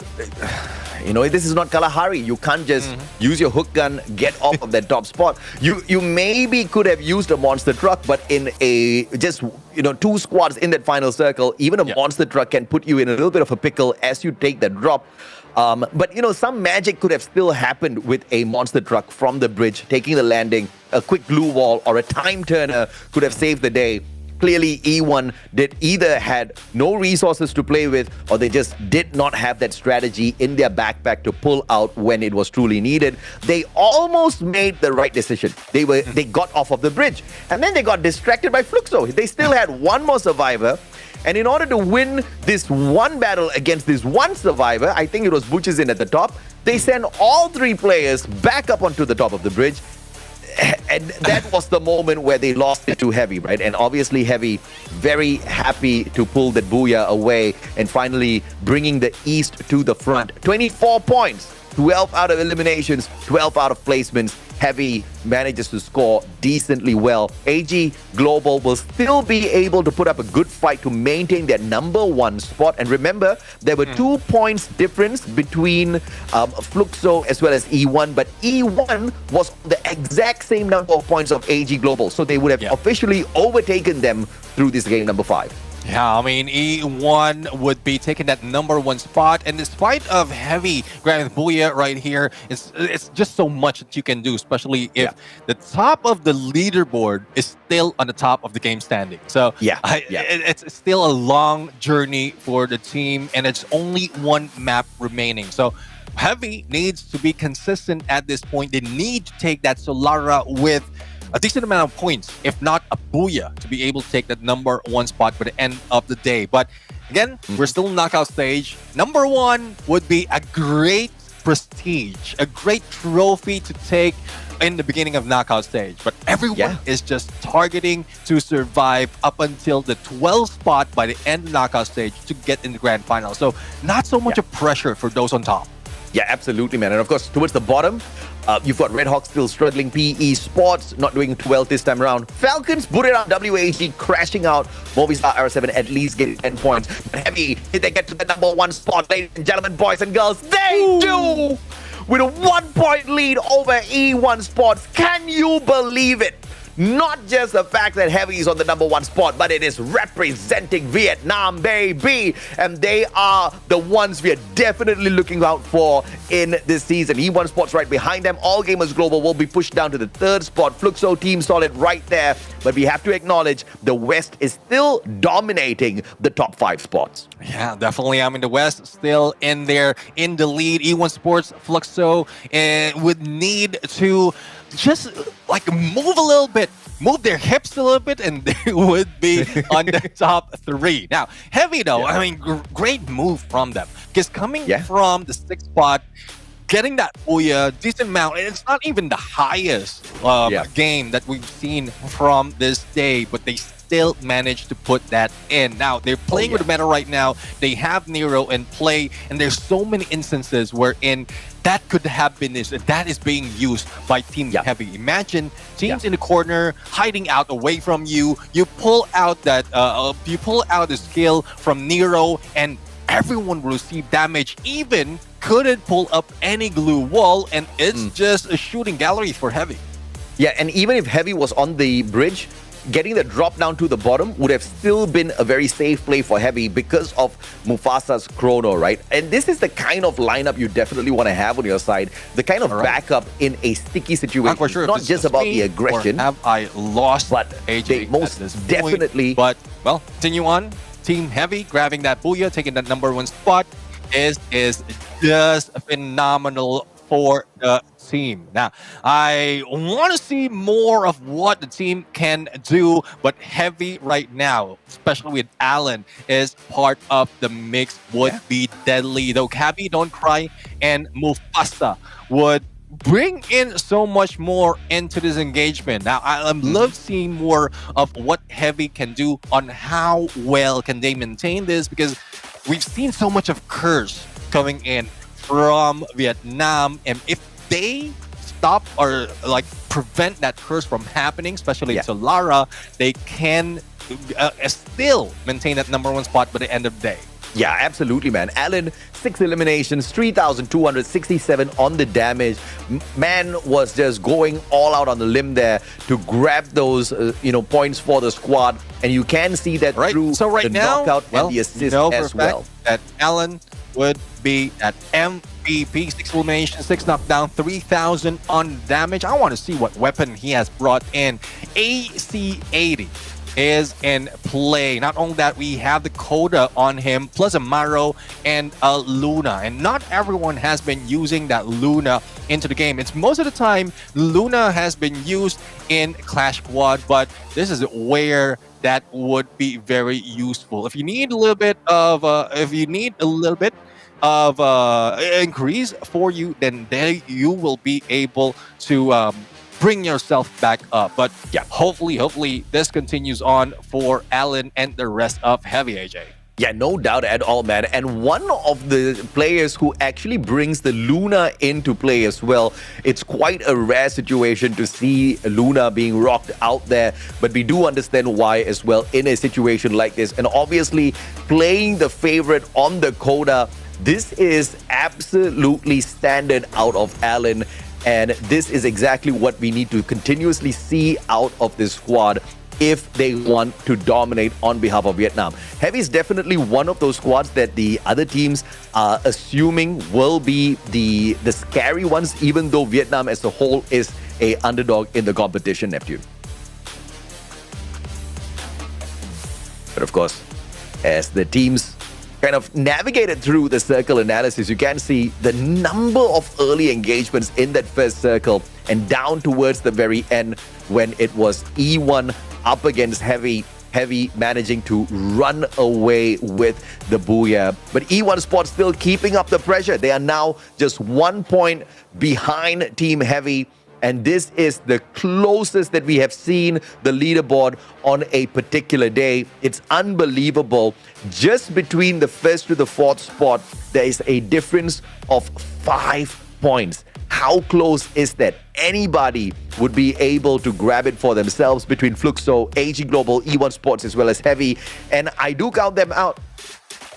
[SPEAKER 1] you know, this is not Kalahari. You can't just use your hook gun, get off of that top spot. You maybe could have used a monster truck, but in a just, you know, 2 squads in that final circle, even a monster truck can put you in a little bit of a pickle as you take that drop. But, you know, some magic could have still happened with a monster truck from the bridge, taking the landing. A quick glue wall or a time turner could have saved the day. clearly E1 did either had no resources to play with, or they just did not have that strategy in their backpack to pull out when it was truly needed. They almost made the right decision. They got off of the bridge, and then they got distracted by Fluxo. They still had one more survivor. And in order to win this one battle against this one survivor, I think it was Butches in at the top, they sent all 3 players back up onto the top of the bridge. And that was the moment where they lost it to Heavy, right? And obviously Heavy very happy to pull that Booyah away and finally bringing the East to the front. 24 points, 12 out of eliminations, 12 out of placements. Heavy manages to score decently well. AG Global will still be able to put up a good fight to maintain their number 1 spot. And remember, there were 2 points difference between Fluxo as well as E1, but E1 was the exact same number of points of AG Global. So they would have officially overtaken them through this game number 5.
[SPEAKER 5] Yeah, I mean, E1 would be taking that number 1 spot. And despite of Heavy grabbing Booyah right here, it's just so much that you can do, especially if the top of the leaderboard is still on the top of the game standing. So it's still a long journey for the team, and it's only 1 map remaining. So Heavy needs to be consistent at this point. They need to take that Solara with a decent amount of points, if not a Booyah, to be able to take that number 1 spot by the end of the day. But again, we're still in knockout stage. Number 1 would be a great prestige, a great trophy to take in the beginning of knockout stage. But everyone is just targeting to survive up until the 12th spot by the end of knockout stage to get in the grand final. So not so much of pressure for those on top.
[SPEAKER 1] Yeah, absolutely, man. And of course, towards the bottom, you've got Red Hawk still struggling. PE Sports not doing too well this time around. Falcons, Booyah, WAG crashing out. Movistar R7 at least getting 10 points. But Heavy, did they get to the number 1 spot, ladies and gentlemen, boys and girls? They do! With a 1-point lead over E1 Sports. Can you believe it? Not just the fact that Heavy is on the number 1 spot, but it is representing Vietnam, baby. And they are the ones we are definitely looking out for in this season. E1 Sports right behind them. All Gamers Global will be pushed down to the 3rd spot. Fluxo Team Solid right there. But we have to acknowledge the West is still dominating the top 5 spots.
[SPEAKER 5] Yeah, definitely. I mean, the West still in there, in the lead. E1 Sports, Fluxo would need to just like move a little bit, move their hips a little bit, and they would be on the top 3. Now, Heavy though, I mean, great move from them. Because coming from the 6th spot, getting that Booyah, decent amount, and it's not even the highest game that we've seen from this day, but they still managed to put that in. Now, they're playing with the meta right now. They have Nero in play, and there's so many instances wherein that could have been this, that is being used by Team Heavy. Imagine teams in the corner hiding out away from you. You pull out that, you pull out the skill from Nero, and everyone will receive damage. Even couldn't pull up any glue wall, and it's just a shooting gallery for Heavy.
[SPEAKER 1] Yeah, and even if Heavy was on the bridge, getting the drop down to the bottom would have still been a very safe play for Heavy because of Mufasa's chrono, right? And this is the kind of lineup you definitely want to have on your side, the kind of backup in a sticky situation.
[SPEAKER 5] Not sure
[SPEAKER 1] not just about the aggression.
[SPEAKER 5] Or have I lost
[SPEAKER 1] but
[SPEAKER 5] AJ
[SPEAKER 1] they most definitely.
[SPEAKER 5] But, well, continue on. Team Heavy grabbing that Booyah, taking that number 1 spot is just phenomenal for the team. Now, I want to see more of what the team can do, but Heavy right now, especially with Alan, is part of the mix, would be deadly. Though Cabby, Don't Cry, and Mufasa would bring in so much more into this engagement. Now, I love seeing more of what Heavy can do on how well can they maintain this, because we've seen so much of curse coming in from Vietnam, and if they stop or like prevent that curse from happening, especially to Lara, they can still maintain that number 1 spot by the end of the day.
[SPEAKER 1] Yeah, absolutely, man. Alan, 6 eliminations, 3,267 on the damage. Man was just going all out on the limb there to grab those, points for the squad. And you can see that through the knockout and the assist as well.
[SPEAKER 5] That Alan would be at MVP, 6 eliminations, 6 knockdown, 3,000 on damage. I want to see what weapon he has brought in. AC-80. is in play. Not only that, we have the Coda on him, plus a Maro and a Luna. And not everyone has been using that Luna into the game. It's most of the time, Luna has been used in Clash Squad, but this is where that would be very useful. If you need a little bit of, increase for you, then there you will be able to bring yourself back up. But yeah, hopefully this continues on for Alan and the rest of Heavy, AJ.
[SPEAKER 1] Yeah, no doubt at all, man. And one of the players who actually brings the Luna into play as well, it's quite a rare situation to see Luna being rocked out there. But we do understand why as well in a situation like this. And obviously, playing the favorite on the Coda, this is absolutely standard out of Alan. And this is exactly what we need to continuously see out of this squad if they want to dominate on behalf of Vietnam. Heavy is definitely one of those squads that the other teams are assuming will be the scary ones, even though Vietnam as a whole is a underdog in the competition, Neptune. But of course, as the teams kind of navigated through the circle analysis, you can see the number of early engagements in that first circle and down towards the very end when it was E1 up against Heavy managing to run away with the Booyah. But E1 Sports still keeping up the pressure. They are now just 1 point behind Team Heavy. And this is the closest that we have seen the leaderboard on a particular day. It's unbelievable. Just between the first to the fourth spot, there is a difference of 5 points. How close is that? Anybody would be able to grab it for themselves between Fluxo, AG Global, E1 Sports, as well as Heavy. And I do count them out.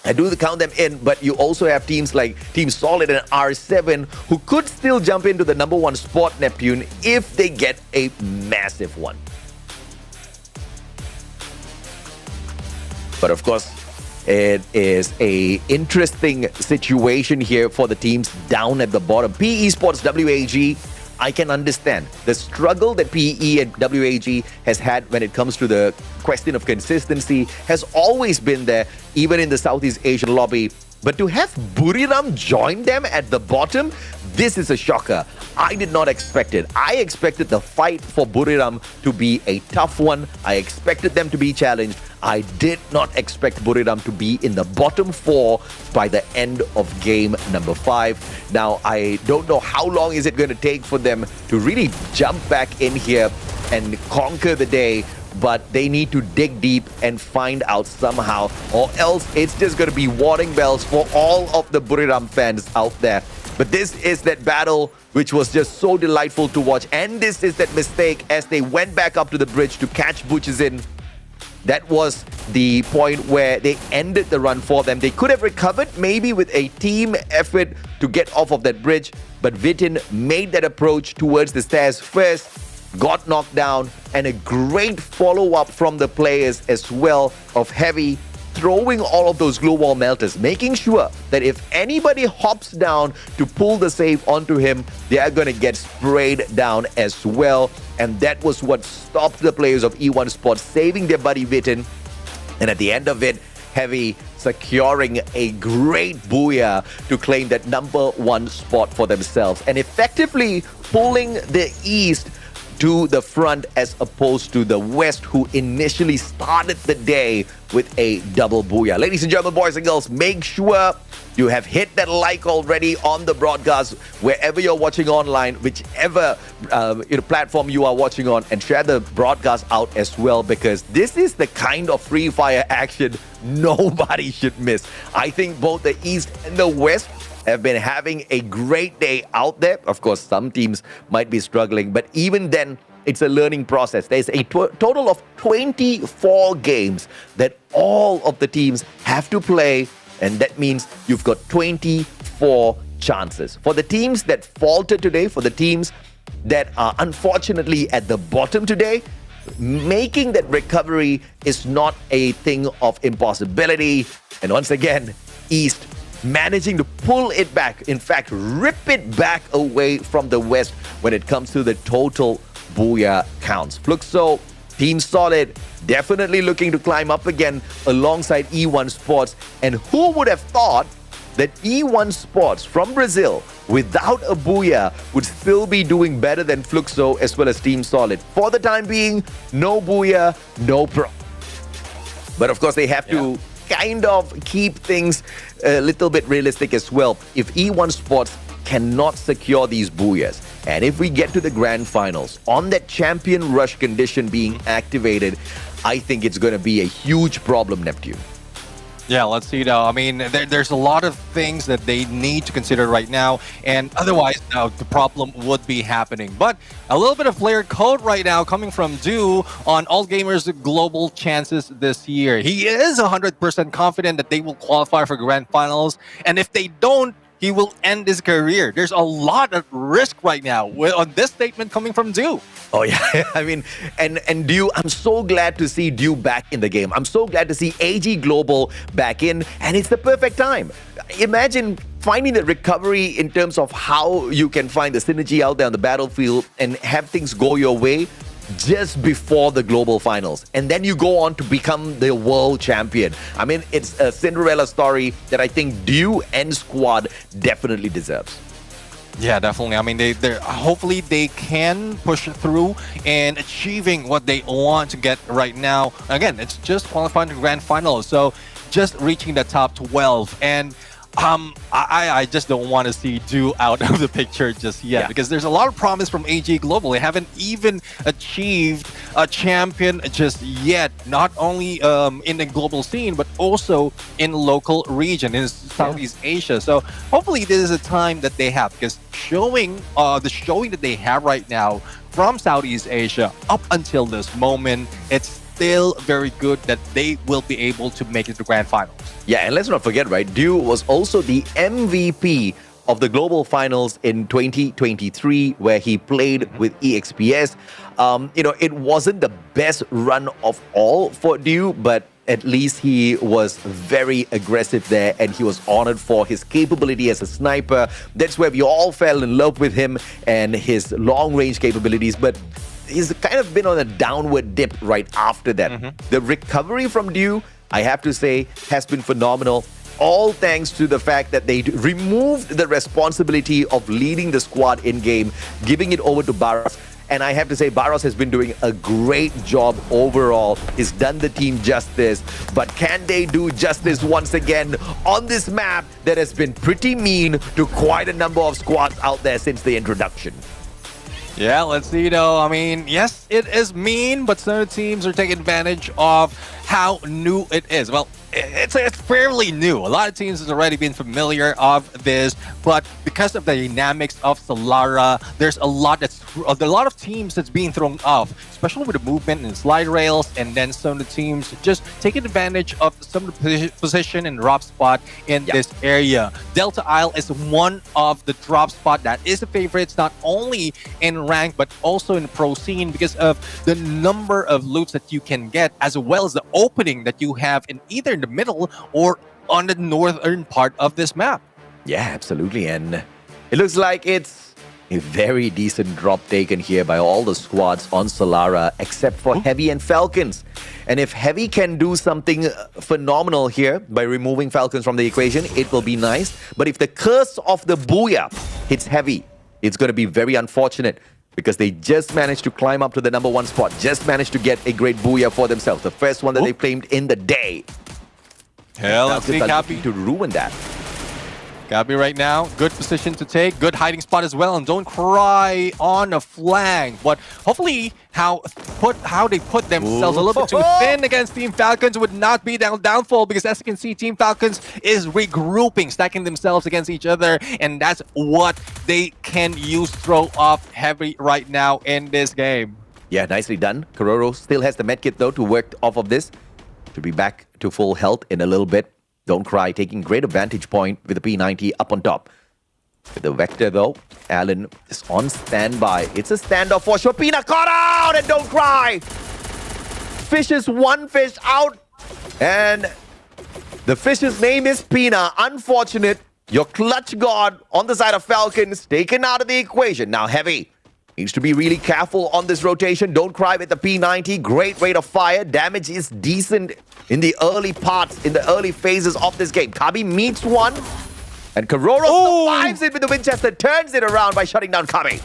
[SPEAKER 1] I do count them in, but you also have teams like Team Solid and R7 who could still jump into the number 1 spot, Neptune, if they get a massive one. But of course, it is a interesting situation here for the teams down at the bottom. PE Sports WAG, I can understand the struggle that PE and WAG has had when it comes to the question of consistency has always been there, even in the Southeast Asian lobby. But to have Buriram join them at the bottom, this is a shocker. I did not expect it. I expected the fight for Buriram to be a tough one. I expected them to be challenged. I did not expect Buriram to be in the bottom 4 by the end of game number 5. Now, I don't know how long is it going to take for them to really jump back in here and conquer the day, but they need to dig deep and find out somehow, or else it's just going to be warning bells for all of the Buriram fans out there. But this is that battle which was just so delightful to watch, and this is that mistake as they went back up to the bridge to catch Butchizin. That was the point where they ended the run for them. They could have recovered maybe with a team effort to get off of that bridge, but Vitin made that approach towards the stairs first, got knocked down, and a great follow-up from the players as well of Heavy, throwing all of those glow wall melters, making sure that if anybody hops down to pull the save onto him, they are going to get sprayed down as well. And that was what stopped the players of E1 Sports, saving their buddy Vitin. And at the end of it, Heavy securing a great Booyah to claim that number 1 spot for themselves and effectively pulling the East to the front as opposed to the West, who initially started the day with a double Booyah. Ladies and gentlemen, boys and girls, make sure you have hit that like already on the broadcast, wherever you're watching online, whichever platform you are watching on, and share the broadcast out as well, because this is the kind of free fire action nobody should miss. I think both the East and the West have been having a great day out there. Of course, some teams might be struggling, but even then, it's a learning process. There's a total of 24 games that all of the teams have to play, and that means you've got 24 chances. For the teams that faltered today, for the teams that are unfortunately at the bottom today, making that recovery is not a thing of impossibility. And once again, East managing to pull it back, in fact, rip it back away from the West when it comes to the total Booyah counts. Fluxo Team Solid definitely looking to climb up again alongside E1 Sports. And who would have thought that E1 Sports from Brazil, without a Booyah, would still be doing better than Fluxo as well as Team Solid. For the time being, no Booyah, no pro. But of course, they have to kind of keep things a little bit realistic as well. If E1 Sports cannot secure these Booyahs, and if we get to the grand finals on that champion rush condition being activated, I think it's going to be a huge problem, Neptune.
[SPEAKER 5] Yeah, let's see though. I mean, there's a lot of things that they need to consider right now, and otherwise the problem would be happening. But a little bit of player code right now coming from Du on All Gamers Global chances this year. He is 100% confident that they will qualify for grand finals, and if they don't, he will end his career. There's a lot of risk right now on this statement coming from Du.
[SPEAKER 1] Oh yeah, I mean, and Du, I'm so glad to see Du back in the game. I'm so glad to see AG Global back in, and it's the perfect time. Imagine finding the recovery in terms of how you can find the synergy out there on the battlefield and have things go your way just before the global finals, and then you go on to become the world champion. I mean, it's a Cinderella story that I think Du and squad definitely deserves.
[SPEAKER 5] Yeah, definitely. I mean, they're hopefully they can push through in achieving what they want to get right now. Again, it's just qualifying to grand finals, so just reaching the top 12. And I just don't want to see Du out of the picture just yet, because there's a lot of promise from AG Global. They haven't even achieved a champion just yet, not only in the global scene, but also in local region, in Southeast Asia. So hopefully this is a time that they have, because the showing that they have right now from Southeast Asia up until this moment, it's still very good that they will be able to make it to grand finals.
[SPEAKER 1] Yeah, and let's not forget, right, Du was also the MVP of the Global Finals in 2023, where he played with EXPS. It wasn't the best run of all for Du, but at least he was very aggressive there, and he was honored for his capability as a sniper. That's where we all fell in love with him and his long-range capabilities. But he's kind of been on a downward dip right after that. The recovery from Du, I have to say, has been phenomenal. All thanks to the fact that they removed the responsibility of leading the squad in-game, giving it over to Barros. And I have to say, Barros has been doing a great job overall. He's done the team justice. But can they do justice once again on this map that has been pretty mean to quite a number of squads out there since the introduction?
[SPEAKER 5] Yeah, let's see though. I mean, yes, it is mean, but some teams are taking advantage of how new it is. Well, it's fairly new. A lot of teams have already been familiar of this, but because of the dynamics of Solara, there's a lot of teams that's being thrown off, especially with the movement and slide rails, and then some of the teams just taking advantage of some of the position and drop spot in this area. Delta Isle is one of the drop spot that is the favorites, not only in rank but also in the pro scene, because of the number of loots that you can get, as well as the opening that you have in either in the middle or on the northern part of this map.
[SPEAKER 1] Yeah, absolutely. And it looks like it's a very decent drop taken here by all the squads on Solara, except for Heavy and Falcons. And if Heavy can do something phenomenal here by removing Falcons from the equation, it will be nice. But if the curse of the Booyah hits Heavy, it's going to be very unfortunate, because they just managed to climb up to the #1 spot, just managed to get a great Booyah for themselves, the first one that they claimed in the day.
[SPEAKER 5] Hell, let's see Cappy
[SPEAKER 1] to ruin that.
[SPEAKER 5] Cappy right now, good position to take, good hiding spot as well, and don't cry on a flank. But hopefully, how they put themselves a little bit too thin against Team Falcons would not be downfall, because as you can see, Team Falcons is regrouping, stacking themselves against each other, and that's what they can use to throw off Heavy right now in this game.
[SPEAKER 1] Yeah, nicely done. Kororo still has the medkit though to work off of this, to be back to full health in a little bit. Don't cry, taking great advantage point with the P90 up on top. With the Vector though, Alan is on standby. It's a standoff for sure. Pina caught out, and Don't Cry fishes one fish out, and the fish's name is Pina. Unfortunate. Your clutch god on the side of Falcons taken out of the equation. Now Heavy Needs to be really careful on this rotation. Don't cry with the P90. Great rate of fire. Damage is decent in the early parts, in the early phases of this game. Kabi meets one. And Kororo survives it with the Winchester. Turns it around by shutting down Kabi.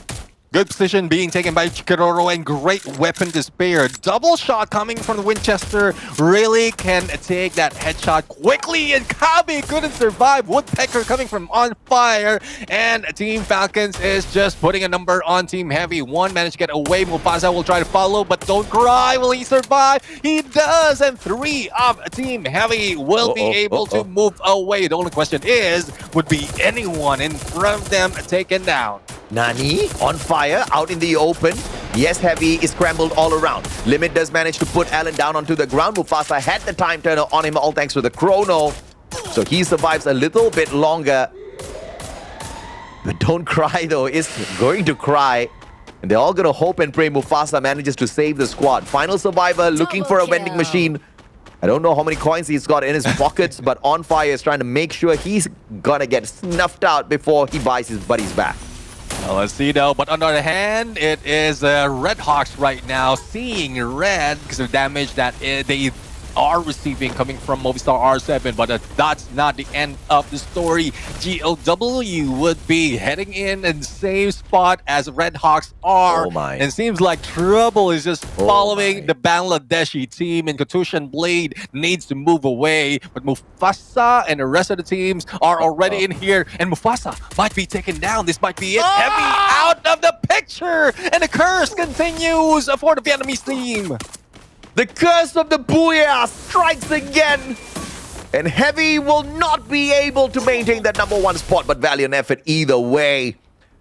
[SPEAKER 5] Good position being taken by Kororo and great weapon to spare. Double shot coming from the Winchester. Really can take that headshot quickly, and Kabi couldn't survive. Woodpecker coming from on fire, and Team Falcons is just putting a number on Team Heavy. One managed to get away. Mufasa will try to follow, but don't cry. Will he survive? He does, and 3 of Team Heavy will be able to move away. The only question is, would be anyone in front of them taken down?
[SPEAKER 1] Nani on fire out in the open. Yes, Heavy is scrambled all around. Limit does manage to put Alan down onto the ground. Mufasa had the time turner on him, all thanks to the chrono. So he survives a little bit longer. But don't cry though, it's going to cry. And they're all going to hope and pray Mufasa manages to save the squad. Final survivor looking for a vending machine. I don't know how many coins he's got in his pockets, but On Fire is trying to make sure he's gonna get snuffed out before he buys his buddies back.
[SPEAKER 5] Well, let's see though, but on the other hand, it is Red Hawks right now seeing red because of damage that they are receiving coming from Movistar R7, but that's not the end of the story. GOW would be heading in and same spot as Red Hawks are.
[SPEAKER 1] Oh my.
[SPEAKER 5] And seems like trouble is just following the Bangladeshi team, and Katushan Blade needs to move away, but Mufasa and the rest of the teams are already in here, and Mufasa might be taken down. This might be it. Heavy out of the picture, and the curse continues for the Vietnamese team.
[SPEAKER 1] The curse of the Booyah strikes again. And Heavy will not be able to maintain that #1 spot, but valiant effort either way.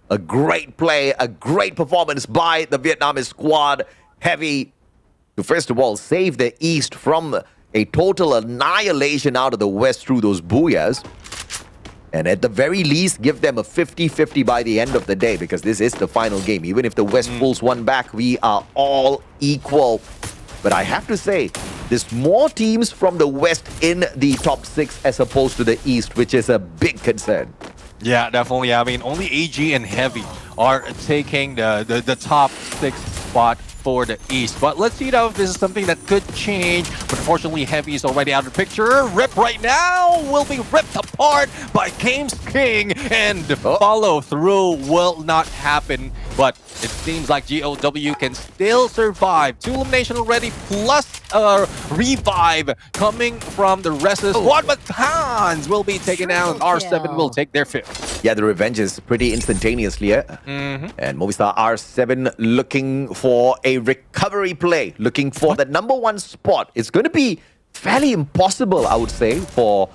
[SPEAKER 1] A great play, a great performance by the Vietnamese squad. Heavy to first of all save the East from a total annihilation out of the West through those Booyahs. And at the very least, give them a 50-50 by the end of the day, because this is the final game. Even if the West pulls one back, we are all equal. But I have to say, there's more teams from the West in the top 6 as opposed to the East, which is a big concern.
[SPEAKER 5] Yeah, definitely. I mean, only AG and Heavy are taking the top 6 spot for the East. But let's see though if this is something that could change. But unfortunately, Heavy is already out of the picture. Rip right now will be ripped apart by Games King, and the follow through will not happen. But it seems like GOW can still survive. 2 elimination already, plus a revive coming from the rest of the squad. But Hans will be taken out. R7 will take their 5th.
[SPEAKER 1] Yeah, the revenge is pretty instantaneous here. And Movistar R7 looking for a recovery play, looking for that #1 spot. It's going to be fairly impossible, I would say, for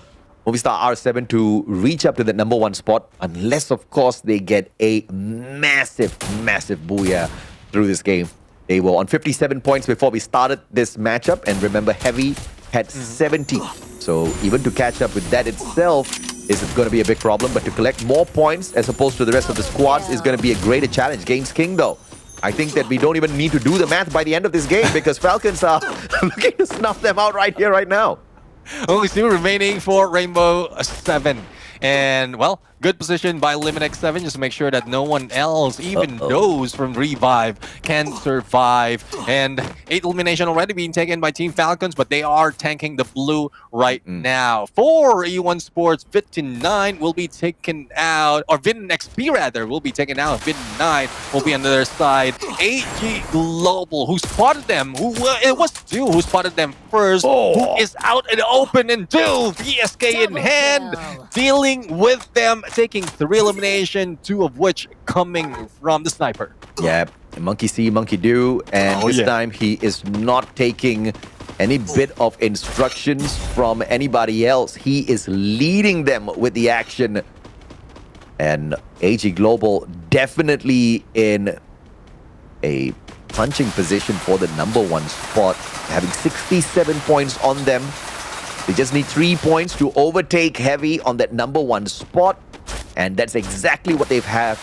[SPEAKER 1] Movistar R7 to reach up to the #1 spot, unless, of course, they get a massive Booyah through this game. They were on 57 points before we started this matchup, and remember, Heavy had 70. So even to catch up with that itself is going to be a big problem, but to collect more points as opposed to the rest of the squads is going to be a greater challenge. Games King, though, I think that we don't even need to do the math by the end of this game, because Falcons are looking to snuff them out right here, right now.
[SPEAKER 5] Only 2 remaining for Rainbow 7. And, well, good position by Liminex 7 just to make sure that no one else, even those from Revive, can survive. And 8 elimination already being taken by Team Falcons, but they are tanking the blue right now. For E1 Sports, Vit9 will be taken out, or Vin XP rather, will be taken out. Vit9 will be on the other side. AG Global, who spotted them, it was 2 who spotted them first, who is out in the open, and 2 VSK in hand, dealing with them, taking 3 elimination, 2 of which coming from the sniper.
[SPEAKER 1] Yeah, Monkey See, Monkey Do, and this time he is not taking any bit of instructions from anybody else. He is leading them with the action. And AG Global definitely in a punching position for the #1 spot, having 67 points on them. They just need 3 points to overtake Heavy on that #1 spot. And that's exactly what they've had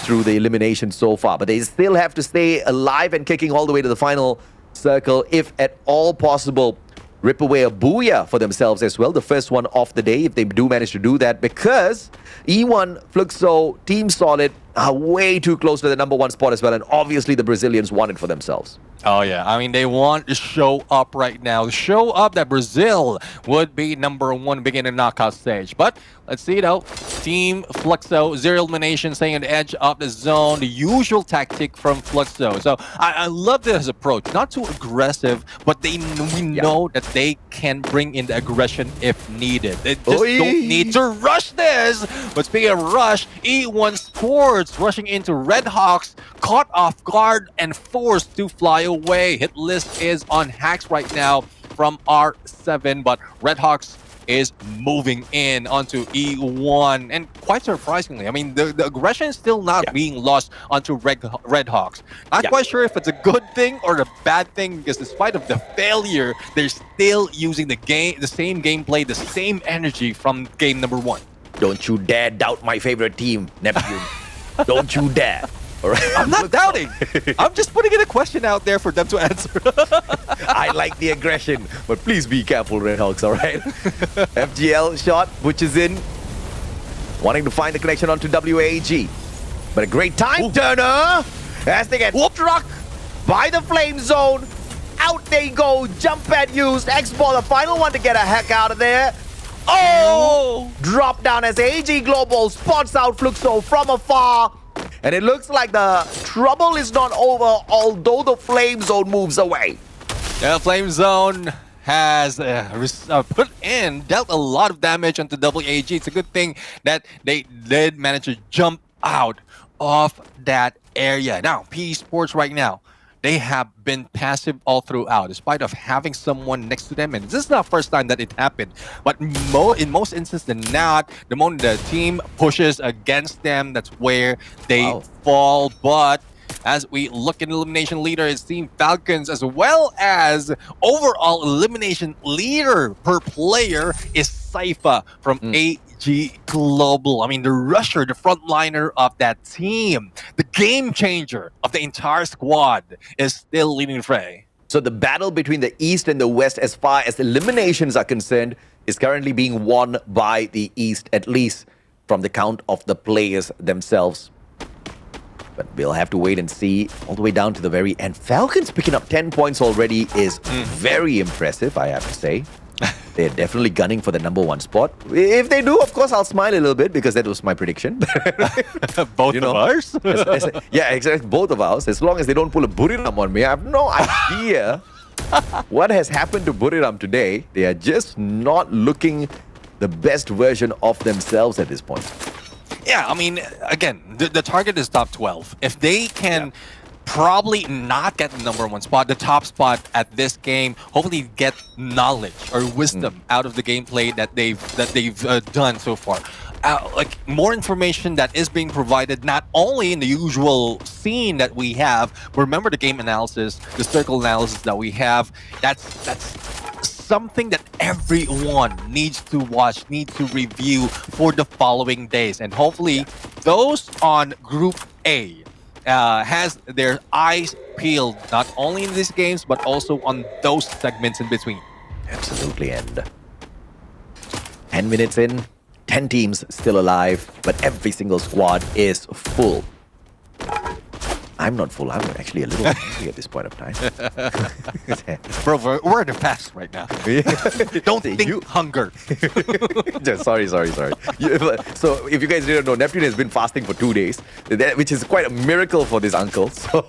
[SPEAKER 1] through the elimination so far. But they still have to stay alive and kicking all the way to the final circle, if at all possible. Rip away a Booyah for themselves as well, the first one of the day, if they do manage to do that. Because E1, Fluxo, Team Solid, are way too close to the number 1 spot as well, and obviously the Brazilians want it for themselves.
[SPEAKER 5] Oh, yeah. I mean, they want to show up right now. Show up that Brazil would be number 1 beginning knockout stage. But let's see, though. Team Fluxo, 0 elimination, staying on the edge of the zone. The usual tactic from Fluxo. So I love this approach. Not too aggressive, but we know that they can bring in the aggression if needed. They just don't need to rush this. But speaking of rush, E1 Sports rushing into Red Hawks, caught off guard and forced to fly away. Hit list is on hacks right now from R7, but Red Hawks is moving in onto E1, and quite surprisingly, I mean, the aggression is still not being lost onto Red Hawks. Not quite sure if it's a good thing or a bad thing, because despite of the failure, they're still using the same gameplay, the same energy from game number 1.
[SPEAKER 1] Don't you dare doubt my favorite team, Neptune. Don't you dare. All right.
[SPEAKER 5] I'm not doubting. I'm just putting in a question out there for them to answer.
[SPEAKER 1] I like the aggression, but please be careful, Red Hawks, all right? FGL shot, which is in, wanting to find the connection onto WAG. But a great time, Turner, as they get struck by the flame zone. Out they go, jump pad used, X-Ball, the final one to get a heck out of there. Oh! Drop down as AG Global spots out Fluxo from afar. And it looks like the trouble is not over, although the flame zone moves away.
[SPEAKER 5] The flame zone has dealt a lot of damage onto WAG. It's a good thing that they did manage to jump out of that area. Now, PE Sports right now, they have been passive all throughout, despite of having someone next to them. And this is not the first time that it happened. But in most instances than not, the moment the team pushes against them, that's where they fall. But as we look in elimination leader, it's Team Falcons, as well as overall elimination leader per player is Saifa from AG Global. I mean, the rusher, the frontliner of that team, the game changer of the entire squad is still leading the fray.
[SPEAKER 1] So the battle between the East and the West as far as eliminations are concerned is currently being won by the East, at least from the count of the players themselves. But we'll have to wait and see all the way down to the very end. Falcons picking up 10 points already is very impressive, I have to say. They're definitely gunning for the number 1 spot. If they do, of course, I'll smile a little bit because that was my prediction.
[SPEAKER 5] Both of ours?
[SPEAKER 1] Yeah, exactly. Both of ours. As long as they don't pull a Buriram on me, I have no idea what has happened to Buriram today. They are just not looking the best version of themselves at this point.
[SPEAKER 5] Yeah, I mean, again, the target is top 12. If they can probably not get the number 1 spot, the top spot at this game, hopefully get knowledge or wisdom out of the gameplay that they've done so far. Like more information that is being provided, not only in the usual scene that we have, but remember the game analysis, the circle analysis that we have. That's something that everyone needs to watch, needs to review for the following days, and hopefully those on Group A has their eyes peeled, not only in these games, but also on those segments in between.
[SPEAKER 1] Absolutely, and 10 minutes in, 10 teams still alive, but every single squad is full. I'm not full. I'm actually a little hungry at this point of time.
[SPEAKER 5] Bro, we're in the past right now. Don't think hunger.
[SPEAKER 1] sorry. So if you guys didn't know, Neptune has been fasting for 2 days, which is quite a miracle for this uncle. So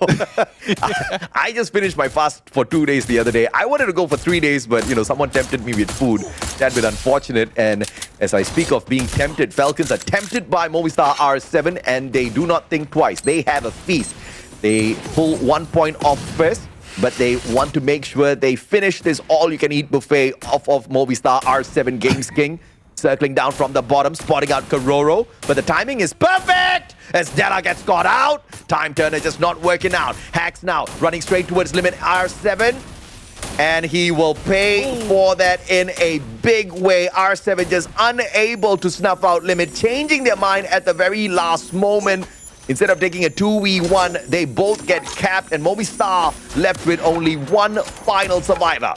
[SPEAKER 1] I just finished my fast for 2 days the other day. I wanted to go for 3 days, but someone tempted me with food. That bit unfortunate. And as I speak of being tempted, Falcons are tempted by Movistar R7, and they do not think twice. They have a feast. They pull 1 point off first, but they want to make sure they finish this all-you-can-eat buffet off of Movistar R7 Games King. Circling down from the bottom, spotting out Karoro, but the timing is perfect as Della gets caught out. Time Turner just not working out. Hacks now, running straight towards limit R7, and he will pay for that in a big way. R7 just unable to snuff out limit, changing their mind at the very last moment. Instead of taking a 2v1, they both get capped, and Movistar left with only one final survivor.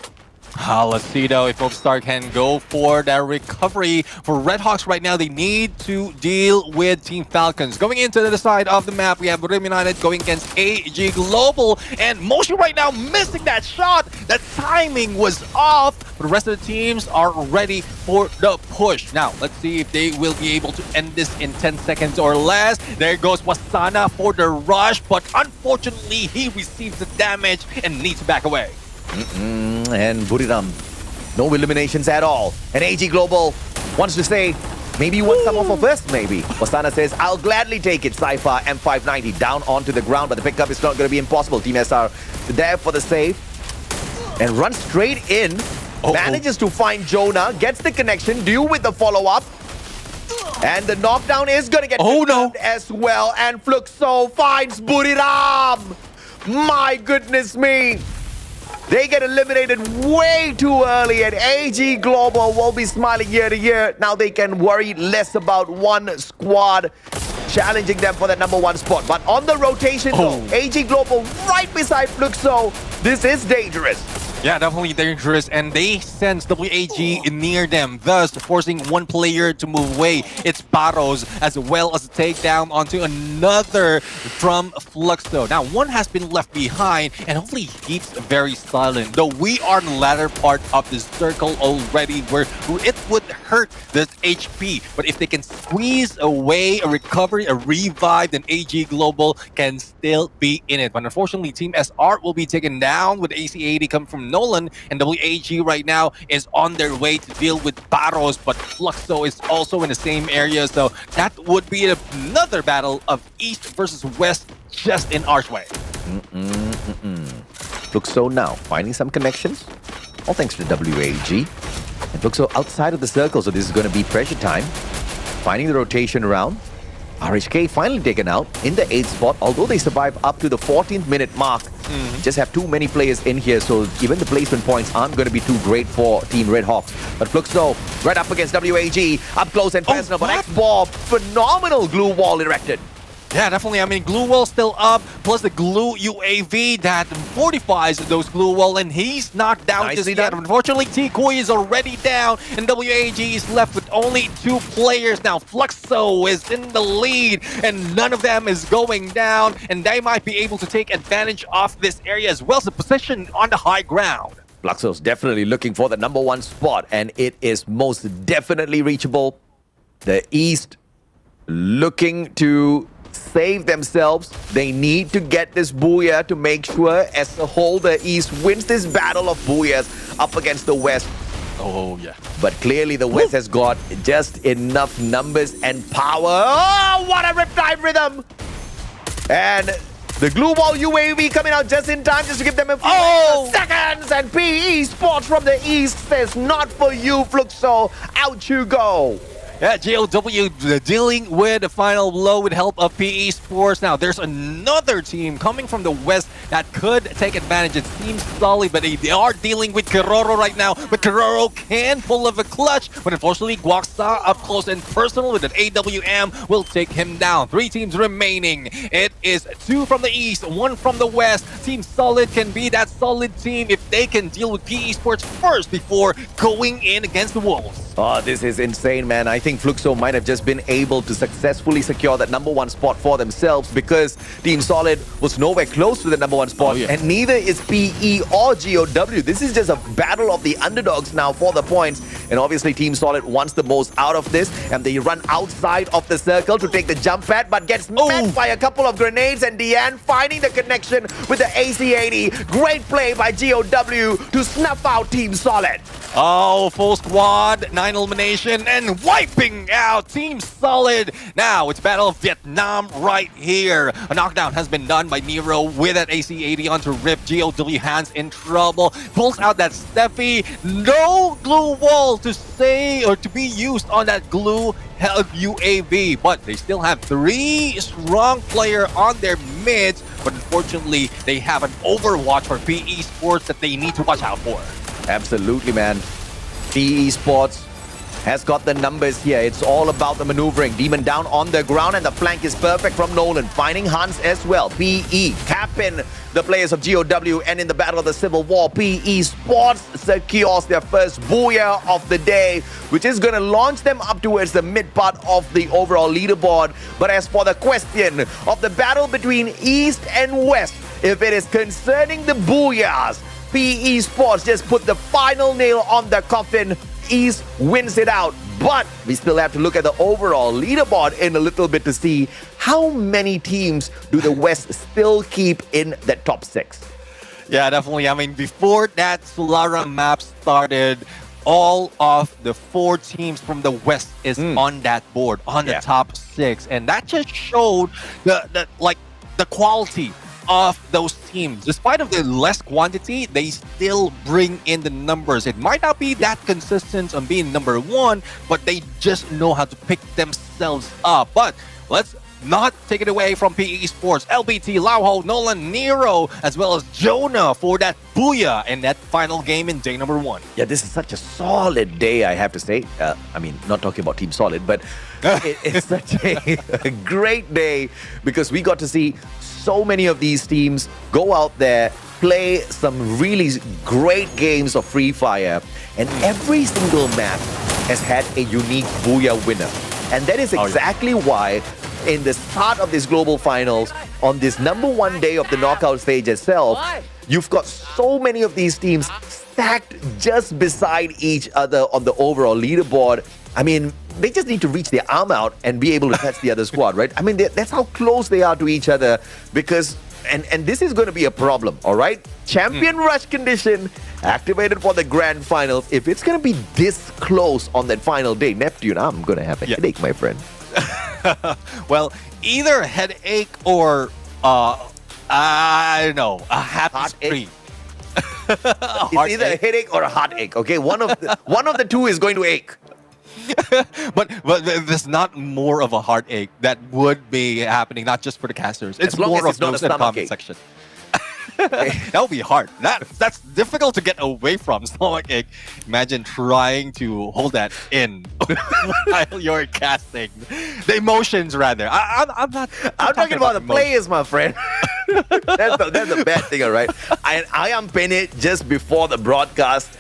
[SPEAKER 5] Let's see though if Movistar can go for that recovery. For Red Hawks right now, they need to deal with Team Falcons. Going into the other side of the map, we have Booyah United going against AG Global. And Moshi right now missing that shot. The timing was off. But the rest of the teams are ready for the push. Now, let's see if they will be able to end this in 10 seconds or less. There goes Wasana for the rush. But unfortunately, he receives the damage and needs to back away.
[SPEAKER 1] And Buriram, no eliminations at all. And AG Global wants to say, maybe you want some off of us, maybe. Wasana says, I'll gladly take it. Saifa M590 down onto the ground, but the pickup is not going to be impossible. Team SR there for the save. And runs straight in. Manages to find Jonah, gets the connection, deal with the follow-up. And the knockdown is going to get as well. And Fluxo finds Buriram. My goodness me. They get eliminated way too early, and AG Global will be smiling year to year. Now they can worry less about one squad challenging them for the #1 spot. But on the rotation, though, AG Global right beside Fluxo. This is dangerous.
[SPEAKER 5] Yeah, definitely dangerous, and they sense WAG near them, thus forcing one player to move away. It's Barros, as well as a takedown onto another from Fluxo. Now, one has been left behind, and hopefully he keeps very silent. Though we are in the latter part of the circle already, where it would hurt this HP. But if they can squeeze away a recovery, a revive, then AG Global can still be in it. But unfortunately, Team SR will be taken down with AC80 coming from Nolan, and WAG right now is on their way to deal with Barros, but Fluxo is also in the same area, so that would be another battle of East versus West just in Archway.
[SPEAKER 1] Fluxo now finding some connections, all thanks to WAG. And Fluxo outside of the circle, so this is going to be pressure time. Finding the rotation around. RHK finally taken out in the 8th spot, although they survive up to the 14th minute mark. Just have too many players in here, so even the placement points aren't going to be too great for Team Red Hawks. But Fluxo right up against WAG, up close and personal, but X-Bob, phenomenal glue wall erected.
[SPEAKER 5] Yeah, definitely. I mean, glue wall still up, plus the glue UAV that fortifies those glue wall, and he's knocked down just yet. Unfortunately, T-Koi is already down, and WAG is left with only 2 players now. Fluxo is in the lead, and none of them is going down, and they might be able to take advantage of this area as well as the position on the high ground.
[SPEAKER 1] Fluxo's definitely looking for the #1 spot, and it is most definitely reachable. The East looking to save themselves. They need to get this Booyah to make sure as a whole the East wins this battle of Booyahs up against the West.
[SPEAKER 5] Yeah.
[SPEAKER 1] But clearly the West has got just enough numbers and power. Oh, what a riptide rhythm! And the glue wall UAV coming out just in time just to give them a few seconds. And PE Sports from the East says, not for you, Fluxo. Out you go.
[SPEAKER 5] Yeah, GLW dealing with the final blow with help of PE Sports. Now, there's another team coming from the West that could take advantage. It seems solid, but they are dealing with Keroro right now. But Keroro can pull off a clutch, but unfortunately, Guaksa up close and personal with an AWM will take him down. 3 teams remaining. It is 2 from the East, 1 from the West. Team Solid can be that solid team if they can deal with PE Sports first before going in against the Wolves.
[SPEAKER 1] Oh, this is insane, man. I think Fluxo might have just been able to successfully secure that #1 spot for themselves because Team Solid was nowhere close to the #1 spot, and neither is PE or GOW. This is just a battle of the underdogs now for the points, and obviously Team Solid wants the most out of this, and they run outside of the circle to take the jump pad, but gets met by a couple of grenades, and Deanne finding the connection with the AC-80. Great play by GOW to snuff out Team Solid.
[SPEAKER 5] Oh, full squad, 9 elimination, and wiping out Team Solid. Now it's Battle of Vietnam right here. A knockdown has been done by Nero with that AC-80 onto Rip. GOW hands in trouble. Pulls out that Steffi. No glue wall to say or to be used on that glue UAV, but they still have 3 strong players on their mids, but unfortunately they have an overwatch for PE Sports that they need to watch out for.
[SPEAKER 1] Absolutely, man. PE Sports has got the numbers here. It's all about the maneuvering. Demon down on the ground, and the flank is perfect from Nolan, finding Hans as well. PE capping the players of GOW, and in the battle of the Civil War, PE Sports secures their first Booyah of the day, which is going to launch them up towards the mid part of the overall leaderboard. But as for the question of the battle between East and West, if it is concerning the Booyahs, PE Sports just put the final nail on the coffin. East wins it out, but we still have to look at the overall leaderboard in a little bit to see how many teams do the West still keep in the top 6.
[SPEAKER 5] Yeah, definitely. I mean, before that Solara map started, all of the 4 teams from the West is on that board, on the top 6, and that just showed the quality of those teams. Despite of the less quantity, they still bring in the numbers. It might not be that consistent on being number 1, but they just know how to pick themselves up. But let's not take it away from PE Sports. LBT, Lauho, Nolan, Nero, as well as Jonah for that Booyah in that final game in day number 1.
[SPEAKER 1] Yeah, this is such a solid day, I have to say. I mean, not talking about Team Solid, but it's such a great day because we got to see so many of these teams go out there, play some really great games of Free Fire, and every single map has had a unique Booyah winner. And that is exactly why in the start of this global finals, on this number 1 day of the knockout stage itself, you've got so many of these teams stacked just beside each other on the overall leaderboard. I mean, they just need to reach their arm out and be able to touch the other squad, right? I mean, that's how close they are to each other because, and this is going to be a problem, all right? Champion rush condition activated for the grand finals. If it's going to be this close on that final day, Neptune, I'm going to have a headache, my friend.
[SPEAKER 5] Well, either a headache or, I don't know, a happy streak.
[SPEAKER 1] It's either a headache or a heartache, okay? One of the two is going to ache.
[SPEAKER 5] but there's not more of a heartache that would be happening, not just for the casters. It's more of those in the comment section. That would be hard. That's difficult to get away from. Stomach ache. Imagine trying to hold that in while you're casting. The emotions, rather. I'm not.
[SPEAKER 1] I'm talking about the players, my friend. that's the bad thing, all right? I am Penny just before the broadcast.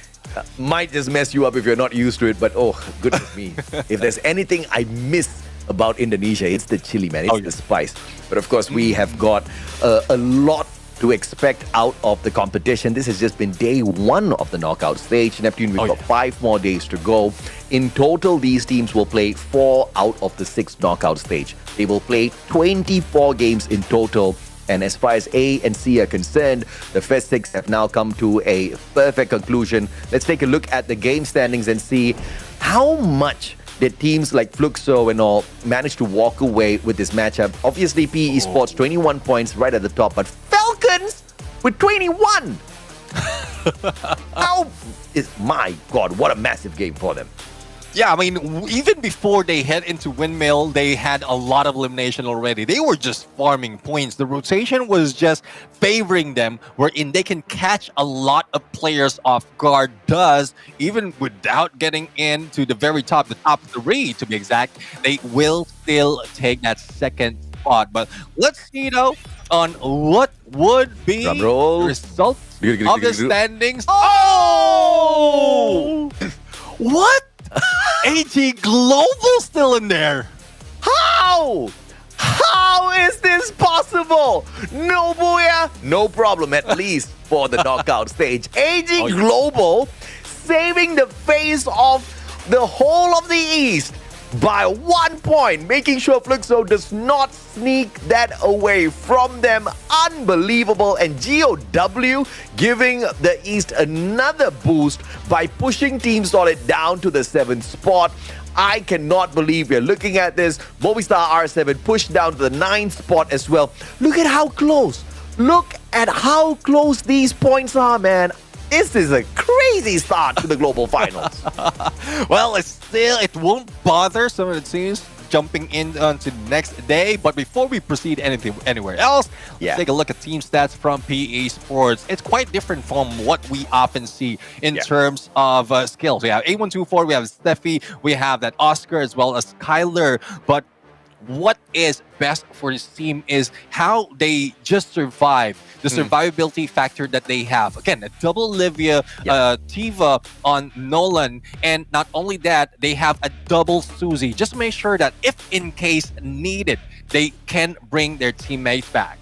[SPEAKER 1] Might just mess you up if you're not used to it, but oh, goodness me. If there's anything I miss about Indonesia, it's the chili, man. It's the spice. But of course, we have got a lot to expect out of the competition. This has just been day 1 of the knockout stage. Neptune, we've got 5 more days to go. In total, these teams will play 4 out of the 6 knockout stage. They will play 24 games in total. And as far as A and C are concerned, the first 6 have now come to a perfect conclusion. Let's take a look at the game standings and see how much did teams like Fluxo and all manage to walk away with this matchup. Obviously, PE Sports 21 points right at the top, but Falcons with 21. My God, what a massive game for them.
[SPEAKER 5] Yeah, I mean, even before they head into Windmill, they had a lot of elimination already. They were just farming points. The rotation was just favoring them, wherein they can catch a lot of players off guard. Thus, even without getting into the very top, the top 3 to be exact, they will still take that second spot. But let's see, though, on what would be the result of the standings. Oh! What? AG Global still in there.
[SPEAKER 1] How? How is this possible? No Booyah, no problem, at least for the knockout stage. AG Global saving the face of the whole of the East by 1 point, making sure Fluxo does not sneak that away from them. Unbelievable. And GOW giving the East another boost by pushing Team Solid down to the 7th spot. I cannot believe we're looking at this. Movistar R7 pushed down to the 9th spot as well. Look at how close. Look at how close these points are, man. This is a crazy start to the global finals.
[SPEAKER 5] Well, it won't bother some of the teams jumping in onto the next day. But before we proceed anywhere else, let's take a look at team stats from PE Sports. It's quite different from what we often see in terms of skills. We have A124, we have Steffi, we have that Oscar as well as Kyler. But what is best for this team is how they just survive, the survivability factor that they have. Again, a double Olivia, Tiva on Nolan, and not only that, they have a double Susie. Just make sure that if in case needed, they can bring their teammates back.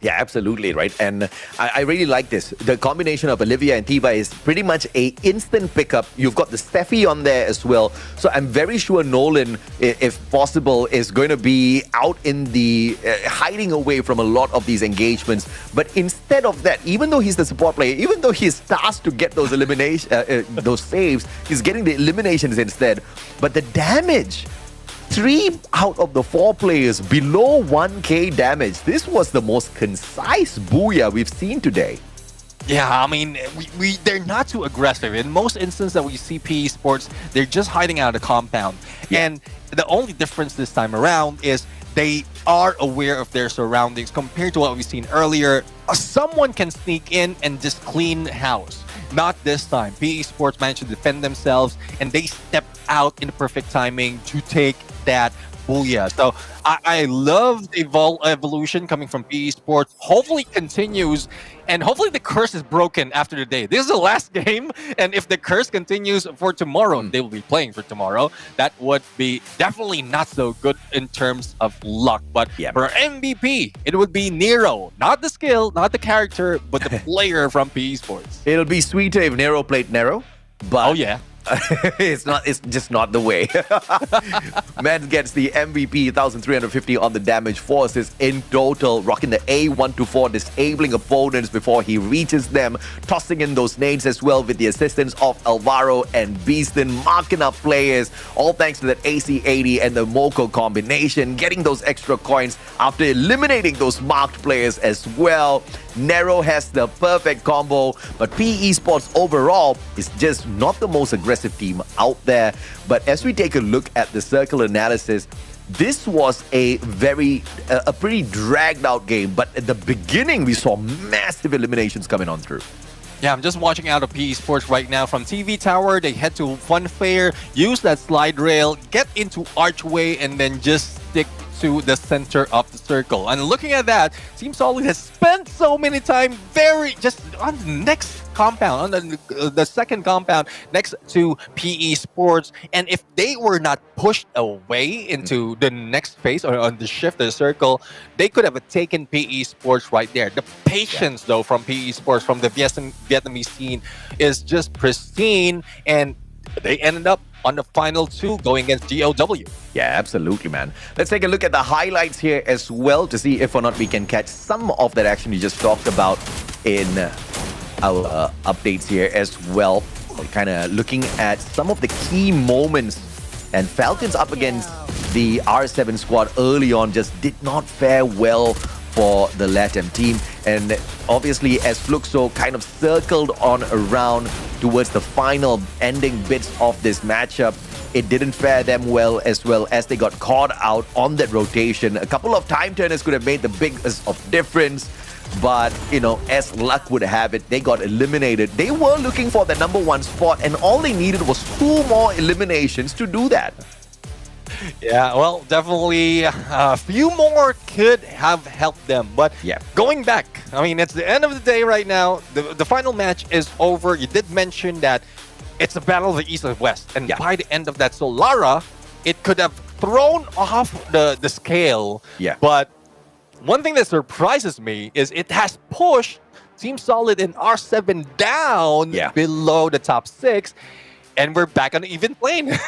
[SPEAKER 1] Yeah, absolutely, right? And I really like this. The combination of Olivia and Tiva is pretty much a instant pickup. You've got the Steffi on there as well. So I'm very sure Nolan, if possible, is going to be out in the hiding away from a lot of these engagements. But instead of that, even though he's the support player, even though he's tasked to get those those saves, he's getting the eliminations instead. But the damage, 3 out of the 4 players below 1k damage. This was the most concise Booyah we've seen today.
[SPEAKER 5] Yeah, I mean, they're not too aggressive. In most instances that we see PE Sports, they're just hiding out of the compound. And the only difference this time around is they are aware of their surroundings compared to what we've seen earlier. Someone can sneak in and just clean house. Not this time. PE Sports managed to defend themselves and they stepped out in the perfect timing to take that Booyah. So I love the evolution coming from PE Sports. Hopefully it continues, and hopefully the curse is broken after the day. This is the last game, and if the curse continues for tomorrow, they will be playing for tomorrow, that would be definitely not so good in terms of luck. But for MVP, it would be Nero. Not the skill, not the character, but the player from PE Sports.
[SPEAKER 1] It'll be sweeter if Nero played Nero, but...
[SPEAKER 5] Oh, yeah.
[SPEAKER 1] It's just not the way. Man gets the MVP, 1,350 on the damage, 4 assists in total, rocking the A124, disabling opponents before he reaches them, tossing in those nades as well with the assistance of Alvaro and Beaston, marking up players, all thanks to that AC80 and the Moko combination, getting those extra coins after eliminating those marked players as well. Nero has the perfect combo, but PE Sports overall is just not the most aggressive team out there. But as we take a look at the circle analysis, this was a pretty dragged out game. But at the beginning, we saw massive eliminations coming on through.
[SPEAKER 5] Yeah, I'm just watching out of PE Sports right now. From TV Tower, they head to Funfair, use that slide rail, get into Archway, and then just stick to the center of the circle. And looking at that, Team Solid has spent so many time just on the next compound, on the second compound next to PE Sports. And if they were not pushed away into the next phase or on the shift of the circle, they could have taken PE Sports right there. The patience, though, from PE Sports, from the Vietnamese scene is just pristine, and they ended up on the final 2 going against GOW.
[SPEAKER 1] Yeah, absolutely, man. Let's take a look at the highlights here as well to see if or not we can catch some of that action you just talked about in our updates here as well. We're kind of looking at some of the key moments, and Falcons up against the R7 squad early on just did not fare well for the LATAM team. And obviously, as Fluxo kind of circled on around towards the final ending bits of this matchup, it didn't fare them well as they got caught out on that rotation. A couple of time turners could have made the biggest of difference, but, you know, as luck would have it, they got eliminated. They were looking for the #1 spot, and all they needed was 2 more eliminations to do that.
[SPEAKER 5] Yeah, well, definitely a few more could have helped them. But going back, I mean, it's the end of the day right now. The final match is over. You did mention that it's a battle of the East and West. And by the end of that, so Lara, it could have thrown off the scale.
[SPEAKER 1] Yeah.
[SPEAKER 5] But one thing that surprises me is it has pushed Team Solid and R7 down below the top 6. And we're back on the even plane.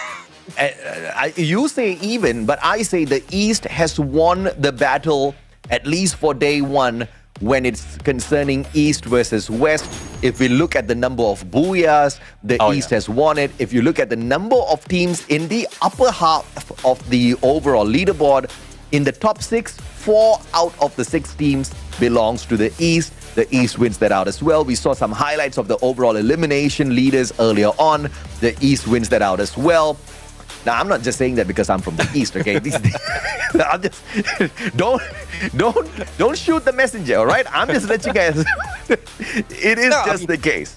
[SPEAKER 1] You say even, but I say the East has won the battle, at least for day 1, when it's concerning East versus West. If we look at the number of Booyahs, the East has won it. If you look at the number of teams in the upper half of the overall leaderboard, in the top 6, 4 out of the 6 teams belongs to the East. The East wins that out as well. We saw some highlights of the overall elimination leaders earlier on. The East wins that out as well. Now, I'm not just saying that because I'm from the East, okay? I'm just, don't shoot the messenger, all right? I'm just letting you guys, it is the case.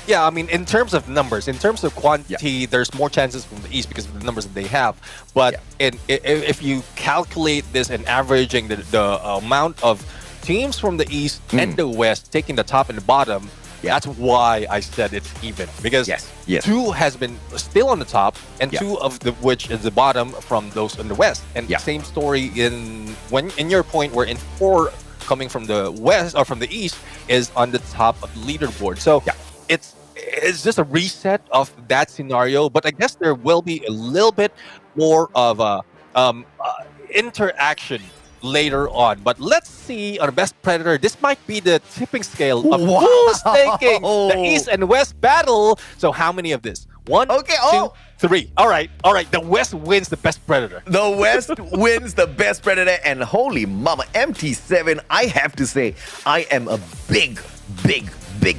[SPEAKER 5] Yeah, I mean, in terms of numbers, in terms of quantity, there's more chances from the East because of the numbers that they have. But if you calculate this and averaging the amount of teams from the East and the West taking the top and the bottom, that's why I said it's even. Because two has been still on the top, and two of which is the bottom from those in the West. And same story in your point where in 4 coming from the West or from the East is on the top of the leaderboard. So it's just a reset of that scenario, but I guess there will be a little bit more of a interaction later on. But let's see on the Best Predator. This might be the tipping scale of who's taking the East and West battle. So how many of this? 1, 2, 3. All right. The West wins the Best Predator.
[SPEAKER 1] The West wins the Best Predator, and holy mama, MT7, I have to say, I am a big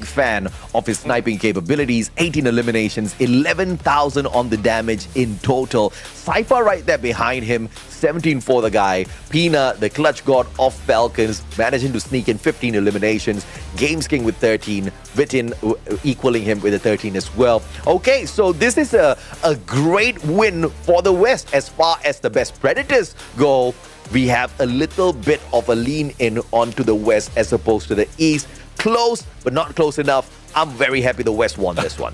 [SPEAKER 1] fan of his sniping capabilities. 18 eliminations, 11,000 on the damage in total. Cypher right there behind him, 17 for the guy. Pina, the clutch god of Falcons, managing to sneak in 15 eliminations. Games King with 13. Vitin equaling him with a 13 as well. Okay, so this is a great win for the West. As far as the Best Predators go, we have a little bit of a lean in onto the West as opposed to the East. Close, but not close enough. I'm very happy the West won this one.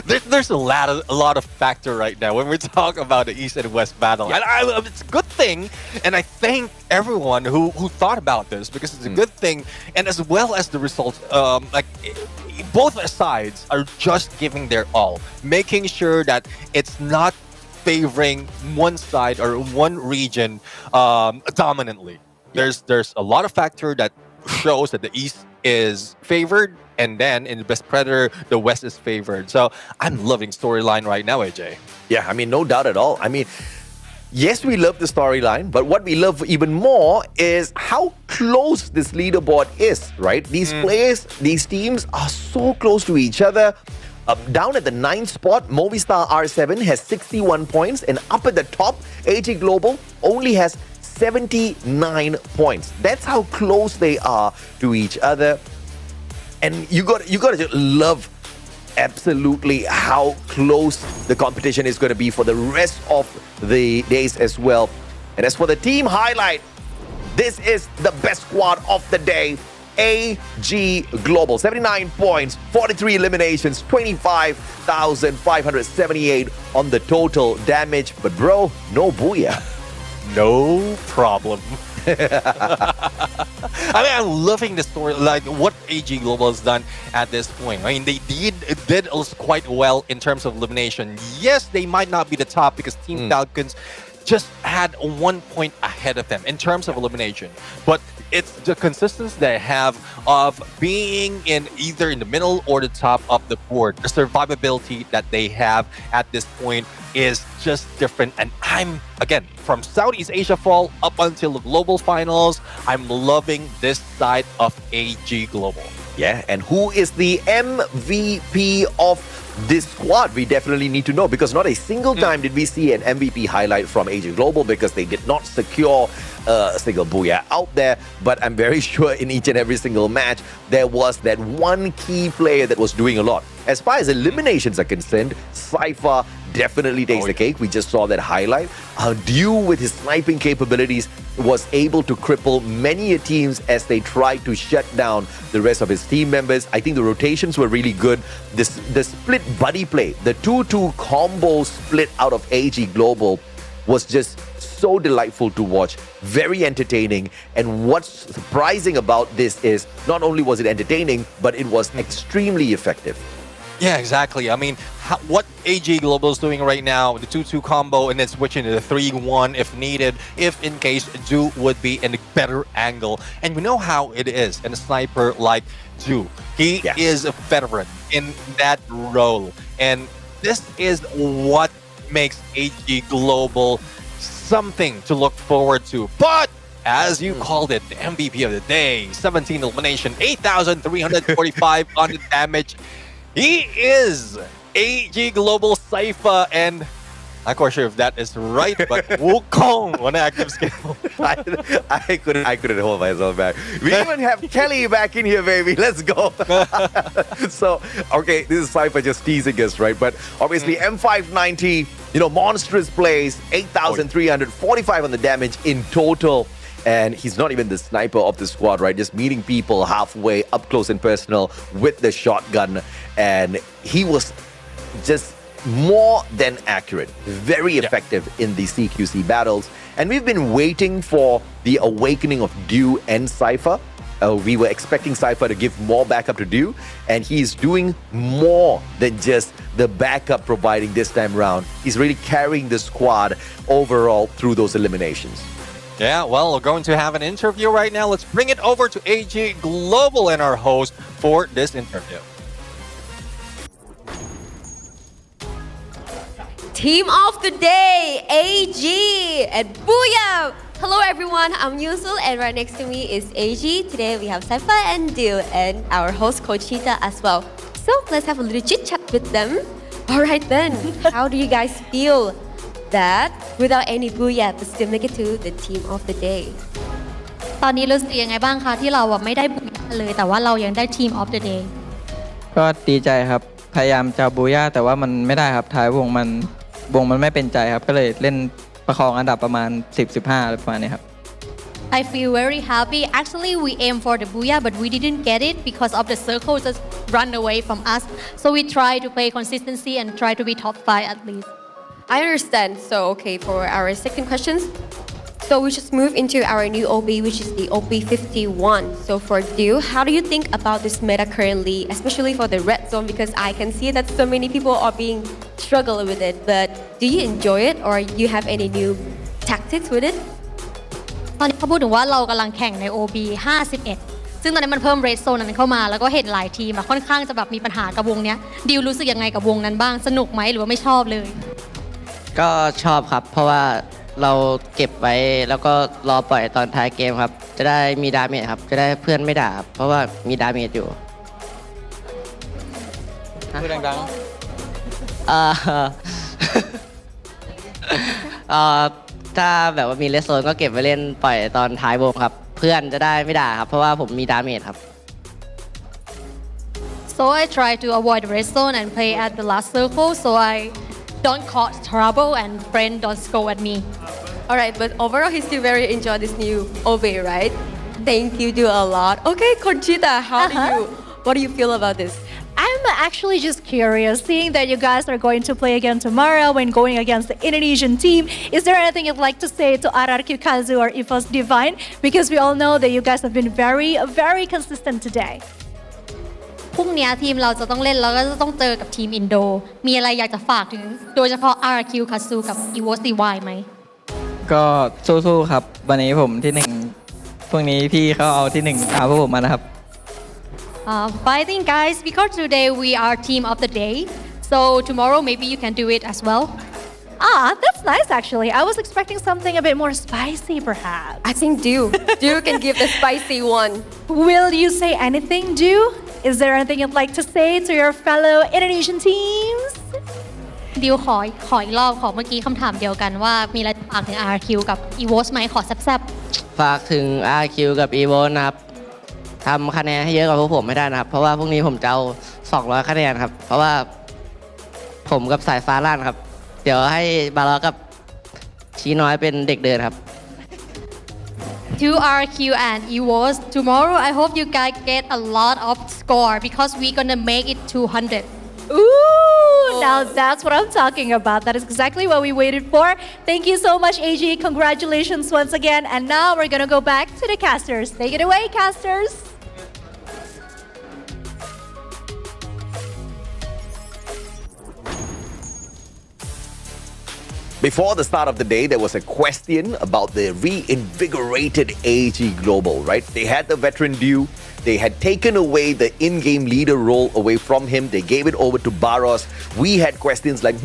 [SPEAKER 5] There's a lot of factor right now when we talk about the East and West battle. And it's a good thing, and I thank everyone who thought about this because it's a good thing, and as well as the results, both sides are just giving their all, making sure that it's not favoring one side or one region dominantly. There's a lot of factor that shows that the East is favored, and then in the Best Predator, the West is favored. So I'm loving storyline right now, AJ.
[SPEAKER 1] Yeah, I mean, no doubt at all. I mean, yes, we love the storyline, but what we love even more is how close this leaderboard is, right? These players, these teams are so close to each other. Down at the 9th spot, Movistar R7 has 61 points, and up at the top, AG Global only has 79 points. That's how close they are to each other. And you got to love absolutely how close the competition is going to be for the rest of the days as well. And as for the team highlight, this is the best squad of the day. AG Global, 79 points, 43 eliminations, 25,578 on the total damage. But bro, no Booyah.
[SPEAKER 5] No problem. I mean, I'm loving the story, like what AG Global has done at this point. I mean, they did quite well in terms of elimination. Yes, they might not be the top because Team Falcons just had 1 point ahead of them in terms of elimination. But it's the consistency they have of being in either in the middle or the top of the board. The survivability that they have at this point is just different. And I'm, again, from Southeast Asia Fall up until the Global Finals, I'm loving this side of AG Global.
[SPEAKER 1] Yeah, and who is the MVP of this squad? We definitely need to know, because not a single time did we see an MVP highlight from AG Global, because they did not secure a single Booyah out there. But I'm very sure in each and every single match, there was that one key player that was doing a lot. As far as eliminations are concerned, Cypher definitely takes the cake. We just saw that highlight. Dew, with his sniping capabilities, was able to cripple many teams as they tried to shut down the rest of his team members. I think the rotations were really good. The split buddy play, the 2-2 combo split out of AG Global was just so delightful to watch, very entertaining. And what's surprising about this is not only was it entertaining, but it was extremely effective.
[SPEAKER 5] Yeah, exactly. I mean, what AG Global is doing right now, the 2-2 combo, and then switching to the 3-1 if needed, if in case Dew would be in a better angle. And we know how it is in a sniper like Dew. He is a veteran in that role. And this is what makes AG Global something to look forward to. But as you called it, the MVP of the day, 17 elimination, 8,345 on the damage. He is AG Global Cypher, and Not quite sure if that is right, but Wukong on active skill.
[SPEAKER 1] I couldn't hold myself back. We even have Kelly back in here, baby. Let's go. So, okay, this is Cypher just teasing us, right? But obviously, M590, monstrous plays, 8,345 on the damage in total. And he's not even the sniper of the squad, right? Just meeting people halfway, up close and personal with the shotgun. And he was just more than accurate, very effective in the CQC battles. And we've been waiting for the awakening of Dew and Cypher. We were expecting Cypher to give more backup to Dew, and he's doing more than just the backup providing this time around. He's really carrying the squad overall through those eliminations.
[SPEAKER 5] Yeah, well, we're going to have an interview right now. Let's bring it over to AG Global and our host for this interview.
[SPEAKER 17] Team of the day, AG and Booyah! Hello everyone, I'm Yusul and right next to me is AG. Today we have Cypher and Dew and our host Conchita as well. So let's have a little chit chat with them. Alright then, how do you guys feel that without any Booyah but still make it to the team of the day?
[SPEAKER 9] ตอนนี้รู้สึกยังไงบ้างคะที่เราไม่ได้บูย่าเลยแต่ว่าเรายังได้ Team of the Day
[SPEAKER 8] ก็ดีใจครับพยายามจะบูย่าแต่ว่ามันไม่ได้ครับท้ายวงมันไม่เป็นใจครับก็เลยเล่นประคองอันดับประมาณ 10-15 อะไรประมาณนี้ครับ
[SPEAKER 9] I feel very happy. Actually, we aim for the Booyah, but we didn't get it because of the circle just run away from us. So we try to play consistency and try to be top 5 at least.
[SPEAKER 17] I understand. So okay, for our second questions. So we just move into our new OB, which is the OB51. So for Dew, how do you think about this meta currently, especially for the red zone? Because I can see that so many people are being struggle with it. But do you enjoy it, or you have any new tactics with it?
[SPEAKER 9] ตอนนี้เขาพูดถึงว่าเรากำลังแข่งใน OB 51 ซึ่งตอนนี้มันเพิ่ม red zone นั้นเข้ามาแล้วก็เห็นหลายทีมค่อนข้างจะแบบมีปัญหากับวงเนี้ยดิวรู้สึกยังไงกับวงนั้นบ้างสนุกไหมหรือว่าไม่ชอบเลย
[SPEAKER 8] ก็ชอบครับเพราะว่าเราเก็บไว้แล้วก็รอปล่อยตอนท้ายเกมครับจะได้มีดาเมจครับจะได้เพื่อนไม่ด่าครับเพราะว่ามีดาเมจอยู่พูดดังๆถ้าแบบว่ามีเลสโซนก็เก็บไว้เล่นปล่อยตอนท้ายวงครับเพื่อนจะได้ไม่ด่าครับเพราะว่าผมมีดาเมจครับ
[SPEAKER 9] So I try to avoid the red zone and play at the last circle so I don't cause trouble and friend don't score at me.
[SPEAKER 17] Alright, but overall he still very enjoy this new OB, right? Thank you, do a lot. Okay, Conchita, what do you feel about this?
[SPEAKER 16] I'm actually just curious, seeing that you guys are going to play again tomorrow when going against the Indonesian team. Is there anything you'd like to say to RRQ Kazu or EVOS Divine? Because we all know that you guys have been very, very consistent today.
[SPEAKER 9] พรุ่งนี้ทีมเราจะต้องเล่นแล้วก็จะต้องเจอกับทีมอินโดมีอะไรอยากจะฝากถึงโดยเฉพาะ RRQ Kazu กับ EVOS Divine ไหม
[SPEAKER 8] ก็สู้ๆครับวันนี้ผมที่1พรุ่งนี้พี่เขาเอาที่1เอาพวกผมมานะครับ
[SPEAKER 9] Fighting guys, because today we are team of the day, so tomorrow maybe you can do it as well.
[SPEAKER 16] That's nice actually. I was expecting something a bit more spicy perhaps.
[SPEAKER 17] I think Dew can give the spicy one.
[SPEAKER 16] Will you say anything, Dew? Is there anything you'd like to say to your fellow Indonesian teams?
[SPEAKER 9] ดิวขออีกรอบขอเมื่อกี้คำถามเดียวกันว่ามีอะไรฝากถึง RRQ กับ EVOS ไหมขอแซ่บ
[SPEAKER 8] ๆฝากถึง RRQ กับ EVOS นะครับทำคะแนนให้เยอะกว่าพวกผมไม่ได้นะครับเพราะว่าพรุ่งนี้ผมจะเอา200คะแนนครับเพราะว่าผมกับสายฟ้าล่านครับเดี๋ยวให้บาลอกับชี้น้อยเป็นเด็กเดินครับ
[SPEAKER 9] To RRQ and EVOS tomorrow I hope you guys get a lot of score because we're gonna make it 200.
[SPEAKER 16] Ooh, now that's what I'm talking about. That is exactly what we waited for. Thank you so much, AG. Congratulations once again. And now we're going to go back to the casters. Take it away, casters.
[SPEAKER 1] Before the start of the day, there was a question about the reinvigorated AG Global, right? They had the veteran Dew. They had taken away the in-game leader role away from him. They gave it over to Barros. We had questions like,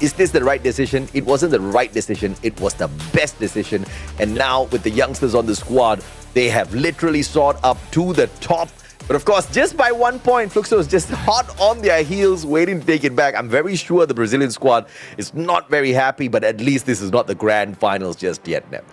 [SPEAKER 1] is this the right decision? It wasn't the right decision. It was the best decision. And now with the youngsters on the squad, they have literally soared up to the top But of course, just by 1 point, Fluxo is just hot on their heels, waiting to take it back. I'm very sure the Brazilian squad is not very happy, but at least this is not the grand finals just yet, Neb.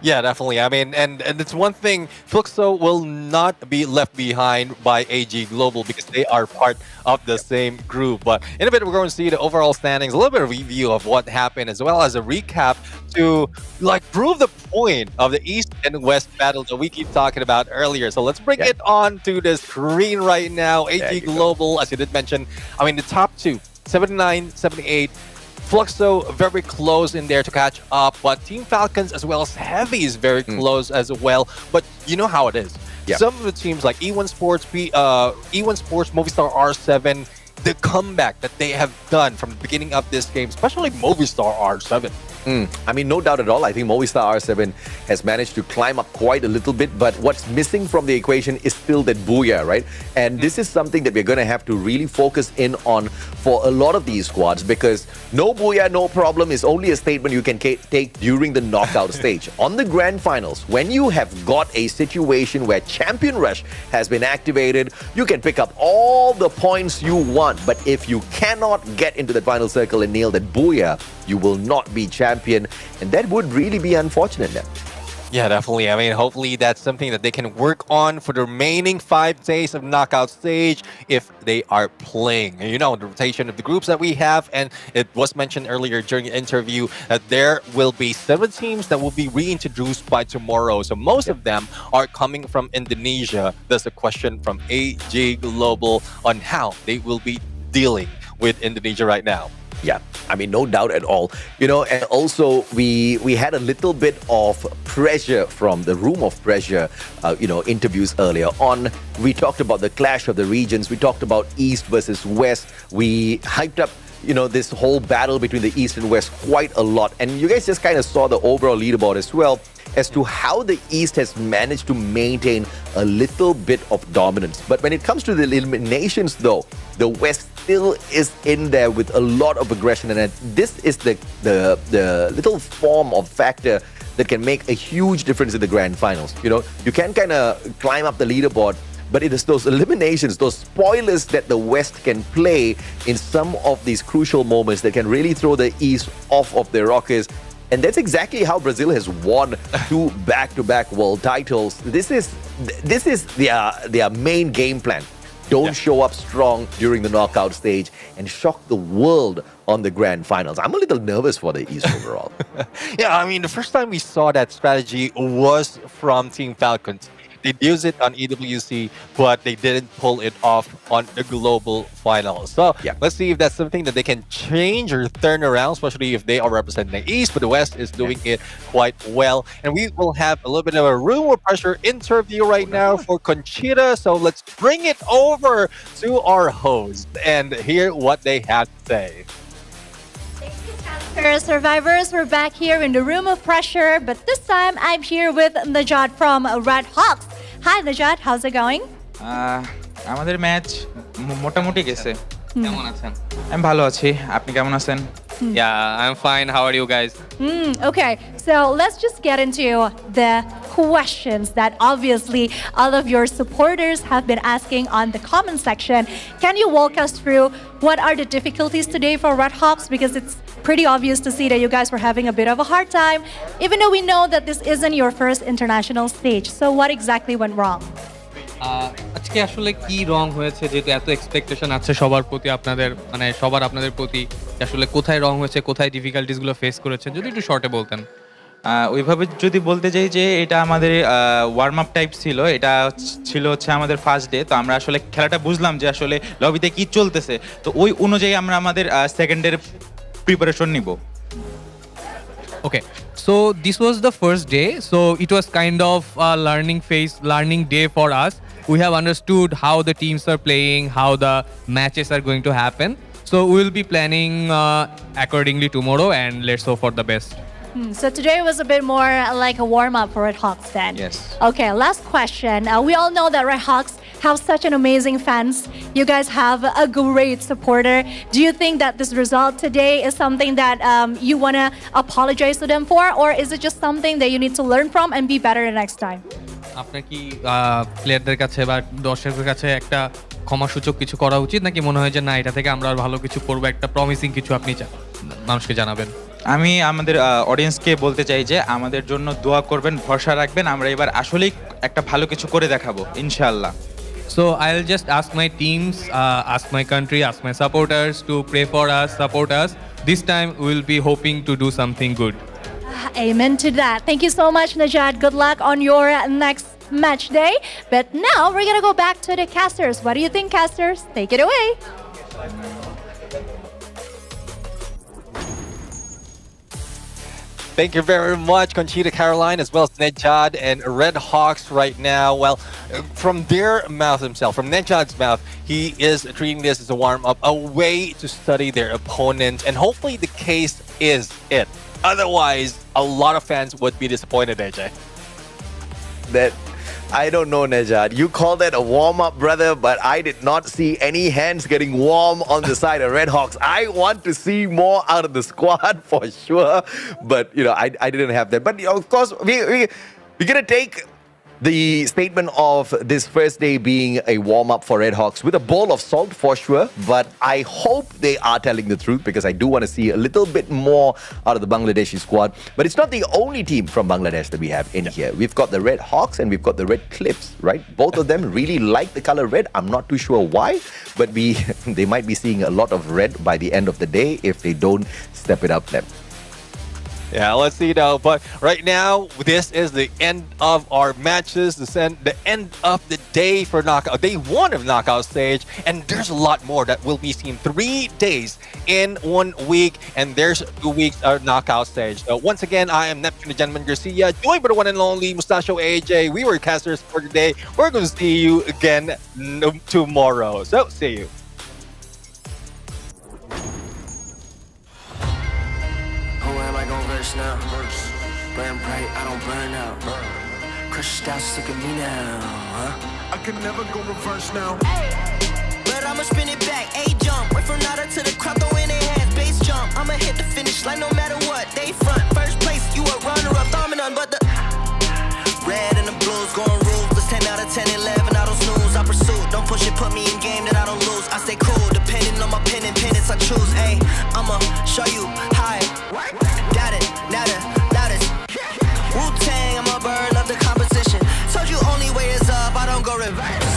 [SPEAKER 5] Yeah, definitely. I mean, and it's one thing, Fluxo will not be left behind by AG Global because they are part of the same group. But in a bit, we're going to see the overall standings, a little bit of review of what happened, as well as a recap to prove the point of the East and West battle that we keep talking about earlier. So let's bring it on to the screen right now. AG Global, as you did mention, I mean, the top two, 79, 78, Fluxo very close in there to catch up, but Team Falcons as well as Heavy is very close as well. But you know how it is. Some of the teams like E1 Sports, E1 Sports, Movistar R7, the comeback that they have done from the beginning of this game, especially Movistar R7.
[SPEAKER 1] I mean, no doubt at all. I think Movistar R7 has managed to climb up quite a little bit, but what's missing from the equation is still that Booyah, right? And this is something that we're going to have to really focus in on for a lot of these squads, because no Booyah, no problem is only a statement you can take during the knockout stage. On the grand finals, when you have got a situation where Champion Rush has been activated, you can pick up all the points you want, but if you cannot get into the final circle and nail that Booyah, you will not be champion, and that would really be unfortunate then.
[SPEAKER 5] Yeah, definitely. I mean, hopefully that's something that they can work on for the remaining 5 days of knockout stage if they are playing. You know, the rotation of the groups that we have, and it was mentioned earlier during the interview that there will be 7 teams that will be reintroduced by tomorrow. So most of them are coming from Indonesia. There's a question from AG Global on how they will be dealing with Indonesia right now.
[SPEAKER 1] Yeah, I mean, no doubt at all. You know, and also we had a little bit of pressure from the Room of Pressure, interviews earlier on. We talked about the clash of the regions. We talked about East versus West. We hyped up, this whole battle between the East and West quite a lot. And you guys just kind of saw the overall leaderboard as well as to how the East has managed to maintain a little bit of dominance. But when it comes to the eliminations, though, the West still is in there with a lot of aggression, and this is the little form of factor that can make a huge difference in the grand finals. You can kind of climb up the leaderboard, but it is those eliminations, those spoilers that the West can play in some of these crucial moments that can really throw the East off of their rockers. And that's exactly how Brazil has won 2 back-to-back world titles. This is their main game plan. Don't show up strong during the knockout stage and shock the world on the grand finals. I'm a little nervous for the East overall.
[SPEAKER 5] Yeah, I mean, the first time we saw that strategy was from Team Falcons. They used it on EWC, but they didn't pull it off on the global finals. So let's see if that's something that they can change or turn around, especially if they are representing the East, but the West is doing it quite well. And we will have a little bit of a Room of Pressure interview right now for Conchita. So let's bring it over to our host and hear what they have to say.
[SPEAKER 16] Survivors, we're back here in the Room of Pressure, but this time I'm here with Najat from Red Hawks. Hi Najat, how's it going?
[SPEAKER 10] আমাদের match মোটামুটি গেছে কেমন আছেন আমি ভালো আছি আপনি কেমন আছেন
[SPEAKER 11] Yeah, I'm fine. How are you guys?
[SPEAKER 16] Okay, so let's just get into the questions that obviously all of your supporters have been asking on the comment section. Can you walk us through what are the difficulties today for Red Hawks? Because it's pretty obvious to see that you guys were having a bit of a hard time, even though we know that this isn't your first international stage. So what exactly went wrong?
[SPEAKER 11] আজকে আসলে কি রং হয়েছে, যেহেতু এত expectation আছে সবার প্রতি, আপনাদের আপনাদের প্রতি, আসলে কোথায় রং হয়েছে, কোথায় ডিফিকাল্টিস গুলো ফেস করেছেন, যদি একটু শর্টে বলতেন।
[SPEAKER 10] ওইভাবে যদি বলতে যাই যে এটা আমাদের ওয়ার্ম আপ টাইপ ছিল, এটা ছিল হচ্ছে আমাদের ফার্স্ট ডে। তো আমরা আসলে খেলাটা বুঝলাম যে আসলে লবিতে কি চলতেছে, তো ওই অনুযায়ী আমরা আমাদের সেকেন্ডের প্রিপারেশন নিব।
[SPEAKER 11] Okay, so this was the first day, so it was kind of a learning day for us. We have understood how the teams are playing, how the matches are going to happen. So we will be planning accordingly tomorrow, and let's hope for the best.
[SPEAKER 16] So today was a bit more like a warm-up for Red Hawks then?
[SPEAKER 11] Yes.
[SPEAKER 16] Okay, last question. We all know that Red Hawks have such an amazing fans. You guys have a great supporter. Do you think that this result today is something that you want to apologize to them for, or is it just something that you need to learn from and be better the next time?
[SPEAKER 11] আপনার কি প্লেয়ারদের কাছে বা দর্শকদের কাছে একটা ক্ষমাসূচক কিছু করা উচিত নাকি মনে হয় যে না এটা থেকে আমরা আর ভালো কিছু করবো একটা প্রমিসিং কিছু আপনি মানুষকে জানাবেন?
[SPEAKER 10] আমি আমাদের অডিয়েন্সকে বলতে চাই যে আমাদের জন্য দোয়া করবেন, ভরসা রাখবেন, আমরা এবার আসলেই একটা ভালো কিছু করে দেখাবো ইনশাআল্লাহ।
[SPEAKER 11] So I'll just ask my teams, ask my country, ask my supporters to pray for us, support us. This time we'll be hoping to do something good.
[SPEAKER 16] Amen to that. Thank you so much, Najat. Good luck on your next match day. But now we're going to go back to the casters. What do you think, casters? Take it away.
[SPEAKER 5] Thank you very much, Conchita Caroline, as well as Nejad and Red Hawks right now. Well, from their mouth himself, from Nejad's mouth, he is treating this as a warm-up, a way to study their opponent, and hopefully the case is it. Otherwise, a lot of fans would be disappointed, AJ.
[SPEAKER 1] That I don't know, Nejad. You call that a warm-up, brother, but I did not see any hands getting warm on the side of Red Hawks. I want to see more out of the squad for sure, but I didn't have that. But of course, we're gonna take the statement of this first day being a warm-up for Red Hawks with a bowl of salt for sure, but I hope they are telling the truth because I do want to see a little bit more out of the Bangladeshi squad. But it's not the only team from Bangladesh that we have in here. We've got the Red Hawks and we've got the Red Cliffs, right? Both of them really like the color red. I'm not too sure why, but they might be seeing a lot of red by the end of the day if they don't step it up then.
[SPEAKER 5] Yeah, let's see now. But right now, this is the end of our matches, the end of the day for knockout, day one of knockout stage. And there's a lot more that will be seen 3 days in 1 week. And there's 2 weeks of knockout stage. So once again, I am Neptune the Gentleman Garcia, joined by the one and only Mustachio AJ. We were casters for today. We're going to see you again tomorrow. So see you.
[SPEAKER 15] Now. Burn bright, I don't burn out. Crushed out, look at me now. Huh? I can never go reverse now.
[SPEAKER 20] But I'ma spin it back, A-jump. Wait from nada to the crowd, throw in their hands, base jump. I'ma hit the finish line no matter what. They front, first place, you a runner-up, dominant, but the red and the blues going ruthless. 10 out of 10, 11, I don't snooze. I pursue, don't push it, put me in game that I don't lose. I stay cool, depending on my pen and pennants I choose. Ayy, I'ma show you high. Got it, loudest. Wu-Tang, I'm a bird, love the competition. Told you only way is up, I don't go reverse.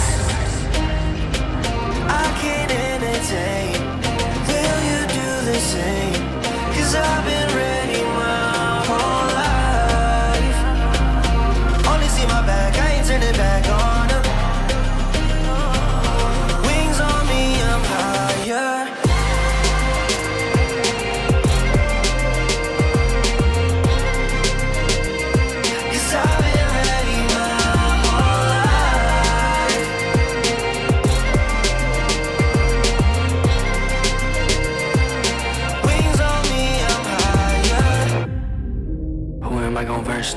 [SPEAKER 20] I can't entertain. Will you do the same? Cause I've been ready my whole life. Only see my back, I ain't turning back on them. Wings on me, I'm higher.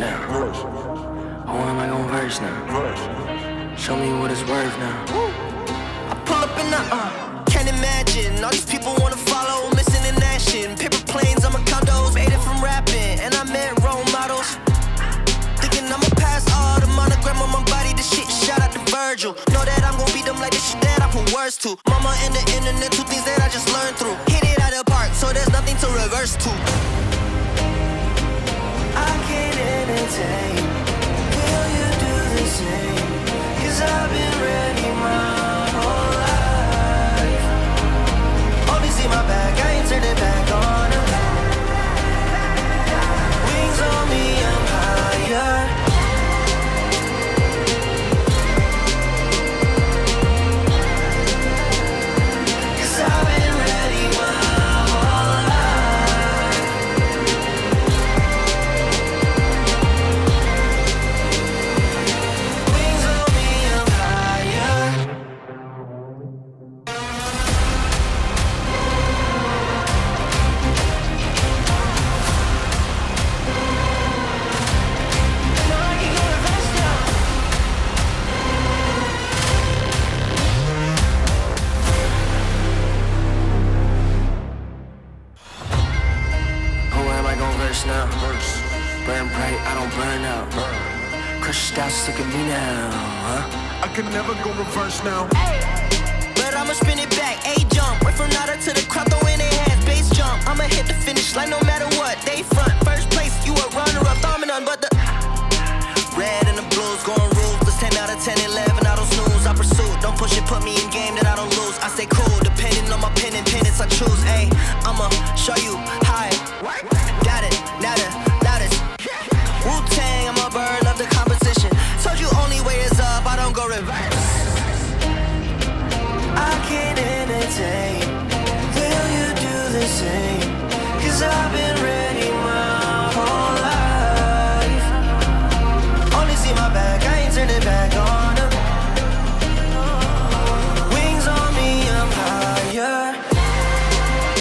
[SPEAKER 15] Now. Who am I gon' verse now? Show me what it's worth now.
[SPEAKER 20] I pull up in the can't imagine. All these people wanna follow, missing in action. Paper planes, I'm a condos, made it from rapping. And I met role models. Thinking I'ma pass all the monogram on my body. The shit shout out to Virgil. Know that I'm gon' beat them like the shit that I put words to. Mama and the internet, 2 things that I just learned through. Hit it out of the park, so there's nothing to reverse to. I can't entertain. Will you do the same? Cause I've been ready my whole life. Only see my back, I ain't turning back on them. Wings on me, I'm higher. Cause I've been ready my whole life. Now. Burn bright, I don't burn out.
[SPEAKER 15] crushed out, look at me now, huh?
[SPEAKER 20] I can never go reverse now. But I'ma spin it back, A-jump. Went from nada to the crowd, throwing their hands, bass jump. I'ma hit the finish line no matter what. They front, first place, you a runner-up, dominant, but the red and the blues going ruthless. 10 out of 10, 11, I don't snooze. I pursue, don't push it, put me in game that I don't lose. I stay cool, depending on my pen and pennants I choose. Ayy, I'ma show you how it. Got it, now the loudest. Wu-Tang, I'm a bird, love the competition. Told you only way is up, I don't go reverse. I can't entertain. Will you do the same? 'Cause I've been